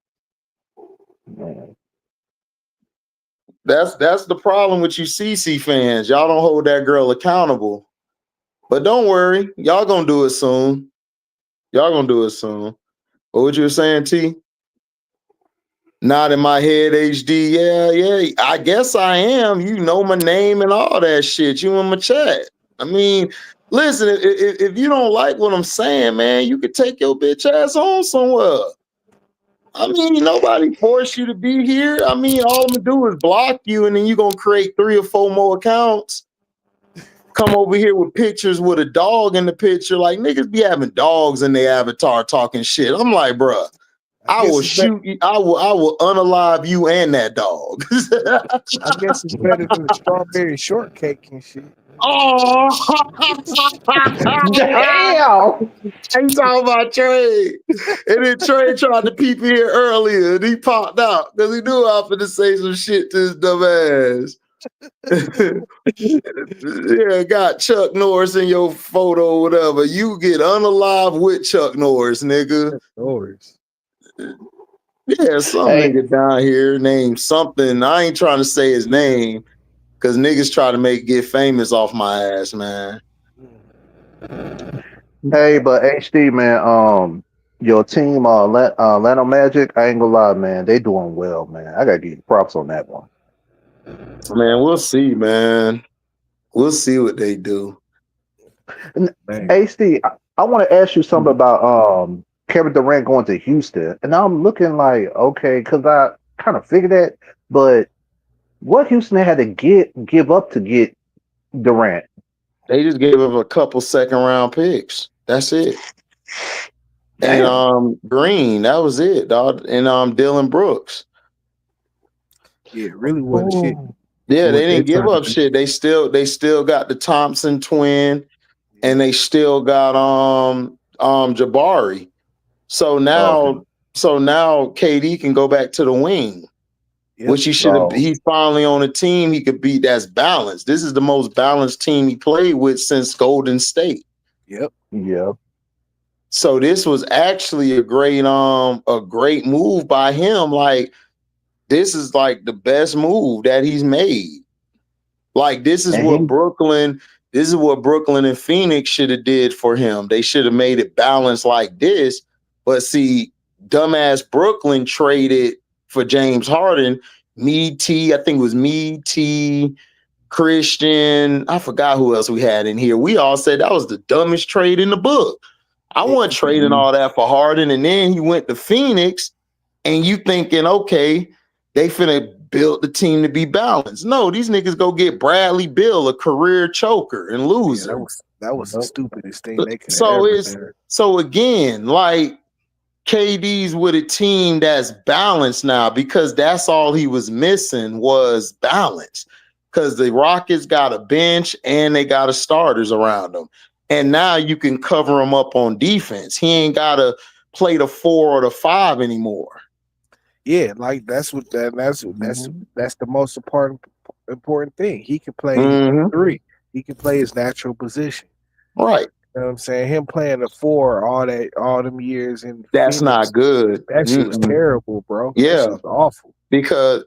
[SPEAKER 7] man.
[SPEAKER 1] That's the problem with you CC fans. Y'all don't hold that girl accountable. But don't worry, y'all gonna do it soon. Y'all gonna do it soon. But what you were saying, T? Not in my head, HD. Yeah. I guess I am. You know my name and all that shit. You in my chat. I mean, listen, if you don't like what I'm saying, man, you could take your bitch ass on somewhere. I mean, nobody forced you to be here. I mean, all I'm gonna do is block you, and then you're gonna create 3 or 4 more accounts. Come over here with pictures with a dog in the picture. Like niggas be having dogs in their avatar talking shit. I'm like, bruh, I will shoot you. I will unalive you and that dog.
[SPEAKER 2] I guess it's better than the strawberry shortcake and shit.
[SPEAKER 1] Oh,
[SPEAKER 7] Damn.
[SPEAKER 1] ain't talking about Trey. And then Trey tried to peep here earlier, and he popped out because he knew I was finna say some shit to his dumb ass. Yeah, got Chuck Norris in your photo, or whatever. You get unalive with Chuck Norris, nigga.
[SPEAKER 2] Norris.
[SPEAKER 1] Yeah, some
[SPEAKER 7] Hey.
[SPEAKER 1] nigga down here named something. I ain't trying to say his name because niggas try to get famous off my ass, man.
[SPEAKER 7] Hey, but HD man, your team, Atlanta Magic, I ain't gonna lie, man, they doing well, man. I gotta give you props on that one.
[SPEAKER 1] Man, we'll see, man. We'll see what they do.
[SPEAKER 7] HD, I want to ask you something about Kevin Durant going to Houston, and I'm looking like, okay, because I kind of figured that, but what Houston had to give up to get Durant?
[SPEAKER 1] They just gave up a couple second-round picks. That's it.
[SPEAKER 7] Damn.
[SPEAKER 1] And Green, that was it, dog. And Dylan Brooks.
[SPEAKER 2] Yeah, it really wasn't shit.
[SPEAKER 1] Yeah,
[SPEAKER 2] What
[SPEAKER 1] they
[SPEAKER 2] they
[SPEAKER 1] didn't give
[SPEAKER 2] trying
[SPEAKER 1] up
[SPEAKER 2] to do.
[SPEAKER 1] shit. They still got the Thompson twin, and they still got Jabari. So now KD can go back to the wing.
[SPEAKER 2] Yep.
[SPEAKER 1] Which he should have. He's finally on a team he could beat that's balanced. This is the most balanced team he played with since Golden State.
[SPEAKER 2] Yep.
[SPEAKER 7] Yeah.
[SPEAKER 1] So this was actually a great move by him. Like, this is like the best move that he's made. Like, this is what Brooklyn and Phoenix should have did for him. They should have made it balanced like this. But see, dumbass Brooklyn traded for James Harden, I think it was T, Christian. I forgot who else we had in here. We all said that was the dumbest trade in the book. I wasn't trading all that for Harden. And then he went to Phoenix, and you thinking, okay, they finna build the team to be balanced. No, these niggas go get Bradley Beal, a career choker and loser.
[SPEAKER 2] Yeah, that was the stupidest thing they could
[SPEAKER 1] So
[SPEAKER 2] ever
[SPEAKER 1] it's
[SPEAKER 2] done.
[SPEAKER 1] so again, like, KD's with a team that's balanced now because that's all he was missing was balance. Because the Rockets got a bench and they got a starters around them. And now you can cover him up on defense. He ain't got to play the 4 or the 5 anymore.
[SPEAKER 2] Yeah, like that's the most important thing. He can play 3. He can play his natural position.
[SPEAKER 1] Right.
[SPEAKER 2] You know what I'm saying? Him playing the 4 all them years in
[SPEAKER 1] that's
[SPEAKER 2] Phoenix,
[SPEAKER 1] not good.
[SPEAKER 2] That shit was terrible, bro.
[SPEAKER 1] Yeah.
[SPEAKER 2] That shit was awful.
[SPEAKER 1] Because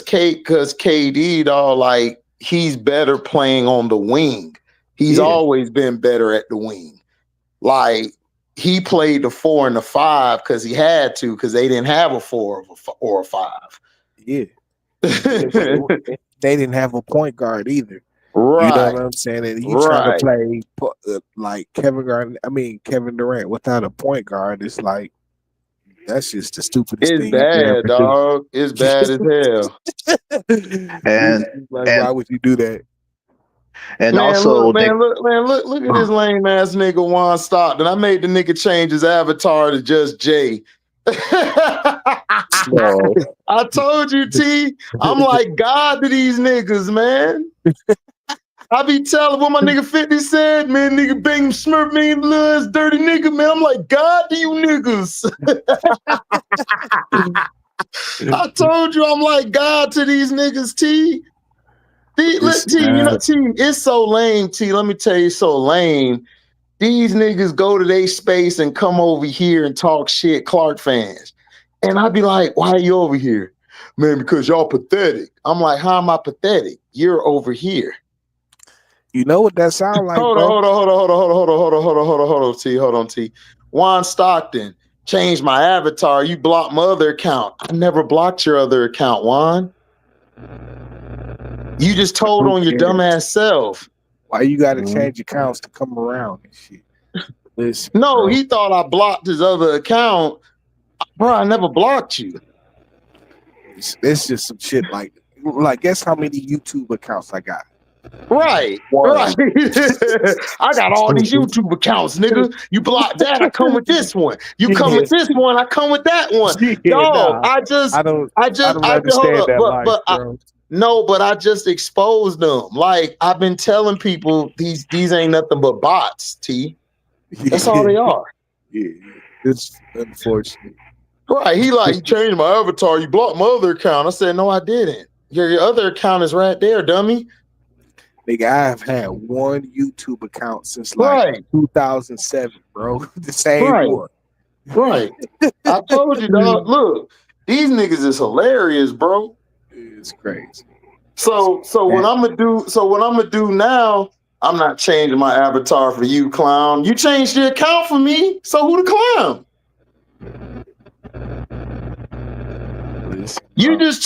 [SPEAKER 1] KD, dog, like, he's better playing on the wing. He's always been better at the wing. Like, he played the 4 and the 5 because he had to, because they didn't have a 4 or a 5.
[SPEAKER 2] Yeah. They didn't have a point guard either.
[SPEAKER 1] Right.
[SPEAKER 2] You know what I'm saying? And he trying to play like Kevin Durant without a point guard. It's like, that's just the stupidest thing.
[SPEAKER 1] It's bad, dog. It's bad as hell.
[SPEAKER 2] And why would you do that?
[SPEAKER 7] And
[SPEAKER 1] man,
[SPEAKER 7] also,
[SPEAKER 1] look at this lame ass nigga Juan Stockton. I made the nigga change his avatar to just Jay. I told you, T. I'm like God to these niggas, man. I be telling what my nigga 50 said, man, nigga bang smurf me in blood, dirty nigga, man. I'm like, God to you niggas. I told you I'm like God to these niggas, T. T, it's so lame, T. Let me tell you, it's so lame. These niggas go to their space and come over here and talk shit, Clark fans. And I'd be like, why are you over here? Man, because y'all pathetic. I'm like, how am I pathetic? You're over here.
[SPEAKER 2] You know what that sound like?
[SPEAKER 1] Hold on, T. Juan Stockton, changed my avatar. You blocked my other account. I never blocked your other account, Juan. You just told on your dumbass self.
[SPEAKER 2] Why you got to change accounts to come around and shit? Listen,
[SPEAKER 1] no, bro. He thought I blocked his other account. Bro, I never blocked you.
[SPEAKER 2] It's just some shit like guess how many YouTube accounts I got?
[SPEAKER 1] Right.
[SPEAKER 3] One.
[SPEAKER 1] I got all these YouTube accounts, nigga. You block that, I come with this one. You come with this one, I come with that one.
[SPEAKER 2] Yeah,
[SPEAKER 1] Dog,
[SPEAKER 2] nah,
[SPEAKER 1] I just
[SPEAKER 2] I don't
[SPEAKER 1] hold
[SPEAKER 2] understand
[SPEAKER 1] up,
[SPEAKER 2] that life, bro.
[SPEAKER 1] no, but I just exposed them. Like I've been telling people these ain't nothing but bots, T. That's all they are.
[SPEAKER 2] Yeah, it's unfortunate.
[SPEAKER 1] Right. He like, you changed my avatar, you blocked my other account. I said, no, I didn't. Your other account is right there, dummy.
[SPEAKER 2] Nigga, I've had one YouTube account since
[SPEAKER 1] Right.
[SPEAKER 2] 2007, bro. The same
[SPEAKER 1] Right.
[SPEAKER 2] one.
[SPEAKER 1] Right. I told you, dog. Look, these niggas is hilarious, bro.
[SPEAKER 2] It's crazy.
[SPEAKER 1] So what I'm gonna do now, I'm not changing my avatar for you, clown. You changed your account for me, so who the clown? You just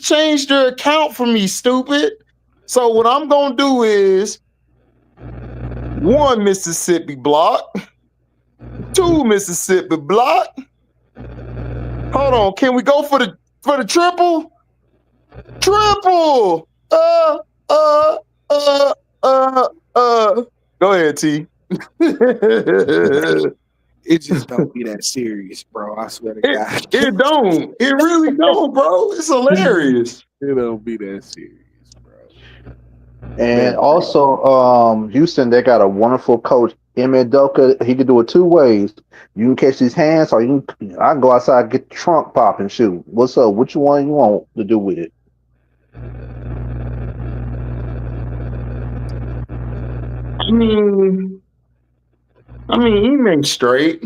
[SPEAKER 1] changed your account for me, stupid. So what I'm gonna do is 1 Mississippi block, 2 Mississippi block. Hold on, can we go for the triple? Triple. Go ahead, T.
[SPEAKER 2] It just don't be that serious, bro. I swear to God.
[SPEAKER 1] It don't. It really don't, bro. It's hilarious.
[SPEAKER 2] It don't be that serious, bro.
[SPEAKER 7] And also, Houston, they got a wonderful coach, Wnba. He can do it 2 ways. You can catch these hands, or I can go outside and get the trunk pop and shoot. What's up? Which one you want to do with it?
[SPEAKER 1] I mean, he made straight.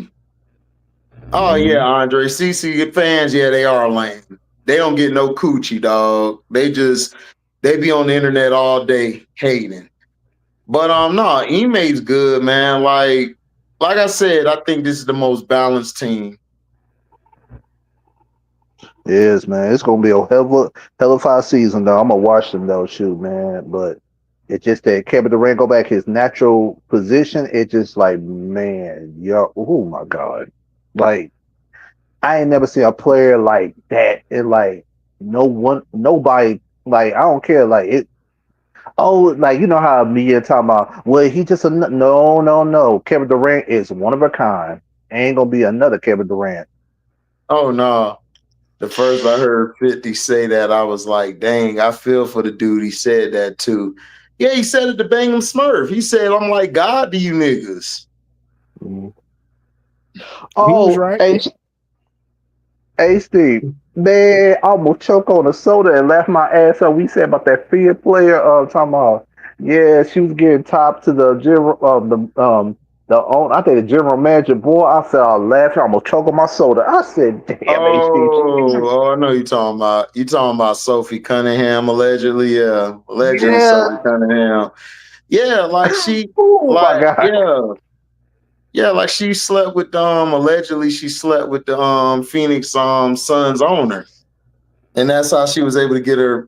[SPEAKER 1] Oh yeah, Andre. CC fans, yeah, they are lame. They don't get no coochie, dog. They be on the internet all day hating. But no, Ime's good, man. Like I said, I think this is the most balanced team.
[SPEAKER 7] It is, man. It's gonna be a hell of a season, though. I'm gonna watch them though, shoot, man. But it's just that Kevin Durant go back his natural position. It's just like, man, oh my God, like I ain't never seen a player like that. It like nobody, like I don't care, like it. Oh, like you know how media talking about? Well, he just no. Kevin Durant is one of a kind. Ain't gonna be another Kevin Durant.
[SPEAKER 1] Oh no. The first I heard 50 say that, I was like, dang, I feel for the dude he said that to. Yeah, he said it to Bangum Smurf. He said, I'm like God to you niggas.
[SPEAKER 7] Oh,
[SPEAKER 2] right.
[SPEAKER 7] Hey, Steve, man, I almost choked on a soda and left my ass up. We said about that field player, talking about, yeah, she was getting top to the general, I think the general manager. Boy, I fell laughing. I almost choked on my soda. I said, damn,
[SPEAKER 1] I know you talking about. You talking about Sophie Cunningham, allegedly. Yeah, allegedly Sophie Cunningham. Yeah, like she,
[SPEAKER 7] oh my God.
[SPEAKER 1] Yeah, like she slept with allegedly she slept with the Phoenix Suns owner. And that's how she was able to get her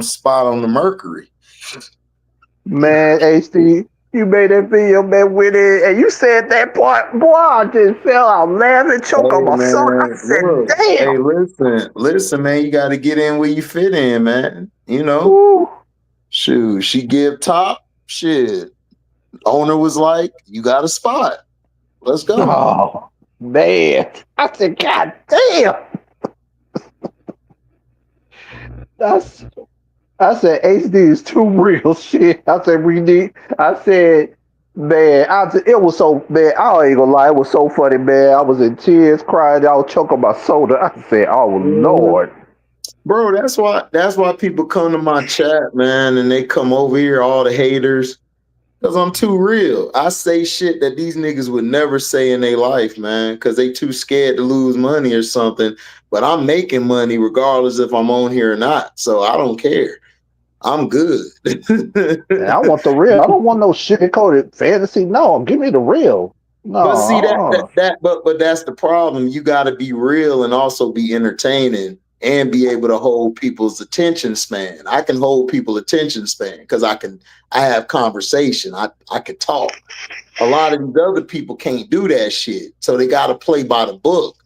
[SPEAKER 1] spot on the Mercury.
[SPEAKER 7] Man, HD, you made that video, man, with it, and you said that part, boy, I just fell out laughing, choke on my soda. I said, damn.
[SPEAKER 1] Hey, listen, man, you got to get in where you fit in, man. You know, shoot, she give top, shit. Owner was like, you got a spot. Let's go.
[SPEAKER 7] Oh, man. I said, God damn. I said, HD is too real shit. I said, man, it was so, man, I ain't gonna lie, it was so funny, man. I was in tears, crying, I was choking my soda. I said, oh, Lord.
[SPEAKER 1] Bro, that's why people come to my chat, man, and they come over here, all the haters. Because I'm too real. I say shit that these niggas would never say in their life, man, because they too scared to lose money or something. But I'm making money regardless if I'm on here or not. So I don't care. I'm good.
[SPEAKER 7] I want the real. I don't want no sugar-coated fantasy. No, give me the real. No.
[SPEAKER 1] But see but that's the problem. You got to be real and also be entertaining and be able to hold people's attention span. I can hold people's attention span because I have conversation. I can talk. A lot of these other people can't do that shit. So they got to play by the book.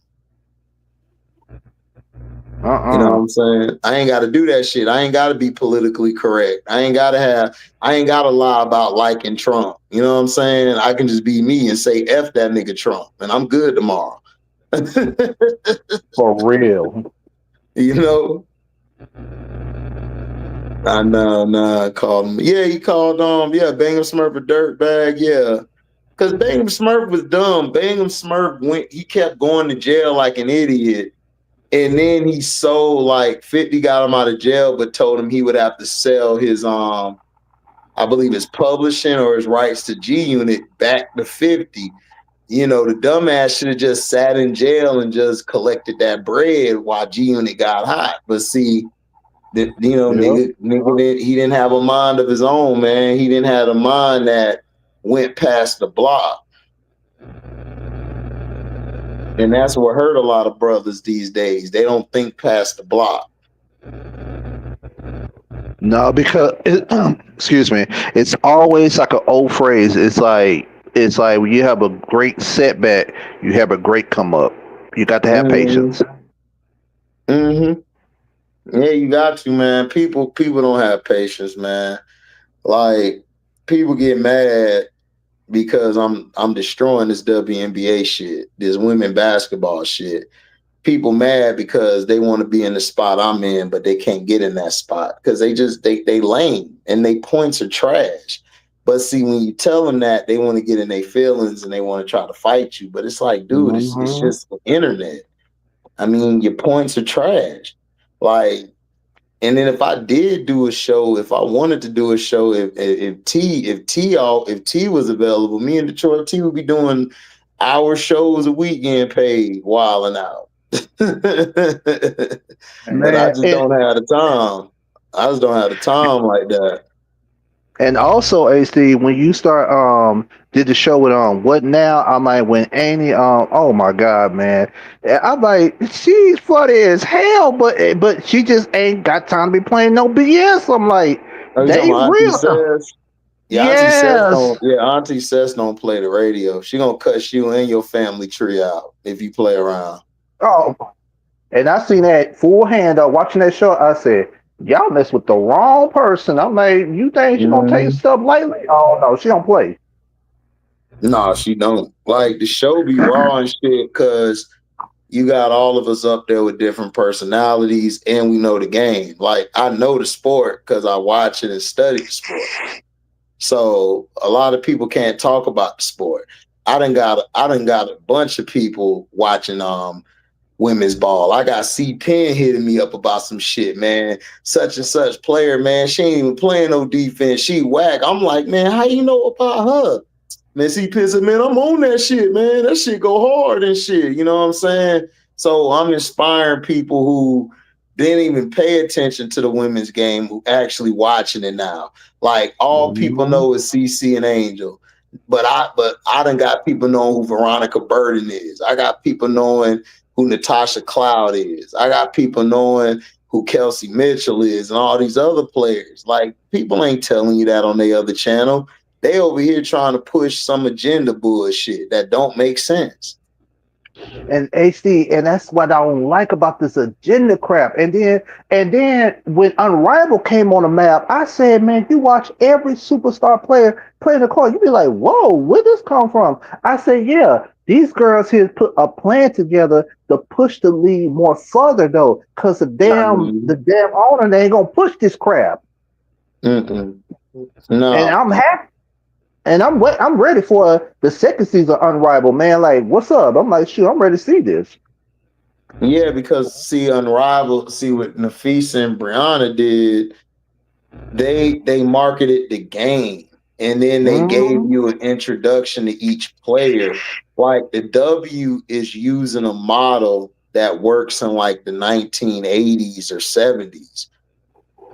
[SPEAKER 1] You know what I'm saying? I ain't got to do that shit. I ain't got to be politically correct. I ain't got to lie about liking Trump. You know what I'm saying? I can just be me and say F that nigga Trump and I'm good tomorrow.
[SPEAKER 7] For real.
[SPEAKER 1] You know? I know, called him. Yeah, he called Bangham Smurf a dirtbag, yeah. Because Bangham Smurf was dumb. Bangham Smurf he kept going to jail like an idiot. And then he sold like 50 got him out of jail, but told him he would have to sell his I believe his publishing or his rights to G Unit back to 50. You know, the dumbass should have just sat in jail and just collected that bread while G Unit got hot. But see, nigga, he didn't have a mind of his own, man. He didn't have a mind that went past the block. And that's what hurt a lot of brothers these days. They don't think past the block.
[SPEAKER 7] No, because excuse me, it's always like an old phrase. It's like when you have a great setback, you have a great come up. You got to have patience.
[SPEAKER 1] Mm-hmm. Yeah, you got to, man. People don't have patience, man. Like people get mad because I'm destroying this WNBA shit, this women basketball shit. People mad because they want to be in the spot I'm in, but they can't get in that spot because they lame and they points are trash. But see, when you tell them that, they want to get in their feelings and they want to try to fight you. But it's like, dude, it's just the internet. I mean, your points are trash. Like, and then if I did do a show, if I wanted to do a show, if T was available, me and Detroit T would be doing hour shows a week getting paid, wilding out. But I just don't have the time. I just don't have the time like that.
[SPEAKER 7] And also, HD, when you start did the show with What Now? I'm like when Annie oh my god, man. I'm like, she's funny as hell, but she just ain't got time to be playing no BS. I'm like,
[SPEAKER 1] Are you
[SPEAKER 7] they
[SPEAKER 1] talking about Auntie
[SPEAKER 7] real.
[SPEAKER 1] Sess? Yeah,
[SPEAKER 7] Yes.
[SPEAKER 1] Auntie Sess don't play the radio. She gonna cut you and your family tree out if you play around.
[SPEAKER 7] Oh, and I seen that full hand watching that show. I said, y'all mess with the wrong person. I'm like, you think she gonna take stuff lightly? Oh no, she don't play.
[SPEAKER 1] No, she don't. Like the show be raw and shit because you got all of us up there with different personalities and we know the game. Like I know the sport because I watch it and study the sport. So a lot of people can't talk about the sport. I done got a bunch of people watching women's ball. I got C Penn hitting me up about some shit, man. Such and such player, man. She ain't even playing no defense. She whack. I'm like, man, how you know about her? Man, C Penn said, man, I'm on that shit, man. That shit go hard and shit. You know what I'm saying? So I'm inspiring people who didn't even pay attention to the women's game who actually watching it now. Like all people know is CC and Angel. But I done got people knowing who Veronica Burden is. I got people knowing who Natasha Cloud is. I got people knowing who Kelsey Mitchell is and all these other players. Like people ain't telling you that on their other channel. They over here trying to push some agenda bullshit that don't make sense.
[SPEAKER 7] And HD, and that's what I don't like about this agenda crap. And then when Unrivaled came on the map, I said, man, you watch every superstar player playing the card, you be like, whoa, where this come from? I said, yeah, these girls here put a plan together to push the league more further though, because the damn owner they ain't gonna push this crap.
[SPEAKER 1] No,
[SPEAKER 7] and I'm happy. And I'm ready for the second season of Unrivaled, man. Like, what's up? I'm like, shoot, I'm ready to see this.
[SPEAKER 1] Yeah, because see, Unrivaled, see what Nafisa and Brianna did, they marketed the game and then they gave you an introduction to each player. Like the W is using a model that works in like the 1980s or 70s.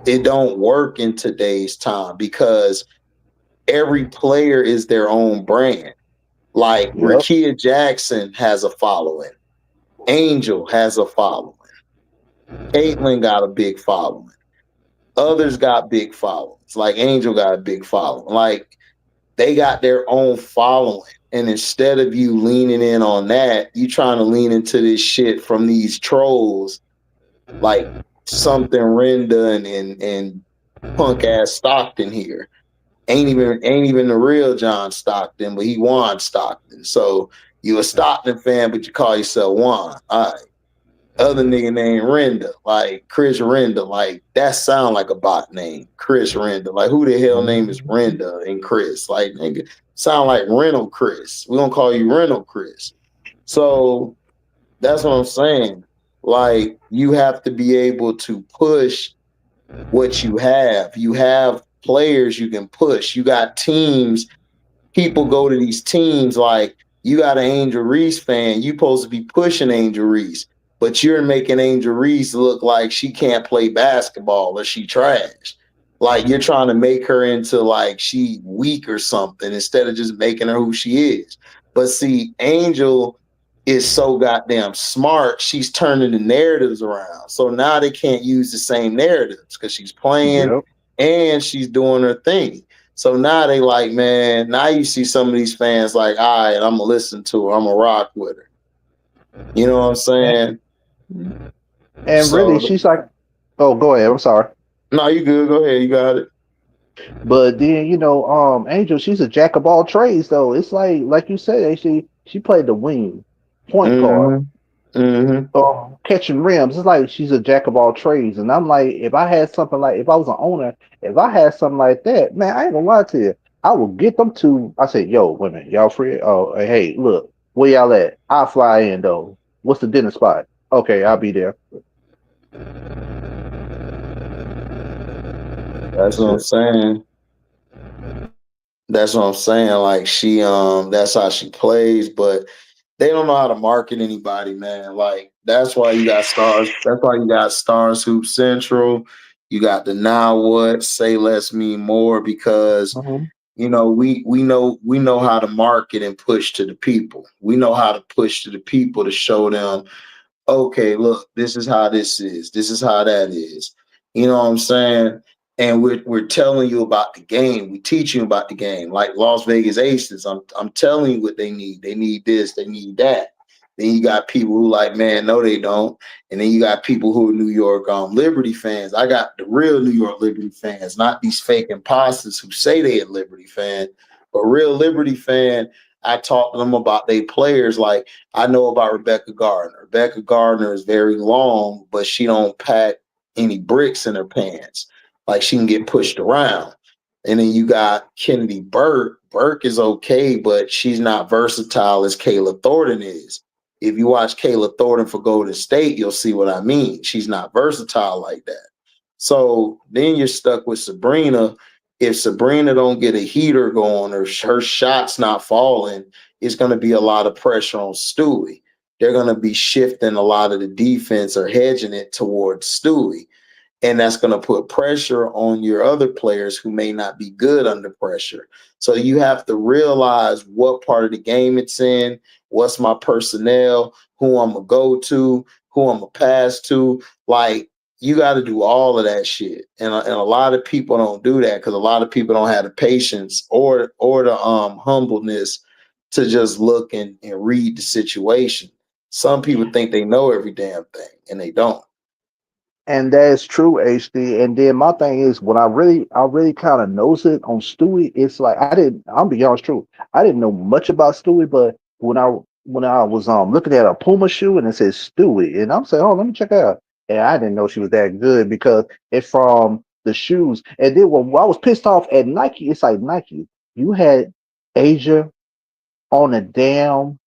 [SPEAKER 1] It don't work in today's time because every player is their own brand. Like Rakia Jackson has a following. Angel has a following. Caitlyn got a big following. Others got big followings. Like Angel got a big following. Like they got their own following. And instead of you leaning in on that, you trying to lean into this shit from these trolls like something Renda and punk ass Stockton here. Ain't even the real John Stockton, but he Juan Stockton. So you a Stockton fan, but you call yourself Juan. All right. Other nigga named Renda, like Chris Renda, like that sound like a bot name. Chris Renda. Like who the hell name is Renda and Chris? Like nigga, sound like Rental Chris. We gonna call you Rental Chris. So that's what I'm saying. Like you have to be able to push what you have. You have players you can push. You got teams. People go to these teams like you got an Angel Reese fan. You supposed to be pushing Angel Reese, but you're making Angel Reese look like she can't play basketball or she trash. Like you're trying to make her into like she weak or something instead of just making her who she is. But see, Angel is so goddamn smart. She's turning the narratives around. So now they can't use the same narratives because she's playing
[SPEAKER 7] Yep.
[SPEAKER 1] and she's doing her thing. So now they like, man, now you see some of these fans like, all right, I'm gonna listen to her, I'm gonna rock with her. You know what I'm saying?
[SPEAKER 7] And really,
[SPEAKER 1] So
[SPEAKER 7] she's like, oh, go ahead. I'm sorry.
[SPEAKER 1] no, you good, go ahead, you got it.
[SPEAKER 7] But then Angel, she's a jack of all trades though. It's like you said, she played the wing, point guard,
[SPEAKER 1] Mm-hmm. Mm-hmm.
[SPEAKER 7] catching rims. It's like she's a jack of all trades. And I'm like, if I had something like, if I was an owner, if I had something like that, man, I ain't gonna lie to you. I would get them to. I say, yo, women, y'all free? Oh, hey, look, where y'all at? I'll fly in though. What's the dinner spot? Okay, I'll be there.
[SPEAKER 1] That's
[SPEAKER 7] That's
[SPEAKER 1] what I'm
[SPEAKER 7] it.
[SPEAKER 1] saying. That's what I'm saying. Like she that's how she plays, but they don't know how to market anybody, man. Like that's why you got stars. That's why you got Stars Hoop Central. You got the Now What, Say Less Mean More, because
[SPEAKER 7] Mhm.
[SPEAKER 1] we know how to market and push to the people. We know how to push to the people to show them, okay, look, this is how this is. This is how that is. You know what I'm saying? And we're telling you about the game. We teach you about the game. Like Las Vegas Aces, I'm telling you what they need. They need this, they need that. Then you got people who like, man, no, they don't. And then you got people who are New York Liberty fans. I got the real New York Liberty fans, not these fake imposters who say they a Liberty fan, but real Liberty fan. I talk to them about their players. Like I know about Rebecca Gardner. Rebecca Gardner is very long, but she don't pack any bricks in her pants. Like she can get pushed around. And then you got Kennedy Burke. Burke is okay, but she's not versatile as Kayla Thornton is. If you watch Kayla Thornton for Golden State, you'll see what I mean. She's not versatile like that. So then you're stuck with Sabrina. If Sabrina don't get a heater going or her shot's not falling, it's going to be a lot of pressure on Stewie. They're going to be shifting a lot of the defense or hedging it towards Stewie. And that's going to put pressure on your other players who may not be good under pressure. So you have to realize what part of the game it's in, what's my personnel, who I'm going to go to, who I'm going to pass to. Like, you got to do all of that shit. And a lot of people don't do that because a lot of people don't have the patience or the humbleness to just look and read the situation. Some people think they know every damn thing and they don't.
[SPEAKER 7] And that's true, HD. And then my thing is, when I really kind of knows it on Stewie, it's like I didn't. I'm be honest, true. I didn't know much about Stewie, but when I was looking at a Puma shoe and it says Stewie, and I'm saying, oh, let me check it out. And I didn't know she was that good because it's from the shoes. And then when I was pissed off at Nike, it's like Nike, you had Asia on a damn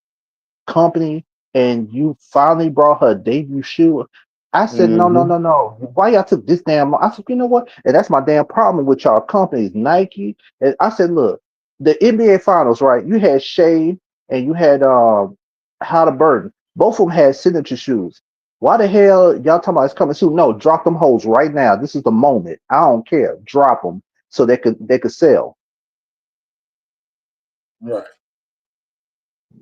[SPEAKER 7] company and you finally brought her debut shoe. I said, no, no,
[SPEAKER 1] Mm-hmm.
[SPEAKER 7] no, no. Why y'all took this damn? I said, you know what? And that's my damn problem with y'all companies, Nike. And I said, look, the NBA Finals, right? You had Shea and you had Halliburton. Both of them had signature shoes. Why the hell y'all talking about it's coming soon? No, drop them hoes right now. This is the moment. I don't care. Drop them so they could sell.
[SPEAKER 1] Right.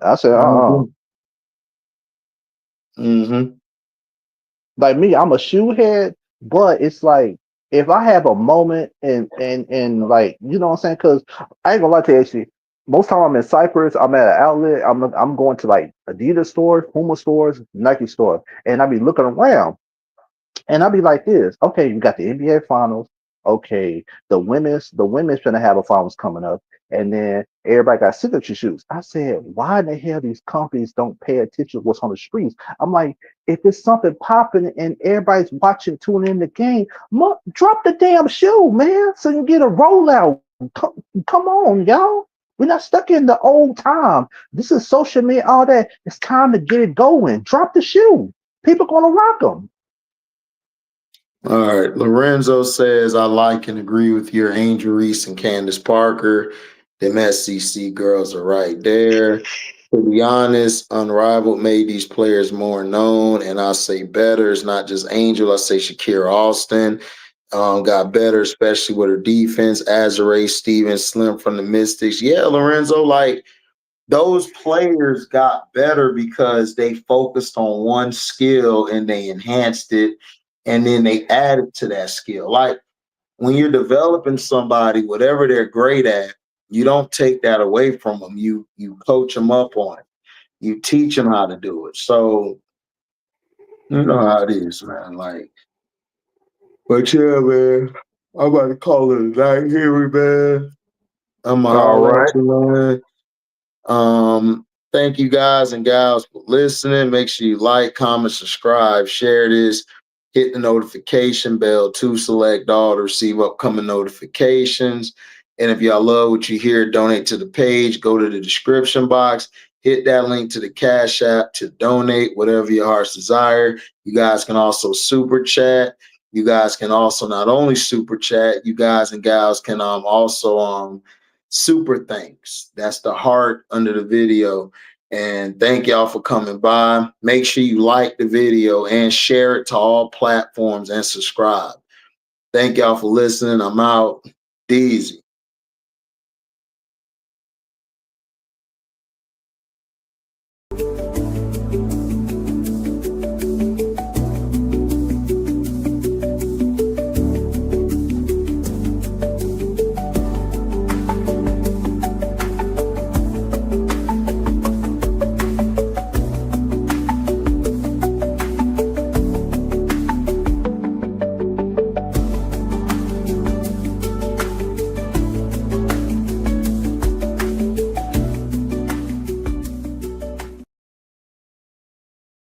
[SPEAKER 7] I said,
[SPEAKER 1] Mm-hmm. Mm-hmm.
[SPEAKER 7] like me, I'm a shoe head, but it's like if I have a moment and like you know what I'm saying, because I ain't gonna lie to you, actually, most time I'm in Cyprus, I'm at an outlet, I'm going to like Adidas stores, Puma stores, Nike stores, and I be looking around. And I'll be like this. Okay, you got the NBA finals. Okay, the women's gonna have a finals coming up. And then everybody got signature shoes. I said, why in the hell these companies don't pay attention to what's on the streets? I'm like, if it's something popping and everybody's watching, tuning in the game, drop the damn shoe, man, so you get a rollout. Come on, y'all. We're not stuck in the old time. This is social media, all that. It's time to get it going. Drop the shoe. People gonna rock them.
[SPEAKER 1] All right. Lorenzo says, I like and agree with your Angel Reese and Candace Parker. Them SEC girls are right there. To be honest, Unrivaled made these players more known, and I say better. It's not just Angel. I say Shakira Austin got better, especially with her defense. Azare Stevens, Slim from the Mystics. Yeah, Lorenzo, like those players got better because they focused on one skill and they enhanced it, and then they added to that skill. Like when you're developing somebody, whatever they're great at, you don't take that away from them. You coach them up on it. You teach them how to do it. So you know how it is, man. Like, but yeah, man, I'm about to call it a night here, man. I'm gonna
[SPEAKER 7] All
[SPEAKER 1] holler at
[SPEAKER 7] right.
[SPEAKER 1] you, man. Thank you guys and gals for listening. Make sure you like, comment, subscribe, share this, hit the notification bell to select all to receive upcoming notifications. And if y'all love what you hear, donate to the page, go to the description box, hit that link to the Cash App to donate whatever your heart's desire. You guys can also super chat. You guys can also not only super chat, you guys and gals can also super thanks. That's the heart under the video. And thank y'all for coming by. Make sure you like the video and share it to all platforms and subscribe. Thank y'all for listening. I'm out. Deezy.